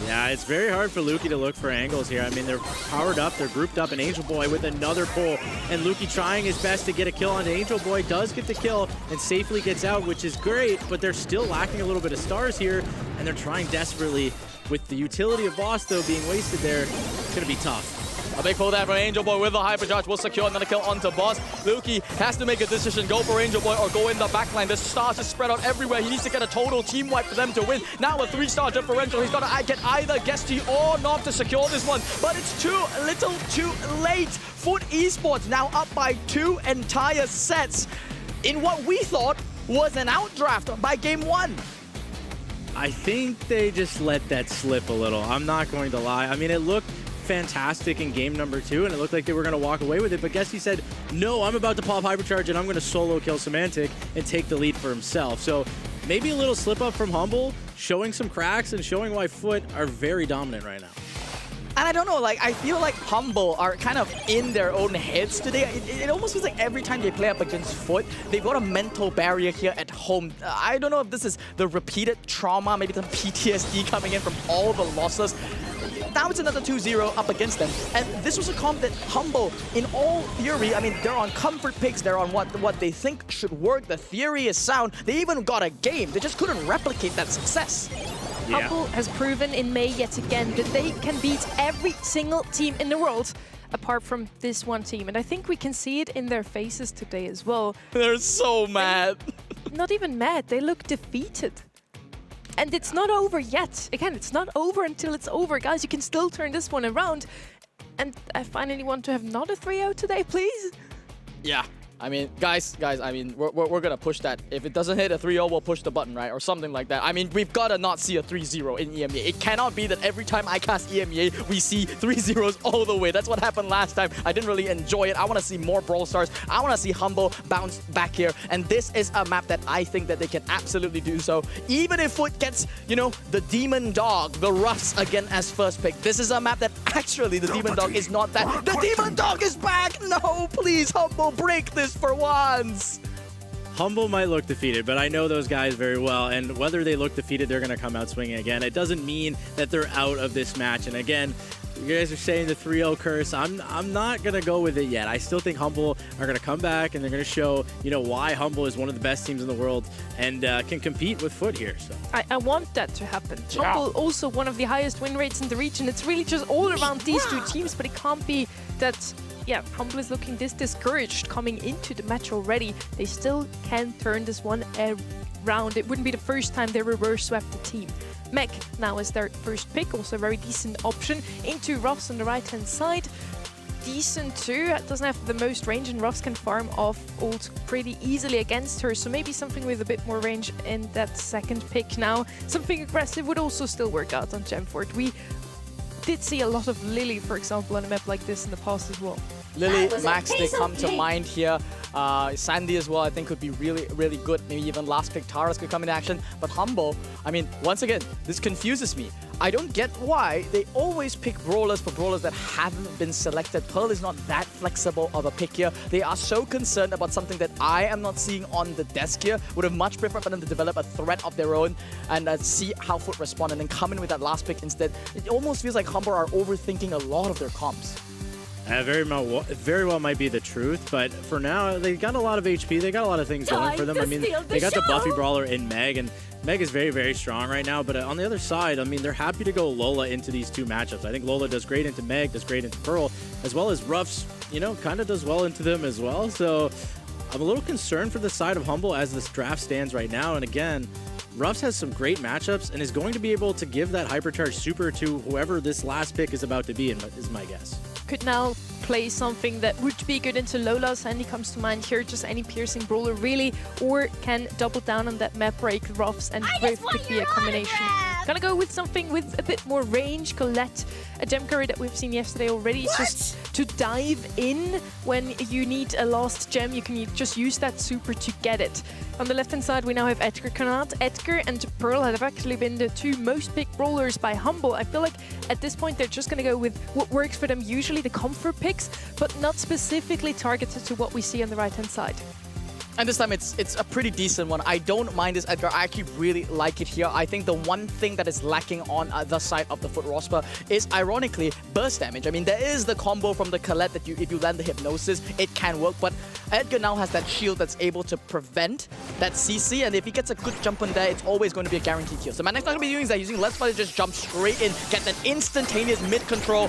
Yeah, it's very hard for Lukey to look for angles here. I mean, they're powered up, they're grouped up, and Angel Boy with another pull. And Lukey trying his best to get a kill onto Angel Boy, does get the kill and safely gets out, which is great, but they're still lacking a little bit of stars here, and they're trying desperately. With the utility of Boss, though, being wasted there, it's going to be tough. A big pull there from Angel Boy with the Hypercharge will secure another kill onto Boss. Lukey has to make a decision, go for Angel Boy or go in the backline. The stars are spread out everywhere. He needs to get a total team wipe for them to win. Now a 3-star differential. He's got to get either Guesty or Knob to secure this one. But it's too little too late. Foot Esports now up by 2 entire sets in what we thought was an outdraft by game 1. I think they just let that slip a little. I'm not going to lie. I mean, it looked fantastic in game number 2, and it looked like they were going to walk away with it, but Guesty said, no, I'm about to pop Hypercharge, and I'm going to solo kill Semantic and take the lead for himself. So maybe a little slip up from Humble, showing some cracks and showing why Foot are very dominant right now. And I don't know, like, I feel like Humble are kind of in their own heads today. It almost feels like every time they play up against Foot, they've got a mental barrier here at home. I don't know if this is the repeated trauma, maybe some PTSD coming in from all the losses. Now it's another 2-0 up against them. And this was a comp that Humble, in all theory, I mean, they're on comfort picks, they're on what they think should work. The theory is sound. They even got a game. They just couldn't replicate that success. Yeah. Humble has proven in May yet again that they can beat every single team in the world apart from this one team. And I think we can see it in their faces today as well. They're so mad. Not even mad, they look defeated. And it's not over yet. Again, it's not over until it's over. Guys, you can still turn this one around. And I finally want to have not a 3-0 today, please. Yeah. I mean, guys, I mean, we're going to push that. If it doesn't hit a 3-0, we'll push the button, right? Or something like that. I mean, we've got to not see a 3-0 in EMEA. It cannot be that every time I cast EMEA, we see 3-0s all the way. That's what happened last time. I didn't really enjoy it. I want to see more Brawl Stars. I want to see Humble bounce back here. And this is a map that I think that they can absolutely do so. Even if Foot gets, you know, the Demon Dog, the Ruffs again as first pick. This is a map that actually the Demon Dog is not that. The Demon Dog is back! No, please, Humble, break this for once. Humble might look defeated, but I know those guys very well, and whether they look defeated, they're going to come out swinging again. It doesn't mean that they're out of this match, and again, you guys are saying the 3-0 curse. I'm not going to go with it yet. I still think Humble are going to come back, and they're going to show, you know, why Humble is one of the best teams in the world and can compete with Foot here. So I want that to happen. Yeah. Humble also one of the highest win rates in the region. It's really just all around these two teams, but it can't be that... Yeah, Humble is looking this discouraged coming into the match already. They still can turn this one around. It wouldn't be the first time they reverse swept the team. Meg now is their first pick, also a very decent option. Into Ruffs on the right-hand side. Decent too, doesn't have the most range, and Ruffs can farm off ult pretty easily against her, so maybe something with a bit more range in that second pick now. Something aggressive would also still work out on Gemfort. We did see a lot of Lily, for example, on a map like this in the past as well. Lily, Max, they come to mind here. Sandy as well, I think, could be really, really good. Maybe even last pick Taras could come in action. But Humble, I mean, once again, this confuses me. I don't get why they always pick brawlers for brawlers that haven't been selected. Pearl is not that flexible of a pick here. They are so concerned about something that I am not seeing on the desk here. Would have much preferred for them to develop a threat of their own and see how Foot respond and then come in with that last pick instead. It almost feels like Humble are overthinking a lot of their comps. Very well might be the truth, but for now, they got a lot of HP. They got a lot of things going for them. I mean, they got the Buffy Brawler in Meg, and Meg is very, very strong right now. But on the other side, I mean, they're happy to go Lola into these two matchups. I think Lola does great into Meg, does great into Pearl, as well as Ruffs, you know, kind of does well into them as well. So I'm a little concerned for the side of Humble as this draft stands right now. And again, Ruffs has some great matchups and is going to be able to give that Hypercharge super to whoever this last pick is about to be, is my guess. Could now play something that would be good into Lola. Sandy comes to mind here, just any piercing brawler really, or can double down on that map break. Ruffs and Rift could be a combination. Gonna go with something with a bit more range. Colette, a gem carry that we've seen yesterday already. It's just to dive in when you need a last gem. You can just use that super to get it. On the left-hand side, we now have Edgar Kanat. Edgar and Pearl have actually been the two most picked brawlers by Humble. I feel like at this point, they're just going to go with what works for them, usually the comfort picks, but not specifically targeted to what we see on the right-hand side. And this time it's a pretty decent one. I don't mind this Edgar. I actually really like it here. I think the one thing that is lacking on the side of the Foot Rosper is, ironically, burst damage. I mean, there is the combo from the Colette that if you land the Hypnosis, it can work. But Edgar now has that shield that's able to prevent that CC. And if he gets a good jump on there, it's always going to be a guaranteed kill. So Manek's not going to be doing that. Using Let's Fight to just jump straight in, get that instantaneous mid-control.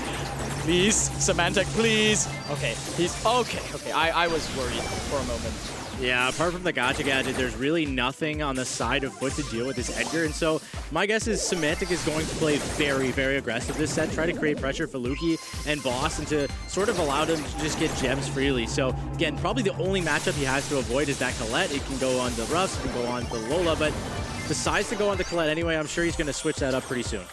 Please, Symantec, please. Okay, he's okay. Okay, I was worried for a moment. Yeah, apart from the Gotcha Gadget, there's really nothing on the side of Foot to deal with this Edgar. And so my guess is Symantec is going to play very, very aggressive this set, try to create pressure for Luki and Boss, and to sort of allow them to just get gems freely. So again, probably the only matchup he has to avoid is that Colette. It can go on to Ruffs, it can go on to Lola, but decides to go on to Colette anyway. I'm sure he's going to switch that up pretty soon.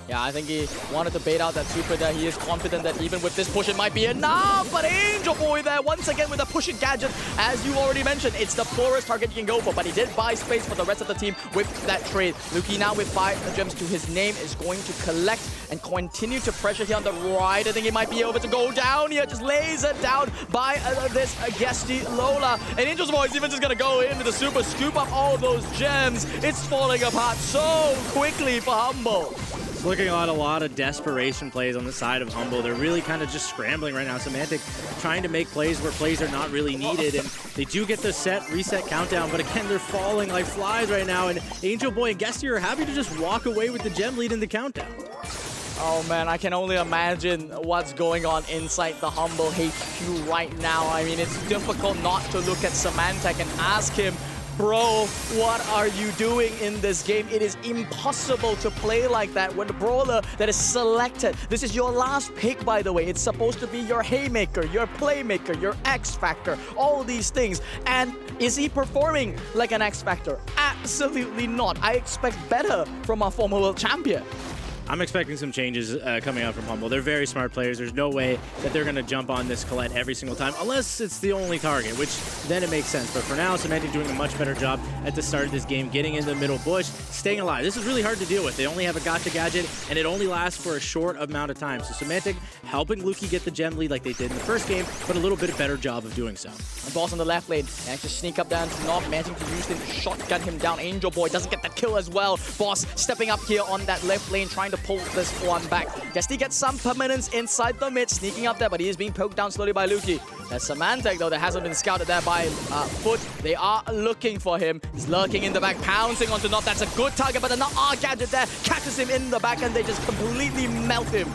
Yeah, I think he wanted to bait out that super there. He is confident that even with this push, it might be enough. But Angel Boy there, once again with a pushing gadget. As you already mentioned, it's the poorest target you can go for. But he did buy space for the rest of the team with that trade. Luki now with 5 gems to his name is going to collect and continue to pressure here on the right. I think he might be able to go down here. Just lays it down by this Gesty Lola. And Angel's Boy is even just going to go into the super, scoop up all those gems. It's falling apart so quickly for Humble. Looking at a lot of desperation plays on the side of Humble. They're really kind of just scrambling right now. Symantec trying to make plays where plays are not really needed, and they do get the reset countdown, but again, they're falling like flies right now, and Angel Boy and Gesty are happy to just walk away with the gem lead in the countdown. Oh man, I can only imagine what's going on inside the Humble HQ right now. I mean, it's difficult not to look at Symantec and ask him, bro, what are you doing in this game? It is impossible to play like that when the brawler that is selected. This is your last pick, by the way. It's supposed to be your haymaker, your playmaker, your X Factor, all these things. And is he performing like an X Factor? Absolutely not. I expect better from our former world champion. I'm expecting some changes coming out from Humble. They're very smart players. There's no way that they're going to jump on this Colette every single time, unless it's the only target, which then it makes sense. But for now, Symantec doing a much better job at the start of this game, getting in the middle bush, staying alive. This is really hard to deal with. They only have a Gotcha Gadget, and it only lasts for a short amount of time. So Symantec helping Luki get the gem lead like they did in the first game, but a little bit better job of doing so. And Boss on the left lane, managed to sneak up down to Knob, managing to use him to shotgun him down. Angel Boy doesn't get that kill as well. Boss stepping up here on that left lane, trying to pull this one back. Gesty gets some permanence inside the mid, sneaking up there, but he is being poked down slowly by Luki. That's Symantec, though, that hasn't been scouted there by Foot. They are looking for him. He's lurking in the back, pouncing onto Knob. That's a good target, but the Knob gadget there catches him in the back, and they just completely melt him.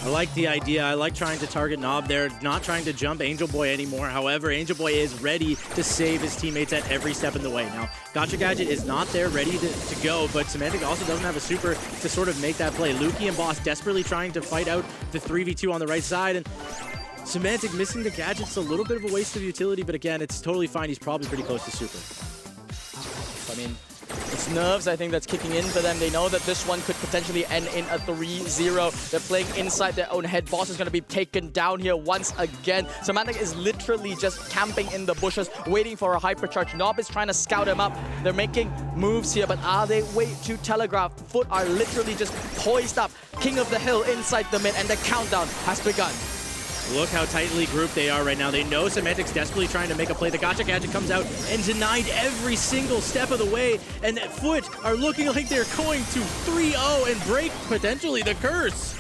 I like the idea. I like trying to target Knob there, not trying to jump Angel Boy anymore. However, Angel Boy is ready to save his teammates at every step in the way. Now, Gotcha Gadget is not there ready to go, but Symantec also doesn't have a super to sort of make that play. Luki and Boss desperately trying to fight out the 3v2 on the right side, and Symantec missing the gadget's a little bit of a waste of utility, but again, it's totally fine. He's probably pretty close to super. I mean, it's nerves, I think, that's kicking in for them. They know that this one could potentially end in a 3-0. They're playing inside their own head. Boss is going to be taken down here once again. Symantec is literally just camping in the bushes, waiting for a hypercharge. Knob is trying to scout him up. They're making moves here, but are they way too telegraphed? Foot are literally just poised up. King of the hill inside the mid, and the countdown has begun. Look how tightly grouped they are right now. They know Symantec's desperately trying to make a play. The Gotcha Gadget comes out and denied every single step of the way. And Foot are looking like they're going to 3-0 and break potentially the curse.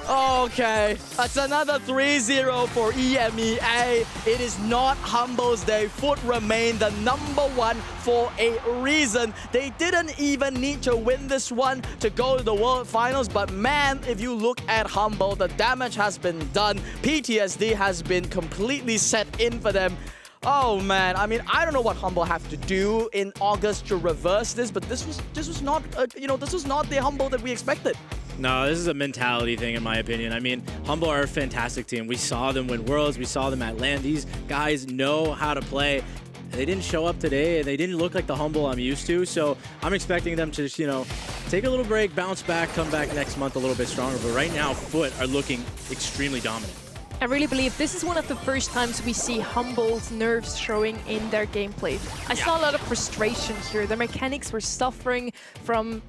Okay, that's another 3-0 for EMEA. It is not Humble's day. Foot remain the #1 for a reason. They didn't even need to win this one to go to the World Finals, but man, if you look at Humble, the damage has been done. PTSD has been completely set in for them. Oh man, I mean, I don't know what Humble have to do in August to reverse this, but this was not, this was not the Humble that we expected. No, this is a mentality thing in my opinion. I mean, Humble are a fantastic team. We saw them win Worlds. We saw them at LAN. These guys know how to play. They didn't show up today, and they didn't look like the Humble I'm used to. So I'm expecting them to just, you know, take a little break, bounce back, come back next month a little bit stronger. But right now, Foot are looking extremely dominant. I really believe this is one of the first times we see Humble's nerves showing in their gameplay. I saw a lot of frustration here. The mechanics were suffering from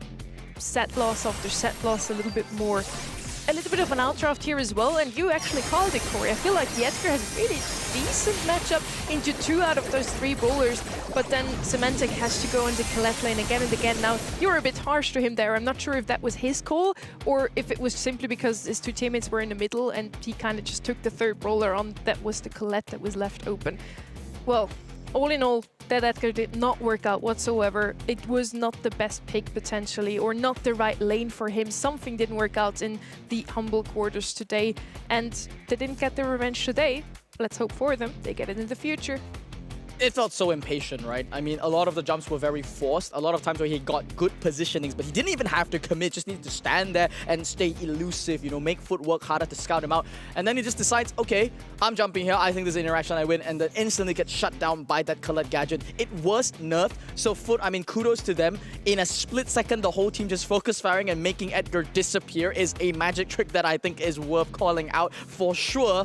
set loss after set loss a little bit more. A little bit of an outdraft here as well, and you actually called it, Corey. I feel like the Edgar has a really decent matchup into 2 out of those 3 bowlers, but then Symantec has to go into Colette lane again and again. Now, you were a bit harsh to him there. I'm not sure if that was his call or if it was simply because his 2 teammates were in the middle and he kind of just took the 3rd bowler on. That was the Colette that was left open. Well, all in all, that Edgar did not work out whatsoever. It was not the best pick potentially, or not the right lane for him. Something didn't work out in the Humble quarters today, and they didn't get their revenge today. Let's hope for them they get it in the future. It felt so impatient, right? I mean, a lot of the jumps were very forced. A lot of times where he got good positionings, but he didn't even have to commit, just needed to stand there and stay elusive, you know, make Foot work harder to scout him out. And then he just decides, okay, I'm jumping here, I think there's an interaction, I win, and then instantly gets shut down by that Colette gadget. It was nerfed, so Foot, I mean, kudos to them. In a split second, the whole team just focus firing and making Edgar disappear is a magic trick that I think is worth calling out for sure.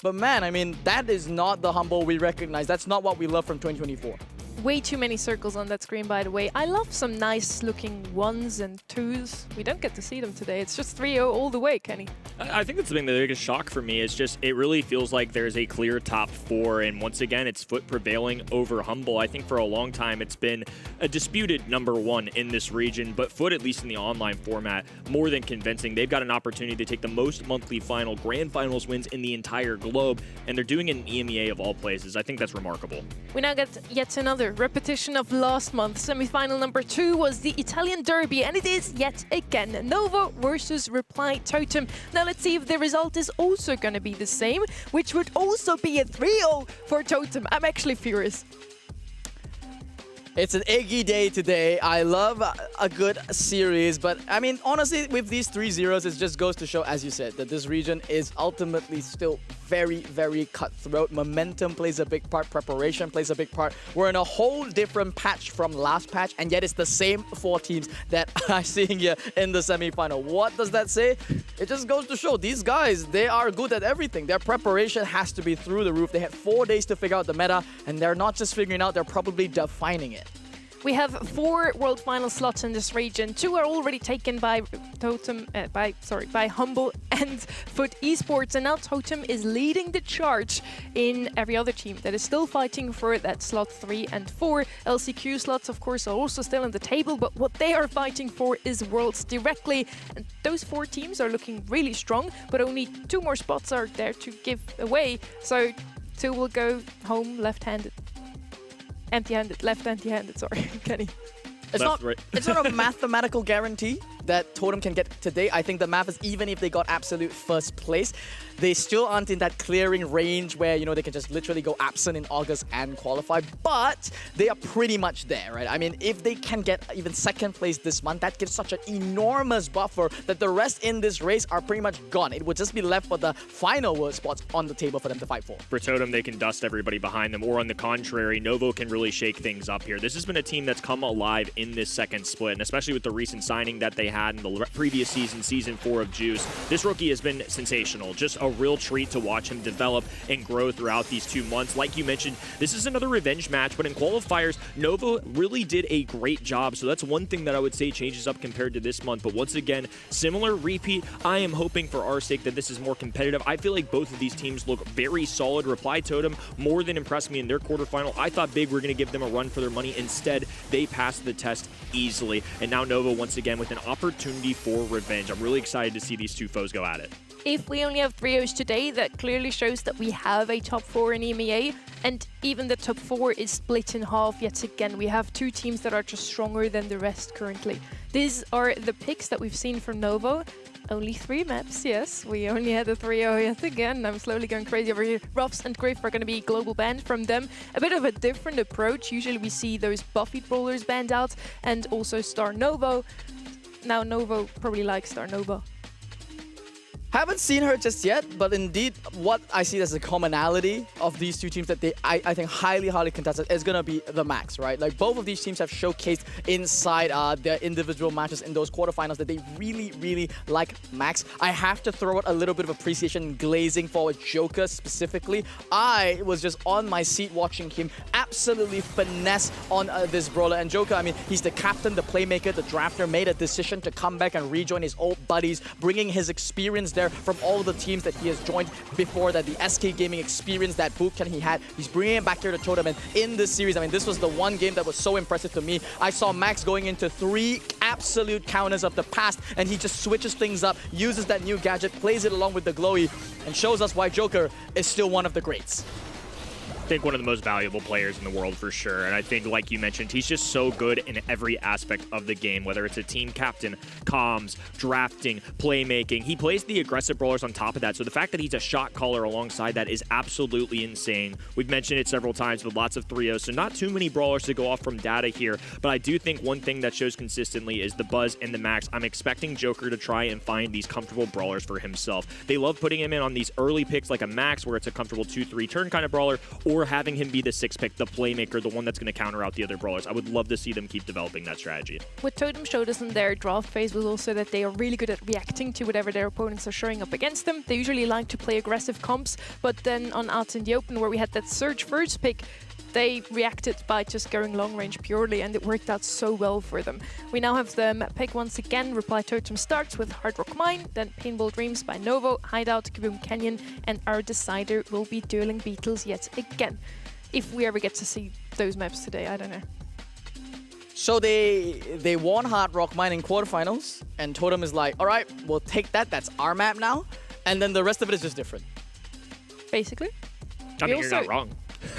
But man, I mean, that is not the Humble we recognize. That's not what we love from 2024. Way too many circles on that screen, by the way. I love some nice looking 1s and 2s. We don't get to see them today. It's just 3-0 all the way, Kenny. I think that's the biggest shock for me is just it really feels like there's a clear top 4, and once again, it's Foot prevailing over Humble. I think for a long time it's been a disputed #1 in this region, but Foot, at least in the online format, more than convincing. They've got an opportunity to take the most monthly final grand finals wins in the entire globe, and they're doing it in EMEA of all places. I think that's remarkable. We now get yet another repetition of last month. Semi-final number 2 was the Italian Derby, and it is yet again Novo versus Reply Totem. Now let's see if the result is also going to be the same, which would also be a 3-0 for Totem. I'm actually furious. It's an eggy day today. I love a good series, but I mean, honestly, with these 3-0s, it just goes to show, as you said, that this region is ultimately still very, very cutthroat. Momentum plays a big part. Preparation plays a big part. We're in a whole different patch from last patch, and yet it's the same 4 teams that I'm seeing here in the semi-final. What does that say? It just goes to show these guys, they are good at everything. Their preparation has to be through the roof. They had 4 days to figure out the meta, and they're not just figuring it out, they're probably defining it. We have 4 World Final slots in this region. 2 are already taken by by Humble and Foot Esports, and now Totem is leading the charge in every other team that is still fighting for that slot 3 and 4. LCQ slots, of course, are also still on the table, but what they are fighting for is Worlds directly, and those 4 teams are looking really strong, but only 2 more spots are there to give away, so 2 will go home left-handed. Empty-handed, left empty-handed, sorry, Kenny. It's not a mathematical guarantee that Totem can get today. I think the math is even if they got absolute first place, they still aren't in that clearing range where, you know, they can just literally go absent in August and qualify, but they are pretty much there, right? I mean, if they can get even second place this month, that gives such an enormous buffer that the rest in this race are pretty much gone. It would just be left for the final world spots on the table for them to fight for. For Totem, they can dust everybody behind them, or on the contrary, Novo can really shake things up here. This has been a team that's come alive in this second split, and especially with the recent signing that they had in the previous season, Season 4 of Juice. This rookie has been sensational. Just a real treat to watch him develop and grow throughout these 2 months. Like you mentioned, this is another revenge match, but in qualifiers, Novo really did a great job, so that's one thing that I would say changes up compared to this month. But once again, similar repeat. I am hoping for our sake that this is more competitive. I feel like both of these teams look very solid. Reply Totem more than impressed me in their quarterfinal. I thought Big were going to give them a run for their money. Instead, they passed the test easily. And now Novo once again with an opportunity for revenge. I'm really excited to see these 2 foes go at it. If we only have 3-0s today, that clearly shows that we have a top 4 in EMEA, and even the top 4 is split in half yet again. We have 2 teams that are just stronger than the rest currently. These are the picks that we've seen from Novo. Only 3 maps, yes. We only had a 3-0 yet again. I'm slowly going crazy over here. Ruffs and Griff are going to be global banned from them. A bit of a different approach. Usually we see those Buffy brawlers banned out, and also Star Novo. now Novo probably likes Starnova. Haven't seen her just yet, but indeed, what I see as a commonality of these two teams that I think highly contested is gonna be the Max, right? Like both of these teams have showcased inside their individual matches in those quarterfinals that they really like Max. I have to throw out a little bit of appreciation and glazing for Joker specifically. I was just on my seat watching him absolutely finesse on this brawler. And Joker, I mean, he's the captain, the playmaker, the drafter, made a decision to come back and rejoin his old buddies, bringing his experience there from all the teams that he has joined before that, the SK Gaming experience, that bootcamp he had. He's bringing it back here to tournament in this series. I mean, this was the one game that was so impressive to me. I saw Max going into 3 absolute counters of the past, and he just switches things up, uses that new gadget, plays it along with the glowy, and shows us why Joker is still one of the greats. I think one of the most valuable players in the world for sure. And I think, like you mentioned, he's just so good in every aspect of the game, whether it's a team captain, comms, drafting, playmaking. He plays the aggressive brawlers on top of that. So the fact that he's a shot caller alongside that is absolutely insane. We've mentioned it several times with lots of 3-0s, so not too many brawlers to go off from data here. But I do think one thing that shows consistently is the Buzz and the Max. I'm expecting Joker to try and find these comfortable brawlers for himself. They love putting him in on these early picks like a Max, where it's a comfortable 2-3 turn kind of brawler, or having him be the 6 pick, the playmaker, the one that's going to counter out the other brawlers. I would love to see them keep developing that strategy. What Totem showed us in their draft phase was also that they are really good at reacting to whatever their opponents are showing up against them. They usually like to play aggressive comps, but then on Out in the Open, where we had that Surge first pick, they reacted by just going long range purely, and it worked out so well for them. We now have them pick once again. Reply Totem starts with Hard Rock Mine, then Paintball Dreams by Novo, Hideout, Kaboom Canyon, and our decider will be Dueling Beetles yet again. If we ever get to see those maps today, I don't know. So they won Hard Rock Mine in quarterfinals, and Totem is like, all right, we'll take that. That's our map now. And then the rest of it is just different. Basically. I mean, you're not wrong.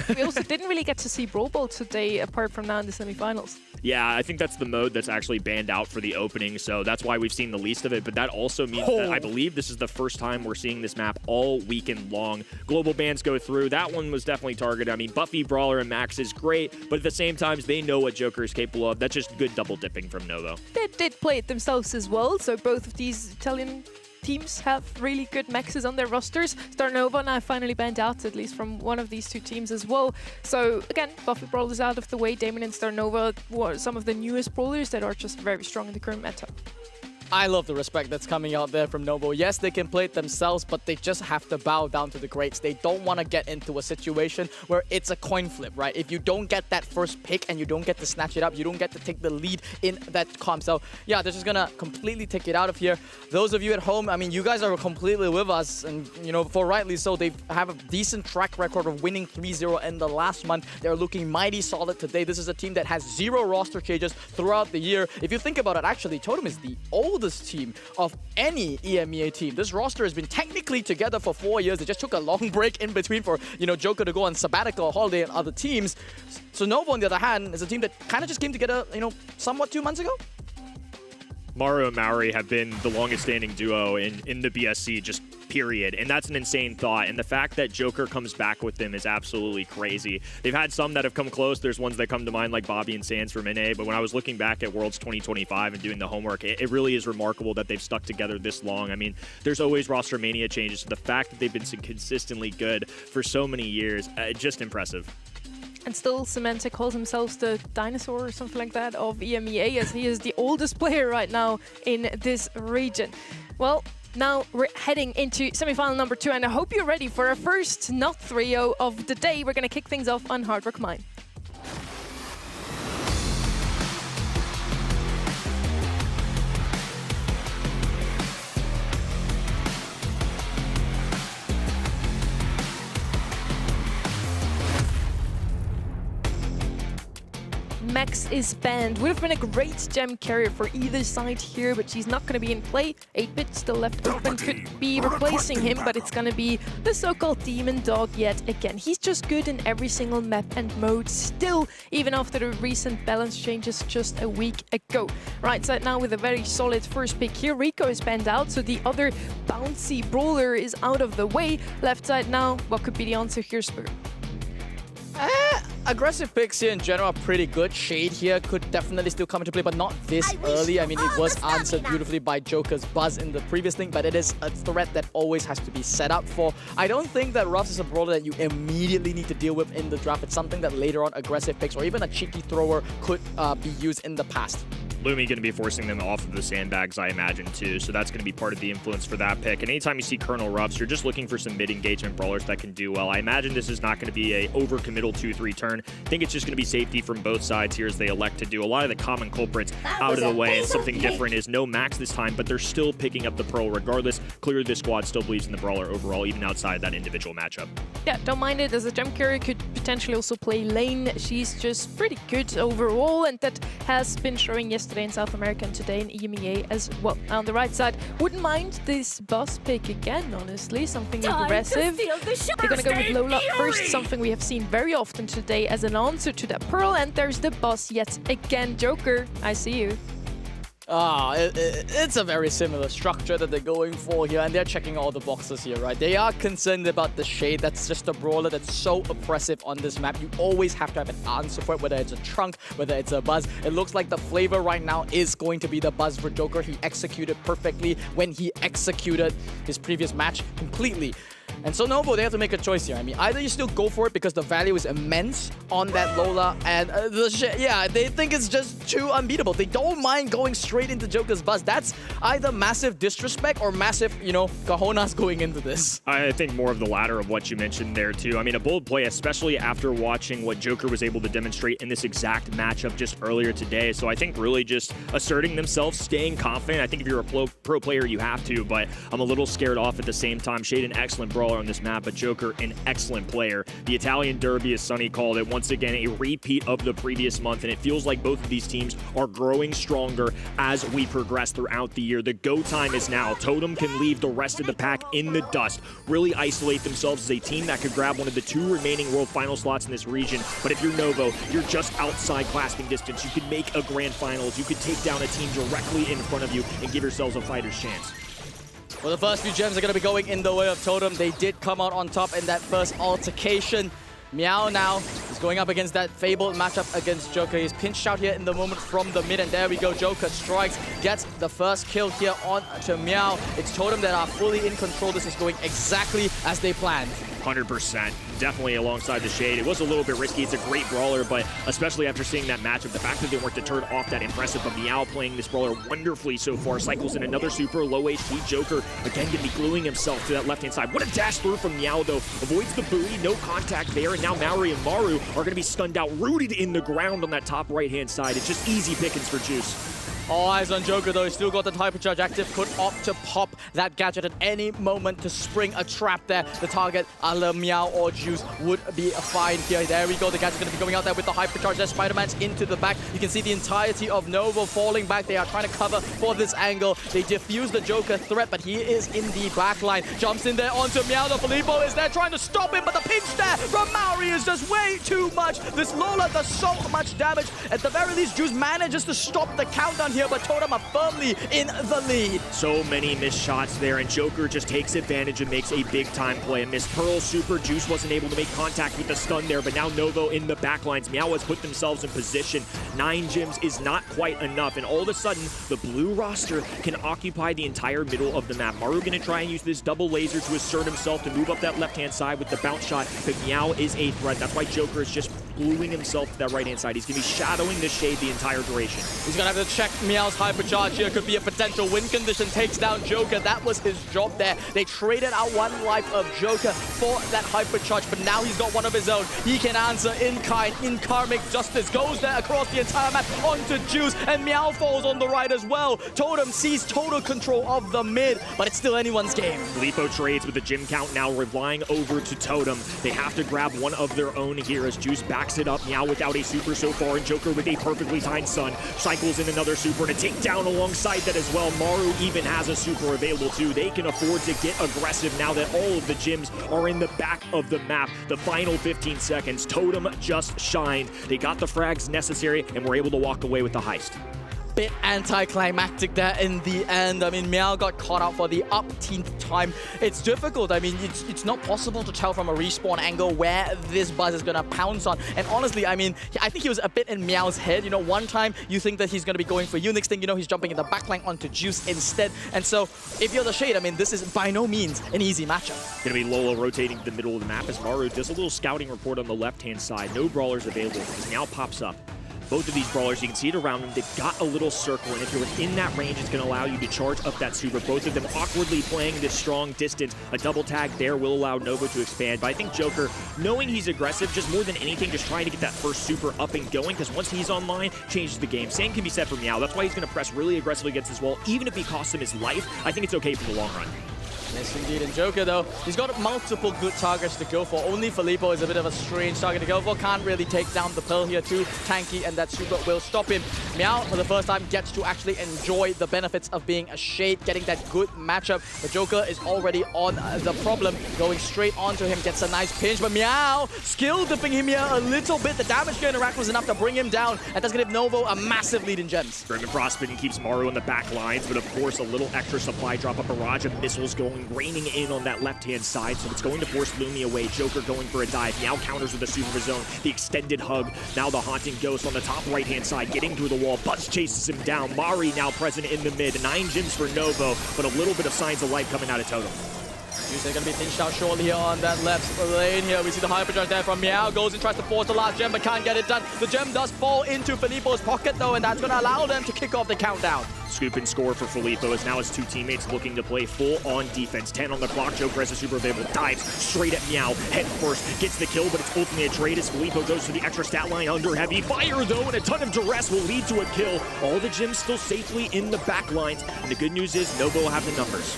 We also didn't really get to see Brawl Ball today, apart from now in the semifinals. Yeah, I think that's the mode that's actually banned out for the opening, so that's why we've seen the least of it. But that also means that I believe this is the first time we're seeing this map all weekend long. Global bans go through. That one was definitely targeted. I mean, Buffy, Brawler, and Max is great, but at the same time, they know what Joker is capable of. That's just good double dipping from Novo. They did play it themselves as well, so both of these Italian teams have really good maxes on their rosters. Starnova now finally banned out, at least from one of these two teams as well. So again, Buffy Brawl is out of the way. Damon and Starnova were some of the newest brawlers that are just very strong in the current meta. I love the respect that's coming out there from Novo. Yes, they can play it themselves, but they just have to bow down to the greats. They don't want to get into a situation where it's a coin flip, right? If you don't get that first pick and you don't get to snatch it up, you don't get to take the lead in that comp. So yeah, they're just going to completely take it out of here. Those of you at home, I mean, you guys are completely with us, and you know, for rightly so. They have a decent track record of winning 3-0 in the last month. They're looking mighty solid today. This is a team that has 0 roster changes throughout the year. If you think about it, actually, Totem is the oldest team of any EMEA team. This roster has been technically together for 4 years. They just took a long break in between for, you know, Joker to go on sabbatical holiday and other teams. So Novo, on the other hand, is a team that kind of just came together, you know, somewhat 2 months ago. Maru and Maori have been the longest standing duo in the BSC, just period. And that's an insane thought. And the fact that Joker comes back with them is absolutely crazy. They've had some that have come close. There's ones that come to mind like Bobby and Sands from NA. But when I was looking back at Worlds 2025 and doing the homework, it really is remarkable that they've stuck together this long. I mean, there's always roster mania changes. So the fact that they've been so consistently good for so many years, just impressive. And still, Samantha calls himself the dinosaur or something like that of EMEA, as he is the oldest player right now in this region. Well, now we're heading into semifinal number 2, and I hope you're ready for our first not 3-0 of the day. We're going to kick things off on Hard Rock Mine. Max is banned. Would have been a great gem carrier for either side here, but she's not going to be in play. 8-bit still left open, could be replacing him, but it's going to be the so-called Demon Dog yet again. He's just good in every single map and mode still, even after the recent balance changes just a week ago. Right side now with a very solid first pick here. Rico is banned out, so the other bouncy brawler is out of the way. Left side now, what could be the answer here, Spur? aggressive picks here in general are pretty good. Shade here could definitely still come into play, but not this early. I mean, it was answered beautifully by Joker's Buzz in the previous thing, but it is a threat that always has to be set up for. I don't think that Ruffs is a brawler that you immediately need to deal with in the draft. It's something that later on aggressive picks or even a cheeky thrower could be used in the past. Lumi going to be forcing them off of the sandbags, I imagine, too. So that's going to be part of the influence for that pick. And anytime you see Colonel Ruffs, you're just looking for some mid-engagement brawlers that can do well. I imagine this is not going to be a over-committal 2-3 turn. I think it's just going to be safety from both sides here as they elect to do a lot of the common culprits out of the way. And something different is no Max this time, but they're still picking up the Pearl regardless. Clearly, this squad still believes in the brawler overall, even outside that individual matchup. Yeah, don't mind it, as a jump carrier could potentially also play lane. She's just pretty good overall, and that has been showing yesterday in South America and today in EMEA as well. On the right side, wouldn't mind this boss pick again, honestly. Something aggressive. They're gonna go with Lola first, something we have seen very often today as an answer to that Pearl, and there's the boss yet again. Joker, I see you. It's a very similar structure that they're going for here, and they're checking all the boxes here, right? They are concerned about the Shade. That's just a brawler that's so oppressive on this map. You always have to have an answer for it, whether it's a Trunk, whether it's a Buzz. It looks like the flavor right now is going to be the Buzz for Joker. He executed perfectly when he executed his previous match completely. And so Novo, they have to make a choice here. I mean, either you still go for it because the value is immense on that Lola, and they think it's just too unbeatable. They don't mind going straight into Joker's Buzz. That's either massive disrespect or massive, cojones going into this. I think more of the latter of what you mentioned there, too. I mean, a bold play, especially after watching what Joker was able to demonstrate in this exact matchup just earlier today. So I think really just asserting themselves, staying confident. I think if you're a pro player, you have to, but I'm a little scared off at the same time. Shade, an excellent brawler on this map, but Joker, an excellent player. The Italian Derby, as Sonny called it, once again, a repeat of the previous month, and it feels like both of these teams are growing stronger as we progress throughout the year. The go time is now. Totem can leave the rest of the pack in the dust, really isolate themselves as a team that could grab one of the 2 remaining World Final slots in this region. But if you're Novo, you're just outside clasping distance. You could make a Grand Finals. You could take down a team directly in front of you and give yourselves a fighter's chance. Well, the first few gems are going to be going in the way of Totem. They did come out on top in that first altercation. Meow now is going up against that fabled matchup against Joker. He's pinched out here in the moment from the mid, and there we go. Joker strikes, gets the first kill here on to Meow. It's Totem that are fully in control. This is going exactly as they planned. 100%. Definitely alongside the Shade. It was a little bit risky. It's a great brawler, but especially after seeing that matchup, the fact that they weren't deterred off that impressive, but Meow playing this brawler wonderfully so far. Cycles in another super low HP. Joker, again, going to be gluing himself to that left-hand side. What a dash through from Meow, though. Avoids the buoy, no contact there, and now Maori and Maru are going to be stunned out, rooted in the ground on that top right-hand side. It's just easy pickings for Juice. All eyes on Joker, though. He's still got the Hypercharge active. Could opt to pop that gadget at any moment to spring a trap there. The target, either Meow or Juice, would be fine here. There we go. The gadget's going to be going out there with the Hypercharge. There's Spider-Man's into the back. You can see the entirety of Novo falling back. They are trying to cover for this angle. They defuse the Joker threat, but he is in the back line. Jumps in there onto Meow. The Filippo is there trying to stop him, but the pinch there from Maori is just way too much. This Lola does so much damage. At the very least, Juice manages to stop the countdown here, but Totem are firmly in the lead. So many missed shots there, and Joker just takes advantage and makes a big-time play. And Miss Pearl super Juice wasn't able to make contact with the stun there, but now Novo in the backlines. Meow has put themselves in position. 9 gems is not quite enough, and all of a sudden, the blue roster can occupy the entire middle of the map. Maru gonna try and use this double laser to assert himself to move up that left-hand side with the bounce shot, but Meow is a threat. That's why Joker is just gluing himself to that right-hand side. He's gonna be shadowing the Shade the entire duration. He's gonna have to check Meow's Hypercharge here. Could be a potential win condition. Takes down Joker. That was his job there. They traded out 1 life of Joker for that Hypercharge, but now he's got one of his own. He can answer in kind, in karmic justice. Goes there across the entire map onto Juice, and Meow falls on the right as well. Totem sees total control of the mid, but it's still anyone's game. Filippo trades with the gym count now relying over to Totem. They have to grab one of their own here as Juice backs it up. Meow without a super so far, and Joker with a perfectly timed stun. Cycles in another super to take down alongside that as well. Maru even has a super available too. They can afford to get aggressive now that all of the gyms are in the back of the map. The final 15 seconds, Totem just shined. They got the frags necessary and were able to walk away with the heist. bit anticlimactic there in the end. I mean, Meow got caught out for the upteenth time. It's difficult. I mean, it's not possible to tell from a respawn angle where this Buzz is going to pounce on. And honestly, I mean, I think he was a bit in Meow's head. You know, one time you think that he's going to be going for you. Next thing you know, he's jumping in the backline onto Juice instead. And so, if you're the Shade, I mean, this is by no means an easy matchup. Going to be Lola rotating to the middle of the map as Maru does a little scouting report on the left-hand side. No brawlers available because Meow pops up. Both of these brawlers, you can see it around them, they've got a little circle, and if you're within that range, it's going to allow you to charge up that super. Both of them awkwardly playing this strong distance. A double tag there will allow Nova to expand, but I think Joker, knowing he's aggressive, just more than anything, just trying to get that first super up and going, because once he's online, changes the game. Same can be said for Meow. That's why he's going to press really aggressively against this wall, even if he costs him his life. I think it's okay for the long run. Yes, indeed. And Joker, though, he's got multiple good targets to go for. Only Filippo is a bit of a strange target to go for. Can't really take down the Pearl here, too tanky, and that super will stop him. Meow, for the first time, gets to actually enjoy the benefits of being a Shade, getting that good matchup. The Joker is already on the problem, going straight onto him, gets a nice pinch, but Meow skill dipping him here a little bit. The damage to interact was enough to bring him down, and that's going to give Novo a massive lead in gems. Grim and Frostbitten keeps Maru in the back lines, but of course, a little extra supply drop, a barrage of missiles raining in on that left-hand side, so it's going to force Lumi away. Joker going for a dive. Meow counters with the super of his own. The extended hug. Now the Haunting Ghost on the top right-hand side, getting through the wall. Buzz chases him down. Mari now present in the mid. 9 gems for Novo, but a little bit of signs of life coming out of Totem. They're going to be pinched out shortly here on that left lane here. We see the hypercharge there from Meow. Goes and tries to force the last gem, but can't get it done. The gem does fall into Filippo's pocket, though, and that's going to allow them to kick off the countdown. Scoop and score for Filippo as now his 2 teammates looking to play full-on defense. 10 on the clock. Joker has a super available. Dives straight at Meow. Head first. Gets the kill, but it's ultimately a trade as Filippo goes to the extra stat line under heavy fire, though, and a ton of duress will lead to a kill. All the gems still safely in the back lines, and the good news is Novo will have the numbers.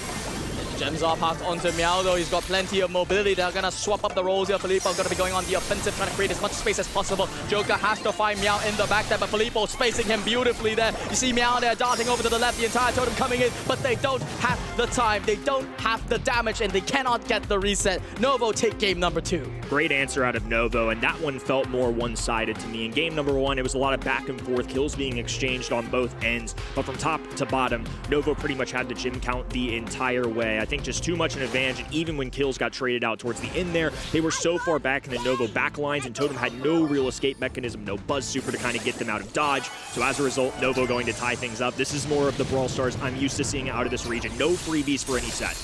Gems are passed onto Meow, though. He's got plenty of mobility. They're going to swap up the roles here. Filippo's going to be going on the offensive, trying to create as much space as possible. Joker has to find Meow in the back there, but Filippo spacing him beautifully there. You see Meow there darting over to the left, the entire Totem coming in, but they don't have the time. They don't have the damage, and they cannot get the reset. Novo take game number 2. Great answer out of Novo, and that one felt more one-sided to me. In game number 1, it was a lot of back and forth, kills being exchanged on both ends, but from top to bottom, Novo pretty much had the gem count the entire way. I think just too much an advantage, and even when kills got traded out towards the end there, they were so far back in the Novo backlines, and Totem had no real escape mechanism, no Buzz super to kind of get them out of dodge. So as a result, Novo going to tie things up. This is more of the Brawl Stars I'm used to seeing out of this region. No freebies for any set.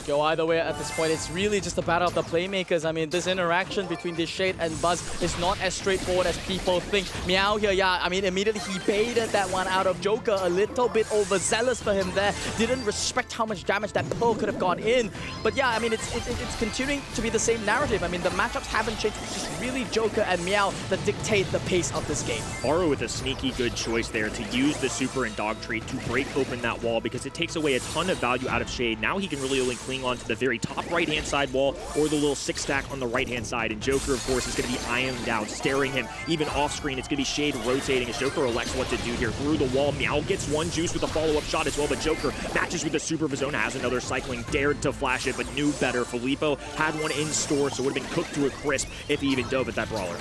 Go either way at this point. It's really just a battle of the playmakers. I mean, this interaction between this Shade and Buzz is not as straightforward as people think. Meow here, yeah, I mean, immediately he baited that one out of Joker. A little bit overzealous for him there. Didn't respect how much damage that Pearl could have gone in. But yeah, I mean, it's continuing to be the same narrative. I mean, the matchups haven't changed. It's just really Joker and Meow that dictate the pace of this game. Aro with a sneaky good choice there to use the super and dog trait to break open that wall, because it takes away a ton of value out of Shade. Now he can really only cling onto the very top right-hand side wall or the little 6-stack on the right-hand side. And Joker, of course, is going to be eyeing him down, staring him. Even off-screen, it's going to be Shade rotating as Joker elects what to do here. Through the wall, Meow gets one Juice with a follow-up shot as well, but Joker matches with the super of his own, has another cycling, dared to flash it, but knew better. Filippo had one in store, so it would have been cooked to a crisp if he even dove at that brawler.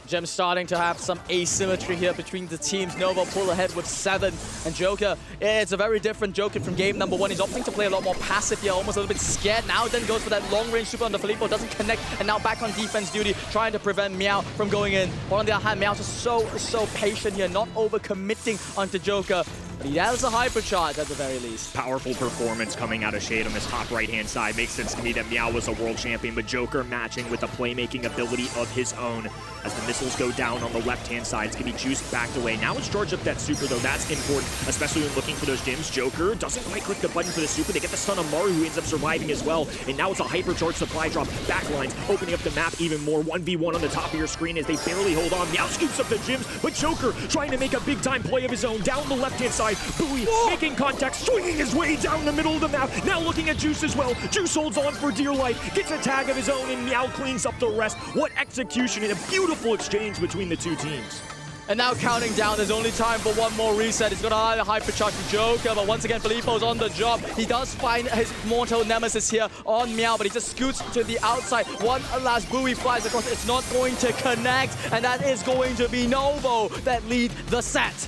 Gem starting to have some asymmetry here between the teams. Nova pull ahead with 7, and Joker, it's a very different Joker from game number 1. He's opting to play a lot more passive here, almost a little bit scared. Now then goes for that long-range super on the Filippo, doesn't connect, and now back on defense duty, trying to prevent Meow from going in. But on the other hand, Meow's just so patient here, not over-committing onto Joker. But he has a hypercharge at the very least. Powerful performance coming out of Shade on this top right-hand side. Makes sense to me that Meow was a world champion, but Joker matching with a playmaking ability of his own. As the missiles go down on the left-hand side, it's going to be Juice backed away. Now let's charge up that super, though. That's important, especially when looking for those gems. Joker doesn't quite click the button for the super. They get the stun on Maru, who ends up surviving as well. And now it's a hypercharge supply drop. Backlines opening up the map even more. 1v1 on the top of your screen as they barely hold on. Meow scoops up the gems, but Joker trying to make a big-time play of his own. Down the left-hand side, Bowie making contact, swinging his way down the middle of the map. Now looking at Juice as well. Juice holds on for dear life, gets a tag of his own, and Meow cleans up the rest. What execution and a beautiful exchange between the two teams. And now counting down, there's only time for one more reset. He's got to either hypercharge to Joker, but once again, Filippo's on the job. He does find his mortal nemesis here on Meow, but he just scoots to the outside. One last buoy flies across. It's not going to connect, and that is going to be Novo that lead the set.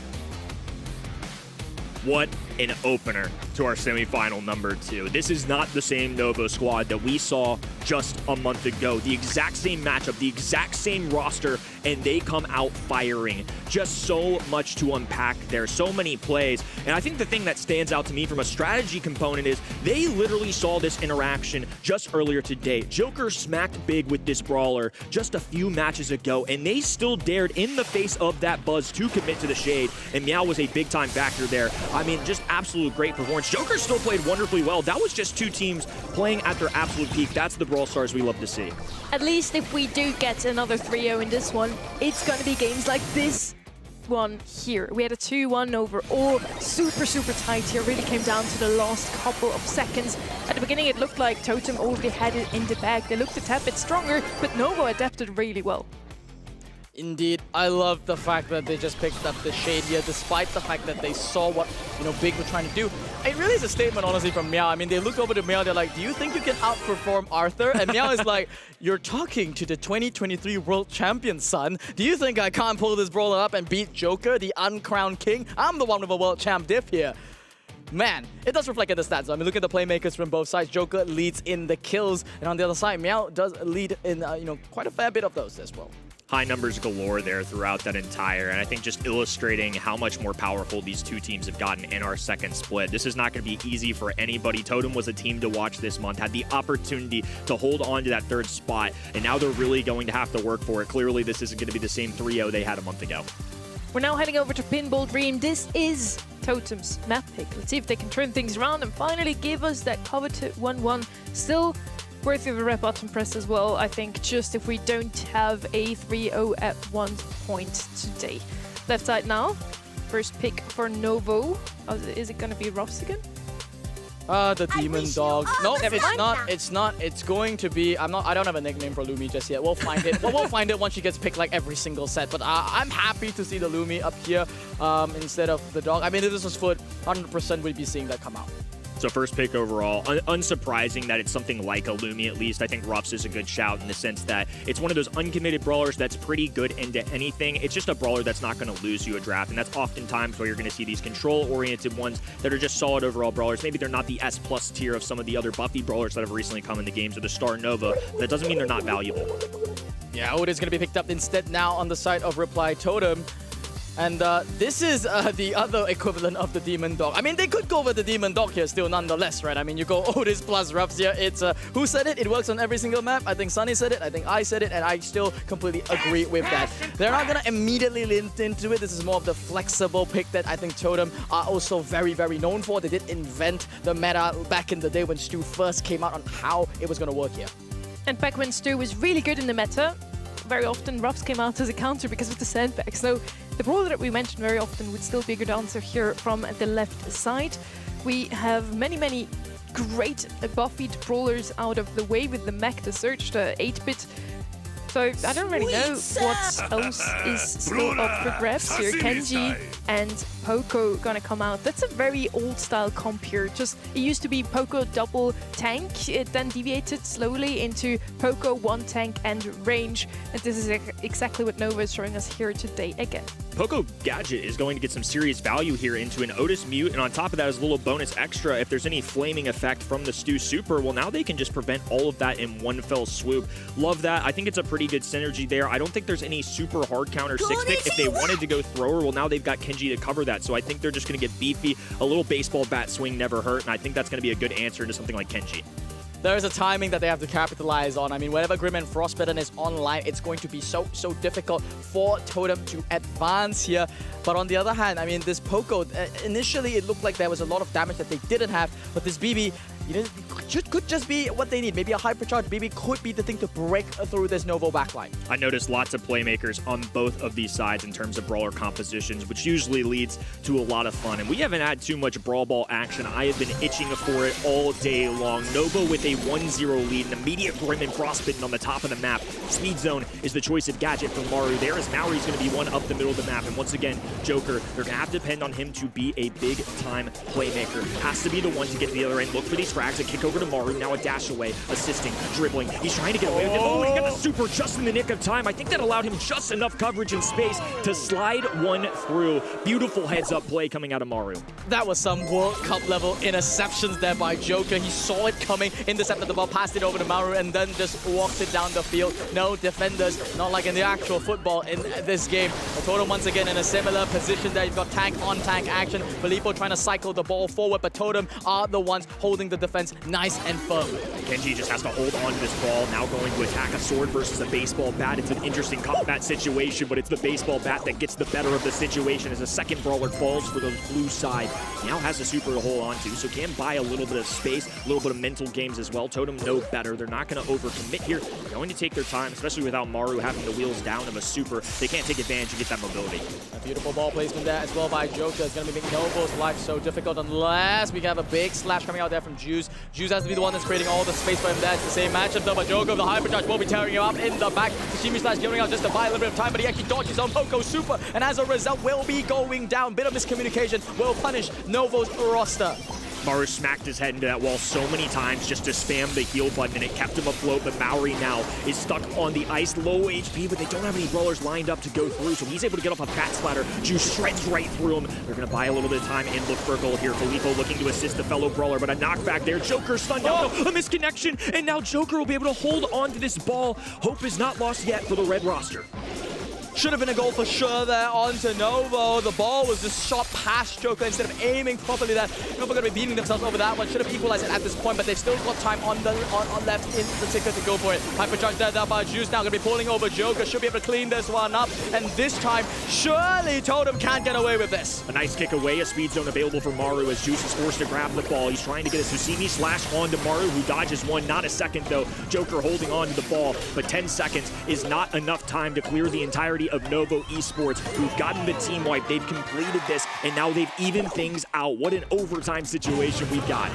What an opener to our semifinal number 2. This is not the same Novo squad that we saw just a month ago. The exact same matchup, the exact same roster, and they come out firing. Just so much to unpack there, so many plays. And I think the thing that stands out to me from a strategy component is they literally saw this interaction just earlier today. Joker smacked big with this brawler just a few matches ago, and they still dared in the face of that buzz to commit to the shade, and Meow was a big time factor there. I mean, just absolute great performance. Joker still played wonderfully well. That was just 2 teams playing at their absolute peak. That's the Brawl Stars we love to see. At least if we do get another 3-0 in this one, it's going to be games like this one here. We had a 2-1 overall, super tight here, really came down to the last couple of seconds. At the beginning it looked like Totem already had it in the bag. They looked a tad bit stronger, but Novo adapted really well. Indeed, I love the fact that they just picked up the shade here, despite the fact that they saw what, Big were trying to do. It really is a statement, honestly, from Meow. I mean, they looked over to Meow, they're like, do you think you can outperform Arthur? And Meow is like, you're talking to the 2023 World Champion, son. Do you think I can't pull this brawler up and beat Joker, the uncrowned king? I'm the one with a World Champ diff here. Man, it does reflect in the stats. I mean, look at the playmakers from both sides. Joker leads in the kills, and on the other side, Meow does lead in, quite a fair bit of those as well. High numbers galore there throughout that entire, and I think just illustrating how much more powerful these 2 teams have gotten in our second split. This is not going to be easy for anybody. Totem was a team to watch this month, had the opportunity to hold on to that 3rd spot, and now they're really going to have to work for it. Clearly, this isn't going to be the same 3-0 they had a month ago. We're now heading over to Pinball Dream. This is Totem's map pick. Let's see if they can turn things around and finally give us that coveted 1-1. Still worthy of a red button press as well, I think, just if we don't have a 3-0 at one point today. Left side now. First pick for Novo. Is it going to be Ruffs again? The Demon Dog. No, it's not. It's going to be... I don't have a nickname for Lumi just yet. We'll find it. We'll find it once she gets picked like every single set. But I'm happy to see the Lumi up here instead of the dog. I mean, if this was Foot, 100% we'd be seeing that come out. So first pick overall, unsurprising that it's something like a Lumi at least. I think Ruffs is a good shout in the sense that it's one of those uncommitted brawlers that's pretty good into anything. It's just a brawler that's not going to lose you a draft, and that's oftentimes where you're going to see these control-oriented ones that are just solid overall brawlers. Maybe they're not the S+ tier of some of the other buffy brawlers that have recently come in the games or the Star Nova. That doesn't mean they're not valuable. Yeah, Oda is going to be picked up instead now on the side of Reply Totem. And this is the other equivalent of the Demon Dog. I mean, they could go with the Demon Dog here still nonetheless, right? I mean, you go Otis plus Ruffs here. It's, who said it? It works on every single map. I think Sunny said it. I think I said it. And I still completely agree with that. They're not going to immediately lean into it. This is more of the flexible pick that I think Totem are also very known for. They did invent the meta back in the day when Stu first came out on how it was going to work here. And back when Stu was really good in the meta, very often Ruffs came out as a counter because of the sandbag. So the brawler that we mentioned very often would still be a good answer here from the left side. We have many great buffied brawlers out of the way with the mech, the Surge, the 8-bit. So I don't really know what else is still up for grabs here. Kenji and Poco gonna come out. That's a very old style comp here. Just it used to be Poco double tank. It then deviated slowly into Poco 1 tank and range. And this is exactly what Nova is showing us here today again. Poco Gadget is going to get some serious value here into an Otis Mute, and on top of that is a little bonus extra. If there's any flaming effect from the Stu Super, well, now they can just prevent all of that in one fell swoop. Love that. I think it's a pretty good synergy there. I don't think there's any super hard counter 6-pick. If they wanted to go thrower, well, now they've got Kenji to cover that, so I think they're just going to get beefy. A little baseball bat swing never hurt, and I think that's going to be a good answer to something like Kenji. There's a timing that they have to capitalize on. I mean, whenever Grim and Frostbitten is online, it's going to be so difficult for Totem to advance here. But on the other hand, I mean, this Poco, initially it looked like there was a lot of damage that they didn't have, but this BB, could just be what they need. Maybe a hypercharge BB could be the thing to break through this Novo backline. I noticed lots of playmakers on both of these sides in terms of brawler compositions, which usually leads to a lot of fun. And we haven't had too much Brawl Ball action. I have been itching for it all day long. Nova with a 1-0 lead, an immediate Grim and Frostbitten on the top of the map. Speed Zone is the choice of gadget for Maru. There is Maori's going to be one up the middle of the map. And once again, Joker, they're going to have to depend on him to be a big-time playmaker. Has to be the one to get to the other end. Look for these frags, a kick over to Maru, now a dash away, assisting, dribbling. He's trying to get away with it. Oh, he got the super just in the nick of time. I think that allowed him just enough coverage and space to slide one through. Beautiful heads-up play coming out of Maru. That was some World Cup level interceptions there by Joker. He saw it coming, intercepted the ball, passed it over to Maru, and then just walked it down the field. No defenders, not like in the actual football in this game. The Totem once again in a similar position there. You've got tank-on-tank action. Filippo trying to cycle the ball forward, but Totem are the ones holding the defense nice and firm. Kenji just has to hold on to this ball, now going to attack a sword versus a baseball bat. It's an interesting combat situation, but it's the baseball bat that gets the better of the situation as a second brawler falls for the blue side. Now has a super to hold on to, so can buy a little bit of space, a little bit of mental games as well. Totem know better. They're not going to overcommit here. They're going to take their time, especially without Maru having the wheels down of a super. They can't take advantage and get that mobility. A beautiful ball placement there as well by Joker. It's going to be making Novo's life so difficult unless we can have a big slash coming out there from Juice. Juice has to be the one that's creating all the space for him there. It's the same matchup though, but Joker, the hypercharge will be tearing him up in the back. Sashimi slash giving out just to buy a little bit of time, but he actually dodged his own Poco super, and as a result will be going down. Bit of miscommunication will punish Novo's roster. Maru smacked his head into that wall so many times just to spam the heal button, and it kept him afloat, but Maori now is stuck on the ice, low HP, but they don't have any brawlers lined up to go through, so he's able to get off a fat splatter. Juice shreds right through him. They're going to buy a little bit of time and look for a goal here. Filippo looking to assist the fellow brawler, but a knockback there. Joker stunned down, a misconnection, and now Joker will be able to hold on to this ball. Hope is not lost yet for the red roster. Should have been a goal for sure there onto Novo. The ball was just shot past Joker instead of aiming properly there. Novo going to be beating themselves over that one. Should have equalized it at this point, but they've still got time on left in particular to go for it. Hypercharge there by Juice now going to be pulling over Joker. Should be able to clean this one up. And this time, surely Totem can't get away with this. A nice kick away, a speed zone available for Maru as Juice is forced to grab the ball. He's trying to get a Susimi slash onto Maru, who dodges one, not a second though. Joker holding on to the ball, but 10 seconds is not enough time to clear the entirety of Novo Esports, who've gotten the team wipe. They've completed this, and now they've evened things out. What an overtime situation we've got.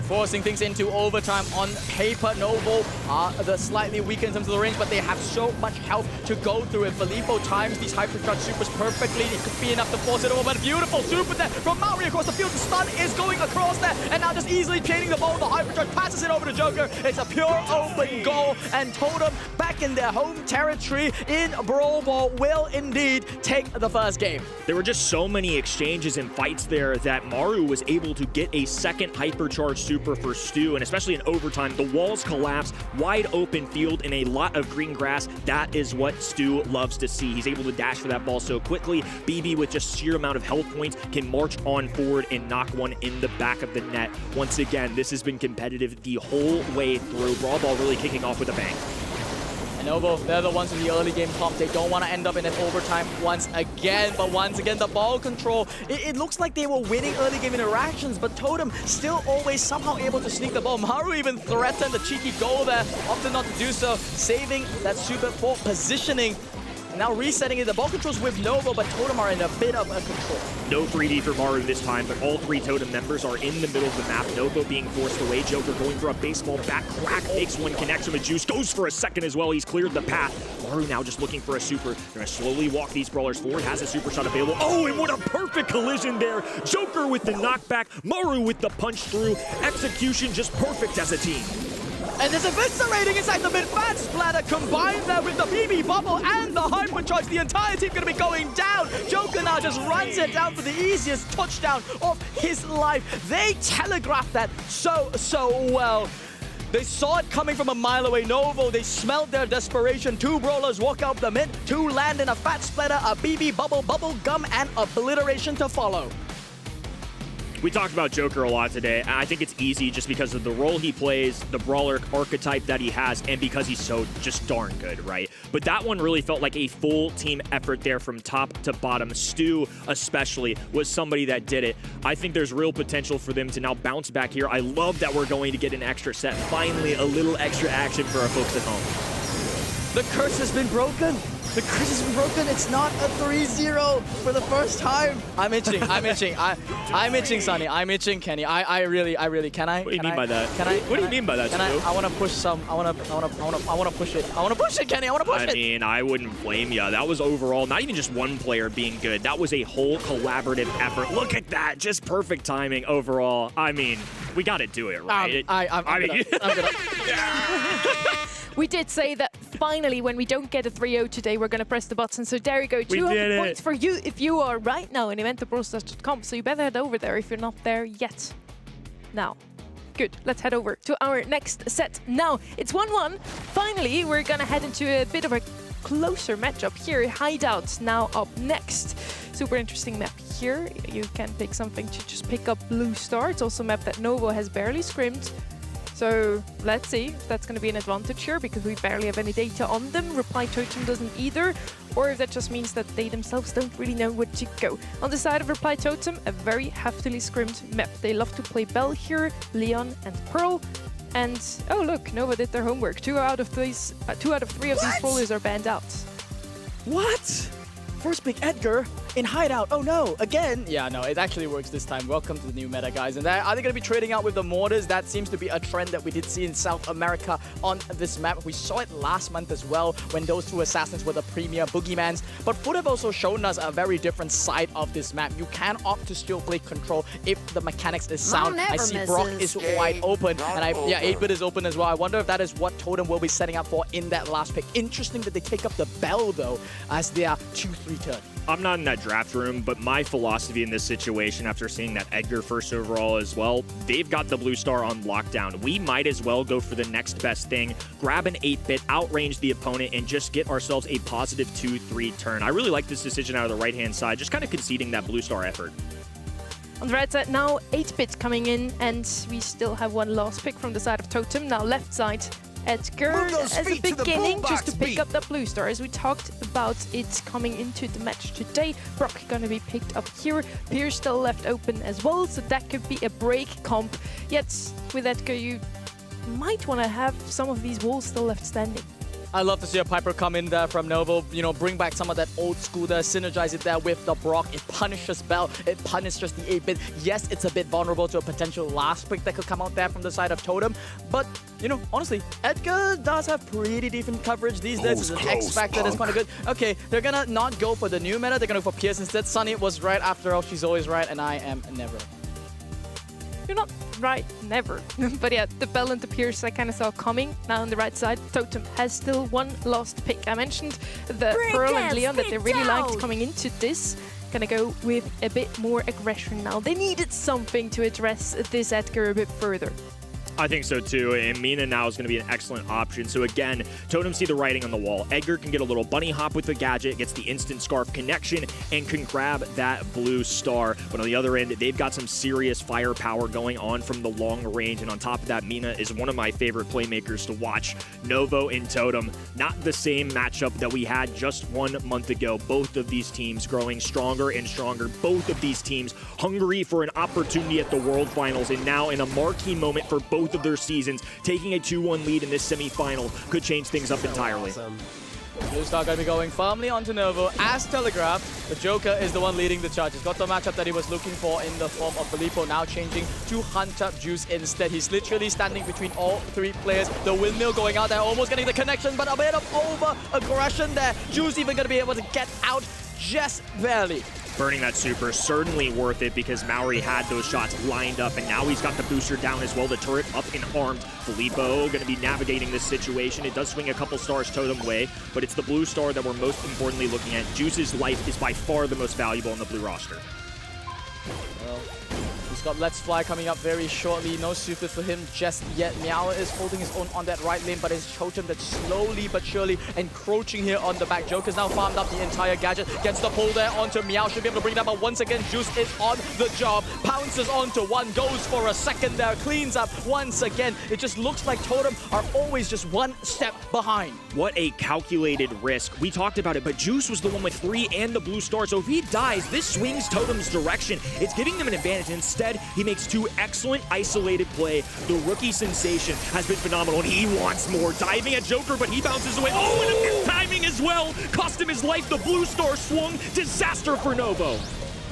Forcing things into overtime on paper. Novo are the slightly weaker in terms of the range, but they have so much health to go through it. Filippo times these hypercharge supers perfectly. It could be enough to force it over, but beautiful super there from Maori across the field. The stun is going across there, and now just easily chaining the ball. The hypercharge passes it over to Joker. It's a pure open goal, and Totem back in their home territory in Brawl Ball will indeed take the first game. There were just so many exchanges and fights there that Maru was able to get a second hypercharge super for Stu, and especially in overtime, the walls collapse, wide open field and a lot of green grass. That is what Stu loves to see. He's able to dash for that ball so quickly. BB, with just sheer amount of health points, can march on forward and knock one in the back of the net. Once again, this has been competitive the whole way through. Brawl Ball really kicking off with a bang. Novo, they're the ones in the early game pump. They don't want to end up in an overtime once again. But once again, the ball control, it looks like they were winning early game interactions, but Totem still always somehow able to sneak the ball. Maru even threatened the cheeky goal there, opted not to do so, saving that super for positioning. And now resetting it. The ball controls with Novo, but Totem are in a bit of a control. No 3D for Maru this time, but all three Totem members are in the middle of the map. Novo being forced away. Joker going for a baseball bat. Crack makes one connection with Juice. Goes for a second as well. He's cleared the path. Maru now just looking for a super. They're going to slowly walk these brawlers forward. Has a super shot available. Oh, and what a perfect collision there. Joker with the knockback. Maru with the punch through. Execution just perfect as a team. And there's eviscerating inside the mid-fat splatter combined there with the BB bubble and the hypercharge. The entire team going to be going down. Joker now just runs it down for the easiest touchdown of his life. They telegraphed that so well. They saw it coming from a mile away. Novo, they smelled their desperation. Two brawlers walk out the mid, two land in a fat splatter, a BB bubble, bubble gum, and obliteration to follow. We talked about Joker a lot today, and I think it's easy just because of the role he plays, the brawler archetype that he has, and because he's so just darn good, right? But that one really felt like a full team effort there from top to bottom. Stu, especially, was somebody that did it. I think there's real potential for them to now bounce back here. I love that we're going to get an extra set. Finally, a little extra action for our folks at home. The curse has been broken. The crit is broken. It's not a 3-0 for the first time. I'm itching. I'm itching, Sonny. I'm itching, Kenny. I really, can I? What do you mean by that? What do you mean by that, Stu? I want to push some. I want to push it. I want to push it, Kenny. I want to push it. I mean, I wouldn't blame you. That was overall not even just one player being good. That was a whole collaborative effort. Look at that. Just perfect timing overall. I mean, we got to do it, right? I'm gonna. We did say that finally, when we don't get a 3-0 today, we're going to press the button. So there you go, 200 points for you if you are right now in eventobrostars.com. So you better head over there if you're not there yet. Now, good. Let's head over to our next set. Now, it's 1-1. Finally, we're going to head into a bit of a closer matchup here. Hideout now up next. Super interesting map here. You can pick something to just pick up Blue Star. It's also a map that Novo has barely scrimmed. So let's see if that's going to be an advantage here, because we barely have any data on them. Reply Totem doesn't either, or if that just means that they themselves don't really know where to go. On the side of Reply Totem, a very heftily scrimmed map. They love to play Bell here, Leon and Pearl. And oh look, Nova did their homework. 2 out of 3 of these bowlers are banned out. What? First pick Edgar in Hideout. Oh no, again. Yeah, no, it actually works this time. Welcome to the new meta, guys. And are they going to be trading out with the mortars? That seems to be a trend that we did see in South America on this map. We saw it last month as well when those 2 assassins were the premier boogeymans. But Foot have also shown us a very different side of this map. You can opt to still play control if the mechanics is sound. I see Brock is wide open, and 8-bit is open as well. I wonder if that is what Totem will be setting up for in that last pick. Interesting that they take up the Bell though, as they are 2-3 turn. I'm not in that draft room, but my philosophy in this situation, after seeing that Edgar first overall as well, they've got the Blue Star on lockdown. We might as well go for the next best thing, grab an 8-bit, outrange the opponent, and just get ourselves a positive 2-3 turn. I really like this decision out of the right-hand side, just kind of conceding that Blue Star effort. On the right side now, 8-bit coming in, and we still have one last pick from the side of Totem. Now left side, Edgar as a beginning just to pick up that Blue Star. As we talked about it coming into the match today, Brock gonna be picked up here. Pierce still left open as well, so that could be a break comp. Yet with Edgar, you might want to have some of these walls still left standing. I love to see a Piper come in there from Novo, you know, bring back some of that old school there, synergize it there with the Brock. It punishes Bell, it punishes the 8-bit. Yes, it's a bit vulnerable to a potential last pick that could come out there from the side of Totem, but, you know, honestly, Edgar does have pretty decent coverage these days. It's an X-Factor that's kind of good. Okay, they're gonna not go for the new meta, they're gonna go for Pierce instead. Sunny was right after all, she's always right, and I am never. You're not right, never. But yeah, the Bell and the Pierce I kind of saw coming. Now on the right side, Totem has still one last pick. I mentioned the Pearl and Leon that they really liked coming into this. Gonna go with a bit more aggression now. They needed something to address this Edgar a bit further. I think so too, and Mina now is going to be an excellent option. So again, Totem see the writing on the wall. Edgar can get a little bunny hop with the gadget, gets the instant scarf connection, and can grab that Blue Star. But on the other end, they've got some serious firepower going on from the long range, and on top of that, Mina is one of my favorite playmakers to watch. Novo and Totem, not the same matchup that we had just 1 month ago. Both of these teams growing stronger and stronger. Both of these teams hungry for an opportunity at the World Finals, and now in a marquee moment for both of their seasons, taking a 2-1 lead in this semi-final could change things up entirely. Blue Star going to be going firmly onto Novo as telegraphed. The Joker is the one leading the charge. He's got the matchup that he was looking for in the form of Filippo, now changing to Hunter Juice instead. He's literally standing between all 3 players. The windmill going out there, almost getting the connection, but a bit of over-aggression there. Juice even going to be able to get out just barely. Burning that super, certainly worth it because Maori had those shots lined up, and now he's got the booster down as well, the turret up and armed. Filippo going to be navigating this situation. It does swing a couple stars Totem way, but it's the Blue Star that we're most importantly looking at. Juice's life is by far the most valuable on the blue roster. Well, he's got Let's Fly coming up very shortly. No super for him just yet. Meow is holding his own on that right lane, but it's Totem that's slowly but surely encroaching here on the back. Joker's now farmed up the entire gadget. Gets the pull there onto Meow. Should be able to bring that, but once again, Juice is on the job. Pounces onto one, goes for a second there, cleans up once again. It just looks like Totem are always just one step behind. What a calculated risk. We talked about it, but Juice was the one with 3 and the Blue Star, so if he dies, this swings Totem's direction. It's giving them an advantage. Instead, he makes 2 excellent isolated play. The rookie sensation has been phenomenal, and he wants more. Diving at Joker, but he bounces away. Oh, and a timing as well. Cost him his life. The blue star swung. Disaster for Novo.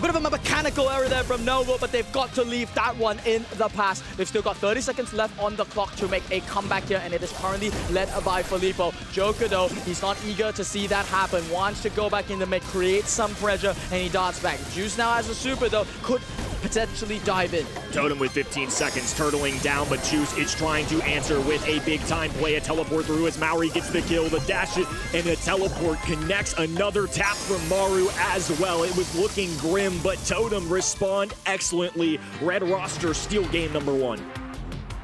Bit of a mechanical error there from Novo, but they've got to leave that one in the past. They've still got 30 seconds left on the clock to make a comeback here, and it is currently led by Filippo. Joker, though, he's not eager to see that happen. Wants to go back in the mid, create some pressure, and he darts back. Juice now has a super, though, could potentially dive in. Totem with 15 seconds, turtling down, but Juice is trying to answer with a big-time play. A teleport through as Maori gets the kill, the dash it, and the teleport connects. Another tap from Maru as well. It was looking grim, but Totem respond excellently. Red roster steal game number 1.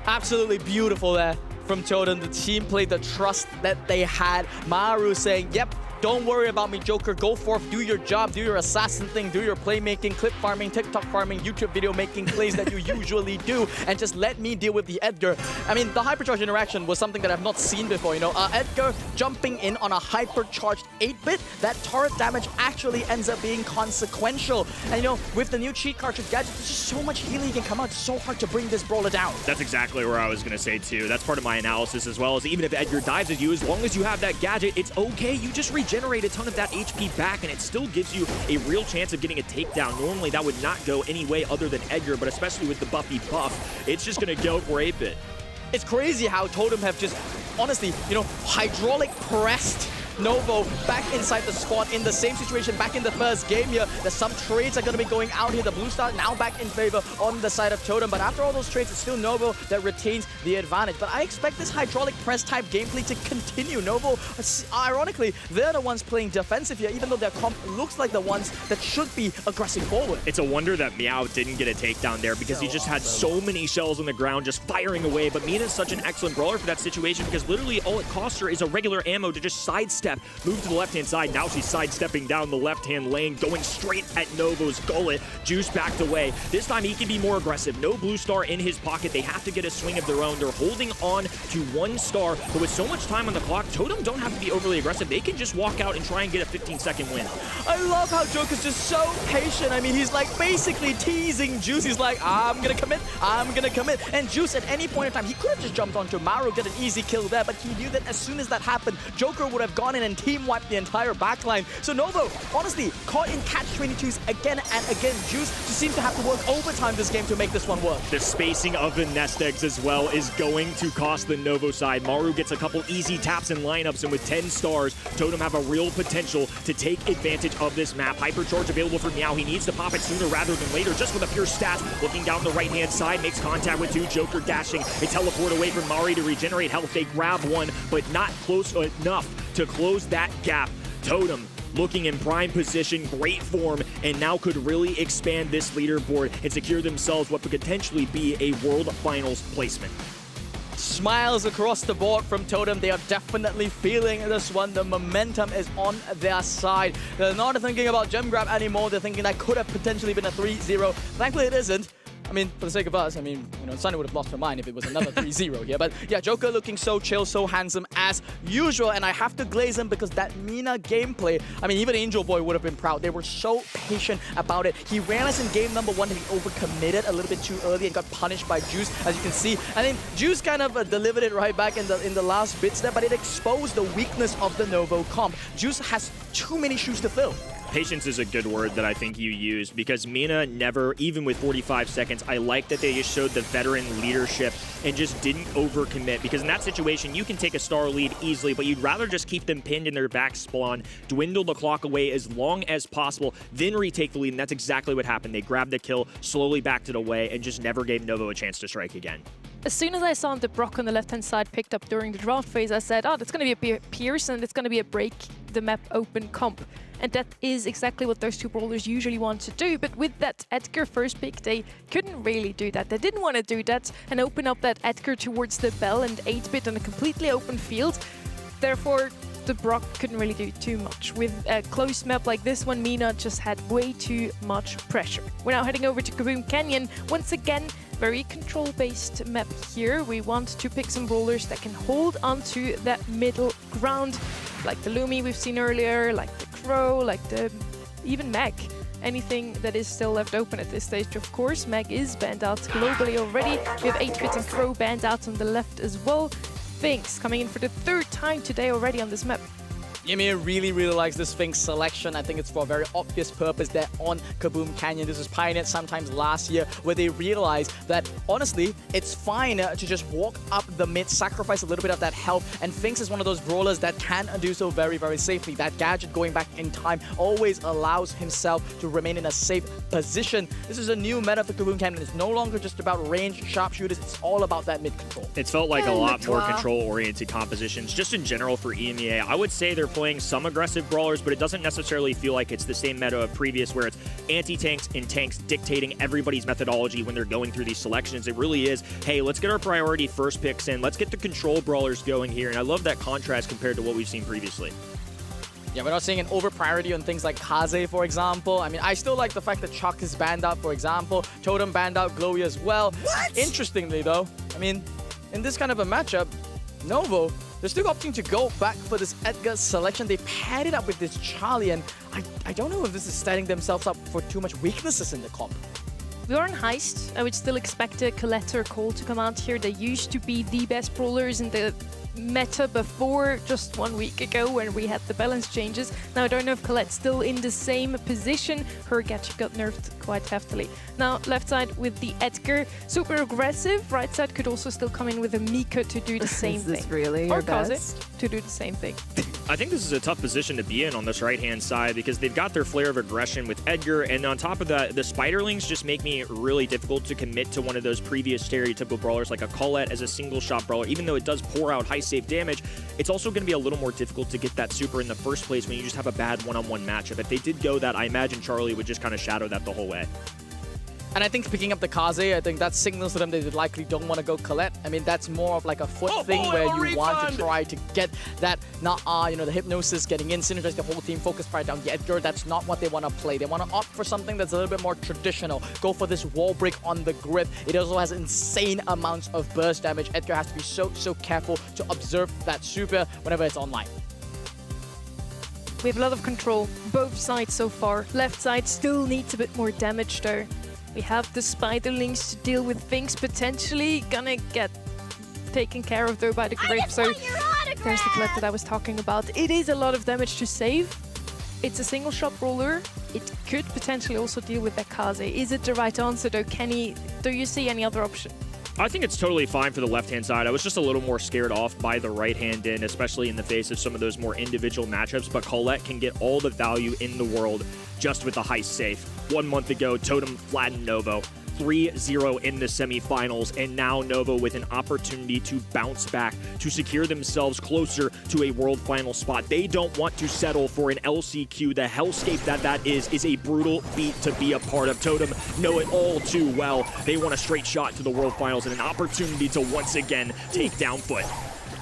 Absolutely beautiful there from Totem. The team played the trust that they had. Maru saying, yep, don't worry about me, Joker. Go forth, do your job, do your assassin thing, do your playmaking, clip farming, TikTok farming, YouTube video making plays that you usually do, and just let me deal with the Edgar. I mean, the hypercharge interaction was something that I've not seen before, you know. Edgar jumping in on a hypercharged 8-bit, that turret damage actually ends up being consequential. And you know, with the new cheat cartridge gadget, there's just so much healing can come out. It's so hard to bring this brawler down. That's exactly where I was going to say, too. That's part of my analysis as well, as even if Edgar dives at you, as long as you have that gadget, it's okay. You just regenerate a ton of that HP back, and it still gives you a real chance of getting a takedown. Normally, that would not go any way other than Edgar, but especially with the Buffy buff, it's just going to go for 8-bit. It's crazy how Totem have just, honestly, you know, hydraulic pressed Novo back inside the spot in the same situation back in the first game here. There's some trades are going to be going out here. The blue star now back in favor on the side of Totem, but after all those trades, it's still Novo that retains the advantage. But I expect this hydraulic press type gameplay to continue. Novo, ironically, they're the ones playing defensive here, even though their comp looks like the ones that should be aggressing forward. It's a wonder that Meow didn't get a takedown there, because he just had so many shells on the ground just firing away. But Mina is such an excellent brawler for that situation, because literally all it costs her is a regular ammo to just sidestep, move to the left-hand side. Now she's sidestepping down the left-hand lane, going straight at Novo's gullet. Juice backed away. This time he can be more aggressive. No blue star in his pocket. They have to get a swing of their own. They're holding on to 1 star, but with so much time on the clock, Totem don't have to be overly aggressive. They can just walk out and try and get a 15-second win. I love how Joker's just so patient. I mean, he's like basically teasing Juice. He's like, I'm gonna commit, I'm gonna commit. And Juice at any point in time, he could have just jumped onto Maru, get an easy kill there, but he knew that as soon as that happened, Joker would have gone in and team wiped the entire backline. So Novo, honestly, caught in catch-22s again and again. Juice just seems to have to work overtime this game to make this one work. The spacing of the nest eggs as well is going to cost the Novo side. Maru gets a couple easy taps and lineups, and with 10 stars, Totem have a real potential to take advantage of this map. Hypercharge available for Meow. He needs to pop it sooner rather than later, just with a pure stat. Looking down the right-hand side, makes contact with 2. Joker dashing. They teleport away from Mari to regenerate health. They grab 1, but not close enough to close that gap. Totem looking in prime position, great form, and now could really expand this leaderboard and secure themselves what could potentially be a World Finals placement. Smiles across the board from Totem. They are definitely feeling this one. The momentum is on their side. They're not thinking about gem grab anymore. They're thinking that could have potentially been a 3-0. Thankfully, it isn't. I mean, for the sake of us, I mean, you know, Sunny would have lost her mind if it was another 3-0 here. But yeah, Joker looking so chill, so handsome as usual. And I have to glaze him because that Mina gameplay, I mean, even Angel Boy would have been proud. They were so patient about it. He ran us in game number 1 and he overcommitted a little bit too early and got punished by Juice, as you can see. And then Juice kind of delivered it right back in the last bits there, but it exposed the weakness of the Novo comp. Juice has too many shoes to fill. Patience is a good word that I think you used, because Mina never, even with 45 seconds, I like that they just showed the veteran leadership and just didn't overcommit, because in that situation, you can take a star lead easily, but you'd rather just keep them pinned in their back spawn, dwindle the clock away as long as possible, then retake the lead, and that's exactly what happened. They grabbed the kill, slowly backed it away, and just never gave Novo a chance to strike again. As soon as I saw the Brock on the left-hand side picked up during the draft phase, I said, oh, that's going to be a Pierce and it's going to be a break the map open comp. And that is exactly what those two brawlers usually want to do. But with that Edgar first pick, they couldn't really do that. They didn't want to do that and open up that Edgar towards the Bell and 8-bit on a completely open field. Therefore, the Brock couldn't really do too much. With a close map like this one, Mina just had way too much pressure. We're now heading over to Kaboom Canyon. Once again, very control-based map here. We want to pick some brawlers that can hold onto that middle ground, like the Lumi we've seen earlier, like the Crow, like the even Meg. Anything that is still left open at this stage, of course. Meg is banned out globally already. We have 8-bit and Crow banned out on the left as well. Finks coming in for the 3rd time today already on this map. EMEA really likes this Sphinx selection. I think it's for a very obvious purpose. They're on Kaboom Canyon. This was pioneered sometimes last year where they realized that, honestly, it's fine to just walk up the mid, sacrifice a little bit of that health, and Sphinx is one of those brawlers that can do so very safely. That gadget going back in time always allows himself to remain in a safe position. This is a new meta for Kaboom Canyon. It's no longer just about range sharpshooters. It's all about that mid control. It's felt like a lot more control-oriented compositions. Just in general for EMEA, I would say they're playing some aggressive brawlers, but it doesn't necessarily feel like it's the same meta of previous where it's anti-tanks and tanks dictating everybody's methodology when they're going through these selections. It really is, hey, let's get our priority first picks in. Let's get the control brawlers going here. And I love that contrast compared to what we've seen previously. Yeah, we're not seeing an over-priority on things like Kaze, for example. I mean, I still like the fact that Chuck is banned out, for example. Totem banned out, Glowy as well. What? Interestingly, though, I mean, in this kind of a matchup, Novo, they're still opting to go back for this Edgar selection. They paired it up with this Charlie, and I don't know if this is setting themselves up for too much weaknesses in the comp. We are on Heist. I would still expect a Colette or Cole to come out here. They used to be the best brawlers in the meta before just 1 week ago when we had the balance changes. Now I don't know if Colette's still in the same position. Her gadget got nerfed quite heftily. Now left side with the Edgar, super aggressive. Right side could also still come in with a Mika to do the same thing. Is this really your best? To do the same thing. I think this is a tough position to be in on this right-hand side because they've got their flare of aggression with Edgar, and on top of that, the Spiderlings just make me really difficult to commit to one of those previous stereotypical brawlers like a Colette as a single-shot brawler. Even though it does pour out high save damage, it's also going to be a little more difficult to get that super in the first place when you just have a bad one-on-one matchup. If they did go that, I imagine Charlie would just kind of shadow that the whole way. And I think picking up the Kaze, I think that signals to them they likely don't want to go Colette. I mean, that's more of like a foot thing where you want to try to get that, you know, the hypnosis getting in, synergize the whole team, focus right down the Edgar. That's not what they want to play. They want to opt for something that's a little bit more traditional. Go for this wall break on the grip. It also has insane amounts of burst damage. Edgar has to be so careful to observe that super whenever it's online. We have a lot of control, both sides so far. Left side still needs a bit more damage though. We have the Spiderlings to deal with things potentially gonna get taken care of though by the grip. So there's the Colette that I was talking about. It is a lot of damage to save. It's a single shot brawler. It could potentially also deal with that Kaze. Is it the right answer though, Kenny? Do you see any other option? I think it's totally fine for the left-hand side. I was just a little more scared off by the right-hand in, especially in the face of some of those more individual matchups, but Colette can get all the value in the world just with the Heist safe. 1 month ago, Totem flattened Novo. 3-0 in the semifinals, and now Novo with an opportunity to bounce back, to secure themselves closer to a world final spot. They don't want to settle for an LCQ. The hellscape that is a brutal feat to be a part of. Totem know it all too well. They want a straight shot to the world finals and an opportunity to once again take down Foot.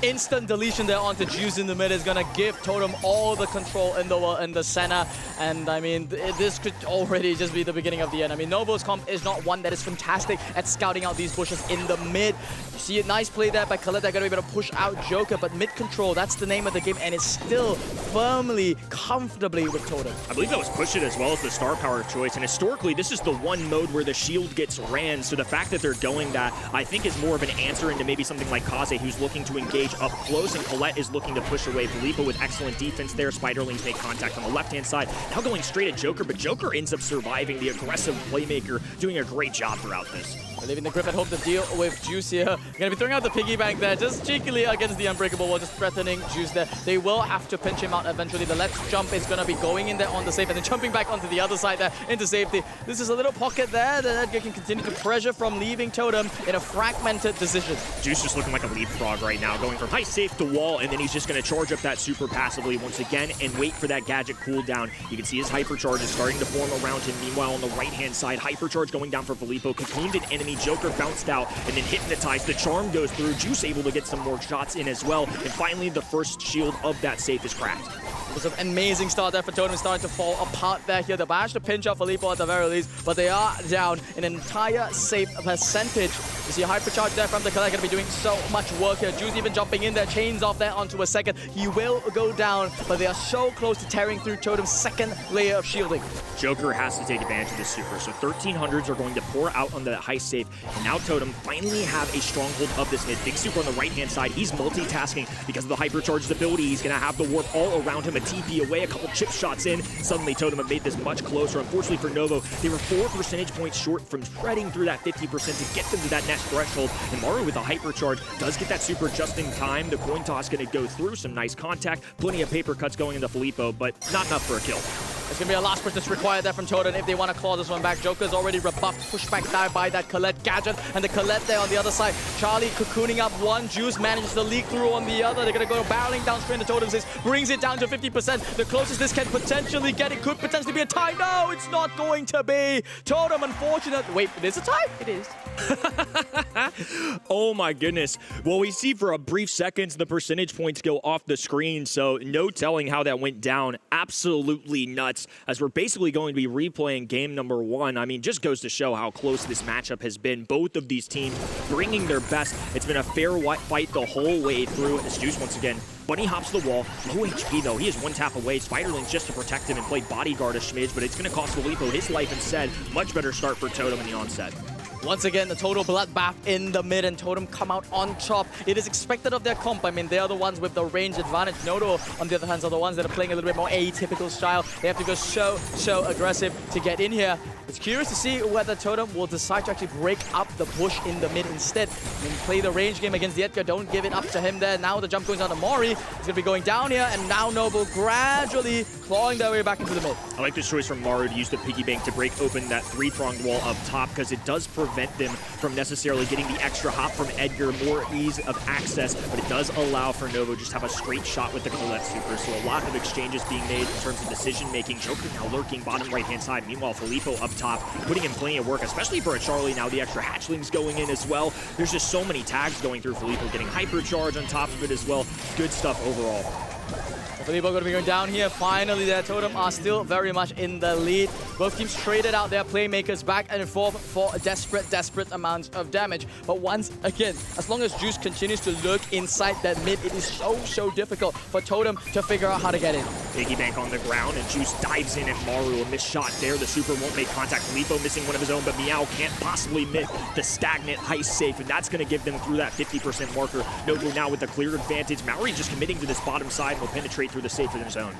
Instant deletion there onto Juice in the mid is gonna give Totem all the control in the center, and I mean this could already just be the beginning of the end. I mean, Novo's comp is not one that is fantastic at scouting out these bushes in the mid. You see a nice play there by Colette. They're gonna be able to push out Joker, but mid control, that's the name of the game, and it's still firmly, comfortably with Totem. I believe that was Push It as well as the star power choice, and historically this is the one mode where the shield gets ran, so the fact that they're going that I think is more of an answer into maybe something like Kaze, who's looking to engage up close, and Colette is looking to push away. Filippo with excellent defense there. Spiderlings make contact on the left-hand side. Now going straight at Joker, but Joker ends up surviving. The aggressive playmaker doing a great job throughout this. We're leaving the grip at home to deal with Juice here. Gonna be throwing out the piggy bank there, just cheekily against the Unbreakable Wall, just threatening Juice there. They will have to pinch him out eventually. The left jump is gonna be going in there on the safe, and then jumping back onto the other side there into safety. This is a little pocket there that Edgar can continue to pressure from leaving Totem in a fragmented decision. Juice just looking like a leapfrog right now, going from high safe to wall, and then he's just gonna charge up that super passively once again and wait for that gadget cooldown. You can see his hypercharge is starting to form around him. Meanwhile, on the right-hand side, hypercharge going down for Filippo. Cocooned an enemy. Joker bounced out and then hypnotized. The charm goes through. Juice able to get some more shots in as well. And finally, the first shield of that safe is cracked. It's an amazing start there for Totem, starting to fall apart there here. They managed to pinch off Filippo at the very least, but they are down an entire save percentage. You see a hypercharge there from the Colette, going to be doing so much work here. Juice even jumping in there, chains off there onto a second. He will go down, but they are so close to tearing through Totem's second layer of shielding. Joker has to take advantage of this super, so 1300s are going to pour out on the high save, and now Totem finally have a stronghold of this mid. Big super on the right-hand side. He's multitasking because of the hypercharged ability. He's going to have the warp all around him, a TP away, a couple chip shots in. Suddenly Totem have made this much closer. Unfortunately for Novo, they were 4 percentage points short from shredding through that 50% to get them to that next threshold, and Maru with a hypercharge does get that super just in time. The coin toss going to go through, some nice contact, plenty of paper cuts going into Filippo, but not enough for a kill. It's going to be a last push that's required there from Totem if they want to claw this one back. Joker's already rebuffed, pushed back down by that Colette gadget, and the Colette there on the other side. Charlie cocooning up one, Juice manages to leak through on the other. They're going to go barreling down straight into Totem 6, brings it down to 50%. The closest this can potentially get, it could potentially be a tie. No, it's not going to be. Totem, unfortunate. Wait, it is a tie? It is. Oh my goodness. Well, we see for a brief second the percentage points go off the screen, so no telling how that went down. Absolutely nuts, as we're basically going to be replaying game number 1. I mean, just goes to show how close this matchup has been. Both of these teams bringing their best. It's been a fair fight the whole way through. As Juice once again, Bunny hops the wall. Low HP though, he is one tap away. Spiderlings just to protect him and play bodyguard a smidge, but it's going to cost Filippo his life instead. Much better start for Totem in the onset. Once again, the total bloodbath in the mid, and Totem come out on top. It is expected of their comp. I mean, they are the ones with the range advantage. Nodo, on the other hand, are the ones that are playing a little bit more atypical style. They have to go so aggressive to get in here. It's curious to see whether Totem will decide to actually break up the push in the mid instead. I mean, play the range game against the Edgar. Don't give it up to him there. Now the jump goes on to Mori. He's going to be going down here, and now Noble gradually clawing their way back into the mid. I like this choice from Maru to use the piggy bank to break open that 3-pronged wall up top, because it does prevent them from necessarily getting the extra hop from Edgar, more ease of access, but it does allow for Novo just have a straight shot with the Colette super. So a lot of exchanges being made in terms of decision making. Joker now lurking bottom right hand side. Meanwhile, Filippo up top, putting in plenty of work, especially for a Charlie. Now the extra hatchlings going in as well. There's just so many tags going through Filippo, getting hypercharge on top of it as well. Good stuff overall. Filippo going to be going down here. Finally, their Totem are still very much in the lead. Both teams traded out their playmakers back and forth for desperate amounts of damage. But once again, as long as Juice continues to lurk inside that mid, it is so difficult for Totem to figure out how to get in. Piggy bank on the ground, and Juice dives in at Maru. A missed shot there. The super won't make contact. Filippo missing one of his own, but Meow can't possibly miss the stagnant heist safe, and that's going to give them through that 50% marker. Nobu now with the clear advantage. Maori just committing to this bottom side and will penetrate through the safe in their zone.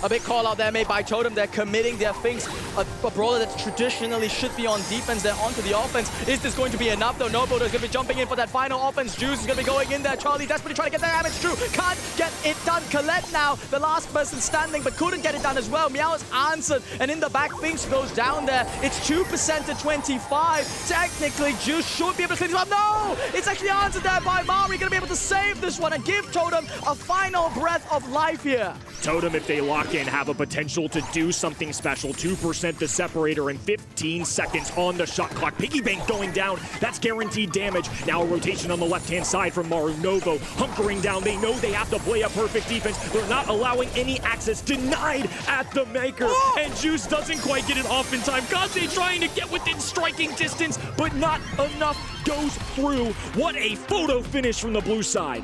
A big call out there made by Totem. They're committing their things. A brawler that traditionally should be on defense, they're onto the offense. Is this going to be enough though? Nobo is going to be jumping in for that final offense. Juice is going to be going in there. Charlie desperately trying to get the damage through. Can't get it done. Colette now, the last person standing, but couldn't get it done as well. Meow is answered, and in the back, Finks goes down there. It's 2% to 25. Technically, Juice should be able to clean this up. No! It's actually answered there by Mari. Going to be able to save this one and give Totem a final breath of life here. Totem, if they lock in, have a potential to do something special. 2% the separator and 15 seconds on the shot clock. Piggy bank going down. That's guaranteed damage. Now a rotation on the left-hand side from Maru. Novo hunkering down. They know they have to play a perfect defense. They're not allowing any access. Denied at the maker. And Juice doesn't quite get it off in time. Kaze trying to get within striking distance, but not enough. Goes through. What a photo finish from the blue side.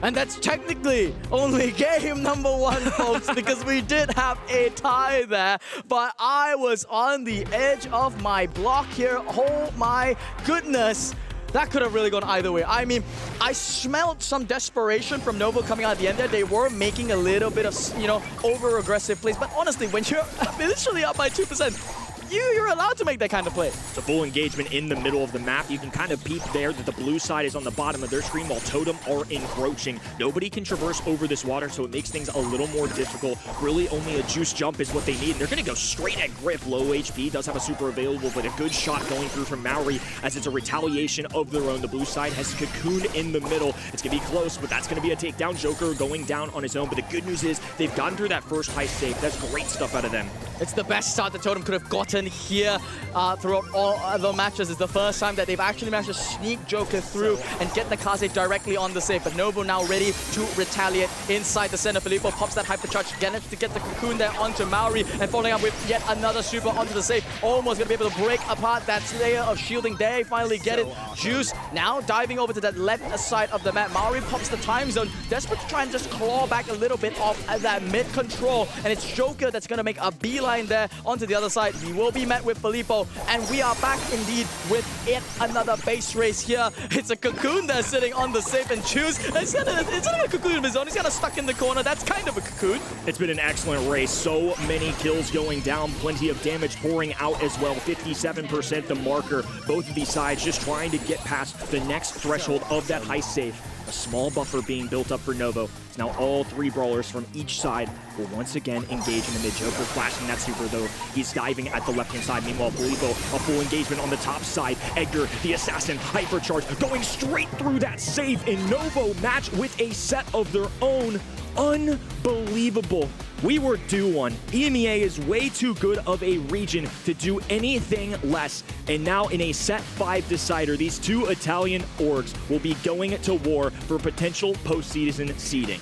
And that's technically only game number 1, folks, because we did have a tie there. But I was on the edge of my block here. Oh my goodness. That could have really gone either way. I mean, I smelled some desperation from Novo coming out at the end there. They were making a little bit of, over-aggressive plays. But honestly, when you're literally up by 2%, you're allowed to make that kind of play. It's a full engagement in the middle of the map. You can kind of peep there that the blue side is on the bottom of their screen while Totem are encroaching. Nobody can traverse over this water, so it makes things a little more difficult. Really, only a Juice jump is what they need. And they're going to go straight at Griff. Low HP, does have a super available, but a good shot going through from Maori as it's a retaliation of their own. The blue side has cocooned in the middle. It's going to be close, but that's going to be a takedown. Joker going down on his own, but the good news is they've gotten through that first high save. That's great stuff out of them. It's the best start that Totem could have gotten here throughout all other matches. It's the first time that they've actually managed to sneak Joker through and get the Kaze directly on the save. But Novo now ready to retaliate inside the center. Filippo pops that hypercharge again to get the cocoon there onto Maori and following up with yet another super onto the save. Almost going to be able to break apart that layer of shielding. They finally get it. Juice now diving over to that left side of the map. Maori pops the time zone, desperate to try and just claw back a little bit of that mid control. And it's Joker that's going to make a beeline there onto the other side. He will be met with Filippo, and we are back indeed with yet another base race here. It's a cocoon there sitting on the save, and Juice, instead of a cocoon of his own, he's kind of stuck in the corner. That's kind of a cocoon. It's been an excellent race. So many kills going down, plenty of damage pouring out as well. 57% the marker. Both of these sides just trying to get past the next threshold of that heist save. A small buffer being built up for Novo. It's now all three brawlers from each side will once again engage in the mid. Joker flashing that super though. He's diving at the left-hand side. Meanwhile, Filippo, a full engagement on the top side. Edgar, the assassin, hypercharge, going straight through that save. And Novo match with a set of their own. Unbelievable. We were due one. EMEA is way too good of a region to do anything less. And now in a set 5 decider, these two Italian orgs will be going to war for potential postseason seeding.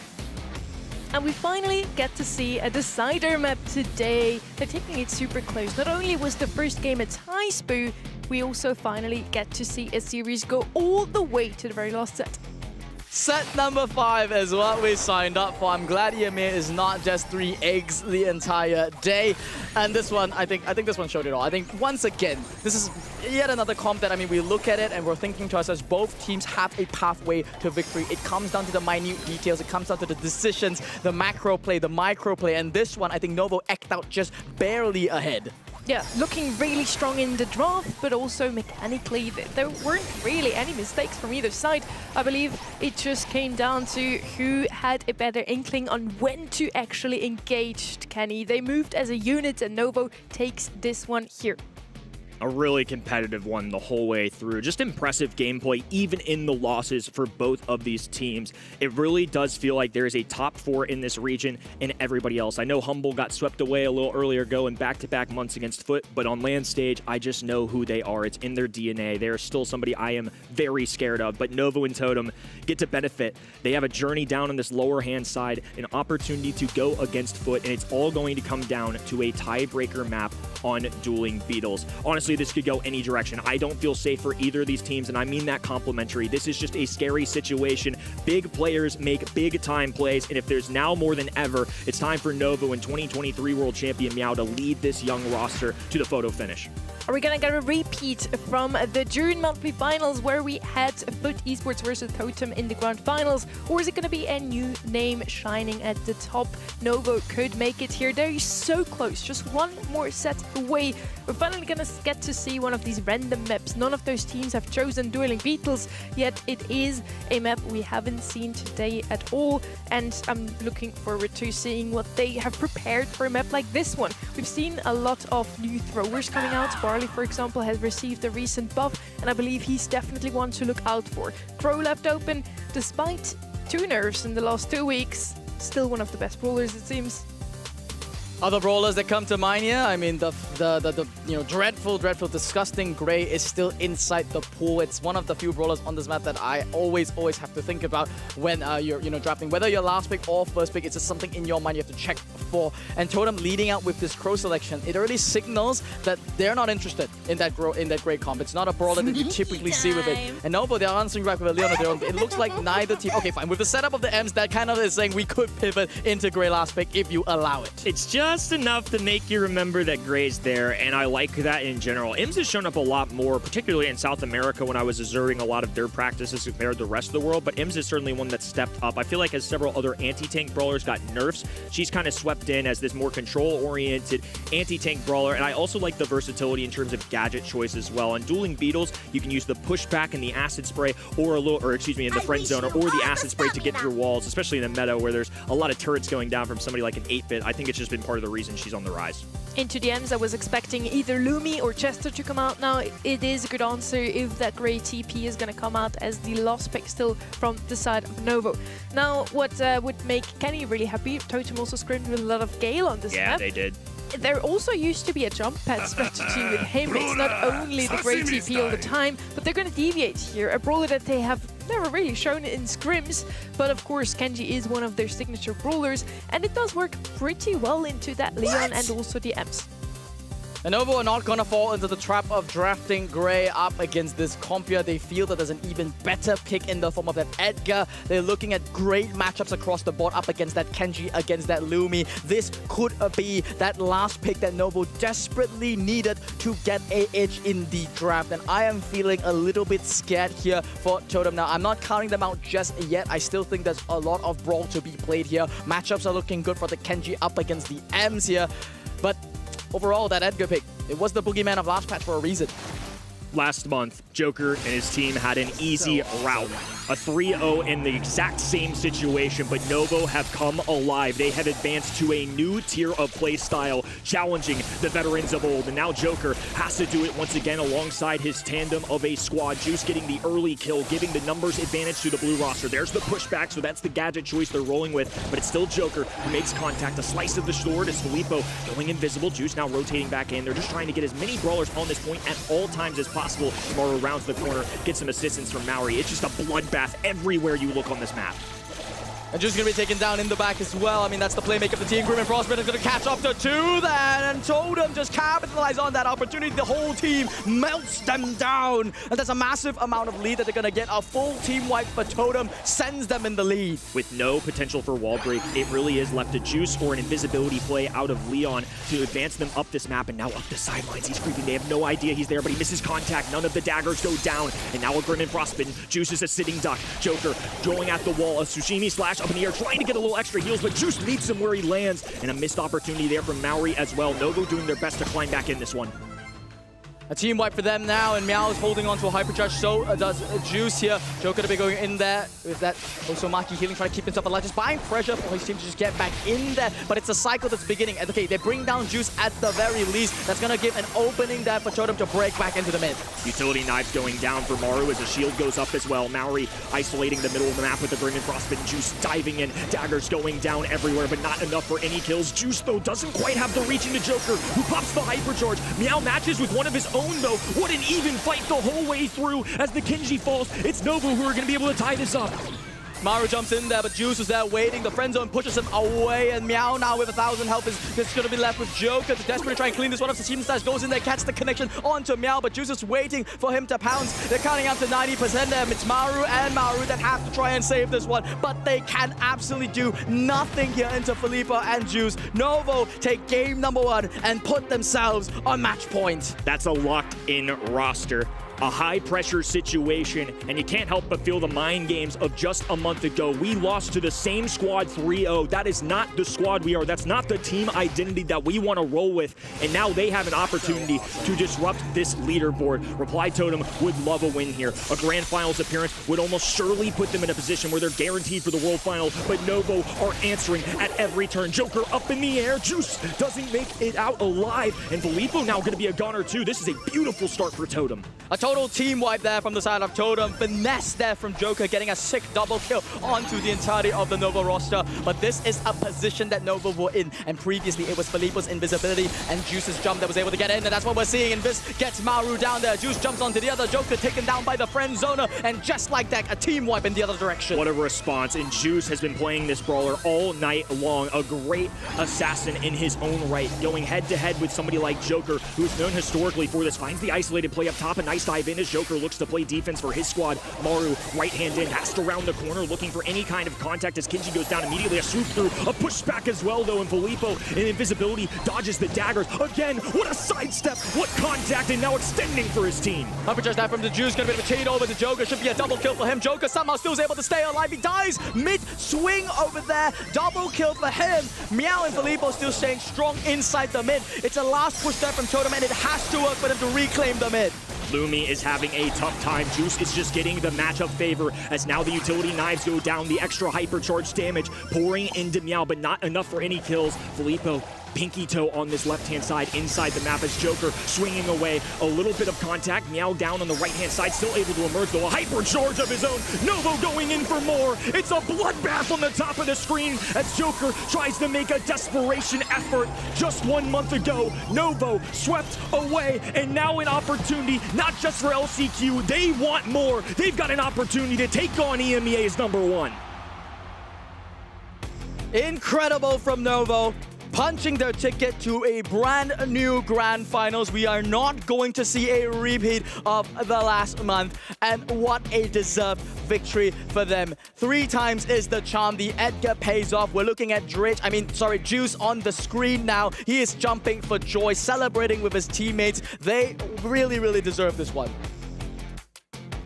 And we finally get to see a decider map today. They're taking it super close. Not only was the first game a tie spoo, we also finally get to see a series go all the way to the very last set. Set number 5 is what we signed up for. I'm glad EMEA is not just 3 eggs the entire day. And this one, I think this one showed it all. I think once again, this is yet another comp that, I mean, we look at it and we're thinking to ourselves, both teams have a pathway to victory. It comes down to the minute details. It comes down to the decisions, the macro play, the micro play. And this one, I think Novo eked out just barely ahead. Yeah, looking really strong in the draft, but also mechanically, there weren't really any mistakes from either side. I believe it just came down to who had a better inkling on when to actually engage Kenny. They moved as a unit, and Novo takes this one here. A really competitive one the whole way through. Just impressive gameplay, even in the losses for both of these teams. It really does feel like there is a top 4 in this region and everybody else. I know Humble got swept away a little earlier going back-to-back months against Foot, but on land stage, I just know who they are. It's in their DNA. They are still somebody I am very scared of, but Novo and Totem get to benefit. They have a journey down on this lower hand side, an opportunity to go against Foot, and it's all going to come down to a tiebreaker map on Dueling Beetles. Honestly, this could go any direction. I don't feel safe for either of these teams, and I mean that complimentary. This is just a scary situation. Big players make big time plays, and if there's now more than ever, it's time for Novo and 2023 World Champion Meow to lead this young roster to the photo finish. Are we gonna get a repeat from the June monthly finals where we had Foot Esports versus Totem in the grand finals? Or is it gonna be a new name shining at the top? Novo could make it here. They're so close, just one more set away. We're finally gonna get to see one of these random maps. None of those teams have chosen Dueling Beetles, yet it is a map we haven't seen today at all. And I'm looking forward to seeing what they have prepared for a map like this one. We've seen a lot of new throwers coming out. Barley, for example, has received a recent buff, and I believe he's definitely one to look out for. Crow left open, despite 2 nerfs in the last 2 weeks, still one of the best brawlers, it seems. Other brawlers that come to mind here, I mean, the dreadful, disgusting Gray is still inside the pool. It's one of the few brawlers on this map that I always have to think about when you're drafting. Whether your last pick or first pick, it's just something in your mind you have to check for. And Totem leading out with this Crow selection, it already signals that they're not interested in that Gray comp. It's not a brawler that you typically see with it. And Novo, they're answering back with a Leon of their own. It looks like neither team. Okay, fine. With the setup of the Ems, that kind of is saying we could pivot into Gray last pick if you allow it. It's just enough to make you remember that Gray's there, and I like that in general. Ims has shown up a lot more, particularly in South America when I was observing a lot of their practices compared to the rest of the world, but Ims is certainly one that stepped up. I feel like as several other anti-tank brawlers got nerfs, she's kind of swept in as this more control-oriented anti-tank brawler, and I also like the versatility in terms of gadget choice as well. On Dueling Beetles, you can use the pushback and the acid spray, in the friend zone, or the acid spray to get through walls, especially in the meta where there's a lot of turrets going down from somebody like an 8-bit. I think it's just been part of the reason she's on the rise. Into the ends, I was expecting either Lumi or Chester to come out. Now, it is a good answer if that Gray TP is going to come out as the last pick still from the side of Novo. Now, what would make Kenny really happy, Totem also scrimmed with a lot of Gale on this map. Yeah, they did. there also used to be a jump pad strategy with him. It's not only the great TP all the time, but they're going to deviate here. A brawler that they have never really shown in scrims, but of course Kenji is one of their signature brawlers, and it does work pretty well into that Leon and also the Ems. And Novo are not going to fall into the trap of drafting Gray up against this Compia. They feel that there's an even better pick in the form of that Edgar. They're looking at great matchups across the board up against that Kenji, against that Lumi. This could be that last pick that Novo desperately needed to get a edge in the draft. And I am feeling a little bit scared here for Totem. Now, I'm not counting them out just yet. I still think there's a lot of Brawl to be played here. Matchups are looking good for the Kenji up against the Ems here. But overall, that Edgar pick, it was the boogeyman of last patch for a reason. Last month, Joker and his team had an easy route. A 3-0 in the exact same situation, but Novo have come alive. They have advanced to a new tier of play style, challenging the veterans of old. And now Joker has to do it once again alongside his tandem of a squad. Juice getting the early kill, giving the numbers advantage to the blue roster. There's the pushback, so that's the gadget choice they're rolling with, but it's still Joker who makes contact. A slice of the sword is Filippo going invisible. Juice now rotating back in. They're just trying to get as many brawlers on this point at all times as possible. Tomorrow rounds the corner, gets some assistance from Maori. It's just a bloodbath everywhere you look on this map. And Juice going to be taken down in the back as well. I mean, that's the playmaker of the team. Grim and Frostbite is going to catch up to that. And Totem just capitalize on that opportunity. The whole team melts them down. And that's a massive amount of lead that they're going to get. A full team wipe for Totem sends them in the lead. With no potential for wall break, it really is left to Juice or an invisibility play out of Leon to advance them up this map and now up the sidelines. He's creeping. They have no idea he's there, but he misses contact. None of the daggers go down. And now a Grim and Frostbite. Juice is a sitting duck. Joker going at the wall. A Tsushimi slash up in the air, trying to get a little extra heals, but Juice meets him where he lands, and a missed opportunity there from Maori as well. Novo doing their best to climb back in this one. A team wipe for them now, and Meow is holding on to a hypercharge, so does Juice here. Joker to be going in there with that Osomaki healing, trying to keep himself alive, just buying pressure for his team to just get back in there. But it's a cycle that's beginning. And okay, they bring down Juice at the very least. That's going to give an opening there for Totem to break back into the mid. Utility knives going down for Maru as the shield goes up as well. Maori isolating the middle of the map with the Grim and Frostbite. Juice diving in, daggers going down everywhere, but not enough for any kills. Juice, though, doesn't quite have the reach into Joker, who pops the hypercharge. Meow matches with one of his own, though. What an even fight the whole way through as the Kenji falls. It's Novo who are going to be able to tie this up. Maru jumps in there, but Juice is there waiting. The friend zone pushes him away, and Meow now with 1,000 health is just going to be left with Joker to desperately try and clean this one up. The team stash goes in there, catches the connection onto Meow, but Juice is waiting for him to pounce. They're counting up to 90% there. It's Maru and Maru that have to try and save this one, but they can absolutely do nothing here into Filippo and Juice. Novo take game number 1 and put themselves on match point. That's a locked-in roster. A high-pressure situation, and you can't help but feel the mind games of just a month ago. We lost to the same squad 3-0. That is not the squad we are. That's not the team identity that we want to roll with. And now they have an opportunity to disrupt this leaderboard. Reply Totem would love a win here. A grand finals appearance would almost surely put them in a position where they're guaranteed for the world final, but Novo are answering at every turn. Joker up in the air. Juice doesn't make it out alive, and Filippo now going to be a goner too. This is a beautiful start for Totem. A total team wipe there from the side of Totem. Finesse there from Joker, getting a sick double kill onto the entirety of the Novo roster. But this is a position that Novo were in, and previously it was Filippo's invisibility and Juice's jump that was able to get in, and that's what we're seeing. Invis gets Maru down there. Juice jumps onto the other. Joker taken down by the friend zoner, and just like that, a team wipe in the other direction. What a response, and Juice has been playing this brawler all night long. A great assassin in his own right, going head-to-head with somebody like Joker, who is known historically for this. Finds the isolated play up top, a nice dive in as Joker looks to play defense for his squad. Maru, right hand in, has to round the corner, looking for any kind of contact as Kenji goes down immediately. A swoop through, a pushback as well, though, and Filippo in invisibility dodges the daggers. Again, what a sidestep, what contact, and now extending for his team. Hypercharge that from the Juice, gonna be a chain over to Joker. Should be a double kill for him. Joker somehow still is able to stay alive. He dies mid-swing over there. Double kill for him. Meow and Filippo still staying strong inside the mid. It's a last push there from Totem, and it has to work for them to reclaim the mid. Lumi is having a tough time. Juice is just getting the matchup favor as now the utility knives go down. The extra hypercharge damage pouring into Meow, but not enough for any kills. Filippo pinky toe on this left-hand side inside the map as Joker swinging away. A little bit of contact. Meow down on the right-hand side, still able to emerge though. A hyper charge of his own. Novo going in for more. It's a bloodbath on the top of the screen as Joker tries to make a desperation effort. Just 1 month ago, Novo swept away, and now an opportunity, not just for LCQ, they want more. They've got an opportunity to take on EMEA's #1. Incredible from Novo, punching their ticket to a brand new grand finals. We are not going to see a repeat of the last month, and what a deserved victory for them. 3 times is the charm. The Edgar pays off. We're looking at Juice on the screen now. He is jumping for joy, celebrating with his teammates. They really, really deserve this one.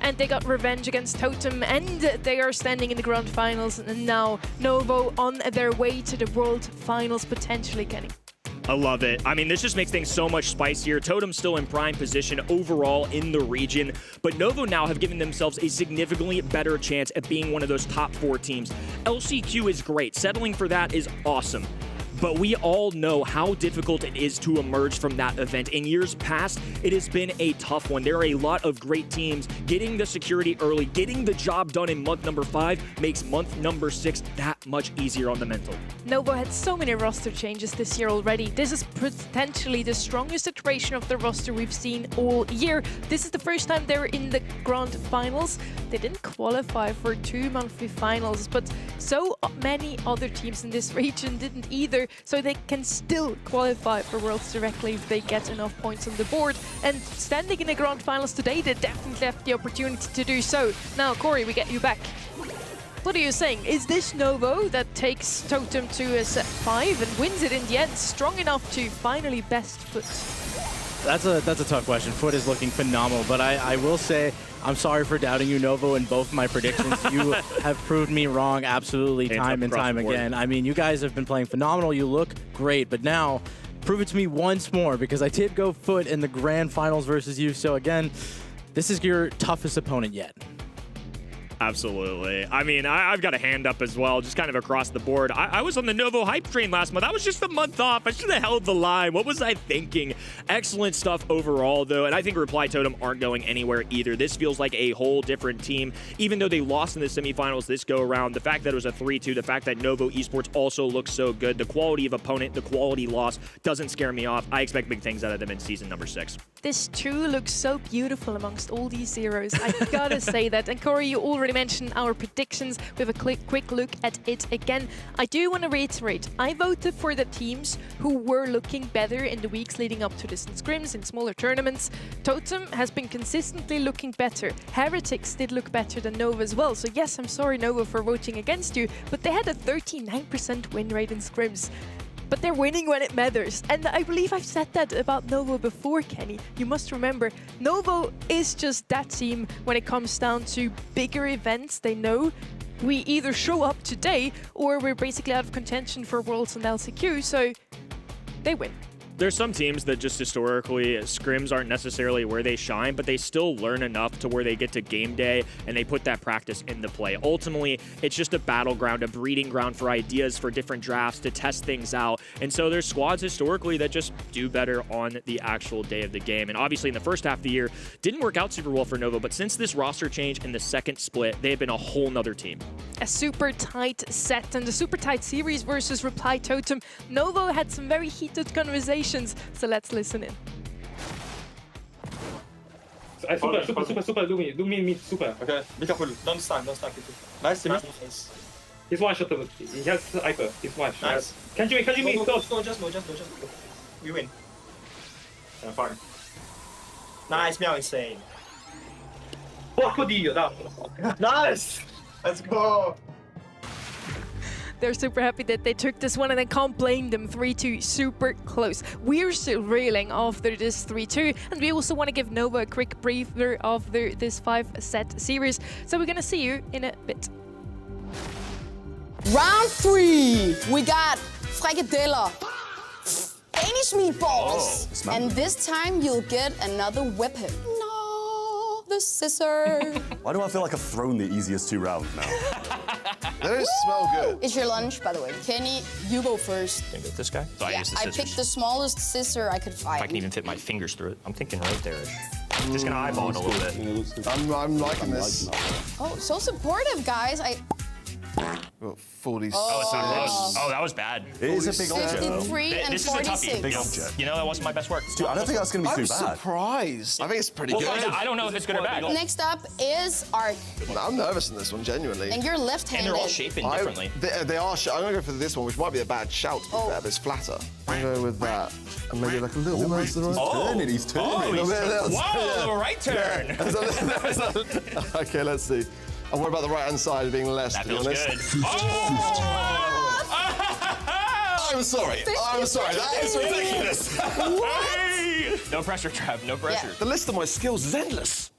And they got revenge against Totem, and they are standing in the grand finals. And now Novo on their way to the world finals potentially, Kenny. I love it. I mean, this just makes things so much spicier. Totem's still in prime position overall in the region, but Novo now have given themselves a significantly better chance at being one of those top 4 teams. LCQ is great. Settling for that is awesome. But we all know how difficult it is to emerge from that event. In years past, it has been a tough one. There are a lot of great teams. Getting the security early, getting the job done in month number 5 makes month number 6 that much easier on the mental. Novo had so many roster changes this year already. This is potentially the strongest iteration of the roster we've seen all year. This is the first time they're in the grand finals. They didn't qualify for 2 monthly finals, but so many other teams in this region didn't either. So they can still qualify for Worlds directly if they get enough points on the board. And standing in the grand finals today, they definitely have the opportunity to do so. Now, Corey, we get you back. What are you saying? Is this Novo that takes Totem to a set 5 and wins it in the end strong enough to finally best Foot? That's a tough question. Foot is looking phenomenal, but I will say I'm sorry for doubting you, Novo, in both my predictions. You have proved me wrong absolutely time and time again. I mean, you guys have been playing phenomenal. You look great, but now prove it to me once more, because I did go Foot in the grand finals versus you. So again, this is your toughest opponent yet. Absolutely. I mean, I've got a hand up as well, just kind of across the board. I was on the Novo hype train last month. I was just a month off. I should have held the line. What was I thinking? Excellent stuff overall, though, and I think Reply Totem aren't going anywhere either. This feels like a whole different team. Even though they lost in the semifinals this go-around, the fact that it was a 3-2, the fact that Novo Esports also looks so good, the quality of opponent, the quality loss doesn't scare me off. I expect big things out of them in season number 6. This 2 looks so beautiful amongst all these zeros. I gotta say that. And Corey, you already mentioned our predictions. We have a quick look at it again. I do want to reiterate, I voted for the teams who were looking better in the weeks leading up to distant scrims in smaller tournaments. Totem has been consistently looking better. Heretics did look better than Nova as well. So yes, I'm sorry, Nova, for voting against you, but they had a 39% win rate in scrims. But they're winning when it matters. And I believe I've said that about Novo before, Kenny. You must remember, Novo is just that team when it comes down to bigger events. They know we either show up today or we're basically out of contention for Worlds and LCQ, so they win. There's some teams that just historically, scrims aren't necessarily where they shine, but they still learn enough to where they get to game day and they put that practice into play. Ultimately, it's just a battleground, a breeding ground for ideas for different drafts to test things out. And so there's squads historically that just do better on the actual day of the game. And obviously in the first half of the year, didn't work out super well for Nova, but since this roster change in the second split, they have been a whole nother team. A super tight set and a super tight series versus Reply Totem. Novo had some very heated conversations. So let's listen in. Super, do me, super. Okay, be careful, don't stand. Nice, nice. He's one shot, he has hyper, he's one shot. Nice. Can you go, just go. We win. Yeah, fine. Nice, Meow insane. Porco Dio, da. Nice! Let's go! They're super happy that they took this one, and I can't blame them. 3-2, super close. We're still reeling after this 3-2, and we also want to give Nova a quick briefer of this 5-set series. So we're going to see you in a bit. Round 3, we got frikadeller, Danish meatballs, and this time you'll get another weapon. No, the scissor. Why do I feel like I've thrown the easiest 2 rounds now? They don't smell good. It's your lunch, by the way. Kenny, you go first. Can I get this guy? So I Yeah, use the I scissors. picked the smallest scissor I could If I find. can even fit my fingers through it. I'm thinking right there-ish. I'm just gonna eyeball it a little bit. I'm liking this. Oh, so supportive, guys. Got 40. Oh, it's not close. Oh, that was bad. It is a big object. 53 and This is a 46. toughie. Big object. You know, that wasn't my best work. Dude, I don't think that's going to be I'm too bad. surprised. I think it's pretty Well, good. I don't know if it's good or bad. Next up is Ark, I'm nervous in this one, genuinely. and you're left-handed. And they're all shaping differently. They are. I'm gonna go for this one, which might be a bad shout. To be fair, but it's flatter. I'm going with that, and maybe like a little bit more to the right. He's turning. Oh, That's- wow, yeah. little right turn. Okay, let's see. I worry about the right-hand side being less, That to be feels honest. good. Oh! I'm sorry. I'm sorry. That is ridiculous. Hey! No pressure, Trav. No pressure. The list of my skills is endless.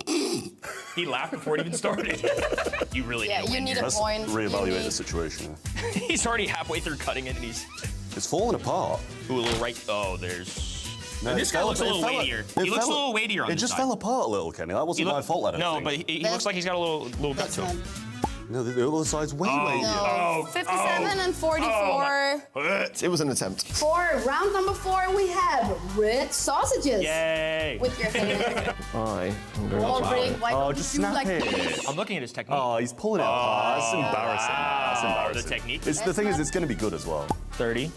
He laughed before it even started. You really Yeah, need to you win need here. a point. Reevaluate the situation. He's already halfway through cutting it, and he's It's falling apart. ooh, a little right. Oh, there's. No, This it guy fell- looks a it little fell- weightier. it He looks a fell- little weightier on It this just side. fell apart a little, Kenny. That wasn't my fault, I don't No, think. but he looks like he's got a little gut to him. No, the other side's way weightier. No, 57 and 44. It was an attempt. For round number 4, we have red sausages. Yay! With your hand. I'm going All to big. Why Oh, don't just you do snap like it. this? I'm looking at his technique. Oh, he's pulling it apart. That's embarrassing. That's Wow, embarrassing. the technique. It's, the thing is, it's going to be good as well. 30.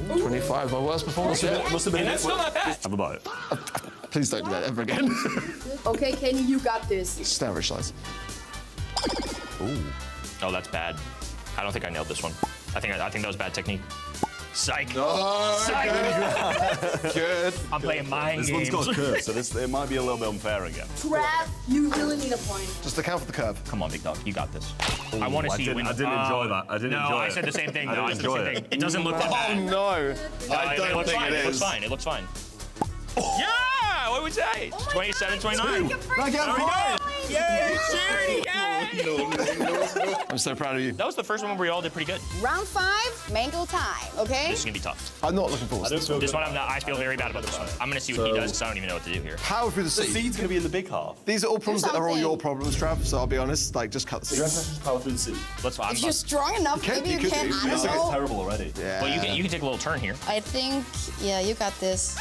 25, my worst performance. Must have been And that's still not bad. Have a bite. Please don't do that ever again. Okay, Kenny, you got this. Just average size. Ooh. Oh, that's bad. I don't think I nailed this one. I think that was bad technique. Psych. Oh, Psych. good. I'm playing mind This games. one's got a curve, so it might be a little bit unfair again. Trav, you really need a point. Just account for the curve. Come on, big dog. You got this. I want to see you win. I didn't enjoy that. I didn't no, enjoy I it. said the same thing. I No, I didn't said the enjoy same it. thing. It doesn't look that bad. Oh no. I it don't looks think fine. it It looks is. fine. It looks fine. Yeah! What would you say? 27, 29. There we go. Yay! Charity! Yay! I'm so proud of you. That was the first one where we all did pretty good. Round 5, mango time, okay? This is gonna be tough. I'm not looking forward to this. This one, I feel very bad about this one. I'm gonna see what he does because I don't even know what to do here. Power through the The seed. seed's going to be in the big half. These are all problems that are all something. your problems, Trav, so I'll be honest, like, just cut the seed. Just power through the seed. Let's. If you're strong enough, maybe you can. I don't It's know. terrible already. Yeah. Well, you can take a little turn here. I think, yeah, you got this.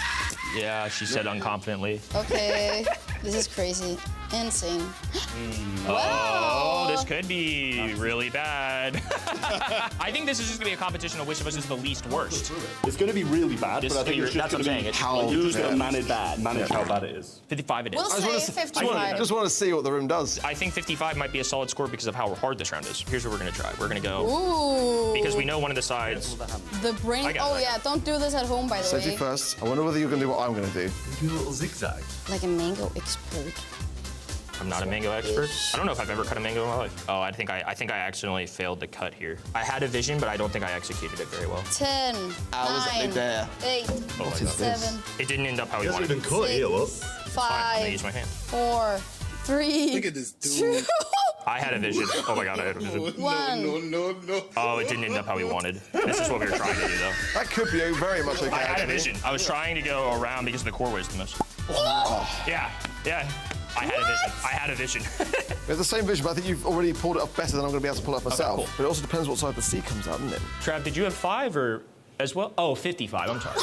Yeah, she said unconfidently. Okay, this is crazy. Insane. Oh, this could be really bad. I think this is just gonna be a competition of which of us is the least worst. It's going to be really bad, This but I is think gonna it's be- just that's what going I'm to be saying. How who's going to bad. manage how bad it is. 55 it is. We'll say 55. Just want to see what the room does. I think 55 might be a solid score because of how hard this round is. Here's what we're gonna try. We're gonna go Ooh. because we know one of the sides. The brain. I got it, Oh I got yeah, don't do this at home, by the Safety way. first. I wonder whether you're going to do what I'm going to do. Do a little zigzag. Like a mango expert. I'm not a mango expert. I don't know if I've ever cut a mango in my life. Oh, I think I accidentally failed to cut here. I had a vision, but I don't think I executed it very well. 10, I was 9, there. 8, Oh my God. 7, It didn't end up how we wanted. Even cut it, look. 5, I'm gonna use my hand. 4, 3, Look at this 2, I had a vision. Oh my God, I had a vision. 1. No. Oh, it didn't end up how we wanted. This is what we were trying to do, though. That could be very much okay. I had a actually. vision. I was trying to go around because the core was the most. Yeah. I had a vision. We have the same vision, but I think you've already pulled it up better than I'm going to be able to pull it up myself. cool. But it also depends what side the C comes out, doesn't it? Trav, did you have 5 or as well? Oh, 55. I'm sorry.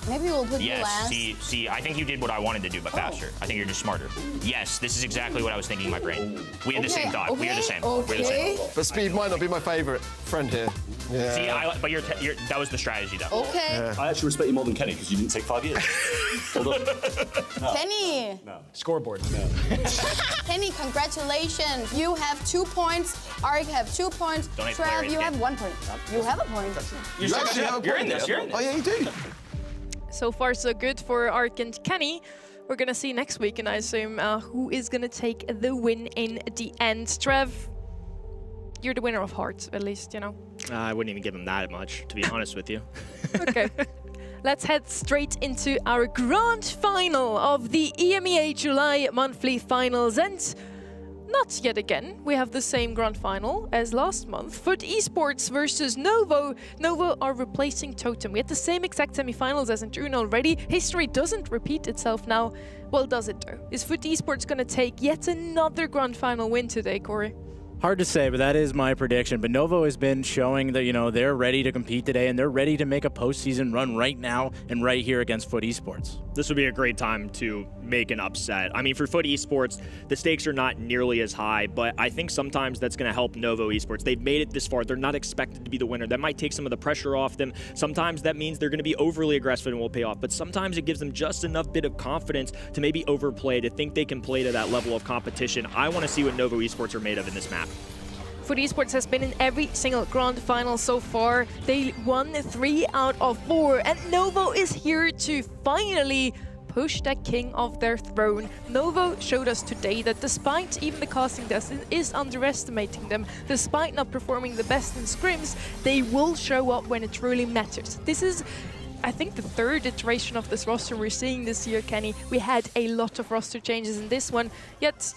Maybe we'll put you Yes. last. See, I think you did what I wanted to do, but faster. I think you're just smarter. Yes, this is exactly what I was thinking in my brain. We had the same thought. We are the same. We're the same. But speed might not be my favourite friend here. Yeah. See, but that was the strategy, though. Okay. I actually respect you more than Kenny because you didn't take 5 years. Hold on. Kenny. Scoreboard. Kenny, congratulations. You have 2 points. Arik have 2 points. Don't hate Trav, players, you yeah. have 1 point. You have a point. You actually have a You're point in this. there. You're in this. Oh, yeah, you do. So far, so good for Ark and Kenny. We're gonna see next week, and I assume who is gonna take the win in the end. Trev, you're the winner of hearts, at least, you know. I wouldn't even give him that much, to be honest with you. Okay. Let's head straight into our grand final of the EMEA July monthly finals. And not yet again, we have the same grand final as last month. Foot Esports versus Novo. Novo are replacing Totem. We had the same exact semi-finals as in June already. History doesn't repeat itself now. Well, does it though? Is Foot Esports going to take yet another grand final win today, Corey? Hard to say, but that is my prediction. But Novo has been showing that, they're ready to compete today, and they're ready to make a postseason run right now and right here against Foot Esports. This would be a great time to make an upset. I mean, for Foot Esports, the stakes are not nearly as high, but I think sometimes that's going to help Novo Esports. They've made it this far. They're not expected to be the winner. That might take some of the pressure off them. Sometimes that means they're going to be overly aggressive and will pay off, but sometimes it gives them just enough bit of confidence to maybe overplay, to think they can play to that level of competition. I want to see what Novo Esports are made of in this map. Foot Esports has been in every single grand final so far. They won 3 out of 4, and Novo is here to finally push that king off their throne. Novo showed us today that despite even the casting desk is underestimating them, despite not performing the best in scrims, they will show up when it truly matters. This is, I think, the 3rd iteration of this roster we're seeing this year, Kenny. We had a lot of roster changes in this one, yet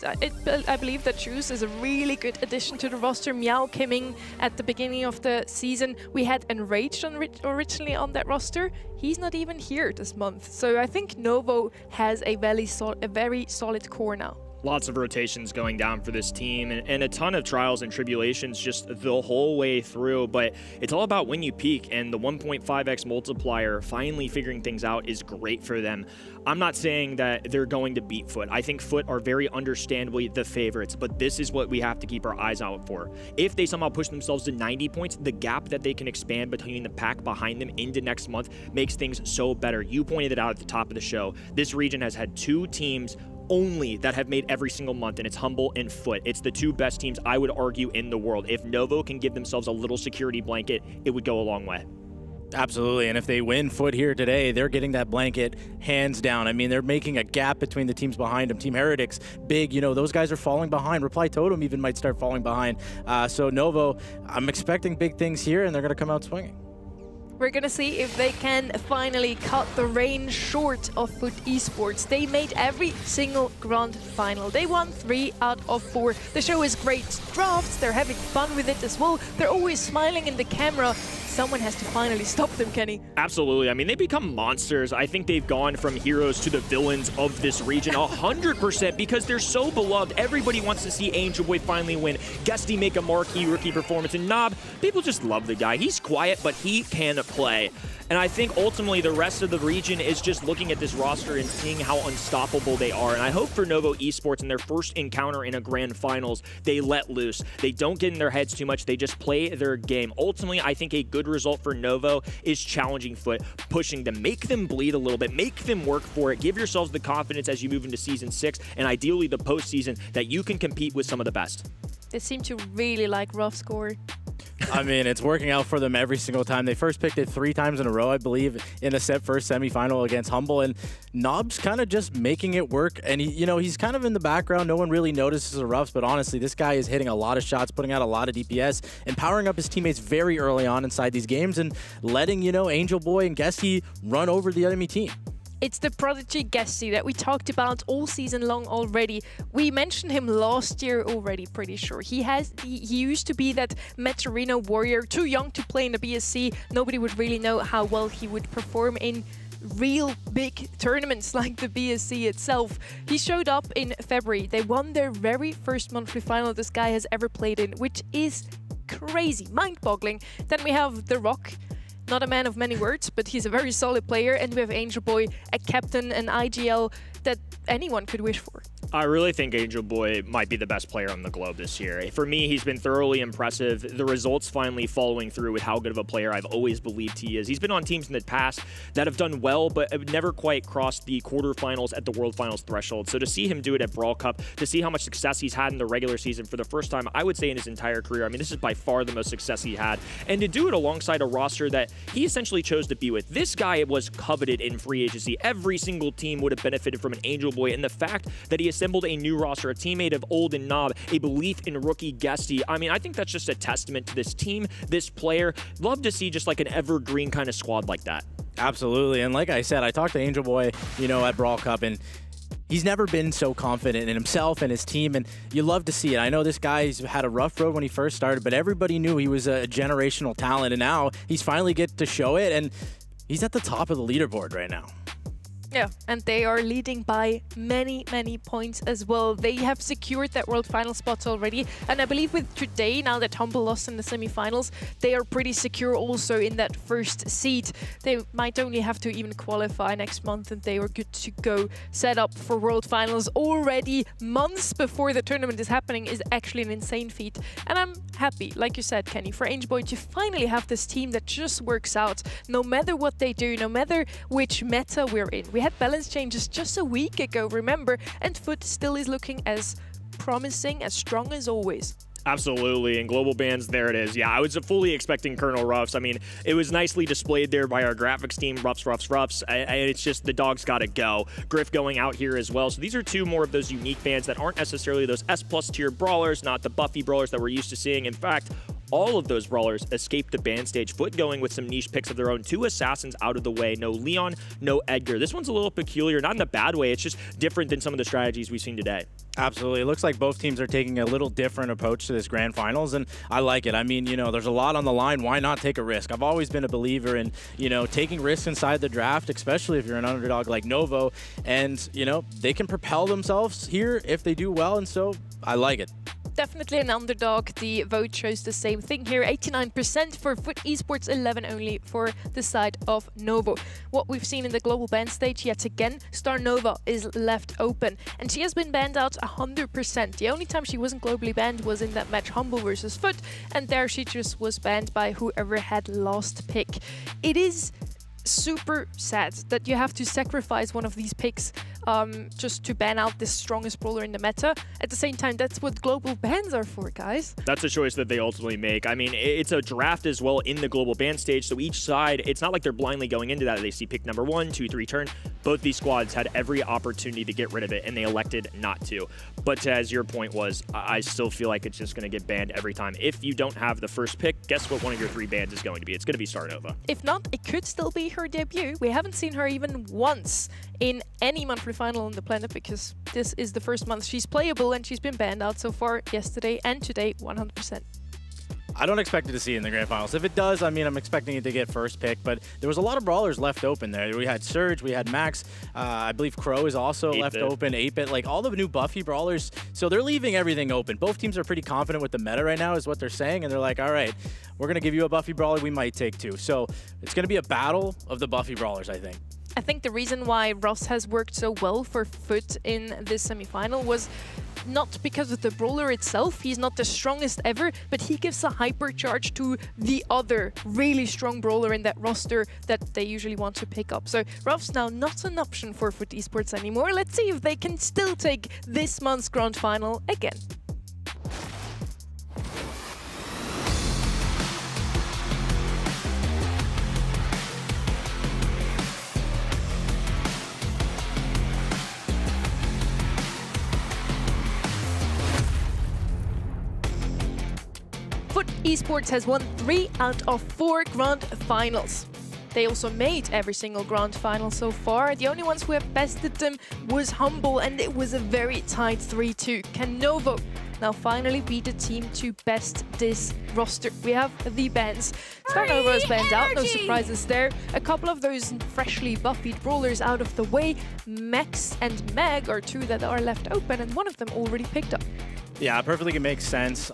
I believe that Juice is a really good addition to the roster. Meow came in at the beginning of the season. We had Enraged originally on that roster. He's not even here this month. So I think Novo has a very solid core now. Lots of rotations going down for this team and a ton of trials and tribulations just the whole way through, but it's all about when you peak, and the 1.5x multiplier finally figuring things out is great for them. I'm not saying that they're going to beat Foot. I think Foot are very understandably the favorites, but this is what we have to keep our eyes out for. If they somehow push themselves to 90 points, the gap that they can expand between the pack behind them into next month makes things so better. You pointed it out at the top of the show. This region has had 2 teams only that have made every single month, and it's Humble and Foot. It's the 2 best teams, I would argue, in the world. If Novo can give themselves a little security blanket, it would go a long way. Absolutely, and if they win Foot here today, they're getting that blanket hands down. I mean, they're making a gap between the teams behind them. Team Heretics, big, those guys are falling behind. Reply Totem even might start falling behind. So Novo, I'm expecting big things here, and they're going to come out swinging. We're gonna see if they can finally cut the range short of Foot Esports. They made every single grand final. They won 3 out of 4. The show is great drafts. They're having fun with it as well. They're always smiling in the camera. Someone has to finally stop them, Kenny. Absolutely. I mean, they become monsters. I think they've gone from heroes to the villains of this region 100% because they're so beloved. Everybody wants to see Angel Boy finally win. Guesty make a marquee rookie performance. And Knob, people just love the guy. He's quiet, but he can play. And I think ultimately the rest of the region is just looking at this roster and seeing how unstoppable they are. And I hope for Novo Esports in their first encounter in a grand finals, they let loose. They don't get in their heads too much. They just play their game. Ultimately, I think a good result for Novo is challenging Foot, pushing them, make them bleed a little bit, make them work for it. Give yourselves the confidence as you move into Season 6 and ideally the postseason that you can compete with some of the best. They seem to really like rough score. I mean, it's working out for them every single time. They first picked it 3 times in a row, I believe, in the first semifinal against Humble, and Knob's kind of just making it work. And he's kind of in the background. No one really notices the roughs, but honestly, this guy is hitting a lot of shots, putting out a lot of DPS, and powering up his teammates very early on inside these games, and letting Angel Boy and Guesty run over the enemy team. It's the prodigy Guesty that we talked about all season long already. We mentioned him last year already, pretty sure. He used to be that Meteorino warrior, too young to play in the BSC. Nobody would really know how well he would perform in real big tournaments like the BSC itself. He showed up in February. They won their very first monthly final this guy has ever played in, which is crazy, mind-boggling. Then we have The Rock. Not a man of many words, but he's a very solid player. And we have Angel Boy, a captain, an IGL that anyone could wish for. I really think Angel Boy might be the best player on the globe this year. For me, he's been thoroughly impressive. The results finally following through with how good of a player I've always believed he is. He's been on teams in the past that have done well, but have never quite crossed the quarterfinals at the World Finals threshold. So to see him do it at Brawl Cup, to see how much success he's had in the regular season for the first time, I would say in his entire career. I mean, this is by far the most success he had. And to do it alongside a roster that he essentially chose to be with. This guy was coveted in free agency. Every single team would have benefited from an Angel Boy, and the fact that he assembled a new roster, a teammate of Old and Knob, a belief in rookie Guesty. I mean, I think that's just a testament to this team, this player. Love to see just like an evergreen kind of squad like that. Absolutely, and like I said, I talked to Angel Boy, at Brawl Cup, and he's never been so confident in himself and his team, and you love to see it. I know this guy's had a rough road when he first started, but everybody knew he was a generational talent, and now he's finally get to show it, and he's at the top of the leaderboard right now. Yeah, and they are leading by many, many points as well. They have secured that World Final spot already. And I believe with today, now that Humble lost in the semi-finals, they are pretty secure also in that first seed. They might only have to even qualify next month and they are good to go. Set up for World Finals already months before the tournament is happening is actually an insane feat. And I'm happy, like you said, Kenny, for Angeboy to finally have this team that just works out. No matter what they do, no matter which meta we're in. We had balance changes just a week ago, remember? And Foot still is looking as promising, as strong as always. Absolutely, and global bans, there it is. Yeah, I was fully expecting Colonel Ruffs. I mean, it was nicely displayed there by our graphics team, Ruffs. And it's just the dog's got to go. Griff going out here as well. So these are two more of those unique bans that aren't necessarily those S+ tier brawlers, not the buffy brawlers that we're used to seeing. In fact, all of those brawlers escaped the ban stage. Foot going with some niche picks of their own. 2 assassins out of the way. No Leon, no Edgar. This one's a little peculiar, not in a bad way. It's just different than some of the strategies we've seen today. Absolutely. It looks like both teams are taking a little different approach to this grand finals, and I like it. I mean, you know, there's a lot on the line. Why not take a risk? I've always been a believer in, you know, taking risks inside the draft, especially if you're an underdog like Novo, and, you know, they can propel themselves here if they do well, and so I like it. Definitely an underdog. The vote shows the same thing here. 89% for Foot Esports, 11 only for the side of Novo. What we've seen in the global ban stage, yet again, Star Nova is left open. And she has been banned out 100%. The only time she wasn't globally banned was in that match Humble versus Foot. And there she just was banned by whoever had last pick. It is super sad that you have to sacrifice one of these picks just to ban out the strongest brawler in the meta. At the same time, that's what global bans are for, guys. That's a choice that they ultimately make. I mean, it's a draft as well in the global ban stage, so each side, it's not like they're blindly going into that. They see pick number 1, 2, 3 turn. Both these squads had every opportunity to get rid of it, and they elected not to. But as your point was, I still feel like it's just going to get banned every time. If you don't have the first pick, guess what one of your 3 bans is going to be? It's going to be Star Nova. If not, it could still be her debut. We haven't seen her even once in any monthly final on the planet because this is the first month she's playable and she's been banned out so far yesterday and today 100%. I don't expect it to see in the grand finals. If it does, I mean, I'm expecting it to get first pick, but there was a lot of brawlers left open there. We had Surge, we had Max, I believe Crow is also left open, 8-bit, like all the new buffy brawlers. So they're leaving everything open. Both teams are pretty confident with the meta right now is what they're saying, and they're like, all right, we're going to give you a buffy brawler, we might take 2. So it's going to be a battle of the buffy brawlers, I think. I think the reason why Ross has worked so well for Foot in this semi-final was not because of the brawler itself. He's not the strongest ever, but he gives a hypercharge to the other really strong brawler in that roster that they usually want to pick up. So Ruff's now not an option for Foot Esports anymore. Let's see if they can still take this month's grand final again. Foot Esports has won 3 out of 4 grand finals. They also made every single grand final so far. The only ones who have bested them was Humble, and it was a very tight 3-2. Can Novo now finally be the team to best this roster? We have the bans. Star Nova is banned out, no surprises there. A couple of those freshly buffied brawlers out of the way. Max and Meg are 2 that are left open, and one of them already picked up. Yeah, perfectly can make sense.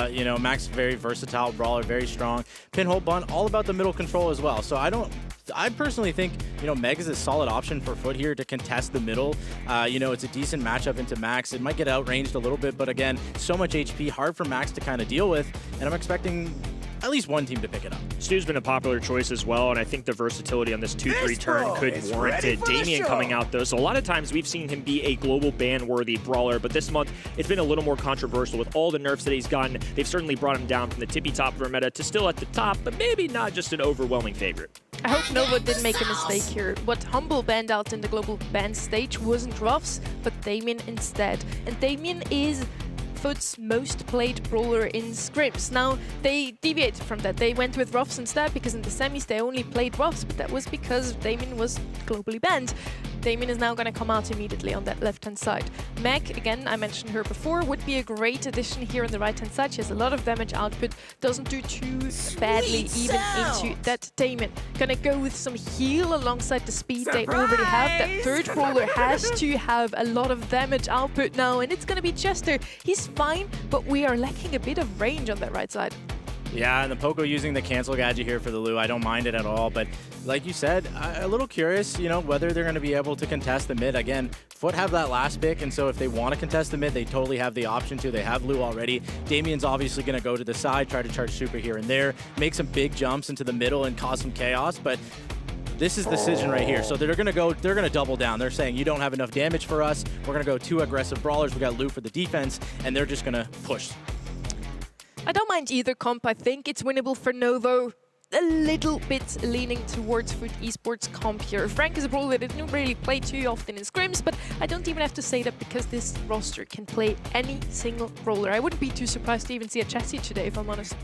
You know, Max, very versatile brawler, very strong. Pinhole Bun, all about the middle control as well. So I personally think, you know, Meg is a solid option for Foot here to contest the middle. You know, it's a decent matchup into Max. It might get outranged a little bit, but again, so much HP, hard for Max to kind of deal with. And I'm expecting at least one team to pick it up. Stu's been a popular choice as well, and I think the versatility on this 2-3 turn could warrant it. Damien coming out though, so a lot of times we've seen him be a global ban-worthy brawler, but this month it's been a little more controversial with all the nerfs that he's gotten. They've certainly brought him down from the tippy top of our meta to still at the top, but maybe not just an overwhelming favorite. I hope Novo didn't make a mistake here. What Humble banned out in the global ban stage wasn't Ruffs, but Damien instead. And Damien is Foot's most played brawler in scrims. Now, they deviated from that. They went with Ruffs instead because in the semis they only played Ruffs, but that was because Damien was globally banned. Damien is now going to come out immediately on that left-hand side. Meg, again, I mentioned her before, would be a great addition here on the right-hand side. She has a lot of damage output, doesn't do too badly even into that Damien. Gonna go with some heal alongside the speed they already have. That third brawler has to have a lot of damage output now, and it's gonna be Chester. He's fine, but we are lacking a bit of range on that right side. Yeah, and the Poco using the cancel gadget here for the Lu, I don't mind it at all. But like you said, a little curious, you know, whether they're going to be able to contest the mid. Again, Foot have that last pick, and so if they want to contest the mid, they totally have the option to. They have Lu already. Damien's obviously going to go to the side, try to charge super here and there, make some big jumps into the middle and cause some chaos, but this is the decision right here. So they're going to double down. They're saying, you don't have enough damage for us. We're going to go 2 aggressive brawlers. We got Lu for the defense, and they're just going to push. I don't mind either comp. I think it's winnable for Novo. A little bit leaning towards Foot Esports comp here. Frank is a brawler that didn't really play too often in scrims, but I don't even have to say that because this roster can play any single brawler. I wouldn't be too surprised to even see a chassis today, if I'm honest.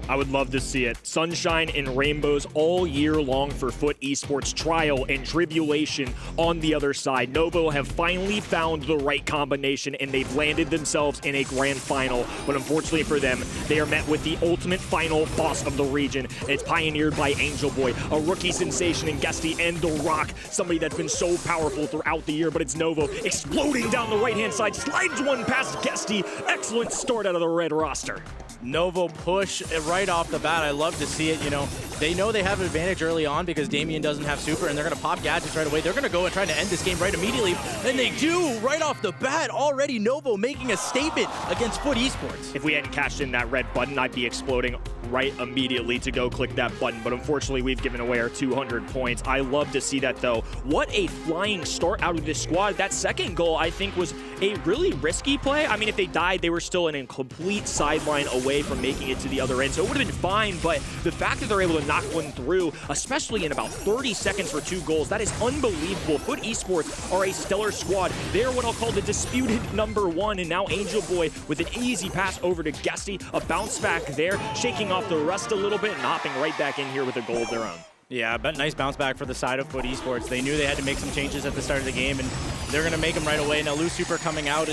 I would love to see it. Sunshine and rainbows all year long for Foot Esports. Trial and tribulation on the other side. Novo have finally found the right combination, and they've landed themselves in a grand final. But unfortunately for them, they are met with the ultimate final boss of the region. It's pioneered by Angel Boy, a rookie sensation in Guesty and The Rock, somebody that's been so powerful throughout the year, but it's Novo exploding down the right-hand side, slides one past Guesty. Excellent start out of the red roster. Novo push right off the bat. I love to see it. You know, they know they have an advantage early on because Damien doesn't have super, and they're going to pop gadgets right away. They're going to go and try to end this game right immediately, and they do right off the bat. Already Novo making a statement against Foot Esports. If we hadn't cashed in that red button, I'd be exploding right immediately to go click that button, but unfortunately we've given away our 200 points. I love to see that though. What a flying start out of this squad. That second goal I think was a really risky play. I mean, if they died, they were still in a complete sideline away from making it to the other end, so it would have been fine, but the fact that they're able to knock one through, especially in about 30 seconds for 2 goals, that is unbelievable. Foot Esports are a stellar squad. They're what I'll call the disputed #1, and now Angel Boy with an easy pass over to Guesty, a bounce back there, shaking off the rust a little bit and hopping right back in here with a goal of their own. Yeah, but nice bounce back for the side of Foot Esports. They knew they had to make some changes at the start of the game, and they're going to make them right away. Now, Lu Super coming out.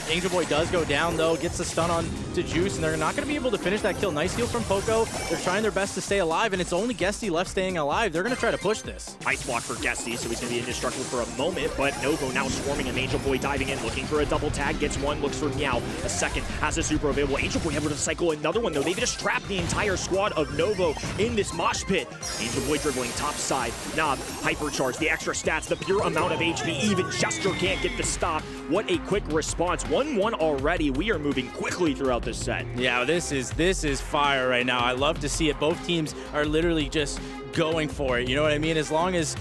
Angel Boy does go down, though, gets the stun on to Juice, and they're not going to be able to finish that kill. Nice heal from Poco. They're trying their best to stay alive, and it's only Guesty left staying alive. They're going to try to push this. Ice block for Guesty, so he's going to be indestructible for a moment, but Novo now swarming him. Angel Boy diving in, looking for a double tag, gets one, looks for Meow. A second, has a super available. Angel Boy able to cycle another one, though. They've just trapped the entire squad of Novo in this mosh pit. Angel Boy dribbling top side. Knob, hypercharge, the extra stats, the pure amount of HP. Even Chester can't get the stop. What a quick response. 1-1 already. We are moving quickly throughout this set. Yeah, this is fire right now. I love to see it. Both teams are literally just going for it. You know what I mean? As long as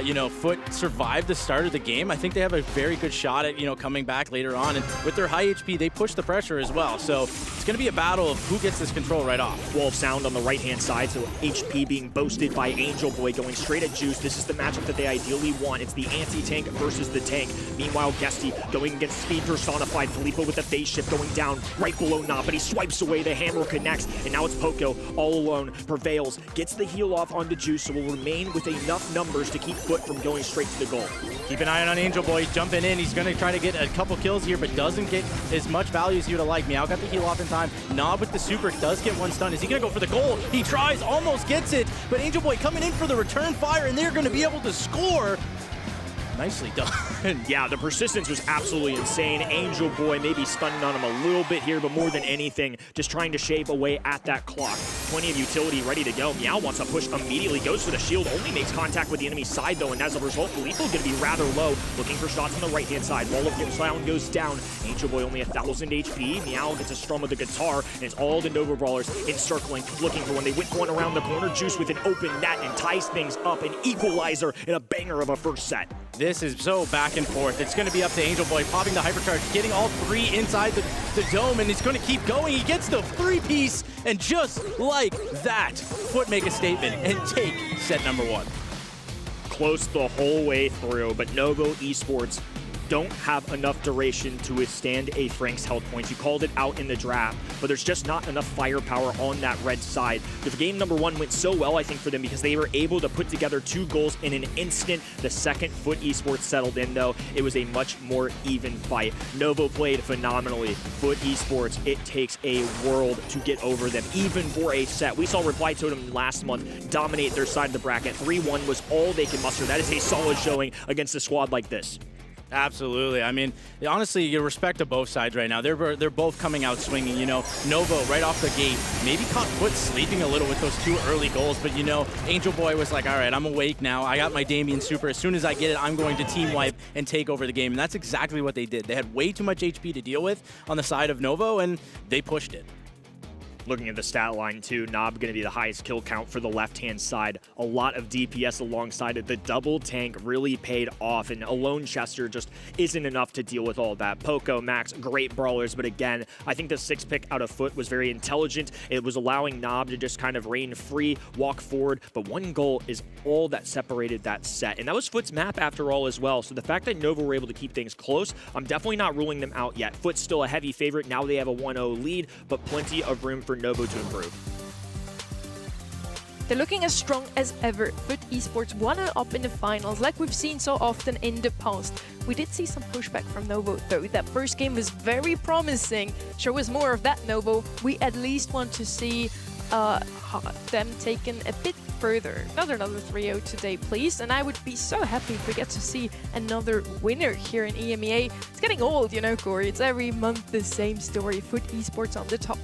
you know, Foot survived the start of the game, I think they have a very good shot at, you know, coming back later on. And with their high HP, they push the pressure as well. So it's going to be a battle of who gets this control right off. Wall of Sound on the right-hand side, so HP being boasted by Angel Boy, going straight at Juice. This is the matchup that they ideally want. It's the anti-tank versus the tank. Meanwhile, Guesty going against Speed personified. Filippo with the phase shift going down right below Knob, but he swipes away. The hammer connects, and now it's Poco all alone. Prevails, gets the heal off onto Juice, so will remain with enough numbers to keep Foot from going straight to the goal. Keep an eye on Angel Boy. He's jumping in. He's going to try to get a couple kills here, but doesn't get as much value as you would have liked. Meow got the heal off in time. Knob with the super does get one stun. Is he going to go for the goal? He tries, almost gets it, but Angel Boy coming in for the return fire, and they're going to be able to score. Nicely done. Yeah, the persistence was absolutely insane. Angel Boy maybe stunning on him a little bit here, but more than anything, just trying to shave away at that clock. Plenty of utility ready to go. Meow wants to push immediately, goes for the shield, only makes contact with the enemy side though, and as a result, Filippo's going to be rather low, looking for shots on the right-hand side. Wall of Sound goes down. Angel Boy only 1,000 HP. Meow gets a strum with the guitar, and it's all the Nova Brawlers encircling, looking for when they whip one around the corner. Juice with an open net and ties things up, an equalizer and a banger of a first set. This is so back and forth. It's going to be up to Angel Boy, popping the hypercharge, getting all three inside the dome, and he's going to keep going. He gets the three-piece, and just like that, Foot make a statement and take set number 1. Close the whole way through, but Novo Esports don't have enough duration to withstand a Frank's health points. You called it out in the draft, but there's just not enough firepower on that red side. The game number 1 went so well, I think, for them because they were able to put together 2 goals in an instant. The second Foot Esports settled in, though, it was a much more even fight. Novo played phenomenally. Foot Esports, it takes a world to get over them, even for a set. We saw Reply Totem last month dominate their side of the bracket. 3-1 was all they could muster. That is a solid showing against a squad like this. Absolutely. I mean, honestly, you respect to both sides right now. They're both coming out swinging. You know, Novo right off the gate maybe caught Foot sleeping a little with those 2 early goals, but you know, Angel Boy was like, all right, I'm awake now. I got my Damien super. As soon as I get it, I'm going to team wipe and take over the game. And that's exactly what they did. They had way too much HP to deal with on the side of Novo, and they pushed it. Looking at the stat line too, Nob going to be the highest kill count for the left-hand side. A lot of DPS alongside it. The double tank really paid off, and alone Chester just isn't enough to deal with all of that. Poco, Max, great brawlers, but again, I think the 6 pick out of Foot was very intelligent. It was allowing Nob to just kind of reign free, walk forward, but 1 goal is all that separated that set. And that was Foot's map after all as well. So the fact that Nova were able to keep things close, I'm definitely not ruling them out yet. Foot's still a heavy favorite. Now they have a 1-0 lead, but plenty of room for Novo to improve. They're looking as strong as ever. Foot Esports 1-0 up in the finals, like we've seen so often in the past. We did see some pushback from Novo, though. That first game was very promising. Show us more of that, Novo. We at least want to see them taken a bit further. Another 3-0 today, please. And I would be so happy if we get to see another winner here in EMEA. It's getting old, you know, Corey. It's every month the same story. Foot Esports on the top.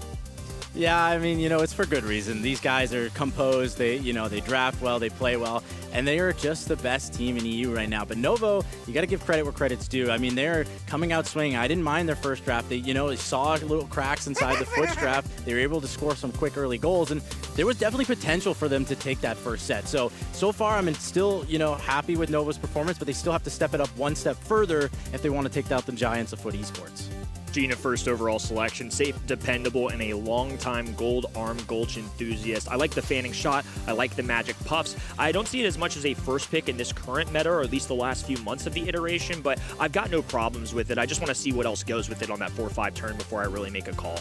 Yeah, I mean, you know, it's for good reason. These guys are composed, they draft well, they play well, and they are just the best team in EU right now. But Novo, you got to give credit where credit's due. I mean, they're coming out swinging. I didn't mind their first draft. They saw little cracks inside the Foot's draft. They were able to score some quick early goals, and there was definitely potential for them to take that first set. So far, I'm still, happy with Novo's performance, but they still have to step it up 1 step further if they want to take out the giants of Foot Esports. Gina, first overall selection, safe, dependable, and a long-time gold arm Gulch enthusiast. I like the fanning shot. I like the magic puffs. I don't see it as much as a first pick in this current meta, or at least the last few months of the iteration, but I've got no problems with it. I just want to see what else goes with it on that 4-5 turn before I really make a call.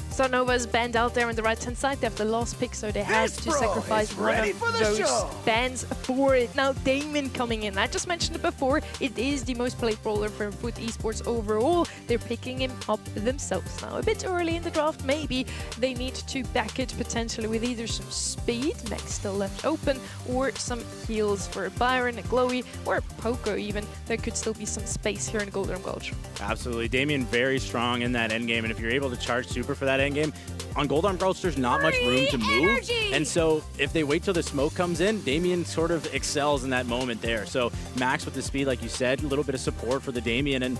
So Nova's banned out there on the right-hand side. They have the last pick, so they have to sacrifice one of those bans for it. Now Damon coming in. I just mentioned it before. It is the most played brawler for Foot Esports overall. They're picking him up themselves now. A bit early in the draft, maybe. They need to back it potentially with either some speed, Max still left open, or some heals for Byron, a Glowy, or Poco even. There could still be some space here in Golden Gulch. Absolutely. Damien very strong in that endgame, and if you're able to charge super for that endgame, on Gold Arm Gulch, there's not much room to move. And so if they wait till the smoke comes in, Damien sort of excels in that moment there. So Max with the speed, like you said, a little bit of support for the Damien, and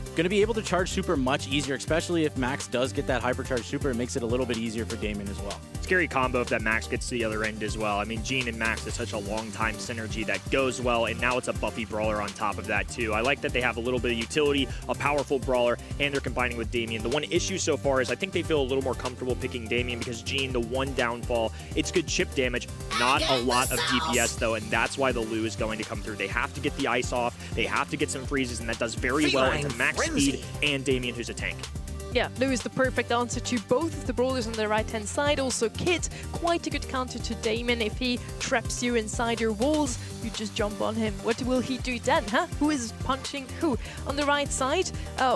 going to be able to charge super much easier, especially if Max does get that hypercharge super. It makes it a little bit easier for Damien as well. Scary combo if that Max gets to the other end as well. I mean, Gene and Max is such a long time synergy that goes well, and now it's a buffy brawler on top of that too. I like that they have a little bit of utility, a powerful brawler, and they're combining with Damien. The one issue so far is I think they feel a little more comfortable picking Damien because Gene, the one downfall, it's good chip damage, not a lot of DPS though, and that's why the Lu is going to come through. They have to get the ice off, they have to get some freezes, and that does very well into Max speed and Damien, who's a tank. Yeah, Lu is the perfect answer to both of the brawlers on the right-hand side. Also, Kit, quite a good counter to Damon. If he traps you inside your walls, you just jump on him. What will he do then, huh? Who is punching who? On the right side,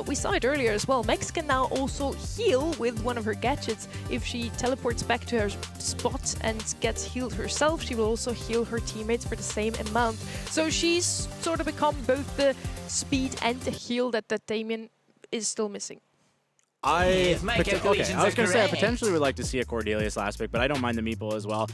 we saw it earlier as well. Mex can now also heal with one of her gadgets. If she teleports back to her spot and gets healed herself, she will also heal her teammates for the same amount. So she's sort of become both the speed and the heal that Damien is still missing. I was going to say I potentially would like to see a Cordelius last pick, but I don't mind the meeple as well.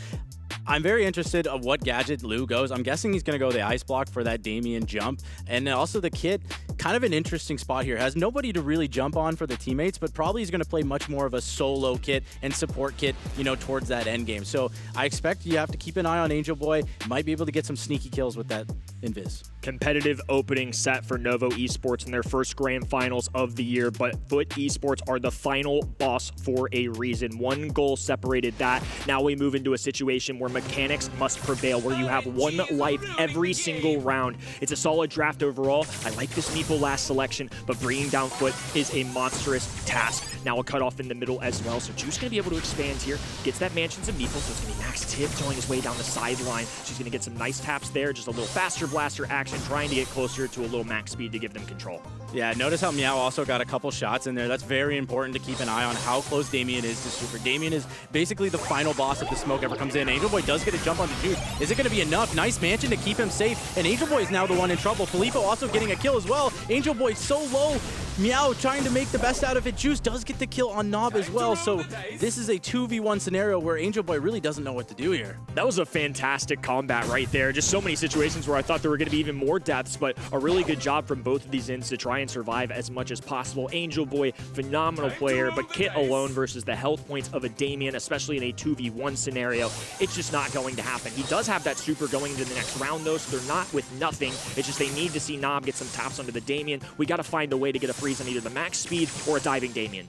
I'm very interested of what gadget Lu goes. I'm guessing he's going to go the ice block for that Damien jump. And also the Kit, kind of an interesting spot here. Has nobody to really jump on for the teammates, but probably he's going to play much more of a solo Kit and support Kit, towards that end game. So I expect you have to keep an eye on Angel Boy. Might be able to get some sneaky kills with that Invis. Competitive opening set for Novo Esports in their first grand finals of the year, but Foot Esports are the final boss for a reason. One goal separated that. Now we move into a situation where mechanics must prevail, where you have one life every single round. It's a solid draft overall. I like this Meeple last selection, but bringing down Foot is a monstrous task. Now a cutoff in the middle as well, so Juice going to be able to expand here. Gets that Mansions of Meeple, so it's going to be Max tiptoeing his way down the sideline. She's going to get some nice taps there, just a little faster blaster action, trying to get closer to a little max speed to give them control. Yeah, notice how Meow also got a couple shots in there. That's very important to keep an eye on how close Damien is to Super. Damien is basically the final boss if the smoke ever comes in. Angel Boy does get a jump on the Juice. Is it going to be enough? Nice mansion to keep him safe, and Angel Boy is now the one in trouble. Filippo also getting a kill as well. Angel Boy so low. Meow trying to make the best out of it. Juice does get the kill on Nob as well, so this is a 2v1 scenario where Angel Boy really doesn't know what to do here. That was a fantastic combat right there. Just so many situations where I thought there were going to be even more deaths, but a really good job from both of these ends to try and survive as much as possible. Angel Boy, phenomenal player, but Kit alone versus the health points of a Damien, especially in a 2v1 scenario, it's just not going to happen. He does have that super going into the next round though, so they're not with nothing. It's just they need to see Nob get some taps onto the Damien. We got to find a way to get a freeze on either the max speed or a diving Damien.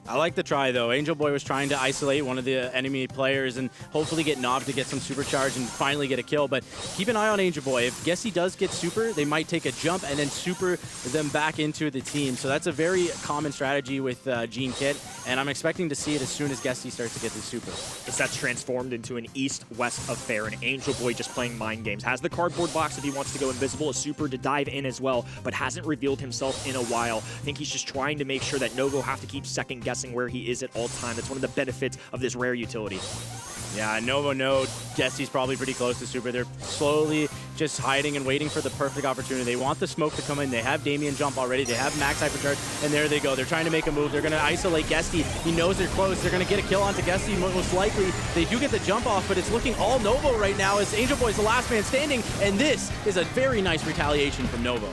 I like the try, though. Angel Boy was trying to isolate one of the enemy players and hopefully get Nob to get some supercharge and finally get a kill. But keep an eye on Angel Boy. If Gessie does get super, they might take a jump and then super them back into the team. So that's a very common strategy with Gene Kit, and I'm expecting to see it as soon as Gessie starts to get the super. The set's transformed into an east-west affair, and Angel Boy just playing mind games. Has the cardboard box if he wants to go invisible, a super to dive in as well, but hasn't revealed himself in a while. I think he's just trying to make sure that Novo have to keep second-guessing where he is at all time. That's one of the benefits of this rare utility. Yeah, Novo know Gessie's probably pretty close to super. They're slowly just hiding and waiting for the perfect opportunity. They want the smoke to come in. They have Damien jump already. They have max hypercharge, and there they go. They're trying to make a move. They're going to isolate Gessie. He knows they're close. They're going to get a kill onto Gessie most likely. They do get the jump off, but it's looking all Novo right now as Angel Boy's the last man standing, and this is a very nice retaliation from Novo.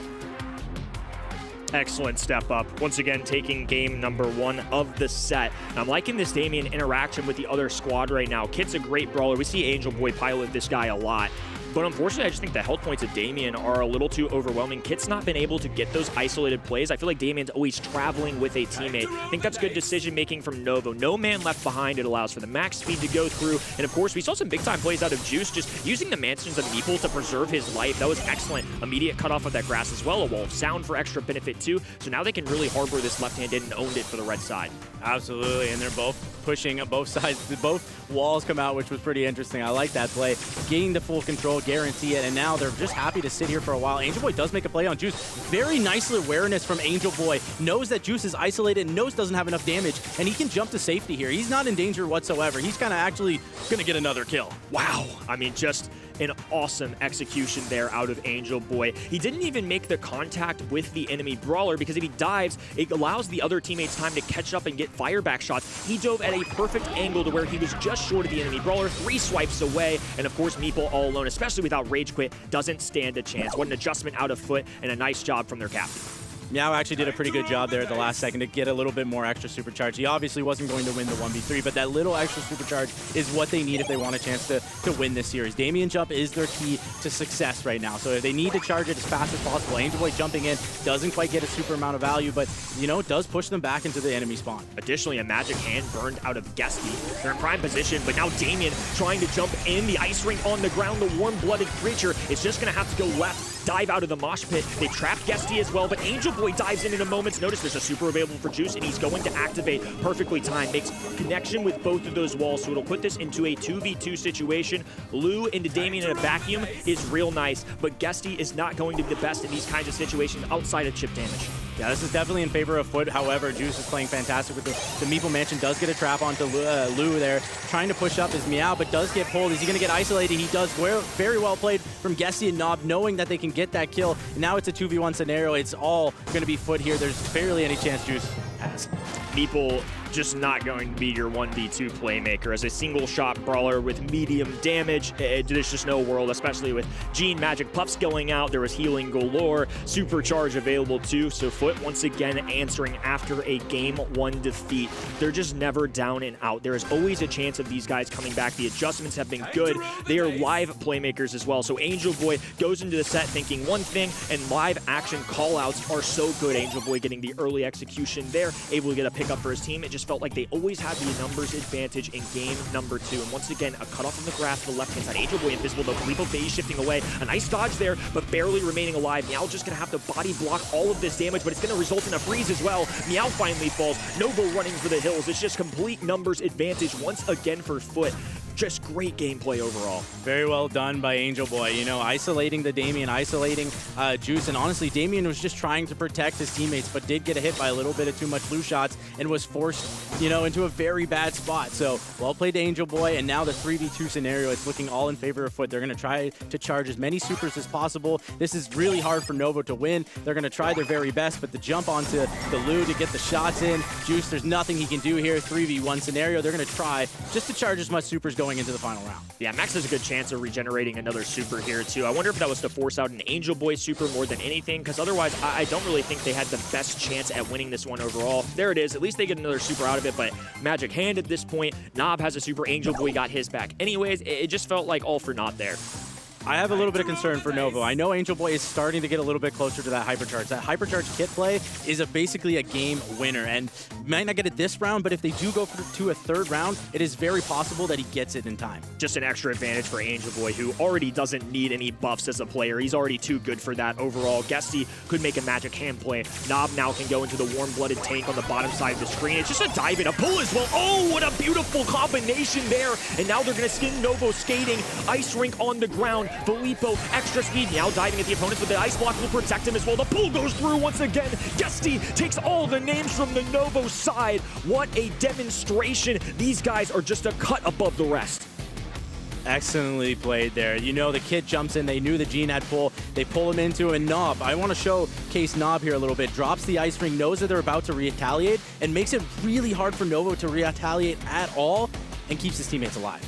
Excellent step up. Once again, taking game number 1 of the set. And I'm liking this Damien interaction with the other squad right now. Kit's a great brawler. We see Angel Boy pilot this guy a lot. But unfortunately, I just think the health points of Damien are a little too overwhelming. Kit's not been able to get those isolated plays. I feel like Damien's always traveling with a teammate. I think that's good decision-making from Novo. No man left behind. It allows for the max speed to go through. And of course, we saw some big-time plays out of Juice, just using the Mansions of Meeple to preserve his life. That was excellent. Immediate cutoff of that grass as well. A wall of sound for extra benefit too. So now they can really harbor this left-hand in and owned it for the red side. Absolutely, and they're both pushing both sides. Both walls come out, which was pretty interesting. I like that play. Gaining the full control, guarantee it, and now they're just happy to sit here for a while. Angel Boy does make a play on Juice. Very nicely awareness from Angel Boy. Knows that Juice is isolated, knows doesn't have enough damage, and he can jump to safety here. He's not in danger whatsoever. He's kind of actually going to get another kill. Wow. I mean, just an awesome execution there out of Angel Boy. He didn't even make the contact with the enemy brawler because if he dives, it allows the other teammates time to catch up and get fireback shots. He dove at a perfect angle to where he was just short of the enemy brawler, 3 swipes away, and of course Meeple all alone, especially without Rage Quit, doesn't stand a chance. What an adjustment out of Foot, and a nice job from their captain. Meow actually did a pretty good job there at the last second to get a little bit more extra supercharge. He obviously wasn't going to win the 1v3, but that little extra supercharge is what they need if they want a chance to win this series. Damien jump is their key to success right now, so they need to charge it as fast as possible. Angel Boy jumping in doesn't quite get a super amount of value, but, you know, does push them back into the enemy spawn. Additionally, a magic hand burned out of Gessie. They're in prime position, but now Damien trying to jump in. The ice ring on the ground, the warm-blooded creature is just going to have to go left, dive out of the mosh pit. They trapped Gessie as well, but Angel Boy dives in a moment's notice. There's a super available for Juice, and he's going to activate perfectly timed. Makes connection with both of those walls, so it'll put this into a 2v2 situation. Lou into Damien in a vacuum is real nice, but Gessie is not going to be the best in these kinds of situations outside of chip damage. Yeah, this is definitely in favor of Foot. However, Juice is playing fantastic with the Meeple Mansion. Does get a trap onto Lou there. Trying to push up is Meow, but does get pulled. Is he going to get isolated? He does. Very well played from Gessie and Nob, knowing that they can get that kill. Now it's a 2v1 scenario. It's all going to be Foot here. There's barely any chance Juice has. Meeple just not going to be your 1v2 playmaker. As a single shot brawler with medium damage, there's just no world, especially with Gene Magic Puffs going out. There was healing galore, supercharge available too. So Foot once again answering after a game 1 defeat. They're just never down and out. There is always a chance of these guys coming back. The adjustments have been good. They are live playmakers as well. So Angel Boy goes into the set thinking one thing, and live action callouts are so good. Angel Boy getting the early execution there, able to get a pickup for his team. It just felt like they always had the numbers advantage in game number 2. And once again, a cutoff on the grass to the left-hand side. Angel Boy invisible though. Filippo phase shifting away. A nice dodge there, but barely remaining alive. Meow just gonna have to body block all of this damage, but it's gonna result in a freeze as well. Meow finally falls. Novo running for the hills. It's just complete numbers advantage once again for Foot. Just great gameplay overall. Very well done by Angel Boy. You know, isolating the Damien, isolating Juice, and honestly, Damien was just trying to protect his teammates, but did get a hit by a little bit of too much blue shots and was forced, you know, into a very bad spot. So, well played to Angel Boy, and now the 3v2 scenario is looking all in favor of Foot. They're going to try to charge as many supers as possible. This is really hard for Novo to win. They're going to try their very best, but the jump onto the Lou to get the shots in, Juice, there's nothing he can do here. 3v1 scenario, they're going to try just to charge as much supers going into the final round. Yeah, Max has a good chance of regenerating another super here too. I wonder if that was to force out an Angel Boy super more than anything, because otherwise I don't really think they had the best chance at winning this one overall. There it is. At least they get another super out of it, but Magic Hand at this point. Knob has a super. Angel Boy got his back. Anyways, it just felt like all for naught there. I have a little bit of concern for Novo. I know Angel Boy is starting to get a little bit closer to that hypercharge. That hypercharge kit play is basically a game winner, and might not get it this round, but if they do go to a 3rd round, it is very possible that he gets it in time. Just an extra advantage for Angel Boy, who already doesn't need any buffs as a player. He's already too good for that overall. Guesty could make a Magic Hand play. Knob now can go into the warm-blooded tank on the bottom side of the screen. It's just a dive in, a pull as well. Oh, what a beautiful combination there. And now they're going to skin Novo skating. Ice Rink on the ground. Filippo, extra speed, now diving at the opponents, but the ice block will protect him as well. The pull goes through once again. Guesty takes all the names from the Novo side. What a demonstration. These guys are just a cut above the rest. Excellently played there. You know, the kid jumps in. They knew the Gene had pull. They pull him into a Knob. I want to showcase Knob here a little bit. Drops the ice ring, knows that they're about to retaliate, and makes it really hard for Novo to retaliate at all, and keeps his teammates alive.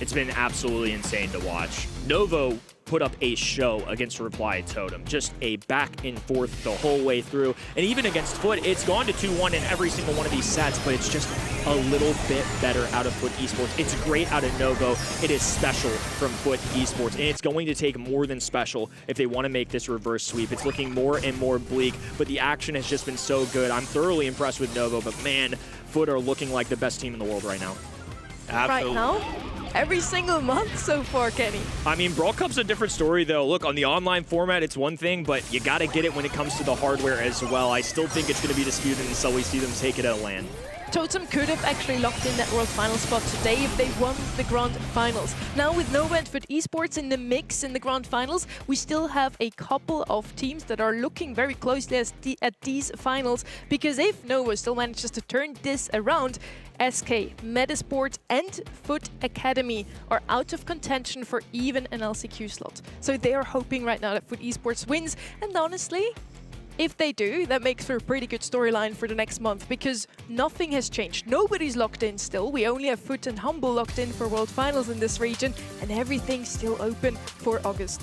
It's been absolutely insane to watch. Novo put up a show against Reply Totem. Just a back and forth the whole way through. And even against Foot, it's gone to 2-1 in every single one of these sets, but it's just a little bit better out of Foot Esports. It's great out of Novo. It is special from Foot Esports, and it's going to take more than special if they want to make this reverse sweep. It's looking more and more bleak, but the action has just been so good. I'm thoroughly impressed with Novo, but man, Foot are looking like the best team in the world right now. Right Absolutely. now? Every single month so far, Kenny. I mean, Brawl Cup's a different story, though. Look, on the online format, it's one thing, but you got to get it when it comes to the hardware as well. I still think it's going to be disputed until we see them take it at LAN. Totem could have actually locked in that World Final spot today if they won the Grand Finals. Now with Nova and Foot Esports in the mix in the Grand Finals, we still have a couple of teams that are looking very closely at these finals, because if Nova still manages to turn this around, SK, Metasport and Foot Academy are out of contention for even an LCQ slot. So they are hoping right now that Foot Esports wins, and honestly, if they do, that makes for a pretty good storyline for the next month, because nothing has changed. Nobody's locked in still. We only have Foot and Humble locked in for World Finals in this region, and everything's still open for August.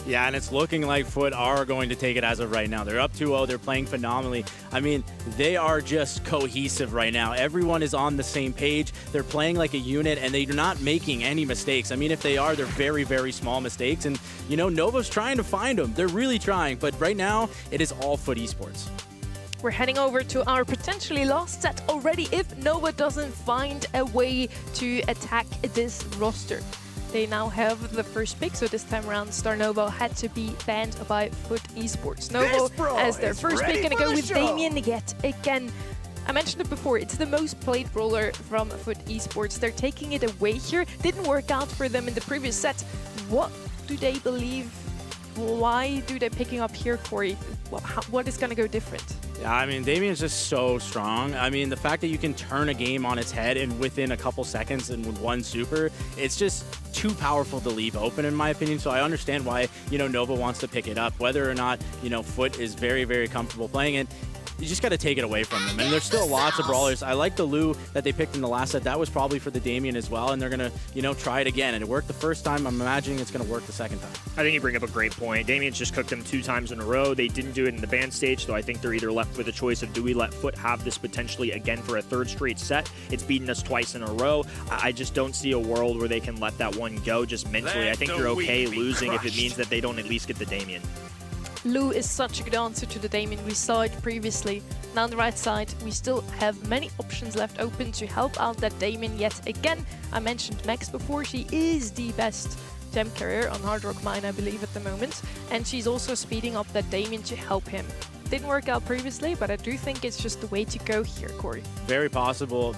Yeah, and it's looking like Foot are going to take it as of right now. They're up 2-0. They're playing phenomenally. I mean, they are just cohesive right now. Everyone is on the same page. They're playing like a unit, and they're not making any mistakes. I mean, if they are, they're very, very small mistakes. And, you know, Novo's trying to find them. They're really trying. But right now, it is all Foot Esports. We're heading over to our potentially last set already if Nova doesn't find a way to attack this roster. They now have the first pick, so this time around Starnovo had to be banned by Foot Esports. Novo as their first pick, gonna go with Damien yet again. I mentioned it before, it's the most played brawler from Foot Esports. They're taking it away here. Didn't work out for them in the previous set. What do they believe? Why do they picking up here, Corey? What is gonna go different? Yeah, I mean, Damien's just so strong. I mean, the fact that you can turn a game on its head and within a couple seconds and with one super, it's just too powerful to leave open, in my opinion. So I understand why, you know, Nova wants to pick it up. Whether or not, you know, Foot is very, very comfortable playing it, you just got to take it away from them. And there's still lots of brawlers. I like the Lu that they picked in the last set. That was probably for the Damien as well, and they're going to, you know, try it again. And it worked the first time. I'm imagining it's going to work the second time. I think you bring up a great point. Damien's just cooked them 2 times in a row. They didn't do it in the band stage, so I think they're either left with a choice of, do we let Foot have this potentially again for a 3rd straight set? It's beaten us twice in a row. I just don't see a world where they can let that one go just mentally. I think you're okay losing if it means that they don't at least get the Damien. Lu is such a good answer to the Damien. We saw it previously. Now on the right side, we still have many options left open to help out that Damien yet again. I mentioned Max before. She is the best gem carrier on Hard Rock Mine, I believe, at the moment. And she's also speeding up that Damien to help him. Didn't work out previously, but I do think it's just the way to go here, Corey. Very possible,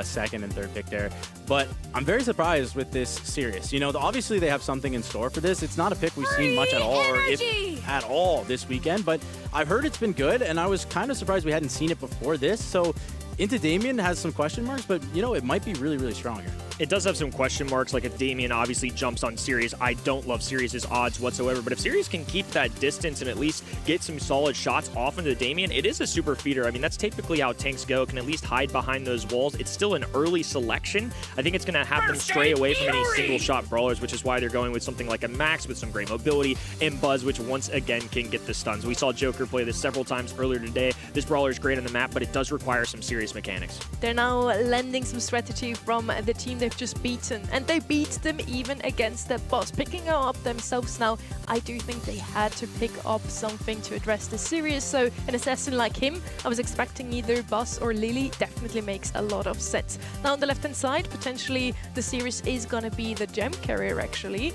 second and third pick there. But I'm very surprised with this series. You know, obviously they have something in store for this. It's not a pick we've seen much at all, or if at all this weekend, but I've heard it's been good, and I was kind of surprised we hadn't seen it before this. So into Damien has some question marks, but, you know, it might be really, really strong here. It does have some question marks, like if Damien obviously jumps on Sirius. I don't love Sirius's odds whatsoever, but if Sirius can keep that distance and at least get some solid shots off into Damien, it is a super feeder. I mean, that's typically how tanks go, can at least hide behind those walls. It's still an early selection. I think it's going to have them stray away from any single-shot brawlers, which is why they're going with something like a Max with some great mobility, and Buzz, which once again can get the stuns. We saw Joker play this several times earlier today. This brawler is great on the map, but it does require some serious mechanics. They're now lending some strategy from the team they've just beaten, and they beat them even against that boss. Picking her up themselves now, I do think they had to pick up something to address the series. So an assassin like him, I was expecting either Boss or Lily, definitely makes a lot of sense. Now on the left-hand side, potentially the series is gonna be the gem carrier, actually.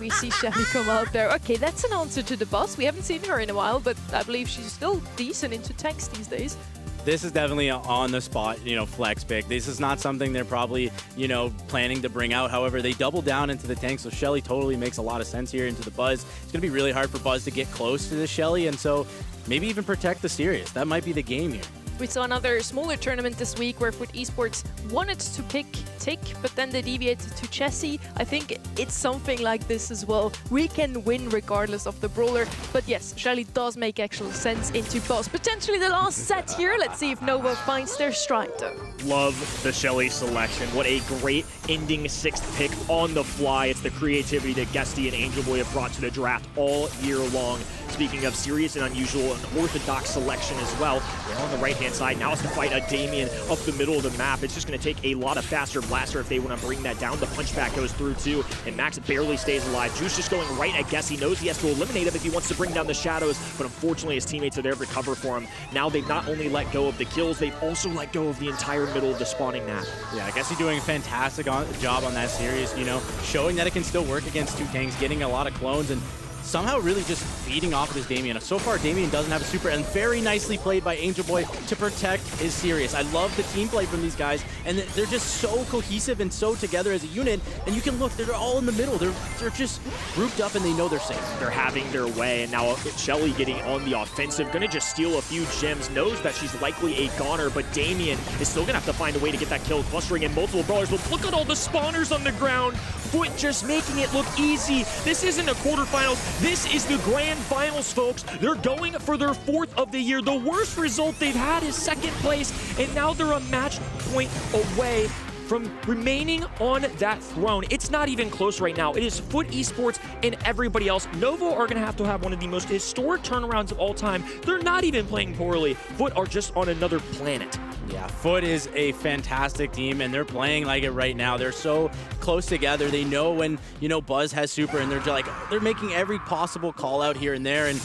We see Shelly come out there. Okay, that's an answer to the boss. We haven't seen her in a while, but I believe she's still decent into tanks these days. This is definitely an on-the-spot, you know, flex pick. This is not something they're probably, you know, planning to bring out. However, they double down into the tank, so Shelly totally makes a lot of sense here into the Buzz. It's going to be really hard for Buzz to get close to the Shelly, and so maybe even protect the Sirius. That might be the game here. We saw another smaller tournament this week where Foot Esports wanted to pick Tick, but then they deviated to Chessie. I think it's something like this as well. We can win regardless of the brawler, but yes, Shelly does make actual sense into Boss. Potentially the last set here. Let's see if Nova finds their stride though. Love the Shelly selection. What a great ending 6th pick on the fly. It's the creativity that Guesty and Angel Boy have brought to the draft all year long. Speaking of serious and unusual and orthodox selection as well, they're on the right-hand side. Now it's to fight a Damien up the middle of the map. It's just going to take a lot of faster blaster if they want to bring that down. The punchback goes through too, and Max barely stays alive. Juice just going right at Guess. He knows he has to eliminate him if he wants to bring down the shadows, but unfortunately his teammates are there to cover for him. Now they've not only let go of the kills, they've also let go of the entire middle of the spawning map. Yeah, I guess he's doing a fantastic job on that series, you know, showing that it can still work against 2 tanks, getting a lot of clones, and somehow really just feeding off of his Damien. So far, Damien doesn't have a super, and very nicely played by Angel Boy to protect his Sirius. I love the team play from these guys, and they're just so cohesive and so together as a unit, and you can look, they're all in the middle. They're just grouped up, and they know they're safe. They're having their way, and now Shelly getting on the offensive, gonna just steal a few gems, knows that she's likely a goner, but Damien is still gonna have to find a way to get that kill, clustering in multiple brawlers, but look at all the spawners on the ground. Foot just making it look easy. This isn't a quarterfinals. This is the grand finals, folks. They're going for their 4th of the year. The worst result they've had is 2nd place, and now they're a match point away from remaining on that throne. It's not even close right now. It is Foot Esports and everybody else. Nova are going to have one of the most historic turnarounds of all time. They're not even playing poorly. Foot are just on another planet. Yeah, Foot is a fantastic team, and they're playing like it right now. They're so close together. They know when, you know, Buzz has super, and they're making every possible call out here and there, and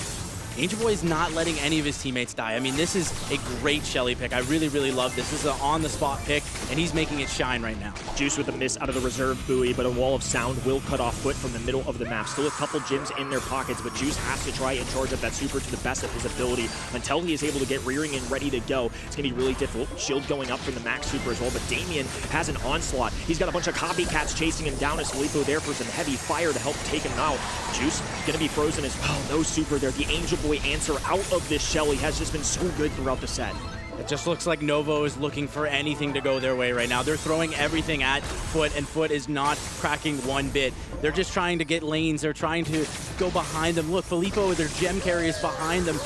Angel Boy is not letting any of his teammates die. I mean, this is a great Shelly pick. I really, really love this. This is an on-the-spot pick, and he's making it shine right now. Juice with a miss out of the reserve buoy, but a wall of sound will cut off Foot from the middle of the map. Still a couple gems in their pockets, but Juice has to try and charge up that super to the best of his ability until he is able to get rearing and ready to go. It's going to be really difficult. Shield going up from the max super as well, but Damien has an onslaught. He's got a bunch of copycats chasing him down as Filippo there for some heavy fire to help take him out. Juice going to be frozen as well. No super there. The Angel Boy answer out of this Shelly has just been so good throughout the set. It just looks like Novo is looking for anything to go their way right now. They're throwing everything at Foot, and Foot is not cracking one bit. They're just trying to get lanes. They're trying to go behind them. Look, Filippo with their gem carriers behind them.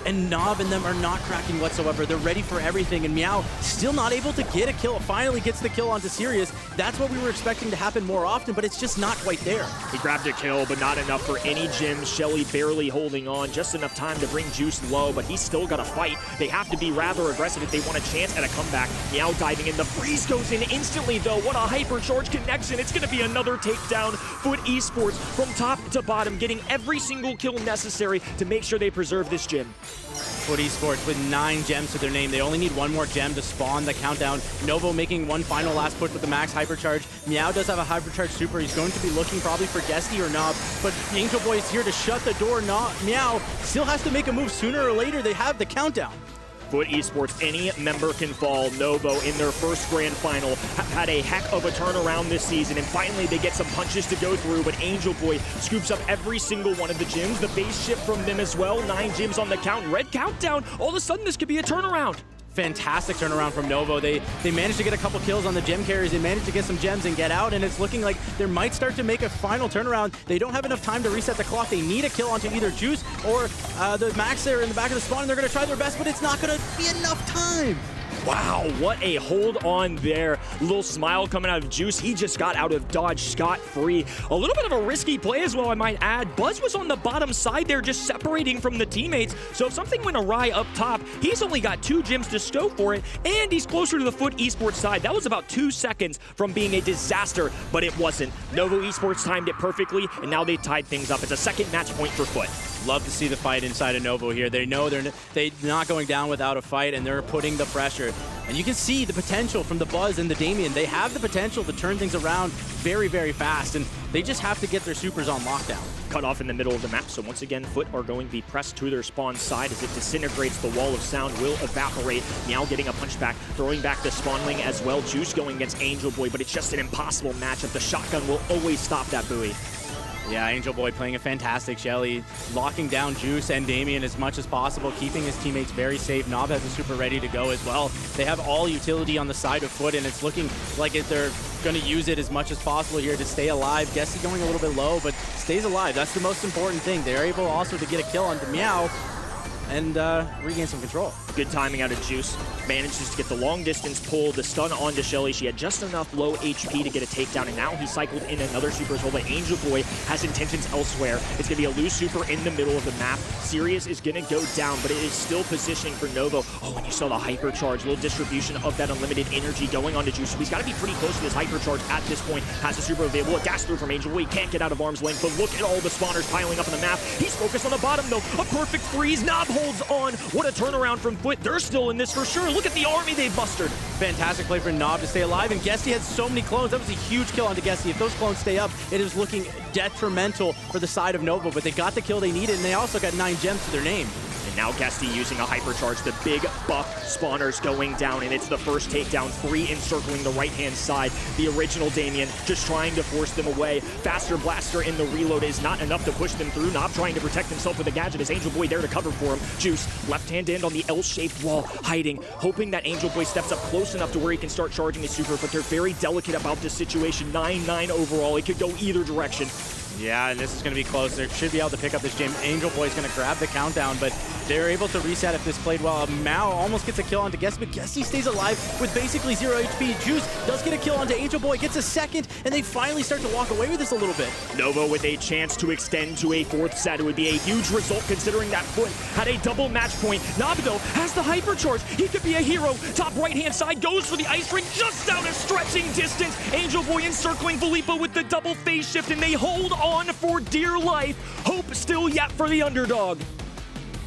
and Nob and them are not cracking whatsoever. They're ready for everything, and Meow still not able to get a kill. Finally gets the kill onto Sirius. That's what we were expecting to happen more often, but it's just not quite there. He grabbed a kill, but not enough for any gems. Shelly barely holding on, just enough time to bring Juice low, but he's still got to fight. They have to be rather aggressive if they want a chance at a comeback. Meow diving in. The freeze goes in instantly, though. What a hypercharge connection. It's going to be another takedown. Foot Esports from top to bottom, getting every single kill necessary to make sure they preserve this gym. Foot Esports with 9 gems to their name. They only need one more gem to spawn the countdown. Novo making one final last push with the max hypercharge. Meow does have a hypercharge super. He's going to be looking probably for Guesty or Nob, but Angel Boy is here to shut the door. Meow still has to make a move sooner or later. They have the countdown. Foot Esports, any member can fall. Novo in their first grand final had a heck of a turnaround this season, and finally they get some punches to go through, but Angel Boy scoops up every single one of the gyms. The base ship from them as well. 9 gyms on the count. Red countdown. All of a sudden this could be a turnaround. Fantastic turnaround from Novo. They managed to get a couple kills on the gem carries. They managed to get some gems and get out, and it's looking like they might start to make a final turnaround. They don't have enough time to reset the clock. They need a kill onto either Juice or the Max there in the back of the spawn, and they're going to try their best, but it's not going to be enough time. Wow, what a hold on there. Little smile coming out of Juice. He just got out of dodge scot-free. A little bit of a risky play as well, I might add. Buzz was on the bottom side there, just separating from the teammates. So if something went awry up top, he's only got 2 gems to stow for it, and he's closer to the Foot Esports side. That was about 2 seconds from being a disaster, but it wasn't. Novo Esports timed it perfectly, and now they tied things up. It's a second match point for Foot. Love to see the fight inside of Novo here. They know they're not going down without a fight, and they're putting the pressure. And you can see the potential from the Buzz and the Damien. They have the potential to turn things around very, very fast, and they just have to get their supers on lockdown. Cut off in the middle of the map, so once again, Foot are going to be pressed to their spawn side as it disintegrates. The wall of sound will evaporate. Meow getting a punch back, throwing back the spawn wing as well. Juice going against Angel Boy, but it's just an impossible matchup. The shotgun will always stop that buoy. Yeah, Angel Boy playing a fantastic Shelly, locking down Juice and Damien as much as possible, keeping his teammates very safe. Nob has a super ready to go as well. They have all utility on the side of Foot, and it's looking like they're going to use it as much as possible here to stay alive. Guesty going a little bit low, but stays alive. That's the most important thing. They're able also to get a kill onto Meow and regain some control. Good timing out of Juice. Manages to get the long distance pull, the stun onto Shelly. She had just enough low HP to get a takedown, and now he cycled in another super as well, but Angel Boy has intentions elsewhere. It's going to be a loose super in the middle of the map. Sirius is going to go down, but it is still positioning for Novo. Oh, and you saw the hypercharge, little distribution of that unlimited energy going onto Juice. So he's got to be pretty close to this hypercharge at this point. Has the super available. A dash through from Angel Boy. He can't get out of arm's length, but look at all the spawners piling up on the map. He's focused on the bottom, though. A perfect freeze. Nob holds on. What a turnaround from Foot. They're still in this for sure. Look at the army they've mustered. Fantastic play for Nob to stay alive, and Guesty had so many clones. That was a huge kill onto Guesty. If those clones stay up, it is looking detrimental for the side of Novo, but they got the kill they needed, and they also got 9 gems to their name. And now Guesty using a hypercharge. The big buff spawners going down, and it's the first takedown. 3 encircling the right-hand side. The original Damien just trying to force them away. Faster blaster in the reload is not enough to push them through. Nob trying to protect himself with a gadget. Is Angel Boy there to cover for him? Juice, left-hand end on the L-shaped wall, hiding, hoping that Angel Boy steps up close enough to where he can start charging his super, but they're very delicate about this situation. 9-9 overall. It could go either direction. Yeah, and this is going to be close. They should be able to pick up this game. Angel Boy is going to grab the countdown, but they're able to reset if this played well. Mao almost gets a kill onto Guesty, but Guesty stays alive with basically 0 HP. Juice does get a kill onto Angel Boy, gets a second, and they finally start to walk away with this a little bit. Novo with a chance to extend to a 4th set. It would be a huge result considering that Foot had a double match point. Nob, though, has the hypercharge. He could be a hero. Top right-hand side goes for the ice ring just out of stretching distance. Angel Boy encircling Filippo with the double phase shift, and they hold on for dear life. Hope still yet for the underdog.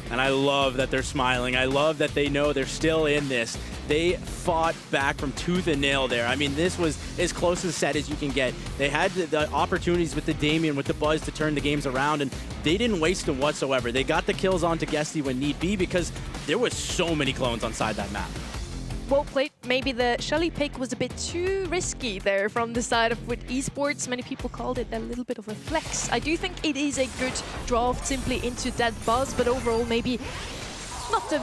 And I love that they're smiling. I love that they know they're still in this. They fought back from tooth and nail there. I mean, this was as close to the set as you can get. They had the opportunities with the Damien, with the Buzz to turn the games around, and they didn't waste them whatsoever. They got the kills onto Guesty when need be because there was so many clones inside that map. Well played. Maybe the Shelly pick was a bit too risky there from the side of Foot Esports. Many people called it a little bit of a flex. I do think it is a good draft simply into that Buzz, but overall maybe not the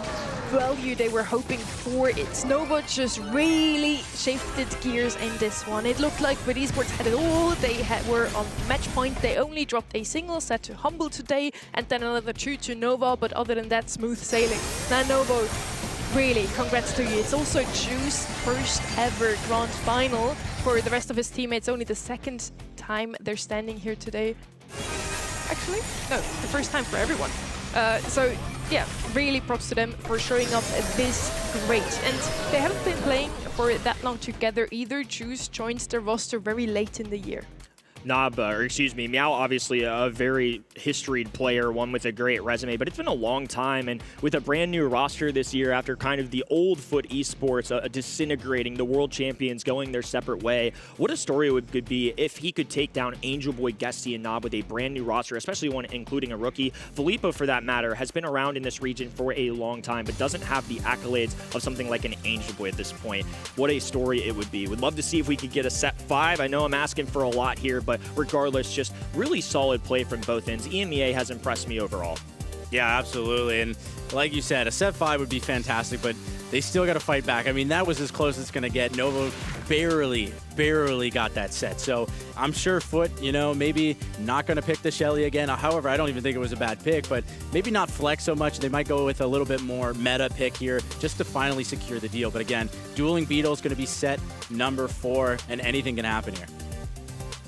value they were hoping for. It's Nova just really shifted gears in this one. It looked like with Esports had it all. They were on match point. They only dropped a single set to Humble today and then another 2 to Nova, but other than that, smooth sailing. Now Nova, really, congrats to you. It's also Juice's first ever grand final. For the rest of his teammates, only the second time they're standing here today. Actually, no, the first time for everyone. So yeah, really props to them for showing up this great. And they haven't been playing for that long together either. Juice joins the roster very late in the year. Meow, obviously a very historied player, one with a great resume, but it's been a long time, and with a brand new roster this year after kind of the old Foot Esports disintegrating, the world champions going their separate way, what a story it could be if he could take down Angel Boy, Guesty, and Nob with a brand new roster, especially one including a rookie. Filippo, for that matter, has been around in this region for a long time, but doesn't have the accolades of something like an Angel Boy at this point. What a story it would be. Would love to see if we could get a set 5. I know I'm asking for a lot here, but regardless, just really solid play from both ends. EMEA has impressed me overall. Yeah, absolutely. And like you said, a set 5 would be fantastic, but they still got to fight back. I mean, that was as close as it's going to get. Nova barely got that set. So I'm sure Foot, you know, maybe not going to pick the Shelly again. However, I don't even think it was a bad pick, but maybe not flex so much. They might go with a little bit more meta pick here just to finally secure the deal. But again, Dueling Beetle is going to be set number 4, and anything can happen here.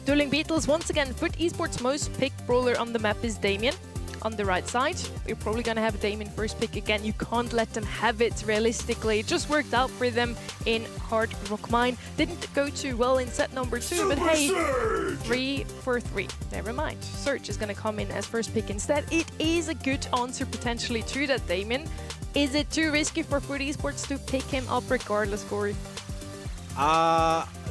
Dueling Beetles, once again, Foot Esports' most picked brawler on the map is Damien. On the right side, we're probably going to have Damien first pick again. You can't let them have it realistically. It just worked out for them in Hard Rock Mine. Didn't go too well in set number 2, but hey, 3 for 3. Never mind. Surge is going to come in as first pick instead. It is a good answer potentially to that Damien. Is it too risky for Foot Esports to pick him up regardless, Corey?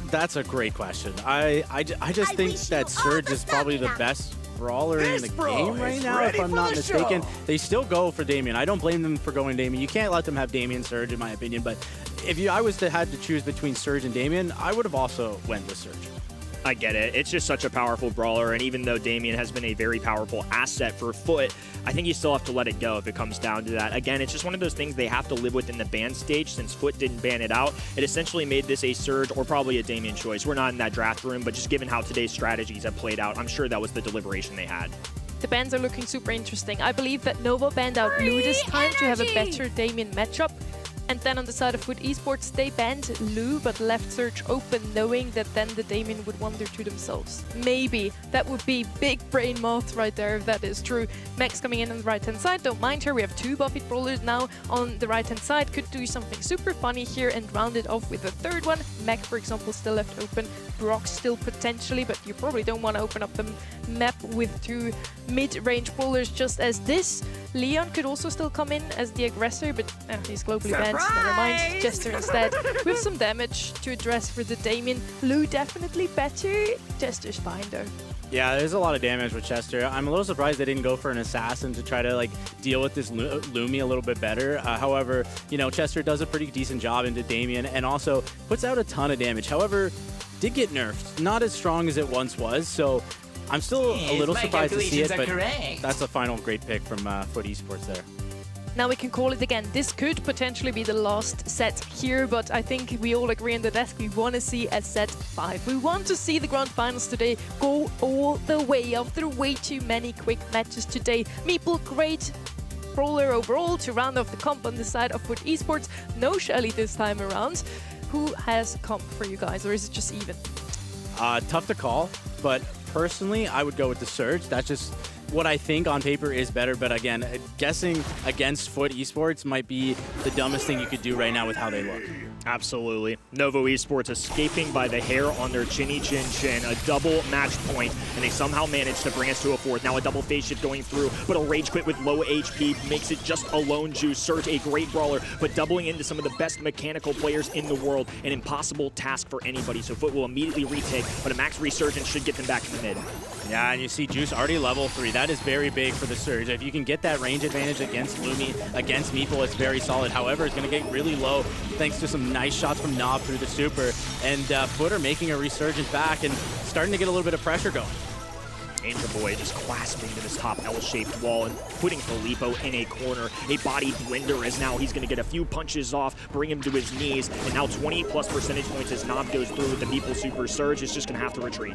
That's a great question. I just think that Surge is probably the best brawler in the game right now, if I'm not mistaken. They still go for Damien. I don't blame them for going Damien. You can't let them have Damien Surge, in my opinion, but if I was to have to choose between Surge and Damien, I would have also went with Surge. I get it. It's just such a powerful brawler, and even though Damien has been a very powerful asset for Foot, I think you still have to let it go if it comes down to that. Again, it's just one of those things they have to live with in the ban stage. Since Foot didn't ban it out, it essentially made this a Surge or probably a Damien choice. We're not in that draft room, but just given how today's strategies have played out, I'm sure that was the deliberation they had. The bans are looking super interesting. I believe that Nova banned out Lou this time to have a better Damien matchup. And then on the side of Foot Esports, they banned Lou but left Surge open, knowing that then the Damien would wander to themselves. Maybe. That would be big brain math right there if that is true. Max coming in on the right-hand side. Don't mind her. We have 2 Buffet brawlers now on the right-hand side. Could do something super funny here and round it off with a third one. Mac, for example, still left open. Brock still potentially, but you probably don't want to open up the map with 2 mid-range brawlers just as this. Leon could also still come in as the aggressor, but he's globally banned. Never mind. Jester instead with some damage to address for the Damien. Lou definitely better. Jester's fine though. Yeah, there's a lot of damage with Chester. I'm a little surprised they didn't go for an assassin to try to deal with this Lumi a little bit better. However, you know, Chester does a pretty decent job into Damien and also puts out a ton of damage. However, did get nerfed. Not as strong as it once was, so I'm still a little surprised to see it, but that's a final great pick from Foot Esports there. Now we can call it again. This could potentially be the last set here, but I think we all agree on the desk we want to see a set 5. We want to see the grand finals today go all the way after way too many quick matches today. Meeple, great brawler overall to round off the comp on the side of Foot Esports. No Shelly this time around. Who has comp for you guys, or is it just even? Tough to call, but personally, I would go with the Surge. That's just what I think on paper is better, but again, guessing against Foot Esports might be the dumbest thing you could do right now with how they look. Absolutely. Novo Esports escaping by the hair on their chinny chin chin. A double match point, and they somehow managed to bring us to a 4th. Now a double phase shift going through, but a rage quit with low HP makes it just a lone Juice. Surge, a great brawler, but doubling into some of the best mechanical players in the world. An impossible task for anybody, so Foot will immediately retake, but a max resurgence should get them back in the mid. Yeah, and you see Juice already level 3. That is very big for the Surge. If you can get that range advantage against Lumi, against Meeple, it's very solid. However, it's going to get really low thanks to some nice shots from Nob through the super. And Foot are making a resurgence back and starting to get a little bit of pressure going. Angel Boy just clasping to this top L-shaped wall and putting Filippo in a corner. A body blender as now he's going to get a few punches off, bring him to his knees, and now 20+ percentage points as Nob goes through with the Meeple Super Surge. Is just going to have to retreat.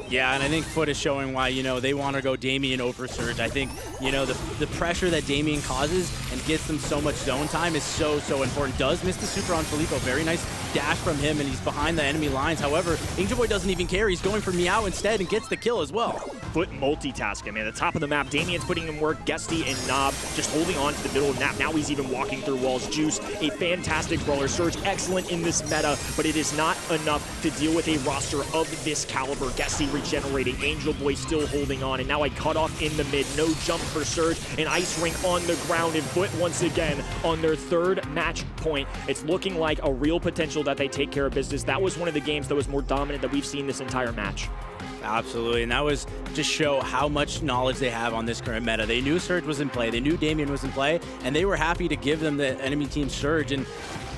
Yeah, and I think Foot is showing why, they want to go Damien over Surge. I think, the pressure that Damien causes and gets them so much zone time is so important. Does miss the super on Filippo. Very nice dash from him, and he's behind the enemy lines. However, Angel Boy doesn't even care. He's going for Meow instead and gets the kill as well. Foot multitasking, man. At the top of the map, Damien's putting in work. Guesty and Nob just holding on to the middle of the map. Now he's even walking through walls. Juice, a fantastic brawler. Surge, excellent in this meta, but it is not enough to deal with a roster of this caliber. Guesty regenerating. Angel Boy still holding on, and now a cutoff in the mid. No jump for Surge. An ice ring on the ground, and Foot once again on their 3rd match point. It's looking like a real potential that they take care of business. That was one of the games that was more dominant that we've seen this entire match. Absolutely, and that was just show how much knowledge they have on this current meta. They knew Surge was in play, they knew Damien was in play, and they were happy to give them the enemy team Surge and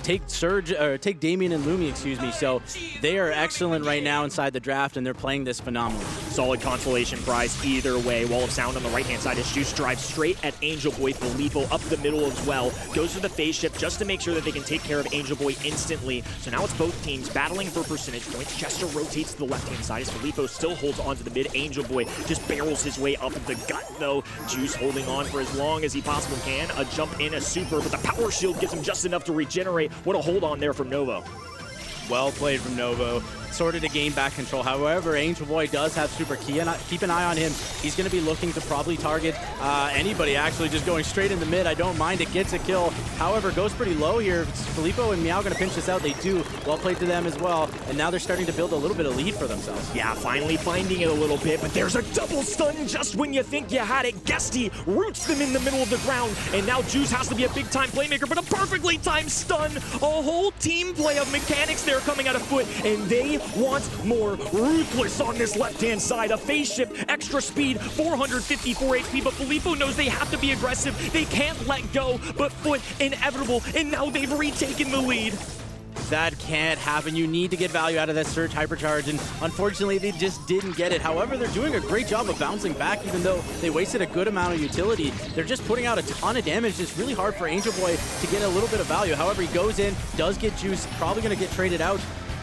take Damien and Lumi, excuse me. So they are excellent right now inside the draft, and they're playing this phenomenally. Solid consolation prize either way. Wall of Sound on the right-hand side as Juice drives straight at Angel Boy. Filippo up the middle as well. Goes for the phase shift just to make sure that they can take care of Angel Boy instantly. So now it's both teams battling for percentage points. Chester rotates to the left-hand side as Filippo still holds onto the mid. Angel Boy just barrels his way up the gut, though. Juice holding on for as long as he possibly can. A jump in, a super, but the power shield gives him just enough to regenerate. What a hold on there from Novo. Well played from Novo. Sorted to gain back control. However, Angel Boy does have super key, and keep an eye on him. He's going to be looking to probably target anybody, actually, just going straight in the mid. I don't mind it. Gets a kill. However, goes pretty low here. Filippo and Meow going to pinch this out. They do. Well played to them as well. And now they're starting to build a little bit of lead for themselves. Yeah, finally finding it a little bit, but there's a double stun just when you think you had it. Guesty roots them in the middle of the ground, and now Juice has to be a big-time playmaker, but a perfectly timed stun. A whole team play of mechanics there coming out of Foot, and they want more. Ruthless on this left-hand side. A phase shift, extra speed, 454 HP, but Filippo knows they have to be aggressive. They can't let go, but Foot inevitable, and now they've retaken the lead. That can't happen. You need to get value out of that Surge Hypercharge, and unfortunately, they just didn't get it. However, they're doing a great job of bouncing back, even though they wasted a good amount of utility. They're just putting out a ton of damage. It's really hard for Angel Boy to get a little bit of value. However, he goes in, does get Juice, probably going to get traded out.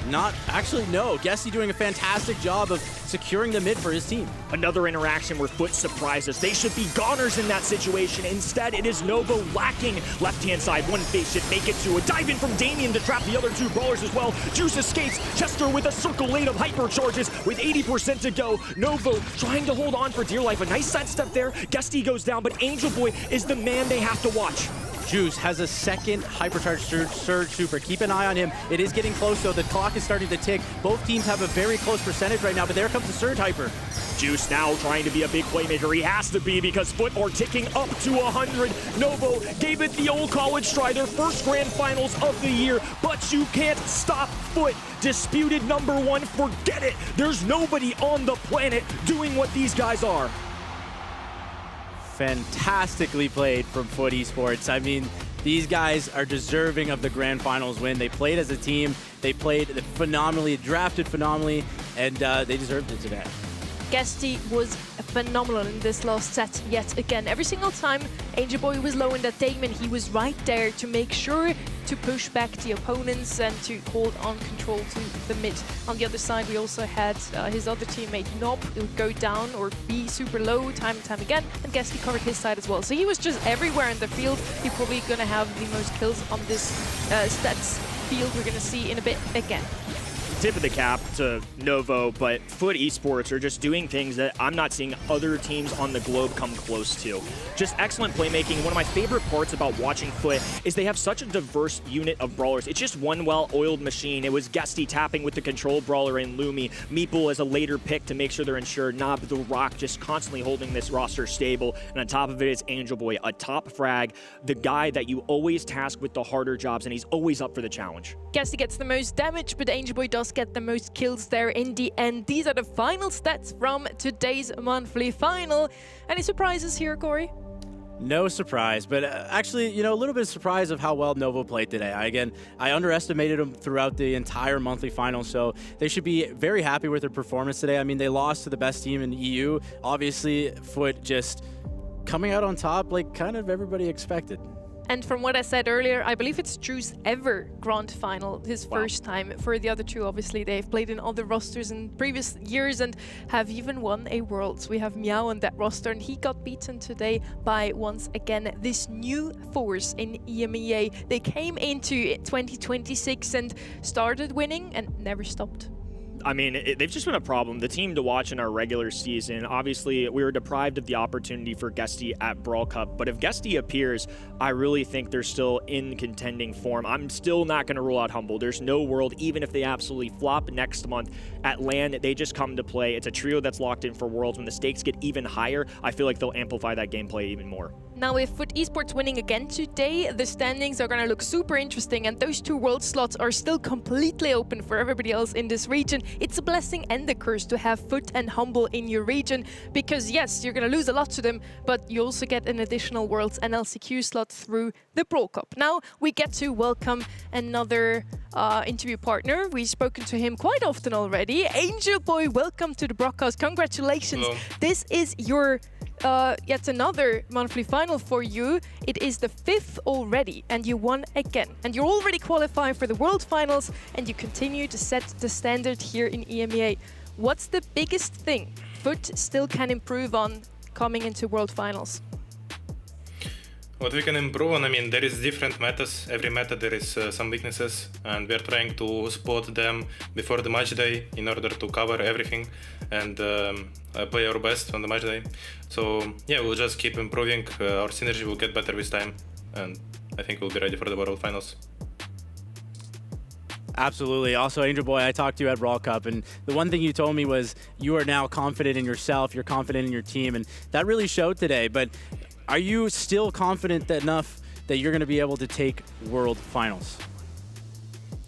Not actually, no. Guesty doing a fantastic job of securing the mid for his team. Another interaction where Foot surprises. They should be goners in that situation. Instead, it is Novo lacking. Left-hand side, one phase shift, make it to a dive in from Damien to trap the other two brawlers as well. Juice escapes. Chester with a circle lane of hyper charges with 80% to go. Novo trying to hold on for dear life. A nice sidestep there. Guesty goes down, but Angel Boy is the man they have to watch. Juice has a second Hypercharged Surge Super. Keep an eye on him. It is getting close, though. The clock is starting to tick. Both teams have a very close percentage right now, but there comes the Surge Hyper. Juice now trying to be a big playmaker. He has to be because Foot are ticking up to 100. Novo gave it the old college try, their first grand finals of the year, but you can't stop Foot. Disputed #1, forget it. There's nobody on the planet doing what these guys are. Fantastically played from Foot Esports. I mean, these guys are deserving of the grand finals win. They played as a team. They played phenomenally, drafted phenomenally, and they deserved it today. Guesty was phenomenal in this last set yet again. Every single time Angel Boy was low in that Damon, he was right there to make sure to push back the opponents and to hold on control to the mid. On the other side, we also had his other teammate Nob go down or be super low time and time again, and Guesty covered his side as well. So he was just everywhere in the field. He's probably going to have the most kills on this stats field we're going to see in a bit again. Tip of the cap to Novo, but Foot Esports are just doing things that I'm not seeing other teams on the globe come close to. Just excellent playmaking. One of my favorite parts about watching Foot is they have such a diverse unit of brawlers. It's just one well-oiled machine. It was Guesty tapping with the control brawler in Lumi. Meeple as a later pick to make sure they're insured. Nob the Rock just constantly holding this roster stable. And on top of it is Angel Boy, a top frag, the guy that you always task with the harder jobs, and he's always up for the challenge. Guesty gets the most damage, but Angel Boy does get the most kills there in the end. These are the final stats from today's monthly final. Any surprises here, Corey? No surprise, but actually, you know, a little bit of surprise of how well Novo played today. I underestimated them throughout the entire monthly final, so they should be very happy with their performance today. I mean, they lost to the best team in the EU. Obviously, Foot just coming out on top like kind of everybody expected. And from what I said earlier, I believe it's Drew's ever grand final, his first time. For the other two, obviously, they've played in other rosters in previous years and have even won a Worlds. We have Meow on that roster, and he got beaten today by, once again, this new force in EMEA. They came into 2026 and started winning and never stopped. I mean, they've just been a problem. The team to watch in our regular season, obviously, we were deprived of the opportunity for Guesty at Brawl Cup, but if Guesty appears, I really think they're still in contending form. I'm still not going to rule out Humble. There's no world, even if they absolutely flop next month at LAN, they just come to play. It's a trio that's locked in for Worlds. When the stakes get even higher, I feel like they'll amplify that gameplay even more. Now, with Foot Esports winning again today, the standings are going to look super interesting, and those two world slots are still completely open for everybody else in this region. It's a blessing and a curse to have Foot and Humble in your region, because yes, you're going to lose a lot to them, but you also get an additional Worlds and LCQ slot through the Brawl Cup. Now, we get to welcome another interview partner. We've spoken to him quite often already. Angel Boy, welcome to the broadcast. Congratulations. Hello. This is your yet another monthly final for you. It is the 5th already, and you won again. And you're already qualified for the World Finals, and you continue to set the standard here in EMEA. What's the biggest thing Foot still can improve on coming into World Finals? What we can improve on, I mean, there is different metas. Every meta there is some weaknesses, and we're trying to spot them before the match day in order to cover everything and play our best on the match day. So yeah, we'll just keep improving. Our synergy will get better with time, and I think we'll be ready for the World Finals. Absolutely. Also, Angel Boy, I talked to you at Brawl Cup, and the one thing you told me was you are now confident in yourself, you're confident in your team, and that really showed today. But are you still confident enough that you're going to be able to take World Finals?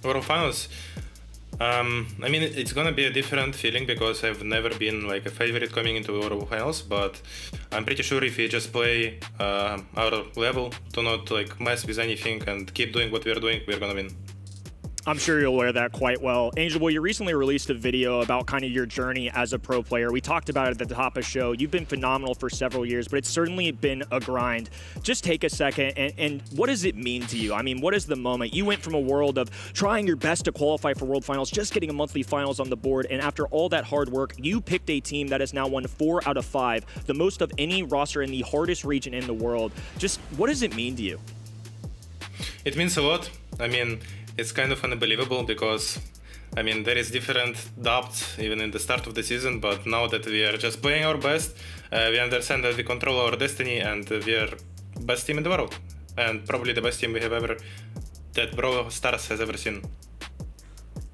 World Finals? I mean, it's going to be a different feeling because I've never been like a favorite coming into World Finals, but I'm pretty sure if we just play our level, do not like mess with anything and keep doing what we're doing, we're going to win. I'm sure you'll wear that quite well. Angel Boy, you recently released a video about kind of your journey as a pro player. We talked about it at the top of the show. You've been phenomenal for several years, but it's certainly been a grind. Just take a second, and what does it mean to you? I mean, what is the moment? You went from a world of trying your best to qualify for World Finals, just getting a monthly finals on the board, and after all that hard work, you picked a team that has now won 4 out of 5, the most of any roster in the hardest region in the world. Just what does it mean to you? It means a lot. I mean, it's kind of unbelievable because, I mean, there is different doubts even in the start of the season, but now that we are just playing our best, we understand that we control our destiny and we are best team in the world. And probably the best team we have ever, that Brawl Stars has ever seen.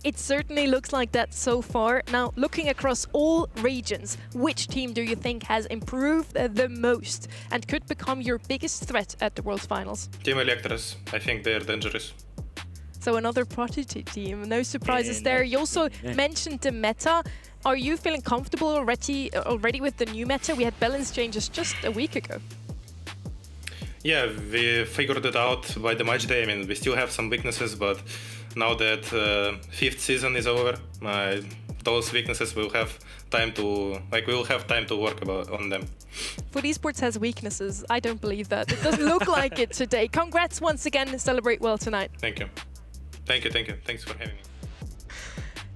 It certainly looks like that so far. Now, looking across all regions, which team do you think has improved the most and could become your biggest threat at the World Finals? Team Electras, I think they are dangerous. So another prodigy team, no surprises there. You also mentioned the meta. Are you feeling comfortable already with the new meta? We had balance changes just a week ago. Yeah, we figured it out by the match day. I mean, we still have some weaknesses, but now that 5th season is over, those weaknesses will have time to, we will have time to work on them. Foot Esports has weaknesses. I don't believe that. It doesn't look like it today. Congrats once again. Celebrate well tonight. Thank you. Thank you. Thanks for having me.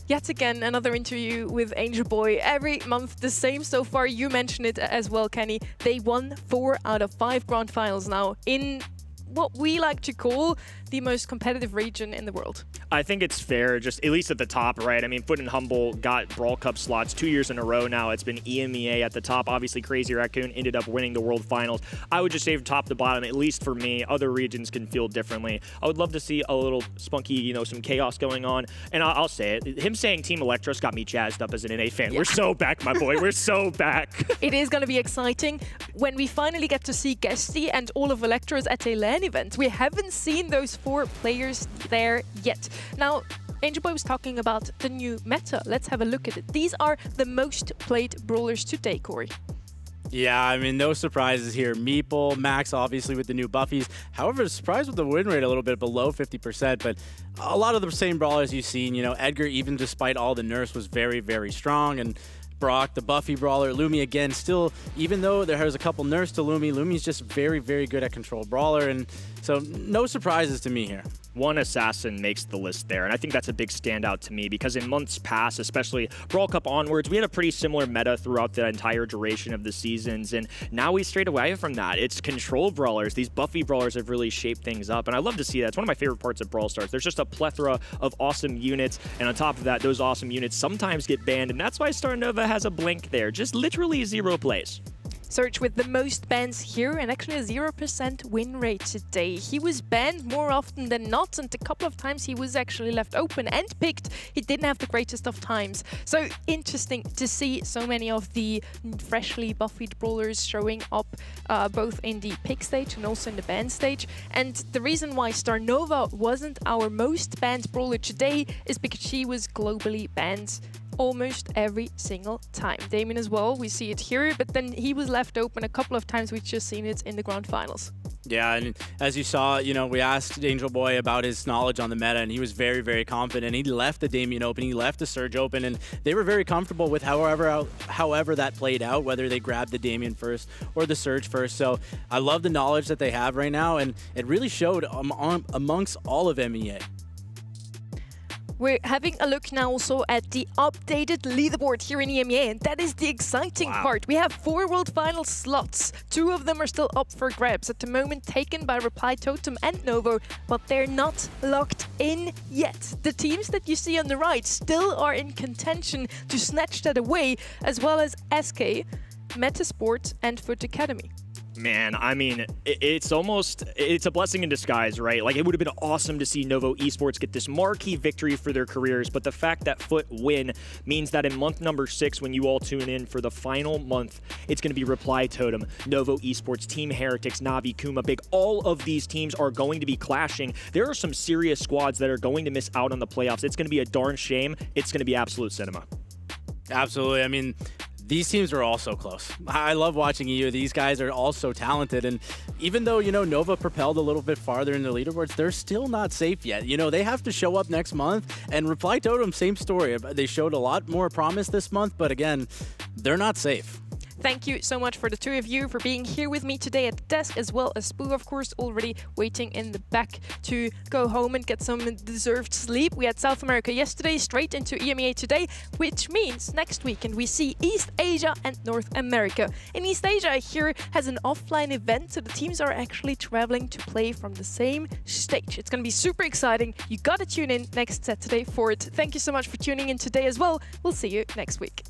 Yet again, another interview with Angel Boy. Every month the same so far. You mentioned it as well, Kenny. They won 4 out of 5 grand finals now in what we like to call the most competitive region in the world. I think it's fair, just at least at the top, right? I mean, Foot and Humble got Brawl Cup slots 2 years in a row now. It's been EMEA at the top. Obviously, Crazy Raccoon ended up winning the World Finals. I would just say from top to bottom, at least for me, other regions can feel differently. I would love to see a little spunky, some chaos going on. And I'll say it. Him saying Team Electros got me jazzed up as an NA fan. Yeah. We're so back, my boy. We're so back. It is going to be exciting when we finally get to see Guesty and all of Electros at a LAN event. We haven't seen those 4 players there yet. Now, Angel Boy was talking about the new meta. Let's have a look at it. These are the most played brawlers today, Corey. Yeah, I mean, no surprises here. Meeple, Max, obviously with the new buffies. However, surprised with the win rate a little bit below 50%, but a lot of the same brawlers you've seen. You know, Edgar, even despite all the nerfs, was very, very strong. And Brock, the Buffy brawler, Lumi again, still, even though there has a couple nerfs to Lumi, Lumi's just very, very good at control brawler. And so no surprises to me here. One assassin makes the list there, and I think that's a big standout to me because in months past, especially Brawl Cup onwards, we had a pretty similar meta throughout the entire duration of the seasons, and now we strayed away from that. It's control brawlers. These Buffy brawlers have really shaped things up, and I love to see that. It's one of my favorite parts of Brawl Stars. There's just a plethora of awesome units, and on top of that, those awesome units sometimes get banned, and that's why Starnova has a blink there. Just literally 0 plays. Search with the most bans here and actually a 0% win rate today. He was banned more often than not, and a couple of times he was actually left open and picked. He didn't have the greatest of times. So interesting to see so many of the freshly buffied brawlers showing up both in the pick stage and also in the ban stage. And the reason why Starnova wasn't our most banned brawler today is because she was globally banned almost every single time. Damien as well, we see it here, but then he was left open a couple of times. We've just seen it in the grand finals. Yeah, and as you saw, you know, we asked Angel Boy about his knowledge on the meta, and he was very, very confident. He left the Damien open, he left the Surge open, and they were very comfortable with however that played out, whether they grabbed the Damien first or the Surge first. So I love the knowledge that they have right now, and it really showed amongst all of EMEA. We're having a look now also at the updated leaderboard here in EMEA, and that is the exciting part. We have 4 World Finals slots. 2 of them are still up for grabs at the moment, taken by Reply Totem and Novo, but they're not locked in yet. The teams that you see on the right still are in contention to snatch that away, as well as SK, Metasport and Foot Academy. Man, I mean, it's a blessing in disguise, right? Like, it would have been awesome to see Novo Esports get this marquee victory for their careers, but the fact that Foot win means that in month number 6, when you all tune in for the final month, it's going to be Reply Totem, Novo Esports, Team Heretics, Na'Vi, Kuma, Big. All of these teams are going to be clashing. There are some serious squads that are going to miss out on the playoffs. It's going to be a darn shame. It's going to be absolute cinema. Absolutely. I mean, these teams are all so close. I love watching EU. These guys are all so talented. And even though, you know, Nova propelled a little bit farther in the leaderboards, they're still not safe yet. You know, they have to show up next month. And Reply Totem, same story. They showed a lot more promise this month, but again, they're not safe. Thank you so much for the 2 of you for being here with me today at the desk, as well as Spoo, of course, already waiting in the back to go home and get some deserved sleep. We had South America yesterday, straight into EMEA today, which means next weekend we see East Asia and North America. In East Asia, here has an offline event, so the teams are actually traveling to play from the same stage. It's going to be super exciting. You got to tune in next Saturday for it. Thank you so much for tuning in today as well. We'll see you next week.